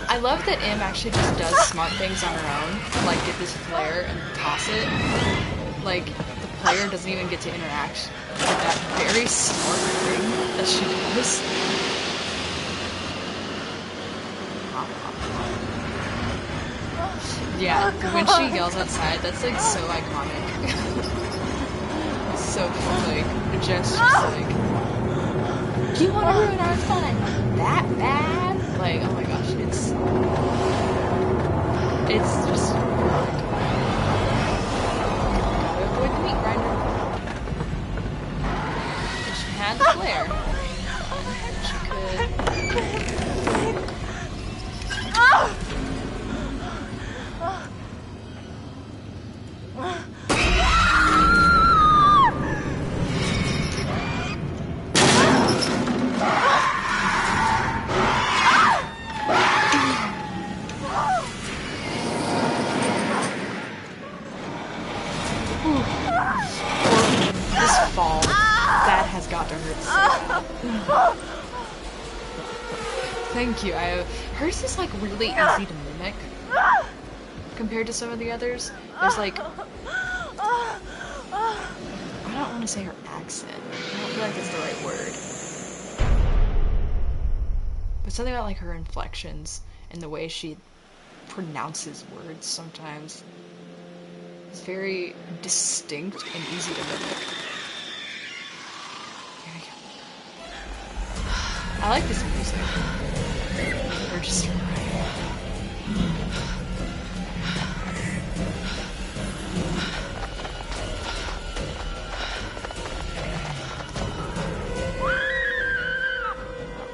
I love that Em actually just does smart things on her own, like get this flare and toss it. Like, the player doesn't even get to interact with that very smart thing that she does. Yeah, when she yells outside, that's like so iconic. It's so cool, like, just like, you want to ruin our fun that bad? Like, oh my gosh, it's just gotta avoid the meat grinder. If she had the flare, she could. This fall, that has got to hurt so bad. Thank you. Hers is like really easy to mimic compared to some of the others. There's like, I don't want to say her accent. I don't feel like that's the right word. But something about like her inflections and the way she pronounces words sometimes. It's very distinct and easy to mimic. Here we go. I like this music. Or just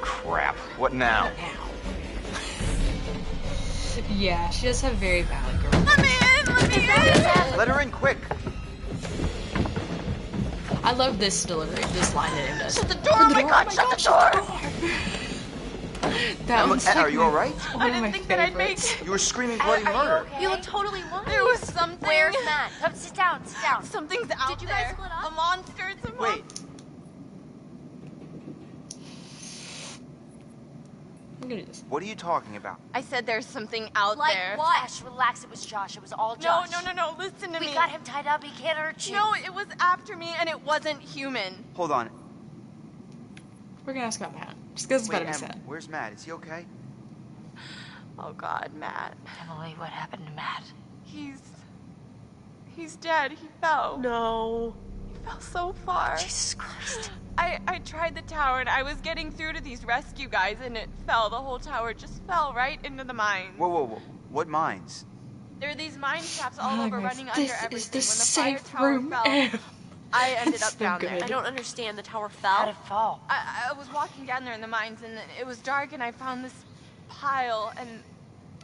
crap. What now?
Yeah, she does have very valid girl.
Let me in!
Let her in quick.
I love this delivery, this line that it does.
Shut the door! Oh my god, shut the door!
That was
Emma, are you alright?
I didn't think that I'd make it.
You were screaming bloody murder.
You look totally worried. There was something.
Where's Matt? Come, sit down, sit down.
Something's out there.
Did you guys split up?
A monster, it's a
Wait. What are you talking about?
I said there's something out
like
there.
What? Ash, relax, it was Josh. It was all Josh.
No, listen to me.
We got him tied up, he can't hurt you.
No, it was after me and it wasn't human.
Hold on.
We're gonna ask about Matt. Just because it's better to be said.
Where's Matt? Is he okay?
Oh God, Matt.
Emily, what happened to Matt?
He's dead. He fell.
No.
He fell so far.
Jesus Christ.
I tried the tower and I was getting through to these rescue guys and it fell. The whole tower just fell right into the mines.
Whoa. What mines?
There are these mine shafts all over running under everything.
This is the
when the
safe
fire
room
tower fell, I ended up down there.
I don't understand. The tower fell?
How'd it fall?
I was walking down there in the mines and it was dark and I found this pile and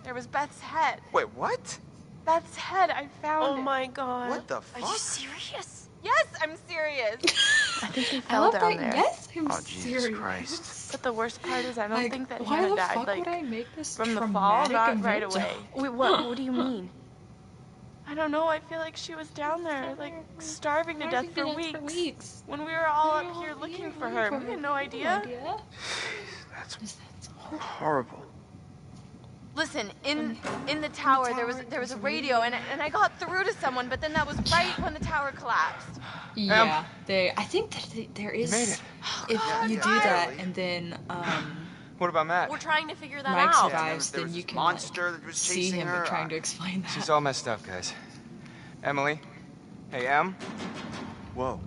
there was Beth's head.
Wait, what?
Beth's head, I found it.
Oh my god.
What the fuck?
Are you serious?
Yes, I'm serious.
I think he fell down there.
Yes, I'm
Oh, Jesus
serious.
Christ.
But the worst part is I don't think that
why
Hannah
the
died.
fuck
Like,
would I make this
from the fall, not right
event?
away.
Wait, what do you mean?
I don't know, I feel like she was down there, like, starving to death for weeks. When we were all up here looking for her, we had no idea.
That's horrible.
Listen, in the tower there was a radio and I got through to someone, but then that was right when the tower collapsed.
Yeah, I think that there is.
You made it.
If you do that and then
What about Matt?
We're trying to figure that
Mike
out.
survives,
there
then
was
you
this
can
monster that was
see
chasing
him
her.
trying to explain that.
She's all messed up, guys. Emily? Hey, Em?
Whoa.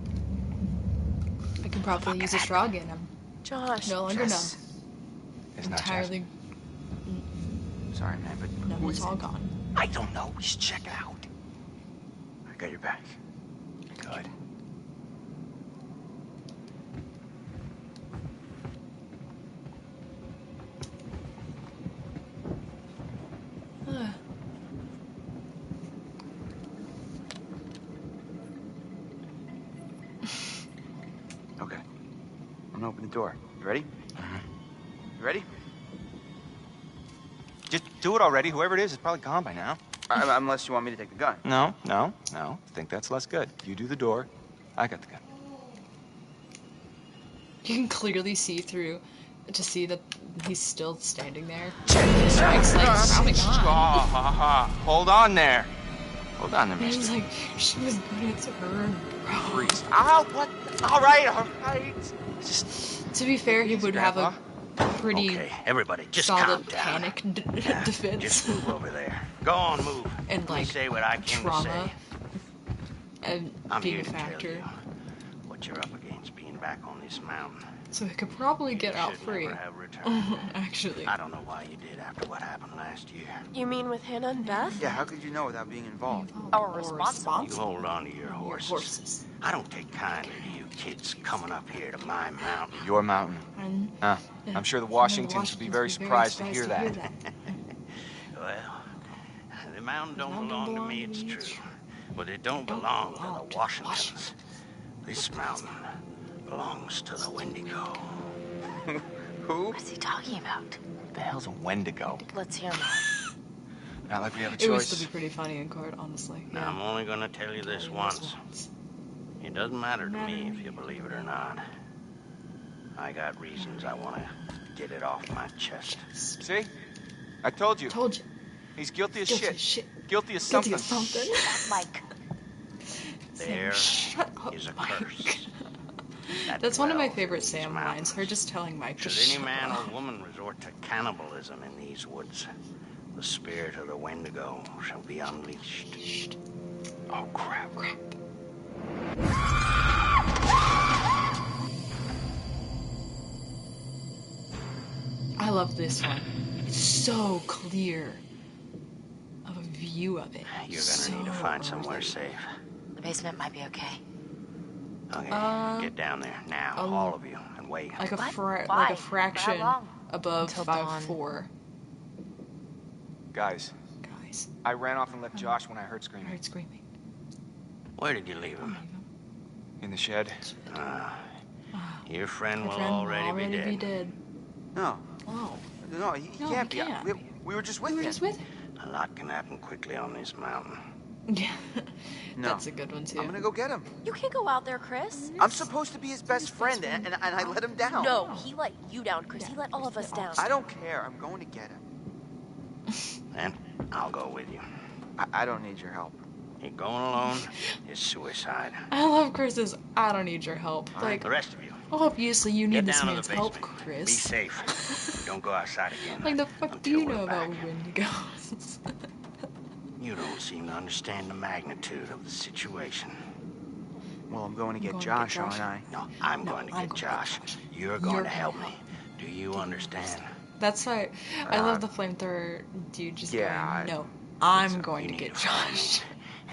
I can probably use a straw again. I'm
Josh.
no longer
Jess.
It's not
entirely.
Sorry, man, but
No,
who
it's
is
all
it?
gone.
I don't know. We should check it out. I got your back. Good. Okay. I'm gonna open the door. You ready? You ready?
Just do it already. Whoever it is probably gone by now.
Unless you want me to take the gun.
No. I think that's less good. You do the door. I got the gun.
You can clearly see through to see that he's still standing there.
Mike's
like, probably gone.
Hold on there. Hold on there,
He was
mister.
like, she was gonna turn, bro.
Freeze. Ow, what? All right.
Just to be fair, he would have a pretty
everybody, just
solid
calm down.
panic defense.
Just move over there. Go on, move.
And
Let me
like
say what I came
trauma
to say.
and
I'm
being
here
a
to tell
factor.
you what you're up against being back on this mountain.
So he could probably get out
should
free.
never have returned.
Actually.
I don't know why you did after what happened last year.
You mean with Hannah and Beth?
Yeah, how could you know without being involved?
Or responsible.
You hold on to your horses. I don't take kindly to you kids coming up here to my mountain.
Your mountain.
And
I'm sure the Washingtons would be very surprised to hear that.
Well, the mountain don't belong to me, it's true. But it don't belong to the Washingtons. This mountain belongs to the Wendigo.
Who?
What's he talking about?
What the hell's a Wendigo?
Let's hear more.
Not like we have a
It would
choice.
still be pretty funny in court, honestly.
Now, I'm only gonna tell you this once. It doesn't matter to me if you believe it or not. I got reasons I want to get it off my chest.
See? I told you.
Told you.
He's guilty as
Guilty
shit.
as shit.
Guilty as
Guilty
something.
of something.
Mike.
There
Shut up,
is a
Mike.
curse.
That's one of my
dwells
favorite
in these
Sam
mountains.
lines. Her just telling Mike to
Should any
shut
man
up.
or woman resort to cannibalism in these woods, the spirit of the Wendigo shall be unleashed.
Oh, crap.
I love this one. It's so clear of a view of it.
You're gonna need to find somewhere safe.
The basement might be okay.
Okay, get down there now, all of you, and wait.
Like a
What?
like
Why?
a fraction
For how long?
above
Until
5'4".
Guys. I ran off and left Josh when I heard screaming.
Where did you leave him?
In the shed.
Your friend will already be dead.
No.
Oh.
No, he can't be. We were just with him.
A lot can happen quickly on this mountain.
Yeah.
No.
That's a good one, too.
I'm gonna go get him.
You can't go out there, Chris.
I'm supposed to be his best friend, and I let him down.
No, he let you down, Chris. He let all of us down.
I don't care. I'm going to get him.
Then I'll go with you.
I don't need your help.
You're going alone is suicide.
I love Chris's, I don't need your help.
Like, the rest of you.
Obviously, you need this
down
man's
to the
help,
basement.
Chris.
Be safe. Don't go outside again.
Like, the fuck do you know about Wendigos?
You don't seem to understand the magnitude of the situation.
Well, I'm going to get Josh, aren't I?
No, I'm going to get Josh. You're going to help me. Do you understand?
That's why I love the flamethrower dude just going, no, I'm going to get Josh.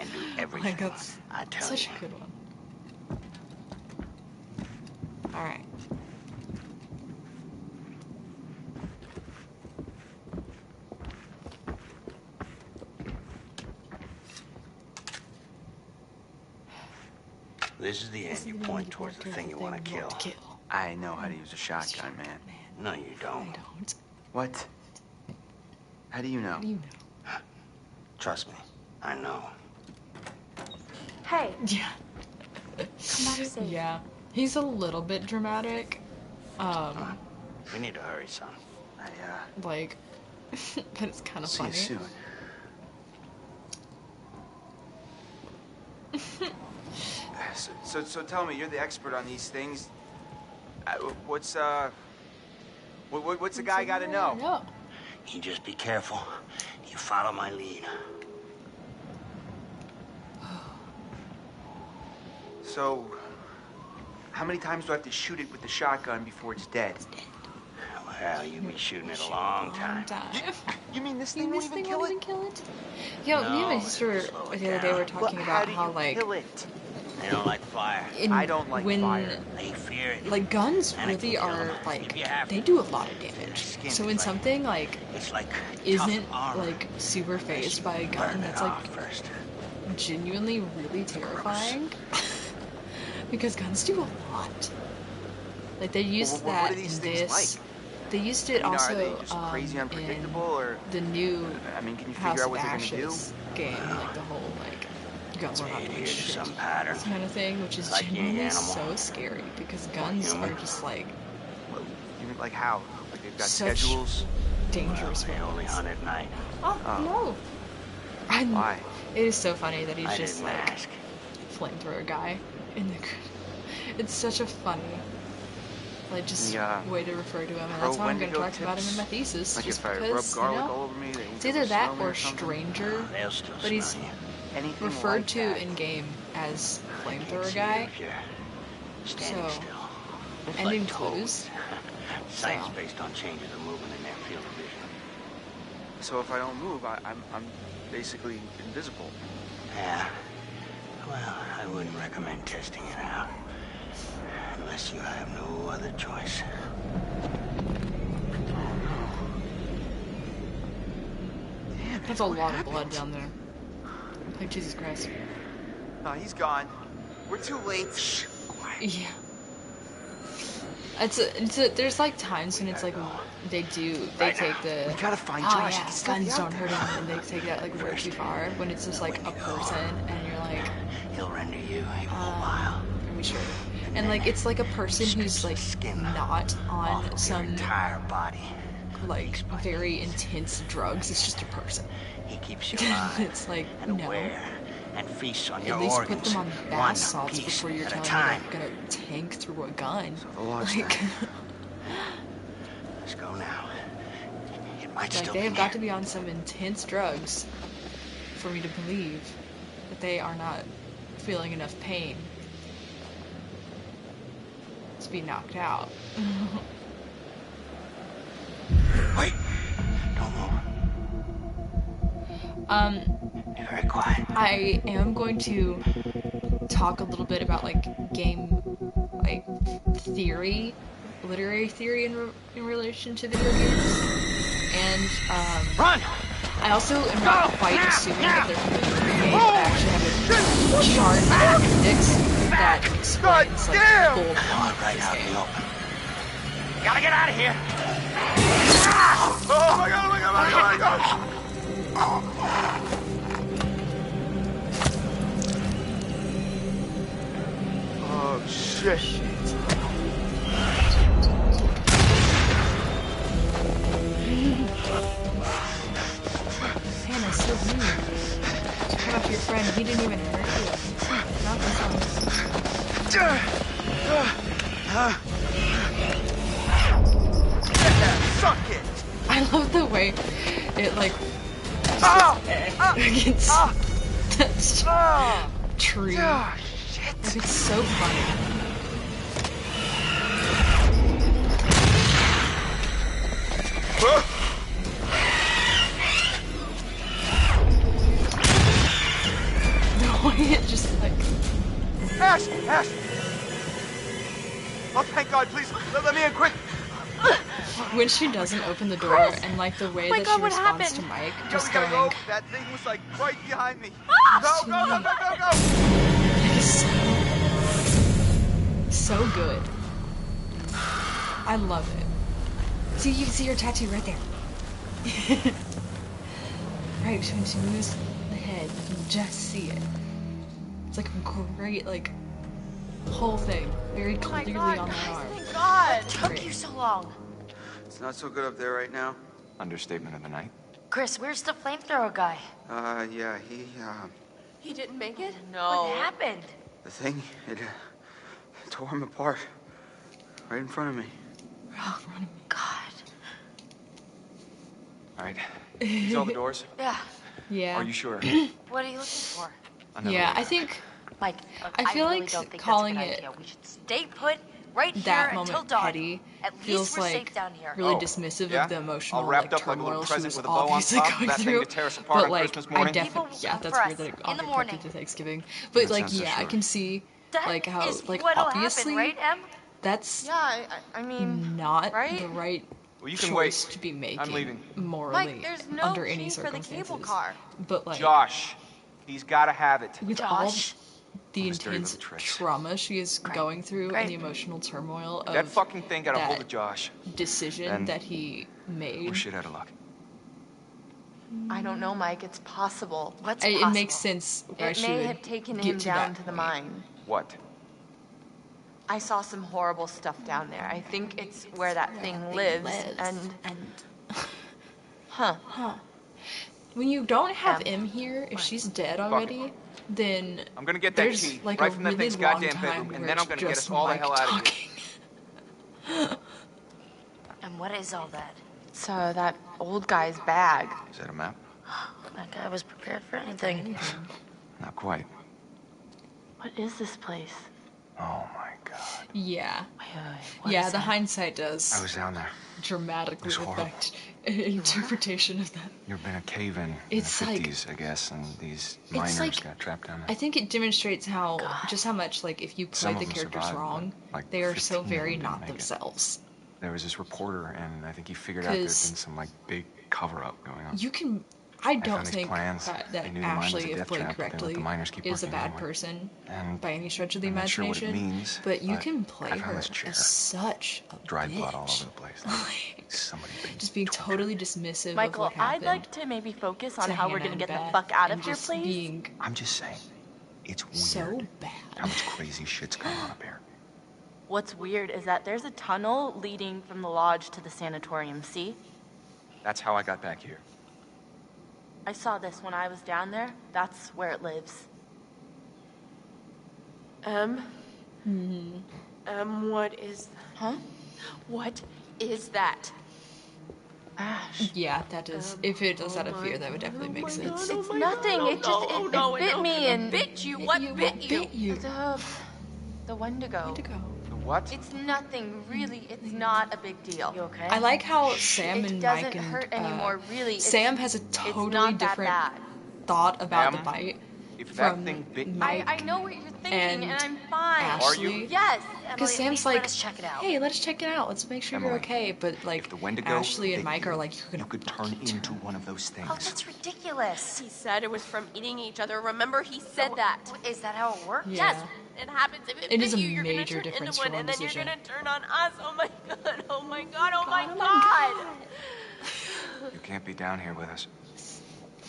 And do everything I tell
such
you.
a good one. Alright.
This is the end. You point towards the thing you want to kill.
I know how to use a shotgun, man.
No, you don't.
What? How do you know?
Trust me, I know.
Hey.
Yeah.
Come back safe.
Yeah. He's a little bit dramatic.
We need to hurry, son.
Like, but it's kind of funny.
See you soon. So tell me, you're the expert on these things. What's a guy got to know?
You just be careful. You follow my lead.
So, how many times do I have to shoot it with the shotgun before it's dead?
Well, you've been shooting it a long time.
You mean this thing won't even kill it?
Yo, me and my sister the other day were talking about how, like,
they don't like fire.
I don't like fire.
They fear it.
Like, guns really are, like, they do a lot of damage. So when something, like, isn't, like, super phased by a gun, that's, like, genuinely really terrifying. Because guns do a lot. Like, they used that in this. They used it also
are they just crazy unpredictable, or
the new
can you
House
figure out
of
what they're gonna do?
Ashes game, like the whole guns are not doing shit
some pattern.
kind of thing, which is genuinely so scary because guns are just like.
You mean like how? Like they've got
such
schedules.
Dangerous
they only hunt at night.
Oh no!
Why?
It is so funny that he's just
didn't
like
ask.
flamethrower guy in the. It's such a funny. Like, just way to refer to him, and that's why I'm going to talk about him in my thesis.
Like
just
if I
because,
rub garlic all over me,
it's either that or Stranger, but he's referred
like
to
that.
in game as Flamethrower Guy. So, and in clues.
Science based on changes of movement in their field of vision.
So if I don't move, I'm basically invisible.
Yeah. Well, I wouldn't recommend testing it out. Unless you have no other choice.
Damn,
that's a lot of blood down there. Like, Jesus Christ.
No, he's gone. We're too late.
Yeah. There's like times when it's like they take the
we gotta find Josh.
Yeah, guns don't hurt him, and they take that like way too far when it's just like a person and you're like
he'll render you immobile.
Are we sure? And like it's like a person who's like not on some
entire body,
like very intense drugs. It's just a person.
He keeps you alive.
It's like
and aware and feasts on your
at least
organs.
Put them on bath salts before you're telling me they're gonna tank through a gun. Like,
let's go now. It might
like
still
they
be
have got to be on some intense drugs for me to believe that they are not feeling enough pain to be knocked out.
Wait! Don't move. Be very quiet.
I am going to talk a little bit about like game, like theory, literary theory in relation to video games, and
run!
I also am not quite assuming that they're from the movie game. I actually have a chart in the appendix that explains like the whole plot of this game.
Gotta get out of here! Oh my god, oh my god, oh my god, oh my god! Oh shit.
Hannah, so rude. Come up to your friend, he didn't even hurt you. Not this one.
Suck it!
I love the way it like against that tree. Shit. It's so funny. The way it just like
Ash! Oh, thank God, please, let me in quick!
when she doesn't open the door and like the way that she responds to Mike, just going.
Go. That thing was like right behind me. Go!
So good. I love it. See, you can see her tattoo right there. Right, when she moves the head, you can just see it. It's like a great, like, whole thing. Very clearly on that arm.
Thank God!
What took you so long?
It's not so good up there right now.
Understatement of the night.
Chris, where's the flamethrower guy?
Yeah,
He didn't make it?
No. What happened?
the thing, it tore him apart. Right in front of me.
Oh,
God.
Alright. These all the doors?
Yeah.
Yeah.
Are you sure?
What are you looking for?
Yeah, I think.
Mike,
I feel
really
like
don't think
calling
that's a good
it
idea. We should stay put right
that
here until
moment
dawn.
petty
At least
feels
we're
like
safe down here.
really dismissive of the emotional
all wrapped
like
up like a
turmoil
little
she
present
was
with a bow on
obviously
top,
going
that thing
through.
to tear us apart
But
on
like,
Christmas morning.
I definitely, yeah, that's weird that it got connected to Thanksgiving. But
That
like,
sounds so
yeah, I
sure.
can see like how like
what'll
obviously
happen, right, Em?
that's
I mean,
not
right?
the right
Well, you can
choice
wait.
to be making
I'm leaving.
morally
Mike, there's no
under any
key for the
circumstances.
cable car.
But like
Josh, he's gotta have it.
with
Josh.
all the intense trauma she is going through and the emotional turmoil of
That fucking thing got a hold
that
of Josh.
decision
Then
that he made.
We're shit out of luck.
I don't know, Mike. It's possible.
What's
It
possible?
makes sense why
It
she
may
would
have taken
get
him
to
down
that
to the
point.
mine.
What?
I saw some horrible stuff down there. I think it's where that thing lives, and huh.
When you don't have M here, if she's dead already, then
I'm gonna get that
there's
key
like
right
a
from that
really
thing's
long
goddamn
time
bedroom,
where
and then I'm
it's
gonna get
just
us all the
Mike
hell out of here.
talking.
And what is all that?
It's that old guy's bag.
Is that a map?
That guy was prepared for anything.
Not quite.
What is this place?
Oh my god.
Yeah.
What
Yeah,
is
the
that?
hindsight does
I was down there.
dramatically
It was horrible.
affect interpretation of that.
You've been a cave-in in
It's
the
like-
50s, I guess, and these miners
like-
got trapped down there.
I think it demonstrates how just how much like if you
Some
play
of
the
them
characters
survived,
wrong,
but, like,
they are so
15 of
very
them didn't
not
make it.
themselves.
There was this reporter, and I think he figured out there's
'Cause
been some like big cover-up going on.
You can. I don't
found these
think
plans.
that
They knew the mine was
Ashley,
a
if
death
played
trap, but they let
correctly,
the miners keep
is a
working
bad
anyway.
person
And
by any stretch of the
I'm not sure what
imagination.
it means,
but you
but
can play
I found
her
this chair.
as such a
Dried blood all
bitch.
over the place. Like somebody being
Just being totally dismissive
Michael,
of what happened.
I'd like to maybe focus on
to
how we're
Hannah
gonna get
and
the
Beth
fuck out
and
of here,
just
please.
being
I'm just saying, it's weird
so bad.
how much crazy shit's going on up here.
What's weird is that there's a tunnel leading from the lodge to the sanatorium, see?
That's how I got back here.
I saw this when I was down there. That's where it lives. What is...
Huh?
What is that? Ash.
Yeah, that does. If it does out of fear, that would definitely make sense.
It's nothing. It just it bit me and
bit you. What bit you?
Bit you.
The Wendigo.
Wendigo.
The what?
It's nothing, really. It's not a big deal.
You okay?
I like how Sam
It
and
doesn't
Mike and
hurt anymore, really.
Sam
It's-
has a
it's
totally
not that
different
bad.
thought about the
Em?
bite.
If that thing bit
I know what you're thinking, and I'm fine.
Ashley,
are you?
Yes.
Because Sam's like,
let us check it out.
hey, let us check it out. Let's make sure
Emily,
you're okay. But like,
if the Wendigo
Ashley and Mike are like,
you could turn into one of those things.
Oh, that's ridiculous.
He said it was from eating each other. Remember, he said that.
Is that how it works?
Yeah.
Yes, it happens. If
It
bit
is a
you, you're gonna
major
turn
difference
into
for
one,
one
and then
decision.
you're gonna turn on us. Oh my god! Oh my god! Oh my
God.
god!
You can't be down here with us.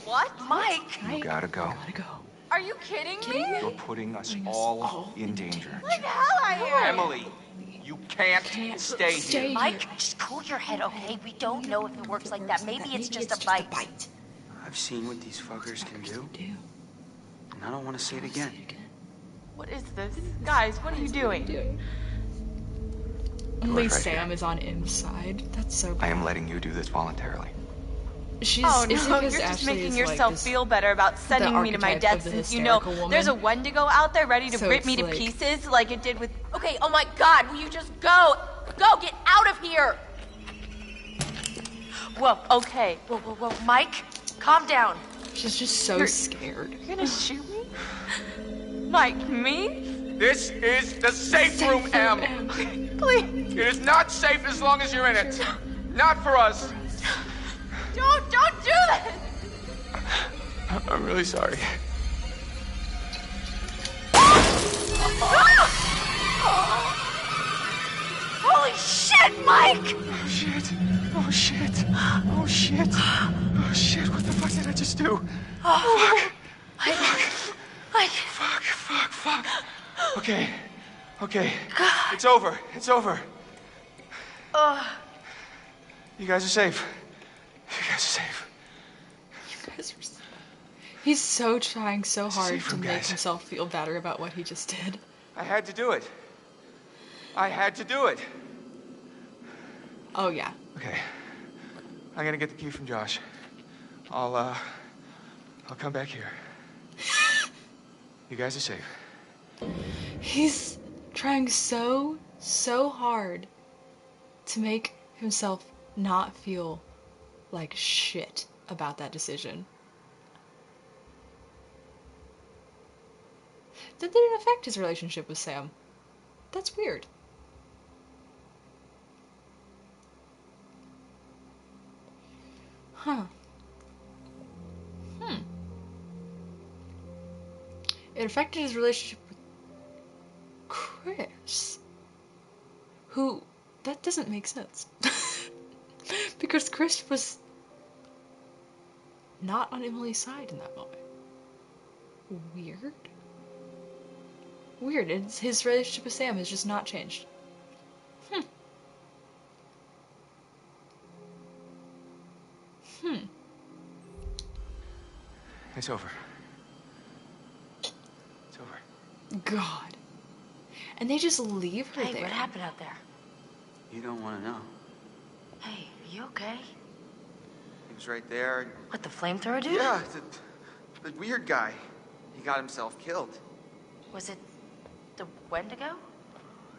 What?
Mike!
You gotta go.
Are you kidding me?
You're putting us all in danger.
Like hell I am.
Emily, you can't stay here.
Mike, just cool your head, okay? We don't know if it works like that. Maybe it's just a bite.
I've seen what these fuckers can do. And I don't want to say it again.
What is this? Guys, what are you doing?
Only
right
Sam
here.
is on M's side. That's so bad.
I am letting you do this voluntarily.
She's,
Oh
is it
no,
because
you're just
Ashley
making
is
yourself
like
feel better about sending me to my
archetype
death
of the
since you know
hysterical woman?
there's a Wendigo out there ready to
So
rip me
it's
to
like-
pieces like it did with... Okay, oh my god, will you just go? Go, get out of here! Whoa, okay.
Whoa, Mike, calm down.
She's just so scared.
You're gonna shoot me? Like me?
This is the safe room, Em.
Please,
It is not safe as long as you're in it. Not for us.
don't do this!
I'm really sorry.
Holy shit, Mike!
Oh shit. Oh shit. Oh shit. Oh shit. What the fuck did I just do?
Oh, Mike.
Fuck. Okay. It's over. You guys are safe.
He's so trying so hard
safe
to
room,
make
guys.
himself feel better about what he just did.
I had to do it.
Oh yeah.
Okay. I'm gonna get the key from Josh. I'll come back here. You guys are safe.
He's trying so hard to make himself not feel like shit about that decision. That didn't affect his relationship with Sam. That's weird. Huh. It affected his relationship with Chris. Who... That doesn't make sense. Because Chris was not on Emily's side in that moment. Weird. His relationship with Sam has just not changed.
It's over.
God. And they just leave her
Hey,
there.
what happened out there?
You don't want to know.
Hey, are you okay?
He was right there.
What, the flamethrower dude?
Yeah, the weird guy. He got himself killed.
Was it the Wendigo?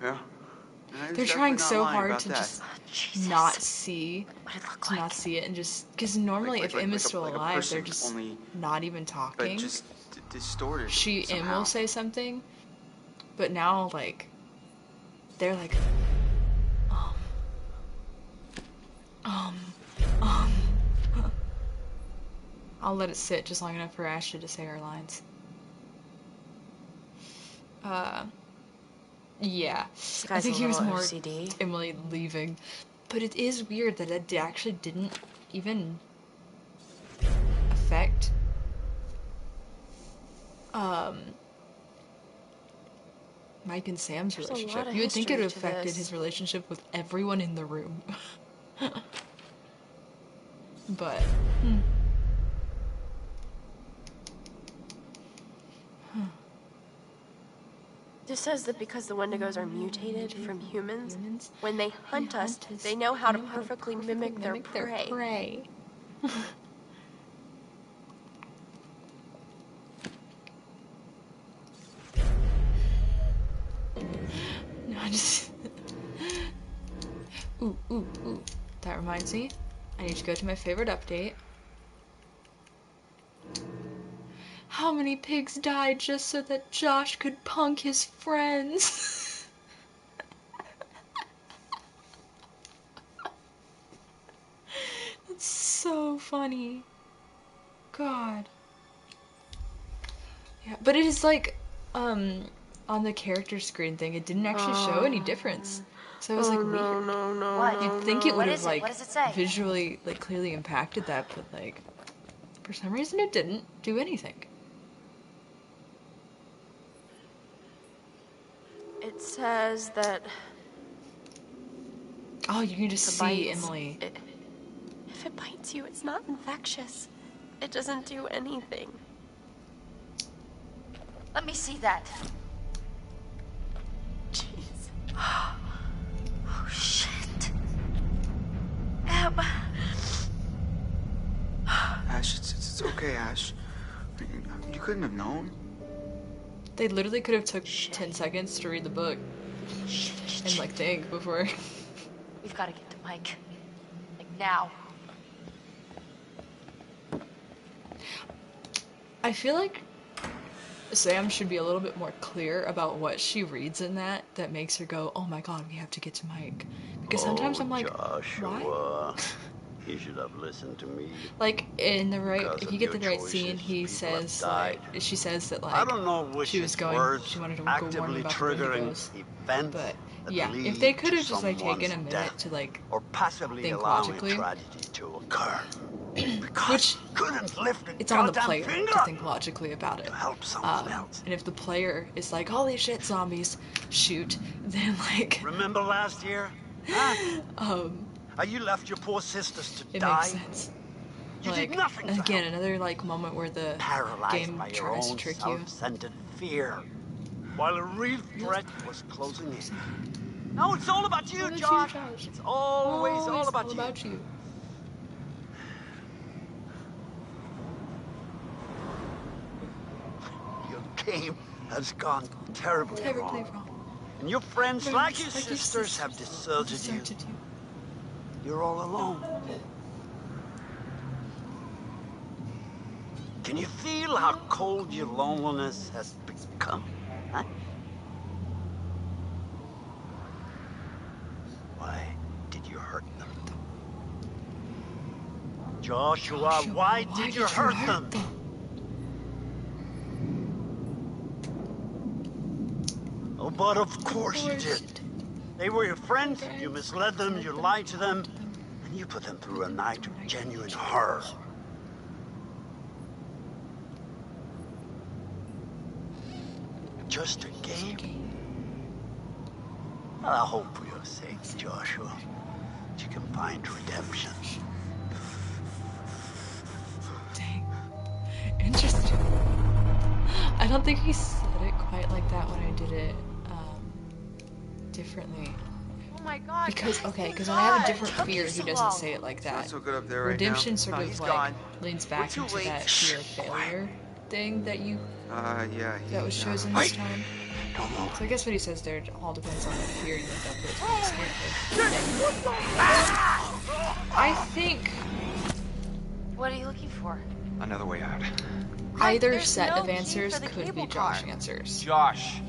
Yeah.
They're trying so hard to just
Jesus.
not see,
What did it look
to
like?
not see it, and just because normally if Em is still
like a
alive,
person,
they're just
only,
not even talking.
but just distorted.
Em
somehow.
will say something, but now like they're like, I'll let it sit just long enough for Ashley to say her lines. Yeah. I think he was more
OCD.
Emily leaving. But it is weird that it actually didn't even affect Mike and Sam's
There's a
relationship.
lot of
You would think it would have
history to
affected
this.
his relationship with everyone in the room. But
This says that because the Wendigos are mutated from humans, when they hunt us, they know how to perfectly mimic their prey.
No, I just... Ooh. That reminds me, I need to go to my favorite update. How many pigs died just so that Josh could punk his friends? That's so funny. God. Yeah, but it is like, on the character screen thing, it didn't actually show any difference. So it was like weird.
What?
You'd think it would have like
What does it say?
visually like clearly impacted that, but like for some reason it didn't do anything.
It says that.
Oh, you can just see Emily.
If it bites you, it's not infectious. It doesn't do anything.
Let me see that.
Jeez.
Oh, shit. Ow.
Ash, it's okay, Ash. You couldn't have known.
They literally could have took 10 seconds to read the book and like think before.
We've got to get to Mike. Like now.
I feel like Sam should be a little bit more clear about what she reads in that makes her go, oh my god, we have to get to Mike. Because sometimes I'm like,
Joshua,
why?
You should have listened to me.
Like, in the right, if you get the right scene, he says, like, she says that, like,
I don't know which
she was going, she wanted to go warn him about the Wendigos. But, yeah, if they could have just, like, taken a minute to, like,
or possibly
think
allowing
logically.
tragedy to occur.
Which, it's on the player
finger
to think logically about it.
Help someone else.
And if the player is like, holy shit, zombies, shoot, then, like...
Remember last year? Huh? How you left your poor sisters to
it
die?
Makes sense.
You
like,
did nothing to
again,
help.
another, like, moment where the
Paralyzed
game
by your
tries to
own
trick you.
self-centered fear, while a real threat was closing in. No, it's all about you, Josh. It's always all about you. Your game has gone terribly wrong. And your friends, like your sisters, have deserted you. You're all alone. Can you feel how cold your loneliness has become? Huh? Why did you hurt them? Joshua, why did you hurt them? Oh, but of course you did. They were your friends, you misled them, you lied to them, and you put them through a night of genuine horror. Just a game? Well, I hope for your sake, Joshua, that you can find redemption.
Dang. Interesting. I don't think he said it quite like that when I did it differently.
Oh my god.
Because when I have a different fear, he doesn't say it like that.
Not so good up there right
Redemption
now.
sort of like
gone.
leans back into that fear of failure thing that you that was chosen this time. So I guess what he says there all depends on the fear you end up with. I think.
What are you looking for?
Another way out.
Either set of answers could be Josh answers.
Josh.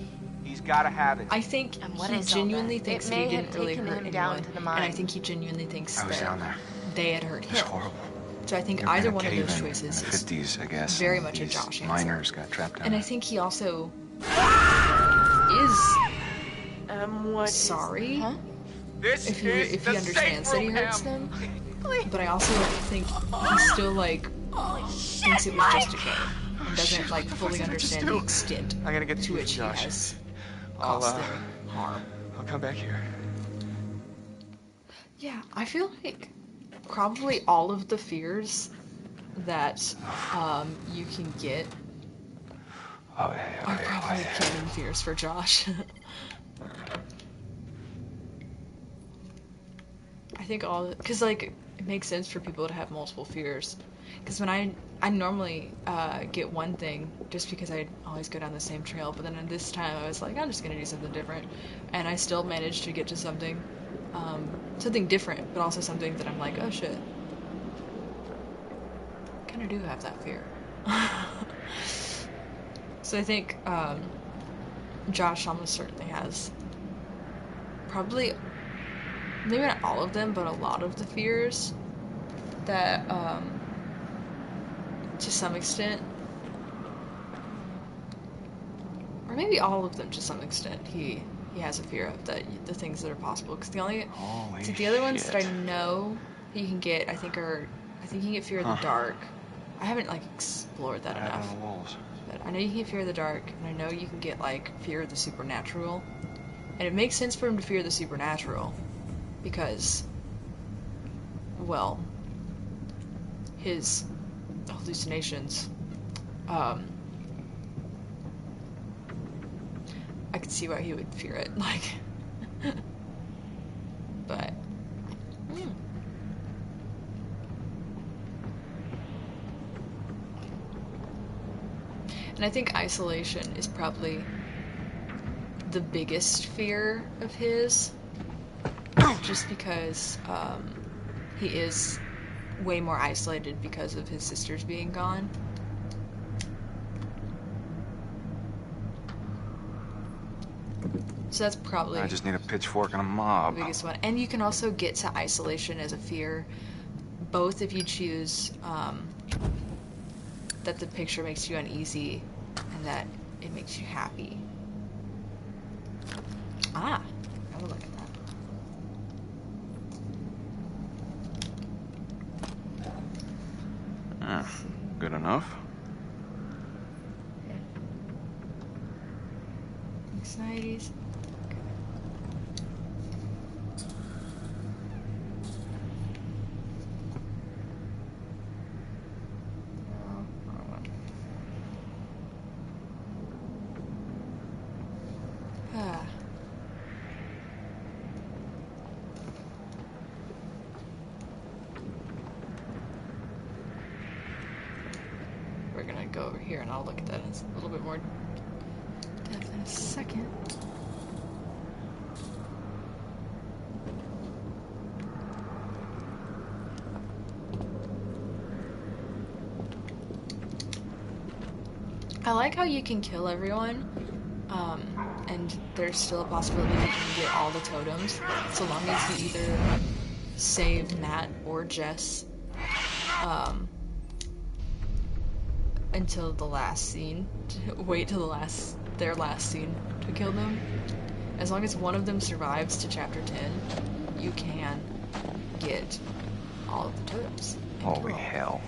He's gotta have it.
I think he genuinely thinks that he didn't really hurt anyone, and I think he genuinely thinks that they had hurt him.
It's horrible.
So I think either one of those choices
in the 50s, I guess.
Very much a Josh answer.
Miners got trapped down.
And I think he also is sorry if he understands that he hurts them. But I also think he still like thinks it was just a game. And doesn't like fully understand the extent to which he has caused them harm.
I'll come back here.
Yeah, I feel like probably all of the fears that you can get are probably canon fears for Josh. I think because like it makes sense for people to have multiple fears. Because when I normally get one thing just because I always go down the same trail, but then this time I was like, I'm just gonna do something different, and I still managed to get to something different, but also something that I'm like, oh shit, I kind of do have that fear. So I think Josh almost certainly has probably, maybe not all of them, but a lot of the fears that, to some extent, or maybe all of them to some extent, he has a fear of, the things that are possible. Because the other ones that I know he can get, I think he can get fear of the dark. I haven't like explored that enough. But I know you can get fear of the dark, and I know you can get like fear of the supernatural. And it makes sense for him to fear the supernatural because, well, his hallucinations, I could see why he would fear it, like, but, And I think isolation is probably the biggest fear of his, just because, he is way more isolated because of his sisters being gone. So that's probably...
I just need a pitchfork and a mob.
The biggest one. And you can also get to isolation as a fear, both if you choose that the picture makes you uneasy and that it makes you happy. Ah, I will look at that.
Good enough.
Anxieties. We're gonna go over here and I'll look at that in a little bit more depth in a second. I like how you can kill everyone, and there's still a possibility that you can get all the totems, so long as you either save Matt or Jess, until the last scene, wait till their last scene to kill them. As long as one of them survives to chapter 10, you can get all of the totems.
Holy hell.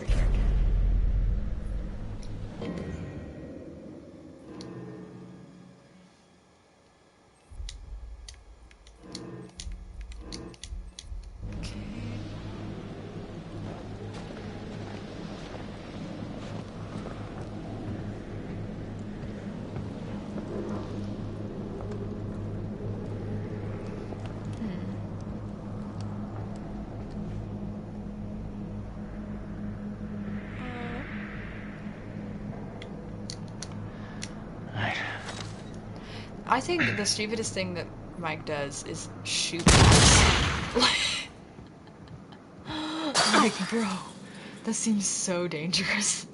I think the stupidest thing that Mike does is shoot us. Like, bro, that seems so dangerous.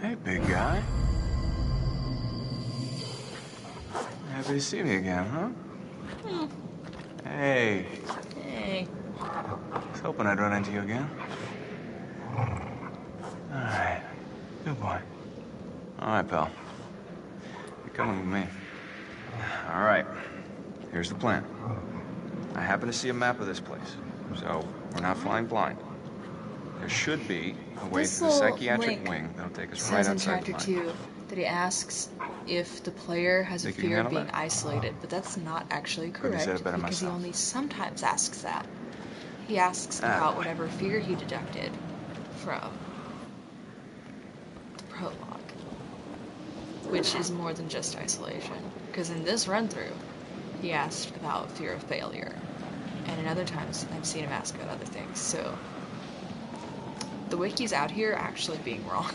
Hey, big guy. Happy to see me again, huh? Hey.
Hey.
I was hoping I'd run into you again. Alright. Good boy. Alright, pal. You're coming with me. Alright. Here's the plan. I happen to see a map of this place, so we're not flying blind. There should be a way through the psychiatric wing that'll take us right outside the line.
Says in Chapter 2 that he asks if the player has a fear of being isolated, but that's not actually correct because he only sometimes asks that. He asks about whatever fear he deducted from the prologue, which is more than just isolation. Because in this run-through, he asked about fear of failure, and in other times I've seen him ask about other things. So the wiki's out here actually being wrong.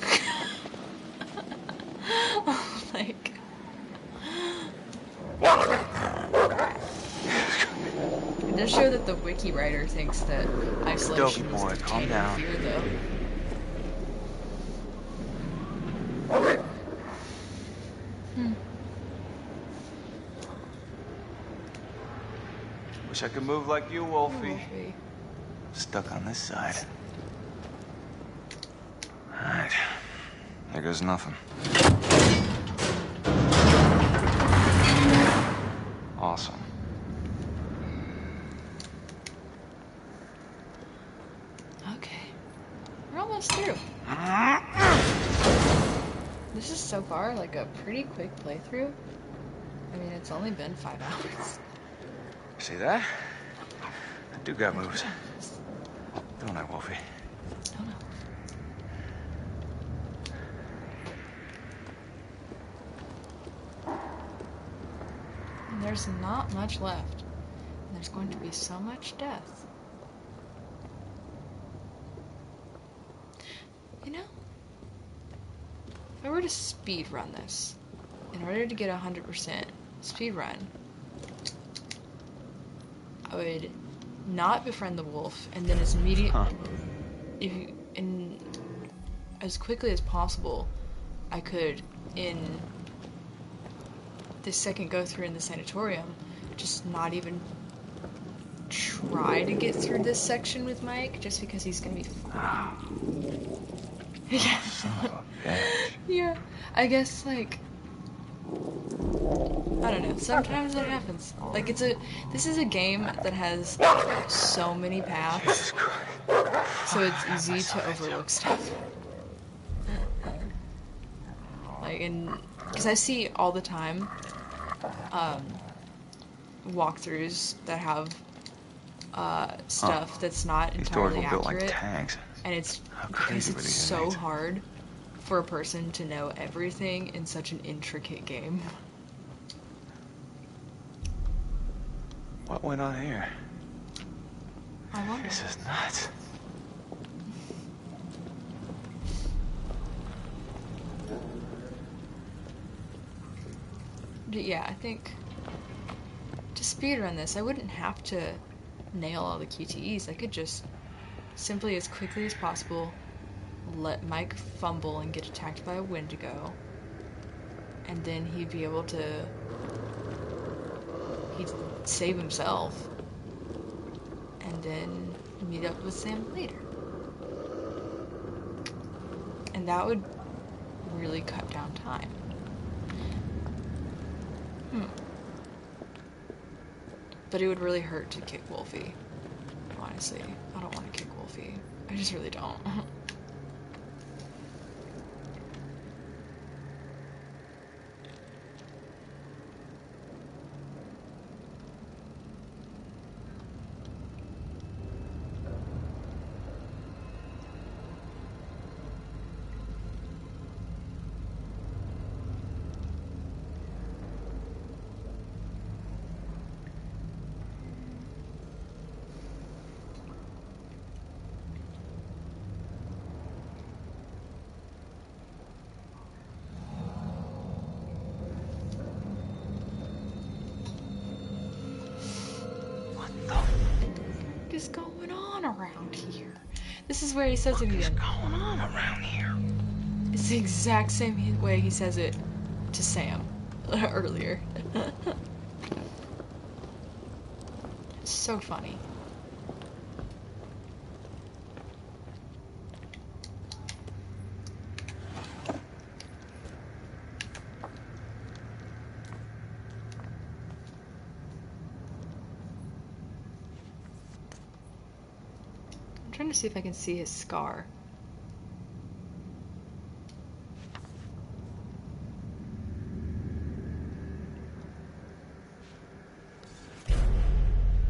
Like, It does show that the wiki writer thinks that isolation
Dokie boy,
was
calm down.
fear, though.
Wish I could move like you, Wolfie. Stuck on this side. Alright. There goes nothing. Awesome.
Okay. We're almost through. This is so far like a pretty quick playthrough. I mean, it's only been 5 hours.
See that? I do got moves. Don't I, Wolfie?
Don't I? And there's not much left. And there's going to be so much death. You know, if I were to speed run this, in order to get 100% speed run, I would not befriend the wolf, and then as as quickly as possible, I could, in this second go through in the sanatorium, just not even try to get through this section with Mike, just because he's gonna be fine. Yeah.
Son of a bitch.
Yeah. I guess, like, I don't know. Sometimes it happens. Like, this is a game that has so many paths, so it's easy to overlook stuff. Like, because I see all the time, walkthroughs that have, stuff that's not entirely accurate.
Built like tanks.
And it's because it's so hard for a person to know everything in such an intricate game.
What went on here?
I wonder.
This is nuts.
But yeah, I think to speedrun this, I wouldn't have to nail all the QTEs. I could just simply, as quickly as possible, let Mike fumble and get attacked by a Wendigo, and then he'd be able to... he'd save himself, and then meet up with Sam later. And that would really cut down time. But it would really hurt to kick Wolfie. Honestly, I don't want to kick Wolfie. I just really don't. What is going on around here? This is where he says it again.
What is going on around here?
It's the exact same way he says it to Sam earlier. It's so funny. I'm trying to see if I can see his scar.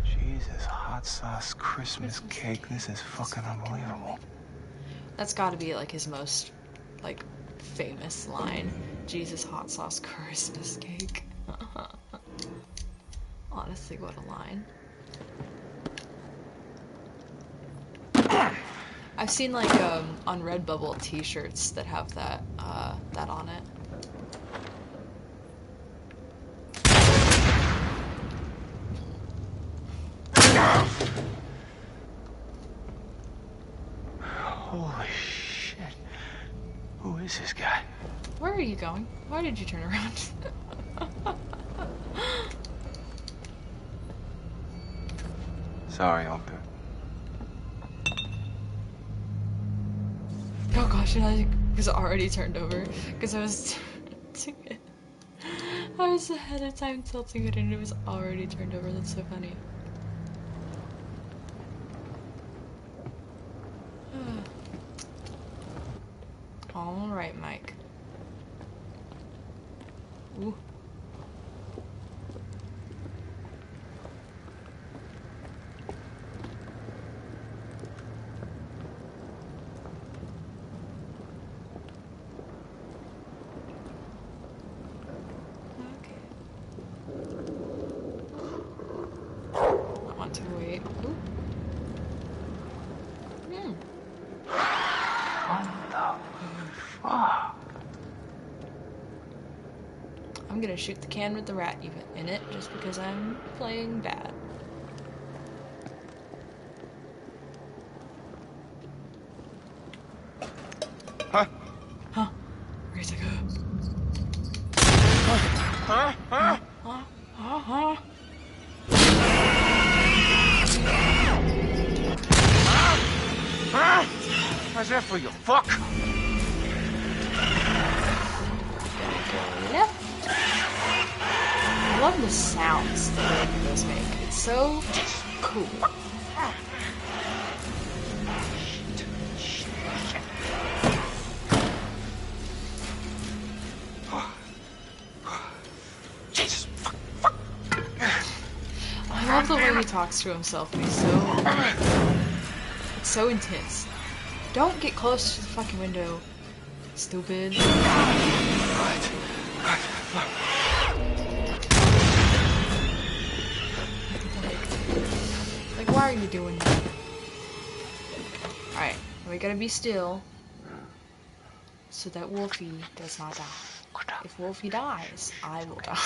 Jesus, hot sauce Christmas cake. This is fucking unbelievable.
That's gotta be like his most, like, famous line. Jesus, hot sauce Christmas cake. Honestly, what a line. I've seen like on Redbubble t-shirts that have that that on it.
this guy?
Where are you going? Why did you turn around?
Sorry, Alter.
Oh gosh, and I was already turned over because I was tilting it. I was ahead of time tilting it and it was already turned over. That's so funny. Alright, Mike. Ooh. I'm gonna shoot the can with the rat even in it just because I'm playing bad.
Huh?
Huh? Where's it go?
Huh? Huh?
Huh?
Huh? How's that for you, fuck?
Yeah. I love the sounds that those make. It's so cool.
Jesus.
I love the way he talks to himself. He's so... It's so intense. Don't get close to the fucking window. Stupid. Like, why are you doing that? Alright, we gotta be still so that Wolfie does not die. If Wolfie dies, I will die.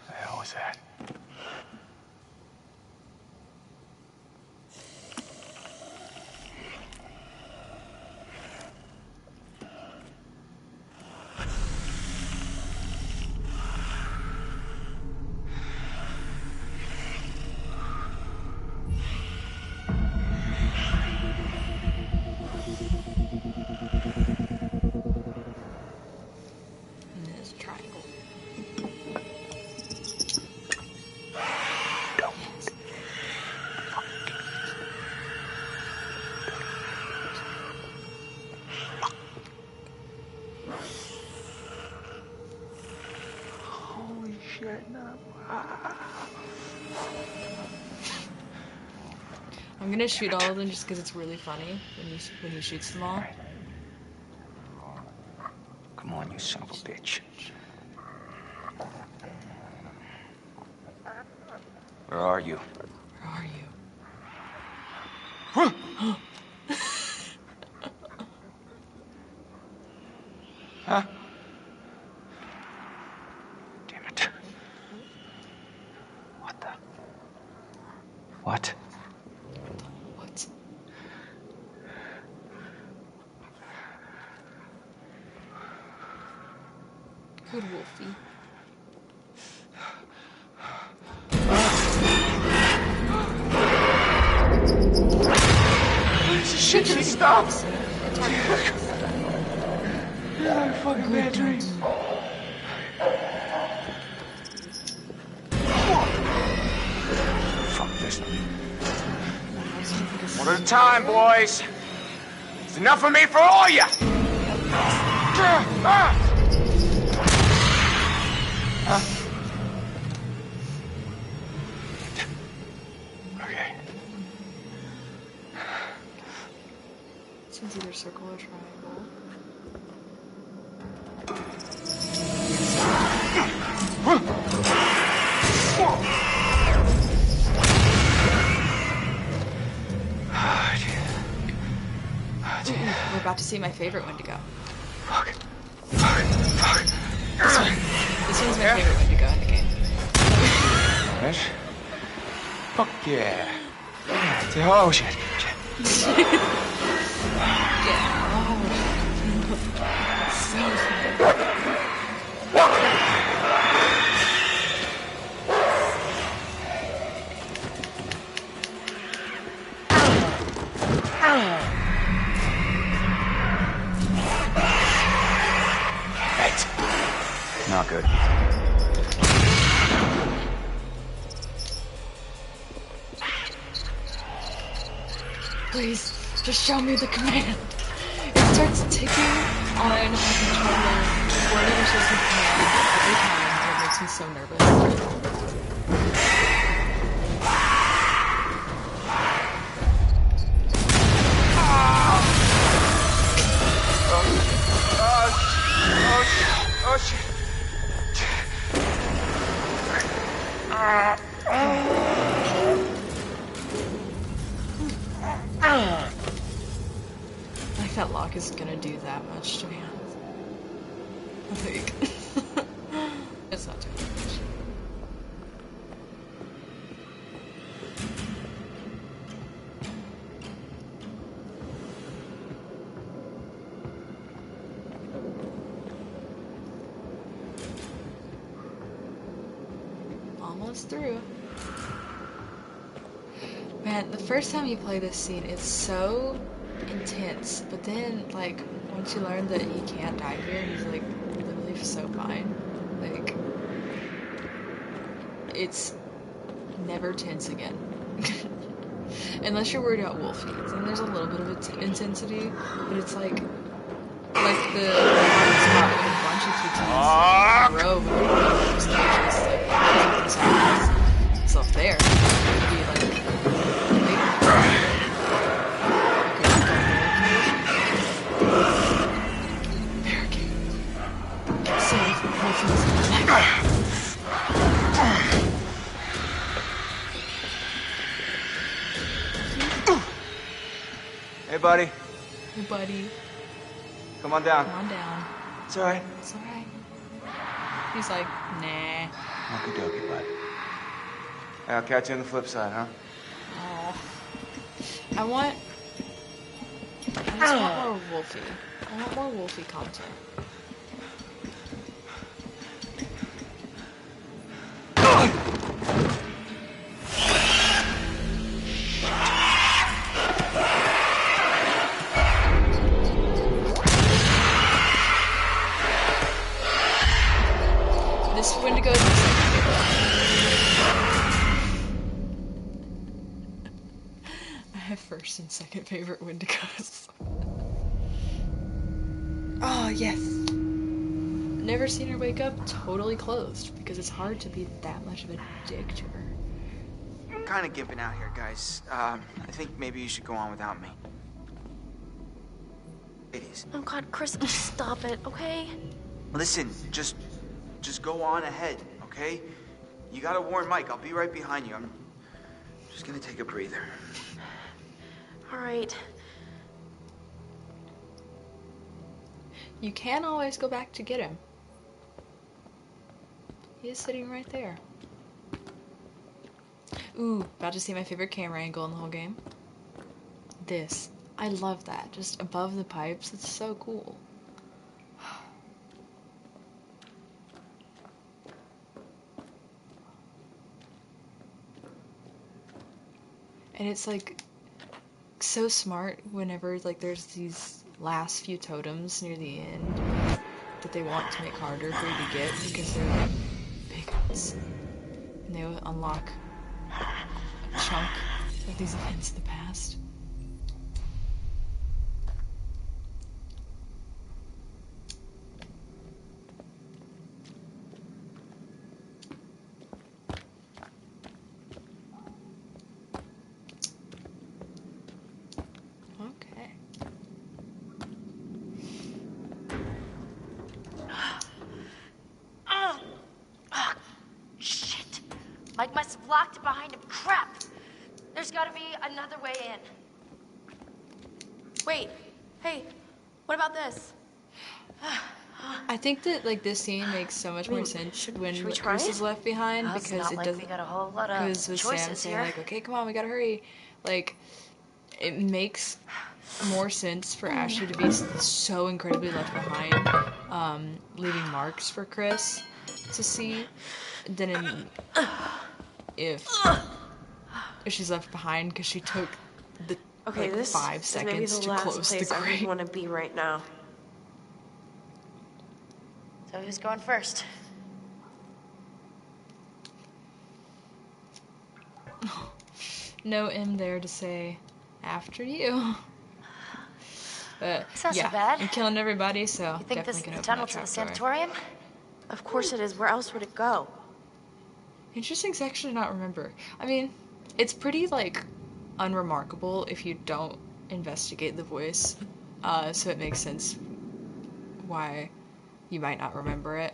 The hell was that?
I'm gonna shoot all of them just because it's really funny when he shoots them all.
Come on, you son of a bitch. Where are you?
Where are you?
Huh? Damn it. What the? What?
What? Good Wolfie.
Shit, stop! Yeah, fucking bad dream. Fuck this. One at a time, boys. It's enough of me for all of you. Okay.
This one's either circle or triangle. We're about to see my favorite one to go.
Fuck.
This one's my favorite one to go in the game.
Right? Fuck yeah. Oh shit.
Yeah. Oh. So fun.
Not good.
Please, just show me the command. It starts ticking on my controller whenever it says the command every time, and it makes me so nervous.
Oh shit.
Like that lock is gonna do that much to me. I think. It's not too much. Almost through. Man, the first time you play this scene, it's so intense, but then, like, once you learn that he can't die here, he's, like, literally so fine. Like, it's never tense again. Unless you're worried about Wolfie. Then there's a little bit of intensity, but it's like the hard spot with a bunch of TTs grow with those cages, like, so up there, it'd be like,
Hey, buddy.
Hey, buddy.
Come on down.
Come on down.
It's alright.
It's alright. He's like, nah.
Okie dokie, bud. Hey, I'll catch you on the flip side, huh?
Oh. I just want more Wolfie. I want more Wolfie content. This Wendigo is my second favorite. I have first and second favorite Wendigos. Oh, yes. Never seen her wake up totally closed, because it's hard to be that much of a dick to her.
I'm kind of gimping out here, guys. I think maybe you should go on without me. Ladies.
Oh God, Chris, stop it, okay?
Listen, just go on ahead, okay? You gotta warn Mike. I'll be right behind you. I'm just gonna take a breather.
All right.
You can always go back to get him. He is sitting right there. Ooh, about to see my favorite camera angle in the whole game. This. I love that. Just above the pipes. It's so cool. And it's like so smart whenever like there's these last few totems near the end that they want to make harder for you to get because they're like big ones. And they will unlock a chunk of these events in the past.
Mike must have locked it behind him. Crap! There's gotta be another way in.
Wait. Hey, what about this?
I think that like this scene makes so much more sense when Chris is left behind because it doesn't. Because with Sam saying like, "Okay, come on, we gotta hurry," like it makes more sense for Ashley to be so incredibly left behind, leaving marks for Chris to see, than if she's left behind because she took the
okay,
like 5 seconds to close the grate.
I want to be right now.
So who's going first?
No M there to say, after you. But
it's not
yeah,
so bad.
I'm killing everybody, so
you think this is
the
tunnel to the sanatorium?
Of course it is. Where else would it go?
Interesting section to not remember. I mean, it's pretty, like, unremarkable if you don't investigate the voice, so it makes sense why you might not remember it.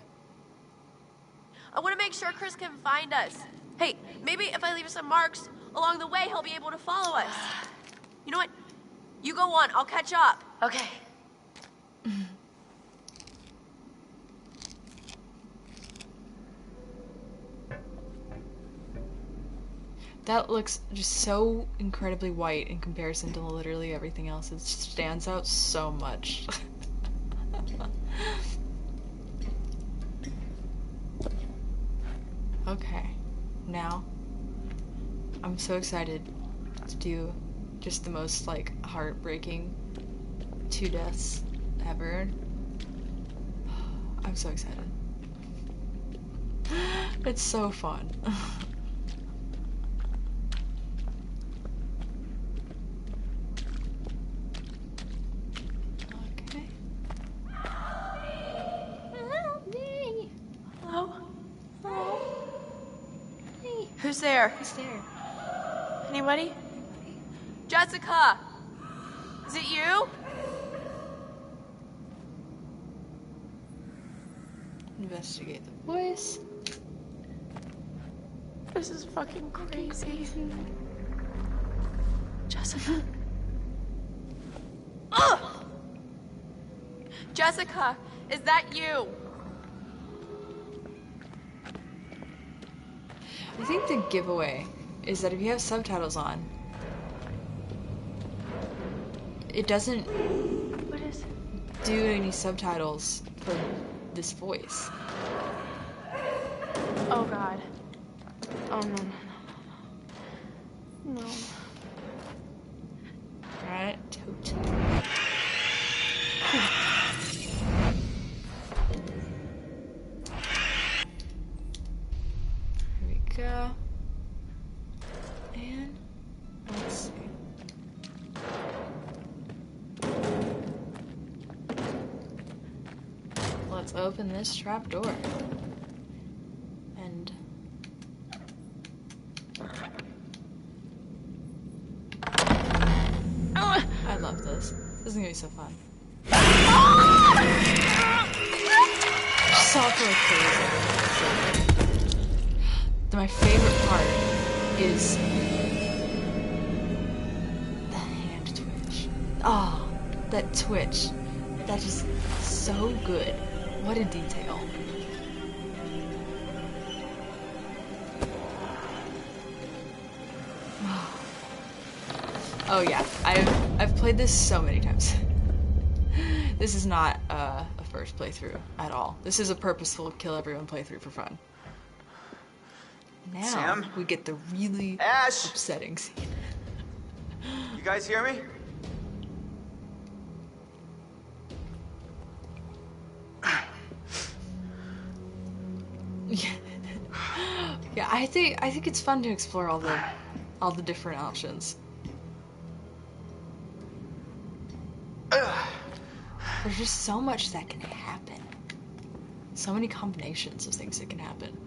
I want to make sure Chris can find us. Hey, maybe if I leave some marks along the way, he'll be able to follow us. You know what? You go on, I'll catch up.
Okay.
That looks just so incredibly white in comparison to literally everything else. It stands out so much. Okay, now I'm so excited to do just the most, like, heartbreaking 2 deaths ever. I'm so excited. It's so fun. Okay. Help me.
Hello? Hello? Hey. Who's there?
Who's there?
Anybody? Jessica! Is it you?
Investigate the voice.
This is fucking crazy. Jessica. Ugh! Jessica, is that you?
I think the giveaway is that if you have subtitles on, it doesn't do any subtitles for this voice.
Oh god. Oh no, no, no, no. No.
Alright, toot. Here we go. And let's see. Let's open this trap door. And I love this. This is gonna be so fun. Saw for crazy. My favorite part is the hand twitch. Oh, that twitch. That is so good. What a detail. Oh yeah, I've played this so many times. This is not a first playthrough at all. This is a purposeful kill everyone playthrough for fun. Now
Sam?
we get the really upsetting scene.
You guys hear me?
Yeah, I think it's fun to explore all the different options. There's just so much that can happen. So many combinations of things that can happen.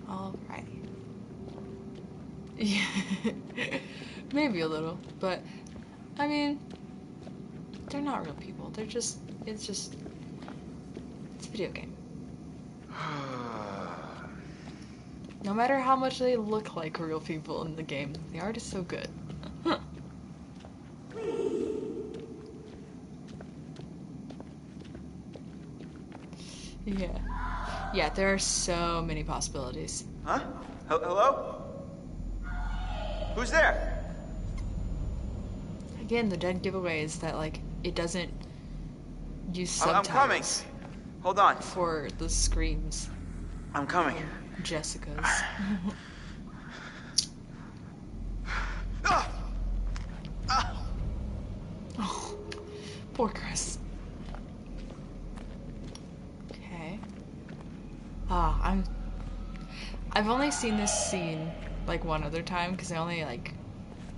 Alright. Yeah. Maybe a little, but I mean, they're not real people. They're just, it's a video game. No matter how much they look like real people in the game, the art is so good. Yeah. Yeah, there are so many possibilities.
Huh? Hello? Who's there?
Again, the dead giveaway is that, like, it doesn't use subtitles.
I'm coming. Hold on.
For the screams.
I'm coming.
Jessica's. Oh, poor Chris. Okay. I've only seen this scene like one other time because I only like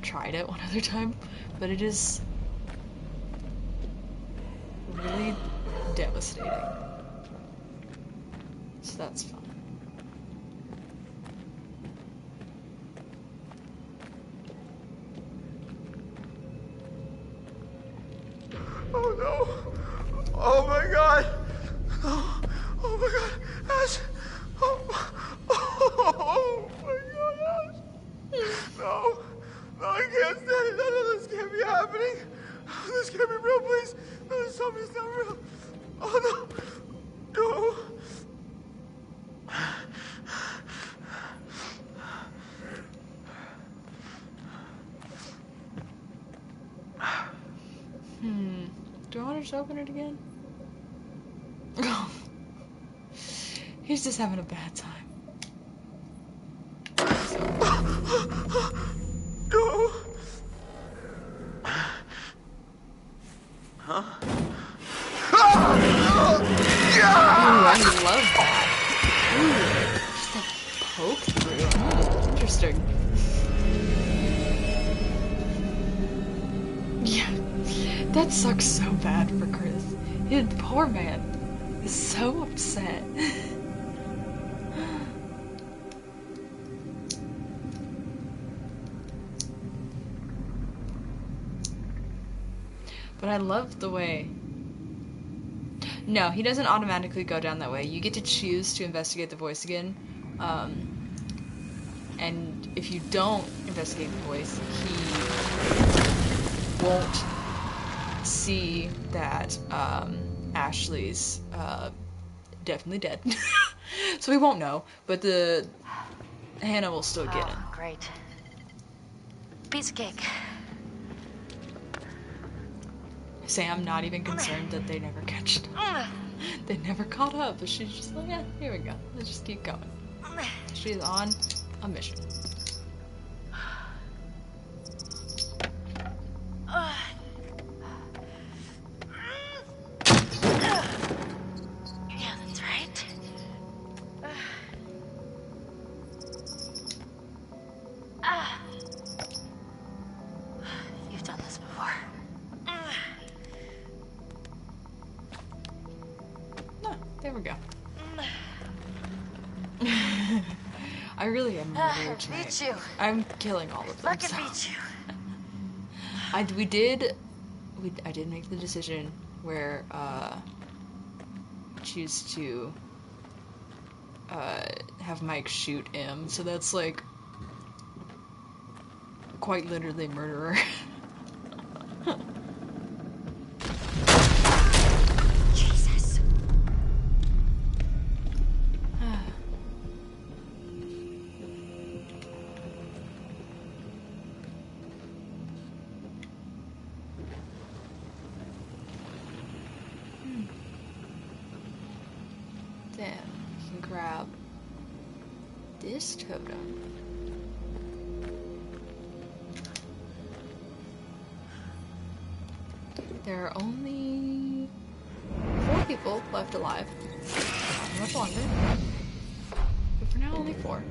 tried it one other time, but it is really devastating. So that's fun.
Oh no! Oh my god! Oh my god! Ash! Oh my god, Ash! No! No, I can't stand it! No, this can't be happening! This can't be real, please! No, just tell me it's not real! Oh no! No!
Do I want to just open it again? He's just having a bad time.
Go! Huh?
Ooh, I love that. Ooh, just a poke through. Interesting. Yeah, that sucks so bad for Chris. His poor man is so upset. But I love the way... No, he doesn't automatically go down that way. You get to choose to investigate the voice again. And if you don't investigate the voice, he won't see that Ashley's definitely dead. So he won't know, but the Hannah will still get him.
Great. Piece of cake.
Sam not even concerned that they never catched up. They never caught up, but she's just like, yeah, here we go. Let's just keep going. She's on a mission.
Yeah, that's right. You've done this before.
No, there we go. I really am murderer tonight.
Beat you.
I'm killing all of them.
Fucking beat you.
I did make the decision where choose to have Mike shoot him, so that's like quite literally murderer.
Jesus.
Then we can grab this totem. There are only 4 people left alive. Not much longer. But for now, only 4.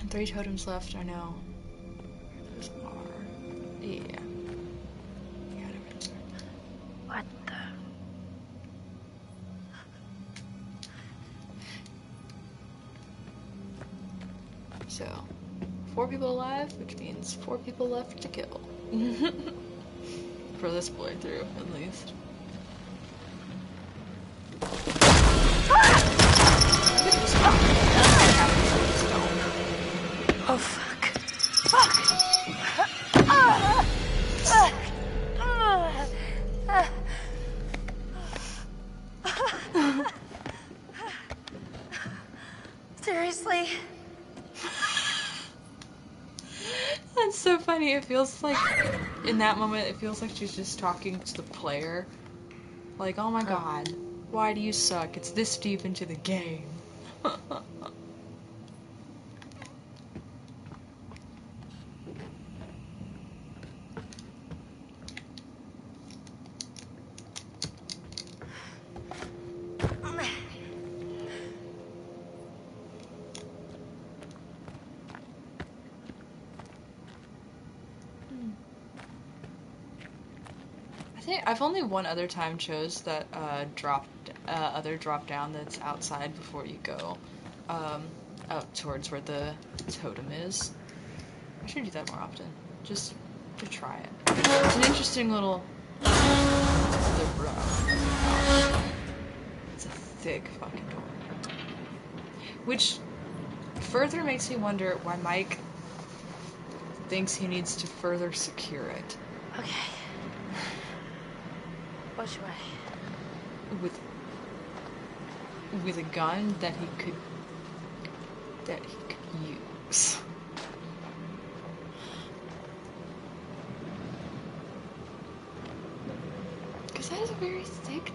And 3 totems left, I know. Those are... Yeah.
What the?
So, 4 people alive, which means 4 people left to kill. For this playthrough, at least.
Oh, fuck. Fuck!
Seriously?
That's so funny. It feels like, in that moment, it feels like she's just talking to the player. Like, oh my god, why do you suck? It's this deep into the game. I've only one other time chose that other drop down that's outside before you go out towards where the totem is. I should do that more often, just to try it. It's an interesting little. It's a thick fucking door, which further makes me wonder why Mike thinks he needs to further secure it.
Okay. Which way?
With a gun that he could use. Because that is a very thick.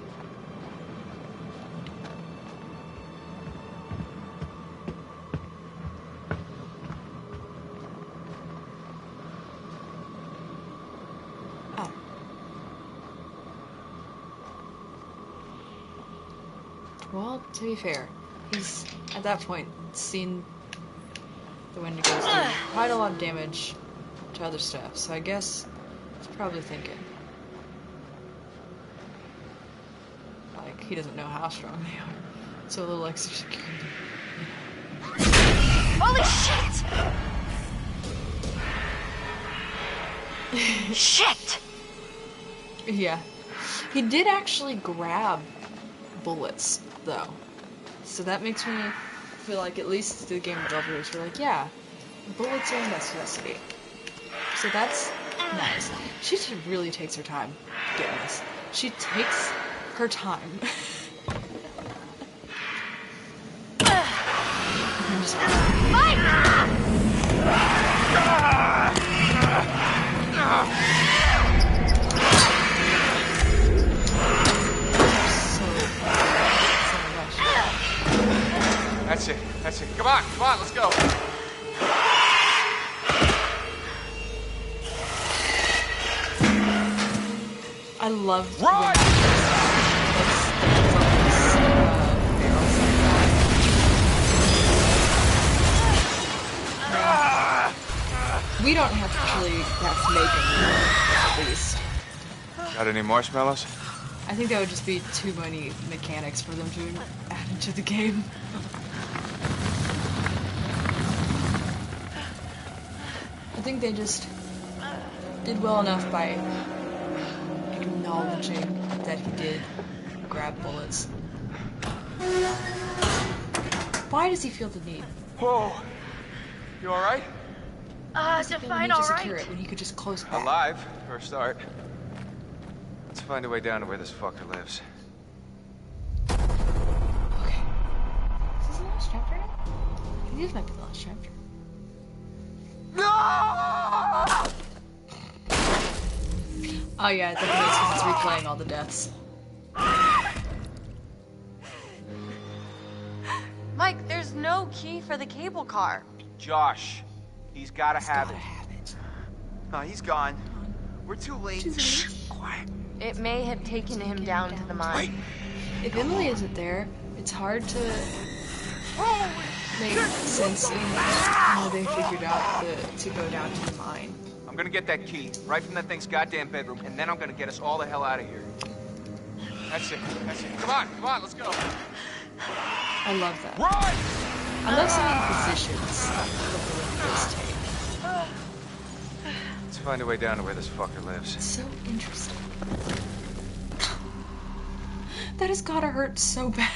Well, to be fair, he's, at that point, seen the Wendigos do quite a lot of damage to other stuff, so I guess he's probably thinking. Like, he doesn't know how strong they are, so a little extra security.
Holy shit! Shit!
Yeah. He did actually grab bullets, though. So that makes me feel like at least the game developers were like, yeah, bullets are a necessity. So that's nice. She really takes her time getting this. She takes her time.
That's it. Come on, let's go.
I love
Run!
We don't actually have to make any, at least.
Got any marshmallows?
I think that would just be too many mechanics for them to add into the game. I think they just did well enough by acknowledging that he did grab bullets. Why does he feel the need?
Whoa! You alright?
Define alright.
Secure it when he could just close it back.
Alive, for a start. Let's find a way down to where this fucker lives.
Okay. Is this the last chapter now? I think this might be the last chapter.
No!
Oh yeah, I think it is because it's replaying all the deaths.
Mike, there's no key for the cable car.
Josh, he's gotta have it. No, he's gone. We're too late.
Shh, quiet. It may have taken him down to the mine.
If Emily isn't there, it's hard to make sense in how they figured out to go down to the mine.
I'm gonna get that key right from that thing's goddamn bedroom, and then I'm gonna get us all the hell out of here. That's it. Come on, let's go.
I love that.
Run!
I love some of the positions that the Wendigos take.
Let's find a way down to where this fucker lives.
It's so interesting. That has gotta hurt so bad.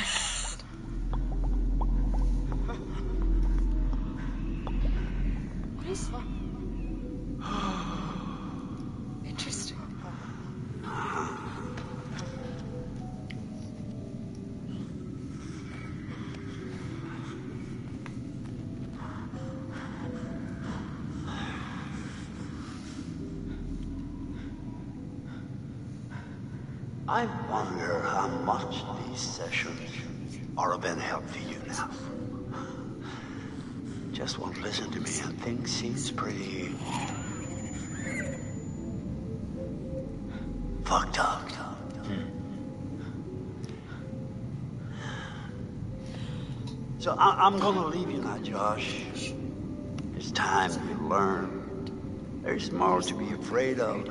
What is that? Interesting.
I wonder how much these sessions are of any help for you now. Just won't listen to me, and things seems pretty fucked up. So I'm gonna leave you now, Josh. It's time you learn. There's more to be afraid of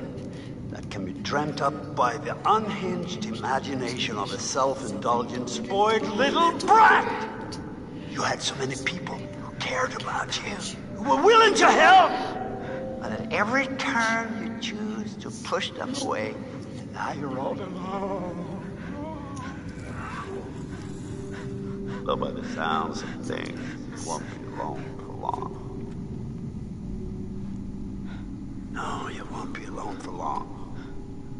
that can be dreamt up by the unhinged imagination of a self-indulgent, spoiled little brat. You had so many people who cared about you, who were willing to help. But at every turn you choose to push them away, and now you're all alone. Though by the sounds of things, you won't be alone for long. No, you won't be alone for long.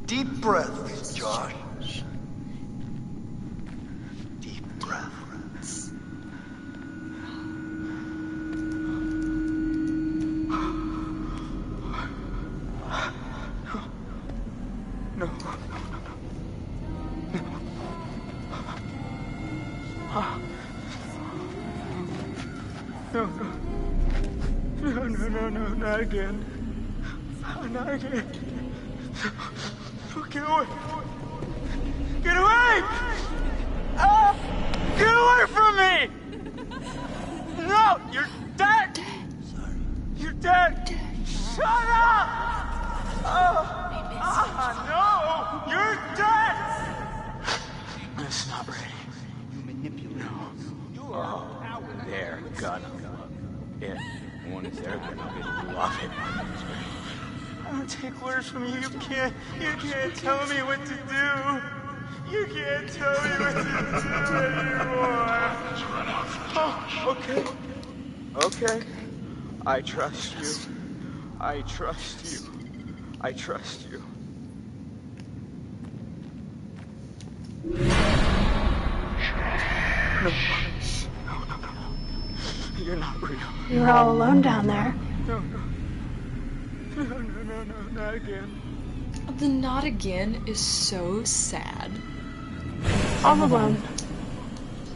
Deep breaths, Josh. Deep breaths.
No. No, not again. Not again. Get away! Get away! Get away from me! No, you're dead! Sorry. You're dead! Shut up! No! You're dead! It's not ready.
You manipulate.
No.
You are a coward.
There, gun. Yeah. One is there, then I'll get you off it. I don't take orders from you. You can't tell me what to do. You can't tell me what to do anymore. Oh, okay. I trust you. I trust you. I trust you. No. You're not real.
You're all alone down there.
No, not again.
The not again is so sad.
All alone.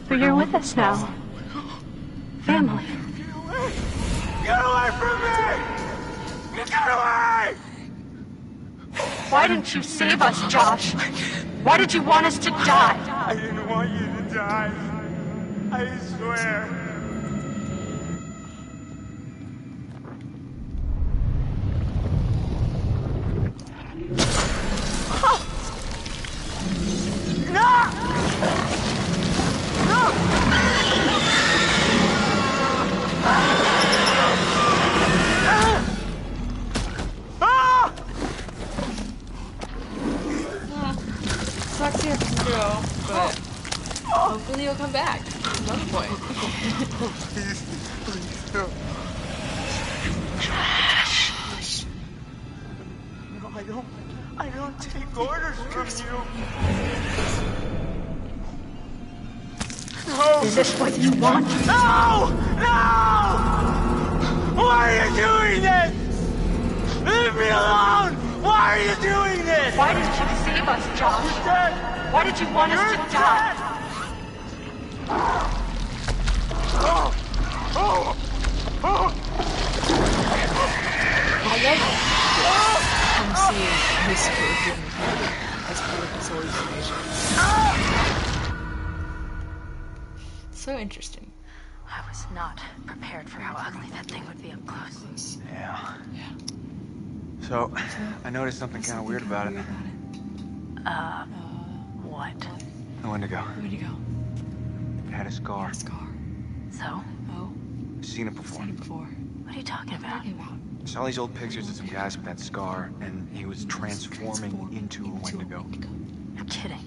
But you're with us now. Family.
Get away from me! Get away!
Why didn't you save us, Josh? Why did you want us to die?
I didn't want you to die. I swear.
Sucks here to go, but hopefully you'll come back at another point.
Please, no. No, I don't take orders from you. No!
Is this what you want?
No! Why are you doing this? Leave me alone! Why are you doing this?
Why didn't you save us, Josh?
You're dead!
Why did you want us to die?
I love him seeing his forbidden power as part of his hallucination. So interesting.
I was not prepared for how ugly that thing would be up close.
Yeah. So, I noticed something kind of weird about it.
What?
The Wendigo.
Wendigo.
It had a scar.
So?
Oh.
I've seen it before.
What are you talking about?
I saw these old pictures of some guys with that scar, and he was transforming into a Wendigo.
You're kidding.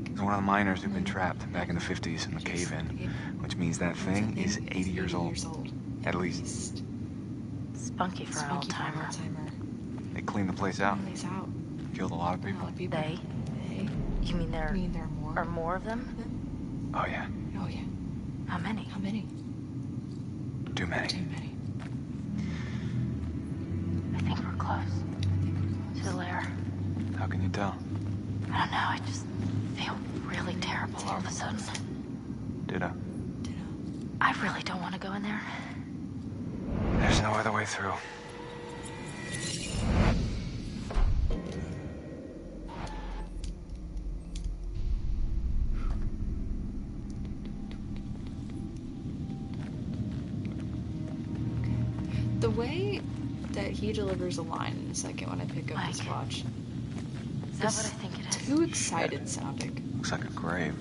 He's one of the miners who've been trapped back in the 50s in the cave-in, which means that thing is 80 years old. At least.
Spunky for an old-timer.
They cleaned the place out. Killed a lot of people.
They? You mean there are more of them?
Oh, yeah.
How many?
Too many.
I think we're close to the lair.
How can you tell?
I don't know, I just feel really terrible all of a sudden.
Ditto.
I really don't want to go in there.
There's no other way through.
The way that he delivers a line in a second when I pick up his watch.
Is that what I think it is?
Too excited sounding.
Looks like a grave.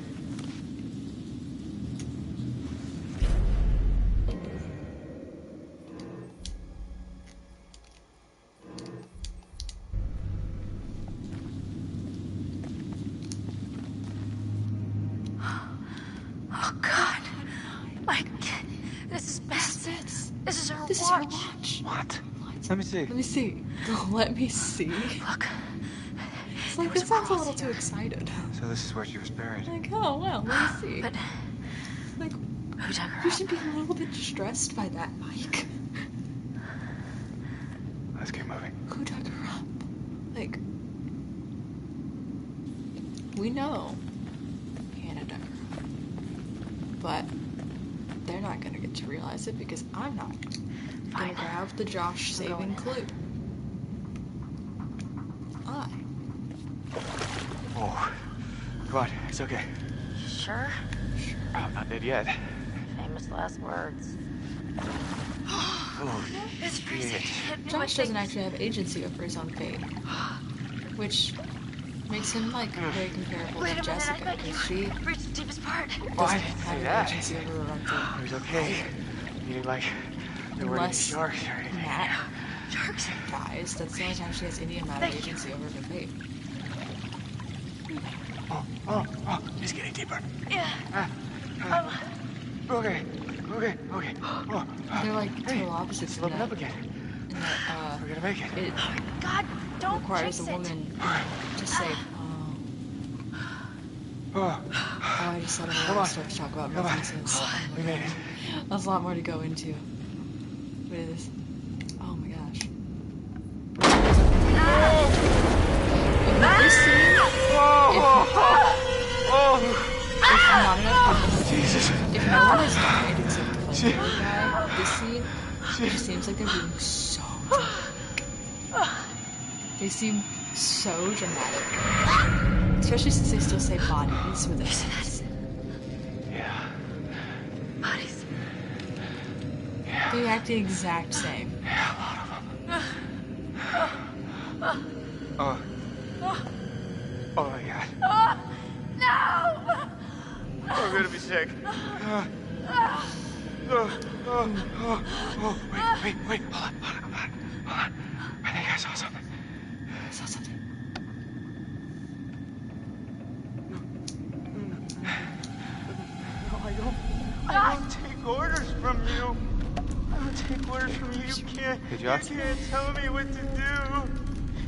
Oh God, Mike, this is bad. This is her watch.
What? Let me see.
Let me see. Let me see.
Look.
It's like, this sounds a little too excited.
So this is where she was buried.
Like, oh, well, let me see.
But,
like,
who dug her
you
up?
should be a little bit stressed by that, Mike.
Let's keep moving.
Who dug her up? Like, we know Hannah dug her up. But they're not gonna get to realize it because I'm not gonna grab the Josh saving clue.
Oh, come on, it's okay.
You sure?
Sure.
I'm not dead yet.
Famous last words.
Oh,
it's freezing.
Josh doesn't actually have agency over his own fate, which makes him like very comparable to Jessica because she
reached the deepest part.
I didn't say that.
Agency over her own fate.
It was okay. Meaning like there weren't any sharks or anything.
Matt dies. That's the only time she has any amount of agency over her fate.
Oh, he's getting deeper.
Yeah.
Okay. Oh,
they're like total opposites.
Open up again. We're gonna make it.
It
God, don't
requires a woman to say, I just thought of a lot of stuff to talk about references.
We made it.
That's a lot more to go into. What is this? Oh my gosh. This scene, if not enough people,
Jesus.
If no one has died except the flame guy, this scene, it just seems like they're being so dramatic. They seem so dramatic. Especially since they still say bodies with S.
Yeah.
Bodies.
Yeah.
They act the exact same.
Yeah, a lot of them. Oh my God.
No!
I'm gonna be sick. Wait. Hold on. I think I saw something.
No, I don't take orders from you. I don't take orders from you. You can't tell me what to do.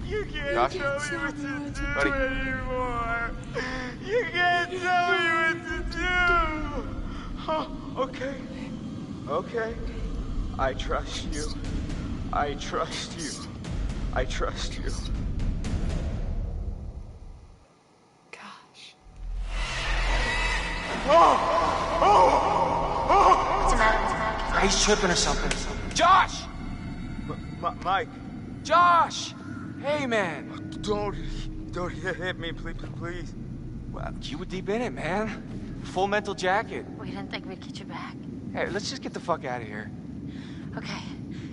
You can't tell me what to do anymore. You can't tell me what to do. Oh, okay. I trust you. I trust you.
Gosh.
What's the matter?
He's tripping or something.
Josh! Mike.
Josh! Hey, man.
Don't hit me, please.
Well, you were deep in it, man. Full mental jacket.
We didn't think we'd get you back.
Hey, let's just get the fuck out of here.
Okay.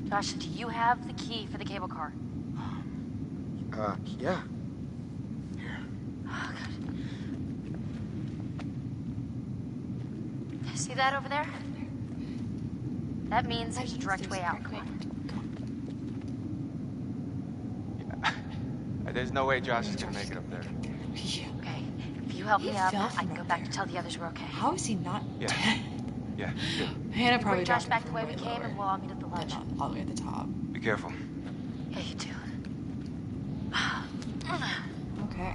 Josh, do you have the key for the cable car?
Yeah.
Here. Oh, God. See that over there? That means there's a direct way out. Come on.
There's no way Josh is gonna make it up there.
Yeah.
Okay. If you help me up, I can go back to tell the others we're okay.
How is he not dead?
Yeah.
Hannah probably
bring Josh back the way we came, and we'll all meet at the ledge.
All the way at the top.
Be careful.
Yeah, you too.
Okay.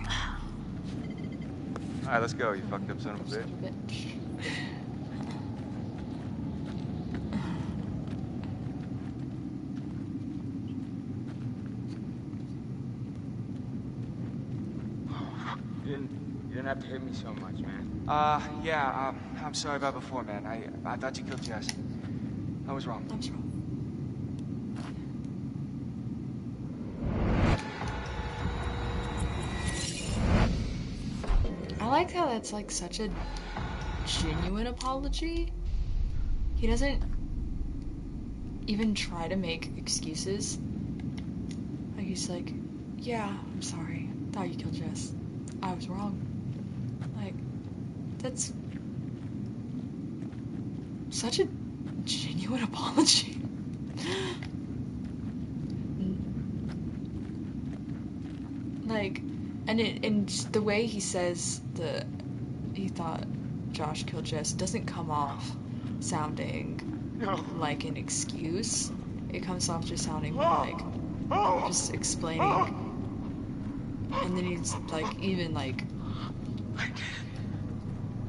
All right, let's go. You fucked up son of a bitch.
have to hit me so much, man?
Yeah, I'm sorry about before, man. I thought you killed Jess. I was wrong.
I was wrong. I like how that's like such a genuine apology. He doesn't even try to make excuses. Like he's like, yeah, I'm sorry. Thought you killed Jess. I was wrong. Like, that's such a genuine apology. Like, and the way he says he thought Josh killed Jess doesn't come off sounding like an excuse. It comes off just sounding like just explaining. And then he's like even like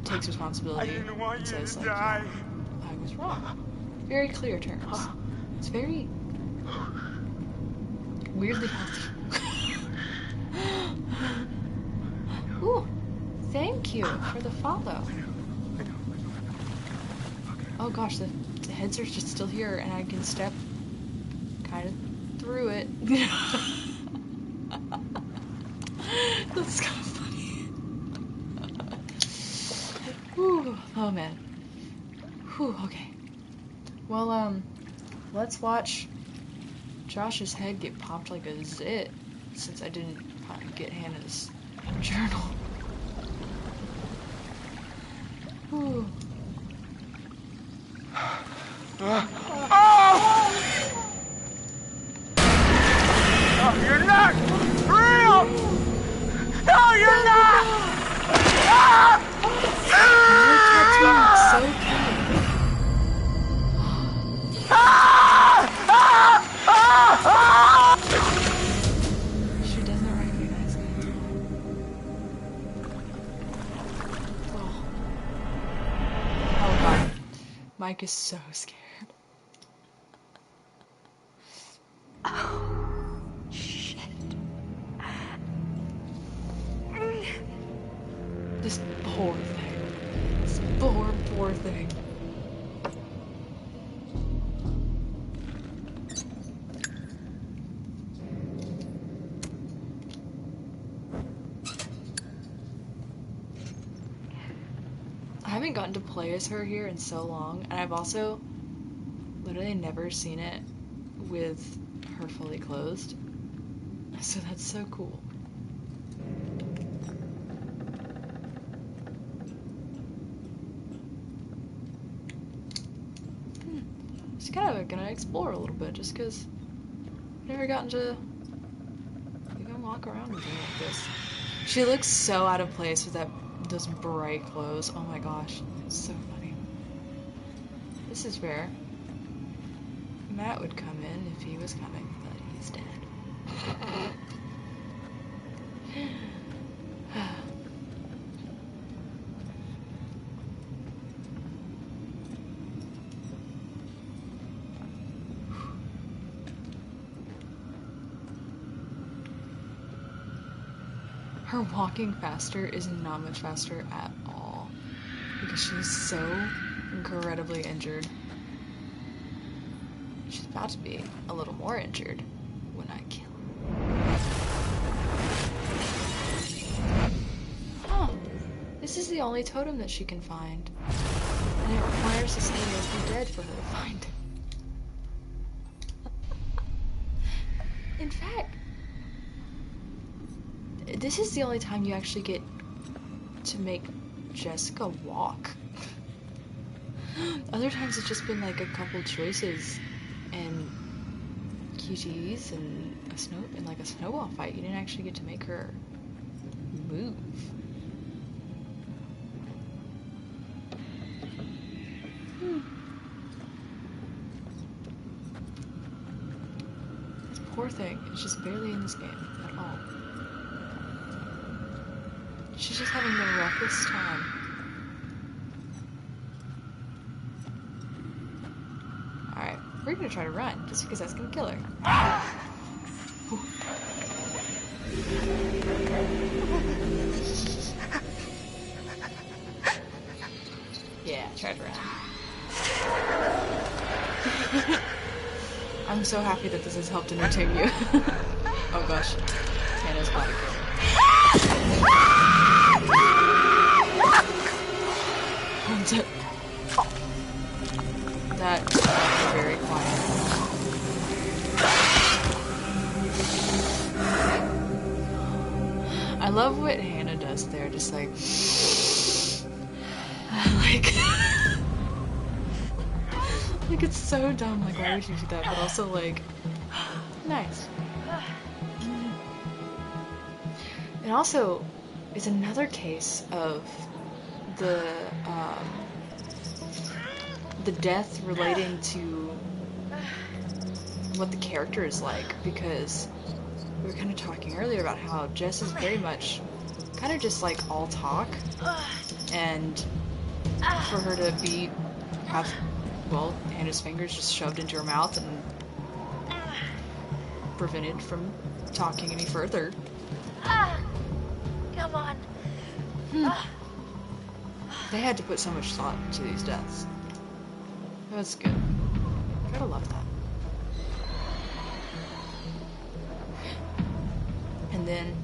takes responsibility and says like, yeah, I was wrong. Very clear terms. It's very weirdly healthy. Ooh, thank you for the follow. Oh gosh, the heads are just still here and I can step kind of through it. That's kind of funny. Whew, oh man. Whew, okay. Well, let's watch Josh's head get popped like a zit, since I didn't get Hannah's journal. Whew.
Oh, you're not real! No, you're not!
So cute. She doesn't recognize me. Oh god. Mike is so scared.
Oh, shit.
This poor thing. This poor thing. I haven't gotten to play as her here in so long, and I've also literally never seen it with her fully closed. So that's so cool. Just kind of gonna explore a little bit, just because I've never gotten to even walk around with her like this. She looks so out of place with those bright clothes. Oh my gosh, it's so funny. This is where Matt would come in if he was coming, but he's dead. Her walking faster is not much faster at all, because she's so incredibly injured. She's about to be a little more injured when I kill her. Huh. This is the only totem that she can find, and it requires the Salias to be dead for her to find it. In fact, this is the only time you actually get to make Jessica walk. Other times it's just been like a couple choices and QTEs and a snowball fight. You didn't actually get to make her move. This poor thing is just barely in this game at all. She's just having the roughest time. Alright, we're gonna try to run, just because that's gonna kill her. Treasure. I'm so happy that this has helped entertain you. Oh gosh. Hannah's body killer. That is very quiet. I love what Hannah does there, just like like it's so dumb, like why would you do that, but also like nice. And also it's another case of the death relating to what the character is like, because we were kind of talking earlier about how Jess is very much kind of just like all talk, and for her to have Hannah's fingers just shoved into her mouth and prevented from talking any further.
Come on.
They had to put so much thought into these deaths. That's good. Gotta love that. And then,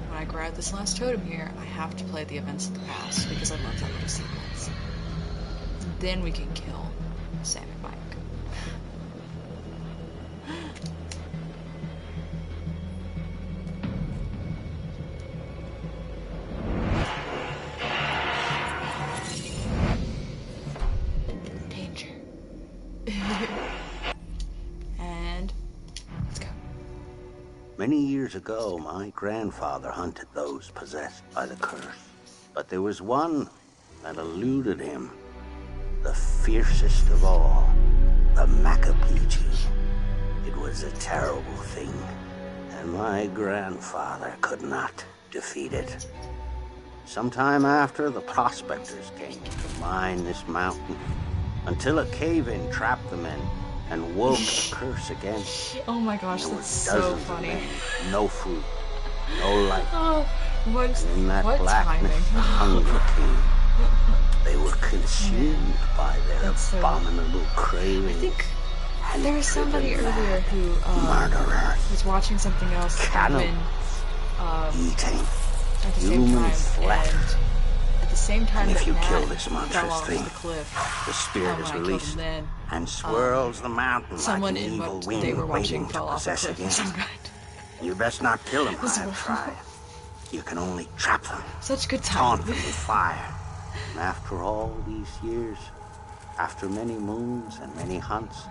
when I grab this last totem here, I have to play the events of the past, because I love that little sequence. And then we can kill Sam and Mike.
Many years ago, my grandfather hunted those possessed by the curse. But there was one that eluded him. The fiercest of all, the Macapichu. It was a terrible thing, and my grandfather could not defeat it. Sometime after, the prospectors came to mine this mountain, until a cave-in trapped them in and woke the curse again.
Oh my gosh, that's so funny.
No food, no light.
Oh,
and in that blackness, the hunger came. They were consumed by their abominable craving.
I think there was somebody earlier who was watching something else
eating
at the same
human
time,
flesh.
and at the same time
And if
that
you
Matt
kill this
fell
monstrous
off
thing,
the cliff,
the spirit is
when I killed
released
him then,
and swirls the mountain
someone
like an
in
evil
what
wind
they were watching
waiting to
fell off a
possess
cliff
again.
of some kind.
You best not kill them, I've tried. You can only trap them.
Such good
Taunt
time.
them with fire. And after all these years, after many moons and many hunts,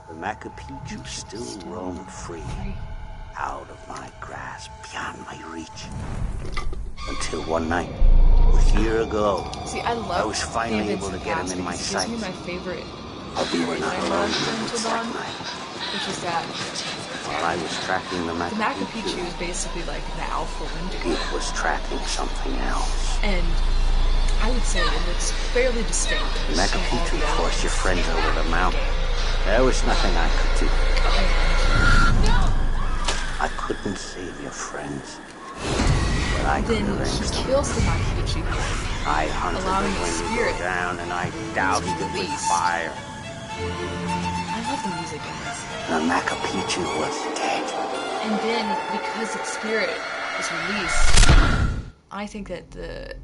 the Macapichu still roamed free, out of my grasp, beyond my reach. Until one night, a year ago,
See, I
was finally able to get him in my sight.
It gives me my favorite
But we were not alone
until dawn, which is that
while I was tracking the
Macapichu is basically like the alpha Wendigo.
It was tracking something else.
And I would say it looks fairly distinct.
The Macapichu forced your friends over the mountain. There was nothing I could do. I couldn't save your friends. But I could avenge them.
Kills the Macapichu,
I hunted
allowing
it when
its
you
spirit
go down, and I doused it with fire.
I love the music in this.
The Macapichu was dead.
And then, because its spirit is released, I think that the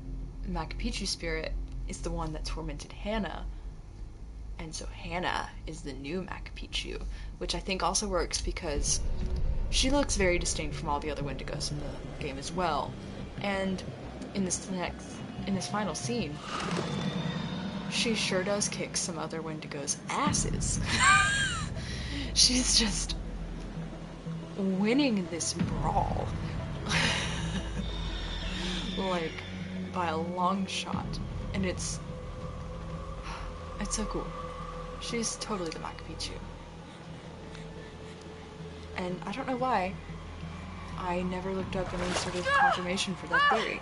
Macapichu spirit is the one that tormented Hannah. And so Hannah is the new Macapichu, which I think also works because she looks very distinct from all the other Wendigos in the game as well. And in this final scene, she sure does kick some other Wendigos' asses. She's just winning this brawl. Like, by a long shot. And it's so cool. She's totally the Macapichu. And I don't know why I never looked up any sort of confirmation for that theory.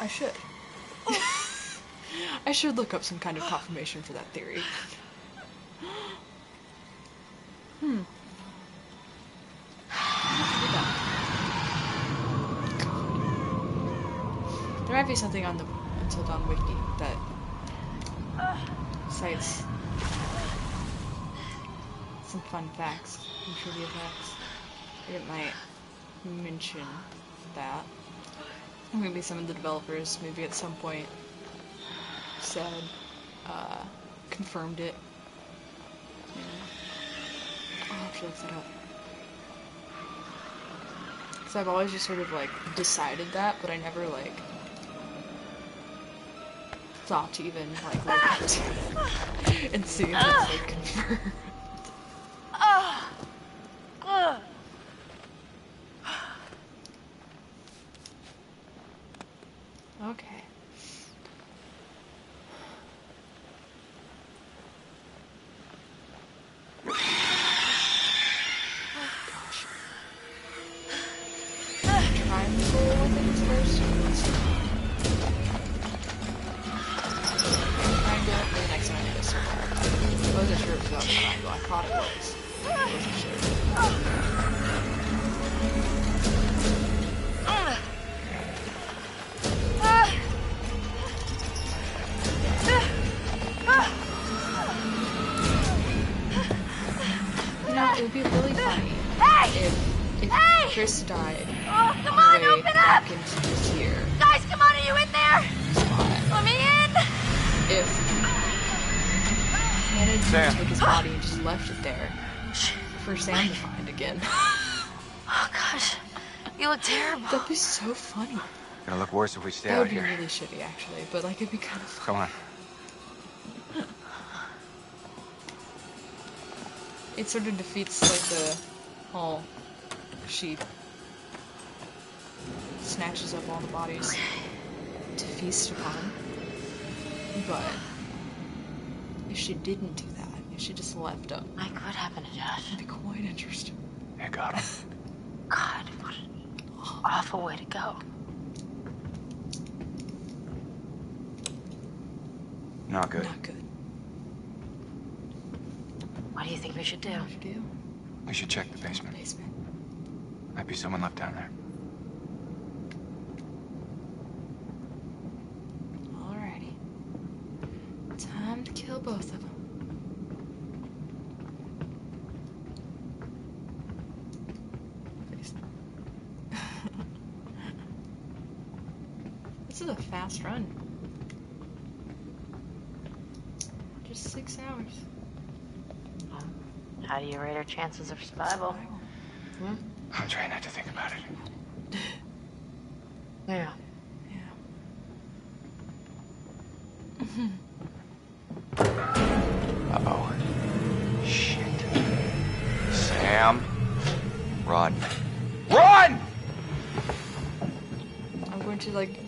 I should. I should look up some kind of confirmation for that theory. There might be something on Until Dawn wiki that cites some fun facts and trivia facts. It might mention that. Maybe some of the developers, maybe at some point, said, confirmed it. Yeah. I'll have to look that up. Because I've always just sort of, like, decided that, but I never, like, thought to even, like, look at it and see if it's, like, confirmed. Okay. Gosh. Triangle things first. Triangle, the next one is circle. I wasn't sure if that was triangle. I thought it was. I wasn't sure. It would be really funny if Chris died on the way back into this year.
Guys, come on, are you in there? Let me in!
If Hannah didn't take his body and just left it there for Sam to find again.
Oh gosh, you look terrible.
That'd be so funny.
It'll look worse if we stay
That
out
would be
here.
really shitty, actually, but like it'd be kind of fun.
Come on.
It sort of defeats, like, the whole she snatches up all the bodies to feast upon. But if she didn't do that, if she just left them,
like, what happened to Josh?
It'd be quite interesting.
I got him.
God, what an awful way to go.
Not good.
Not good.
What do you think we should do?
What should we do?
We should check the basement. Might be someone left down there.
Alrighty. Time to kill both of them. This is a fast run. Just 6 hours.
How do you rate our chances of survival?
I'm trying not to think about it.
Yeah.
Uh-oh. Shit. Sam. Run. Run!
I'm going to, like...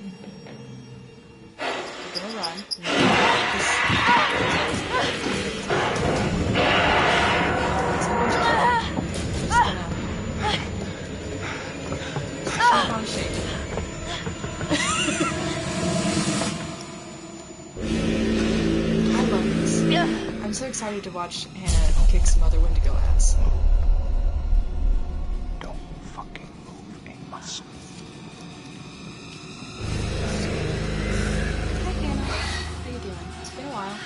I'm gonna run. I'm so excited to watch Hannah kick some other Wendigo ass.
Don't fucking move a muscle.
Hi Hannah. How you doing? It's been a while.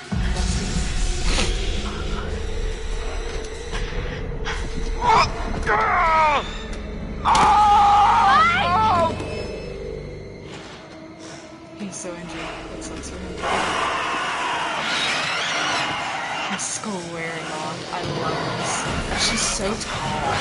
He's so injured. That sucks for him. His skull wearing on. I love this. She's so tall.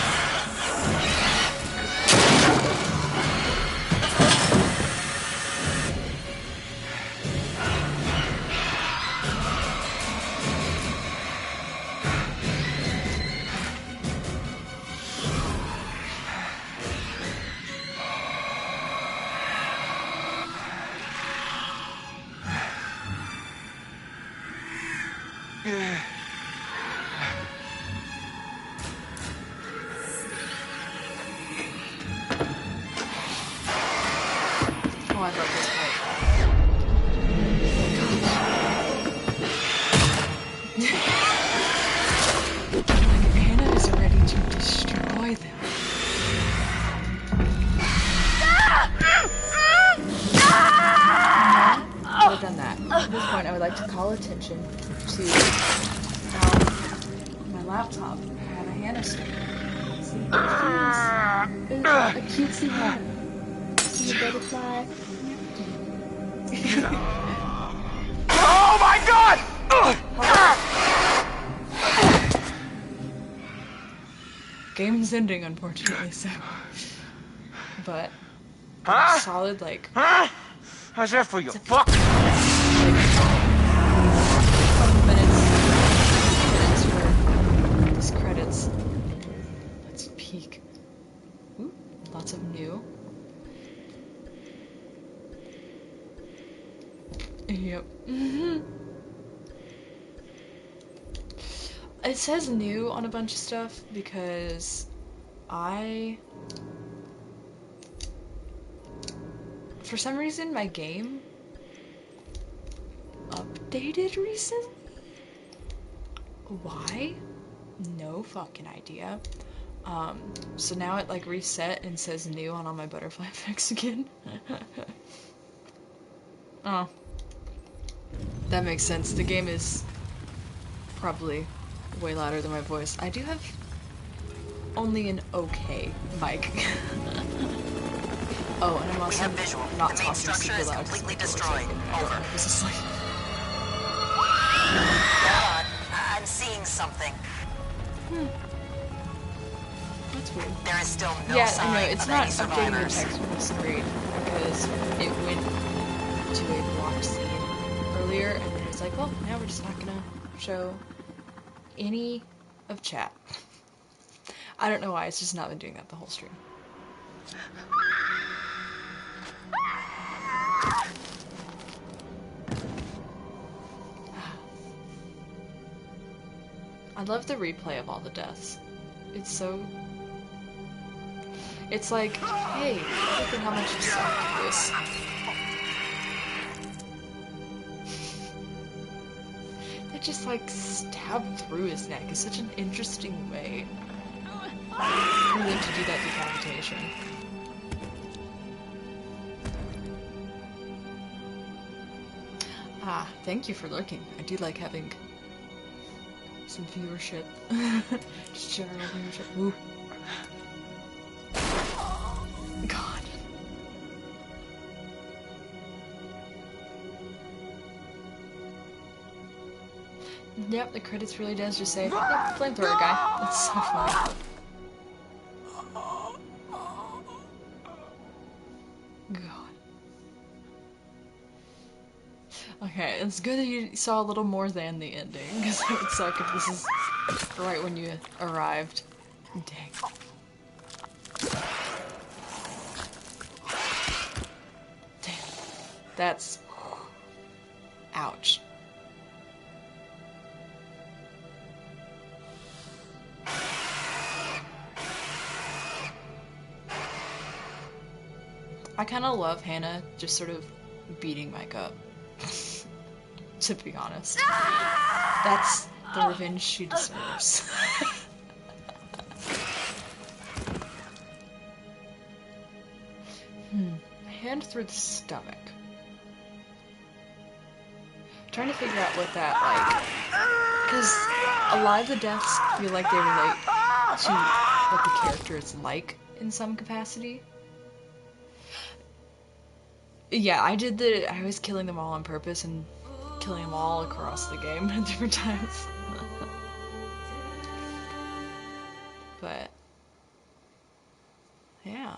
Oh, I love this part. Hannah is ready to destroy them. At this point, I would like to call attention to my laptop. I have a Hannah sticker. See, a cutesy Hannah. See a butterfly.
Oh my God!
Game's ending, unfortunately, so. But solid, like.
How's that for you? Fuck!
Minutes for these credits. Let's peek. Ooh, lots of new. Yep. It says new on a bunch of stuff because for some reason my game updated recently. Why? No fucking idea. So now it like reset and says new on all my butterfly effects again. Oh. That makes sense. The game is probably way louder than my voice. I do have only an okay mic. Oh, and I'm also not talking super loud. Completely destroyed. Over. This is like...
God, I'm seeing something.
That's weird.
There is still no sign
I know, it's
of
not
any
updating the
survivors.
text from the screen because it went to a blocked scene earlier and then it's like, well, now we're just not gonna show any of chat. I don't know why, it's just not been doing that the whole stream. I love the replay of all the deaths. It's so... It's like, hey, look at how much you suck at this. They just like stab through his neck. It's such an interesting way for them to do that decapitation. Ah, thank you for lurking. I do like having some viewership. Just general viewership. Ooh. God. Yep, the credits really does just say, yep, flamethrower guy. That's so funny. God. Okay, it's good that you saw a little more than the ending, because it would suck if this is right when you arrived. Dang. Damn. That's... Ouch. I kind of love Hannah just sort of beating Mike up. To be honest. That's the revenge she deserves. A hand through the stomach. I'm trying to figure out what that, like... Because a lot of the deaths feel like they relate to what the character is like in some capacity. Yeah, I was killing them all on purpose and killing them all across the game at different times. But, yeah.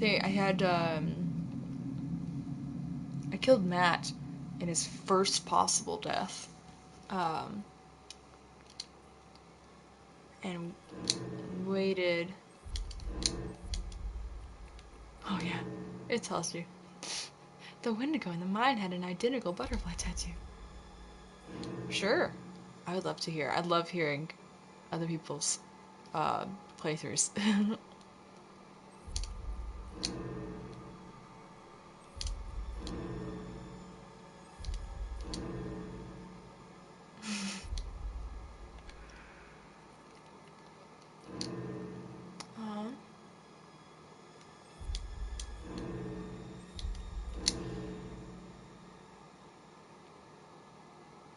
I had, I killed Matt in his first possible death. And waited... Oh yeah, it tells you. The Wendigo in the mine had an identical butterfly tattoo. Sure, I would love to hear. I'd love hearing other people's playthroughs.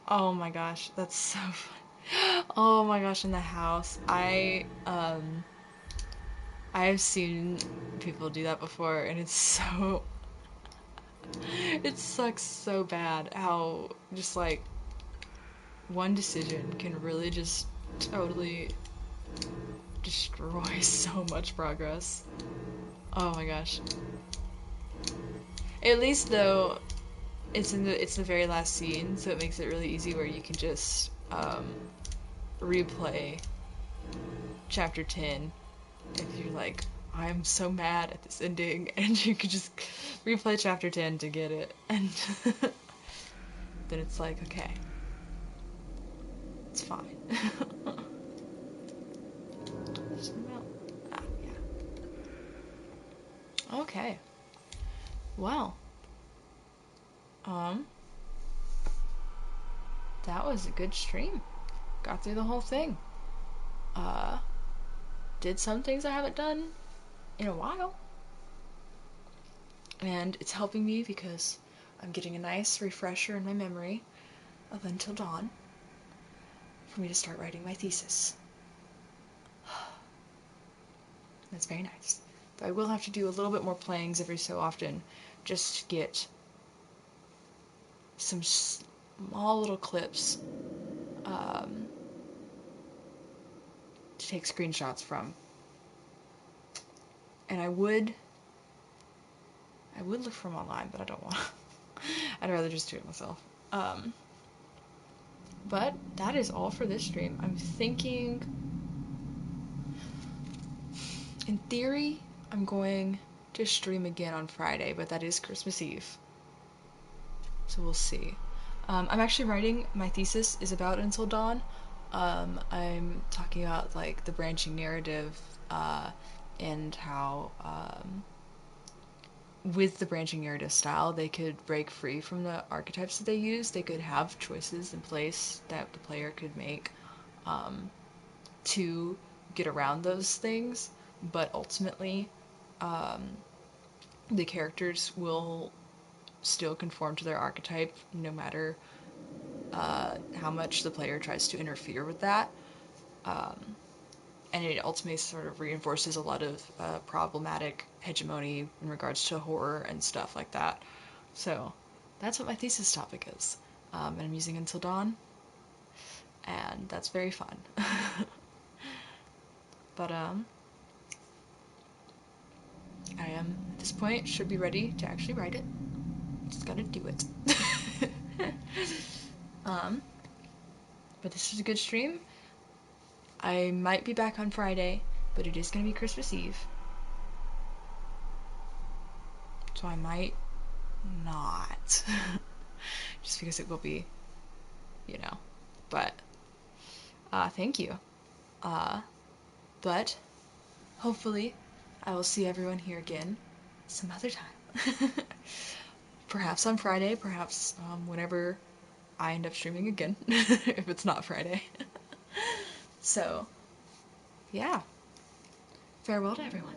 Oh my gosh, that's so fun. Oh my gosh, in the house. I've seen people do that before, and it's so... It sucks so bad how just, like, one decision can really just totally destroy so much progress. Oh my gosh. At least, though, it's the very last scene, so it makes it really easy where you can just, replay Chapter 10 if you're like, I'm so mad at this ending, and you could just replay Chapter 10 to get it, and then it's like, okay, it's fine. Okay. Well, that was a good stream. Got through the whole thing. Did some things I haven't done in a while. And it's helping me because I'm getting a nice refresher in my memory of Until Dawn for me to start writing my thesis. That's very nice. But I will have to do a little bit more playings every so often just to get some small little clips to take screenshots from. And I would look for them online, but I don't want to. I'd rather just do it myself. But that is all for this stream. I'm thinking, in theory, I'm going to stream again on Friday, but that is Christmas Eve. So we'll see. I'm actually writing, my thesis is about Until Dawn. I'm talking about, like, the branching narrative, and how, with the branching narrative style, they could break free from the archetypes that they use. They could have choices in place that the player could make, to get around those things, but ultimately, the characters will still conform to their archetype no matter how much the player tries to interfere with that. And it ultimately sort of reinforces a lot of problematic hegemony in regards to horror and stuff like that. So that's what my thesis topic is. And I'm using Until Dawn, and that's very fun. But I am, at this point, should be ready to actually write it. Just gotta do it. But this is a good stream. I might be back on Friday, but it is gonna be Christmas Eve. So I might not. Just because it will be, you know. But, thank you. But, hopefully, I will see everyone here again some other time. Perhaps on Friday, perhaps whenever I end up streaming again, if it's not Friday. So, yeah. Farewell to everyone.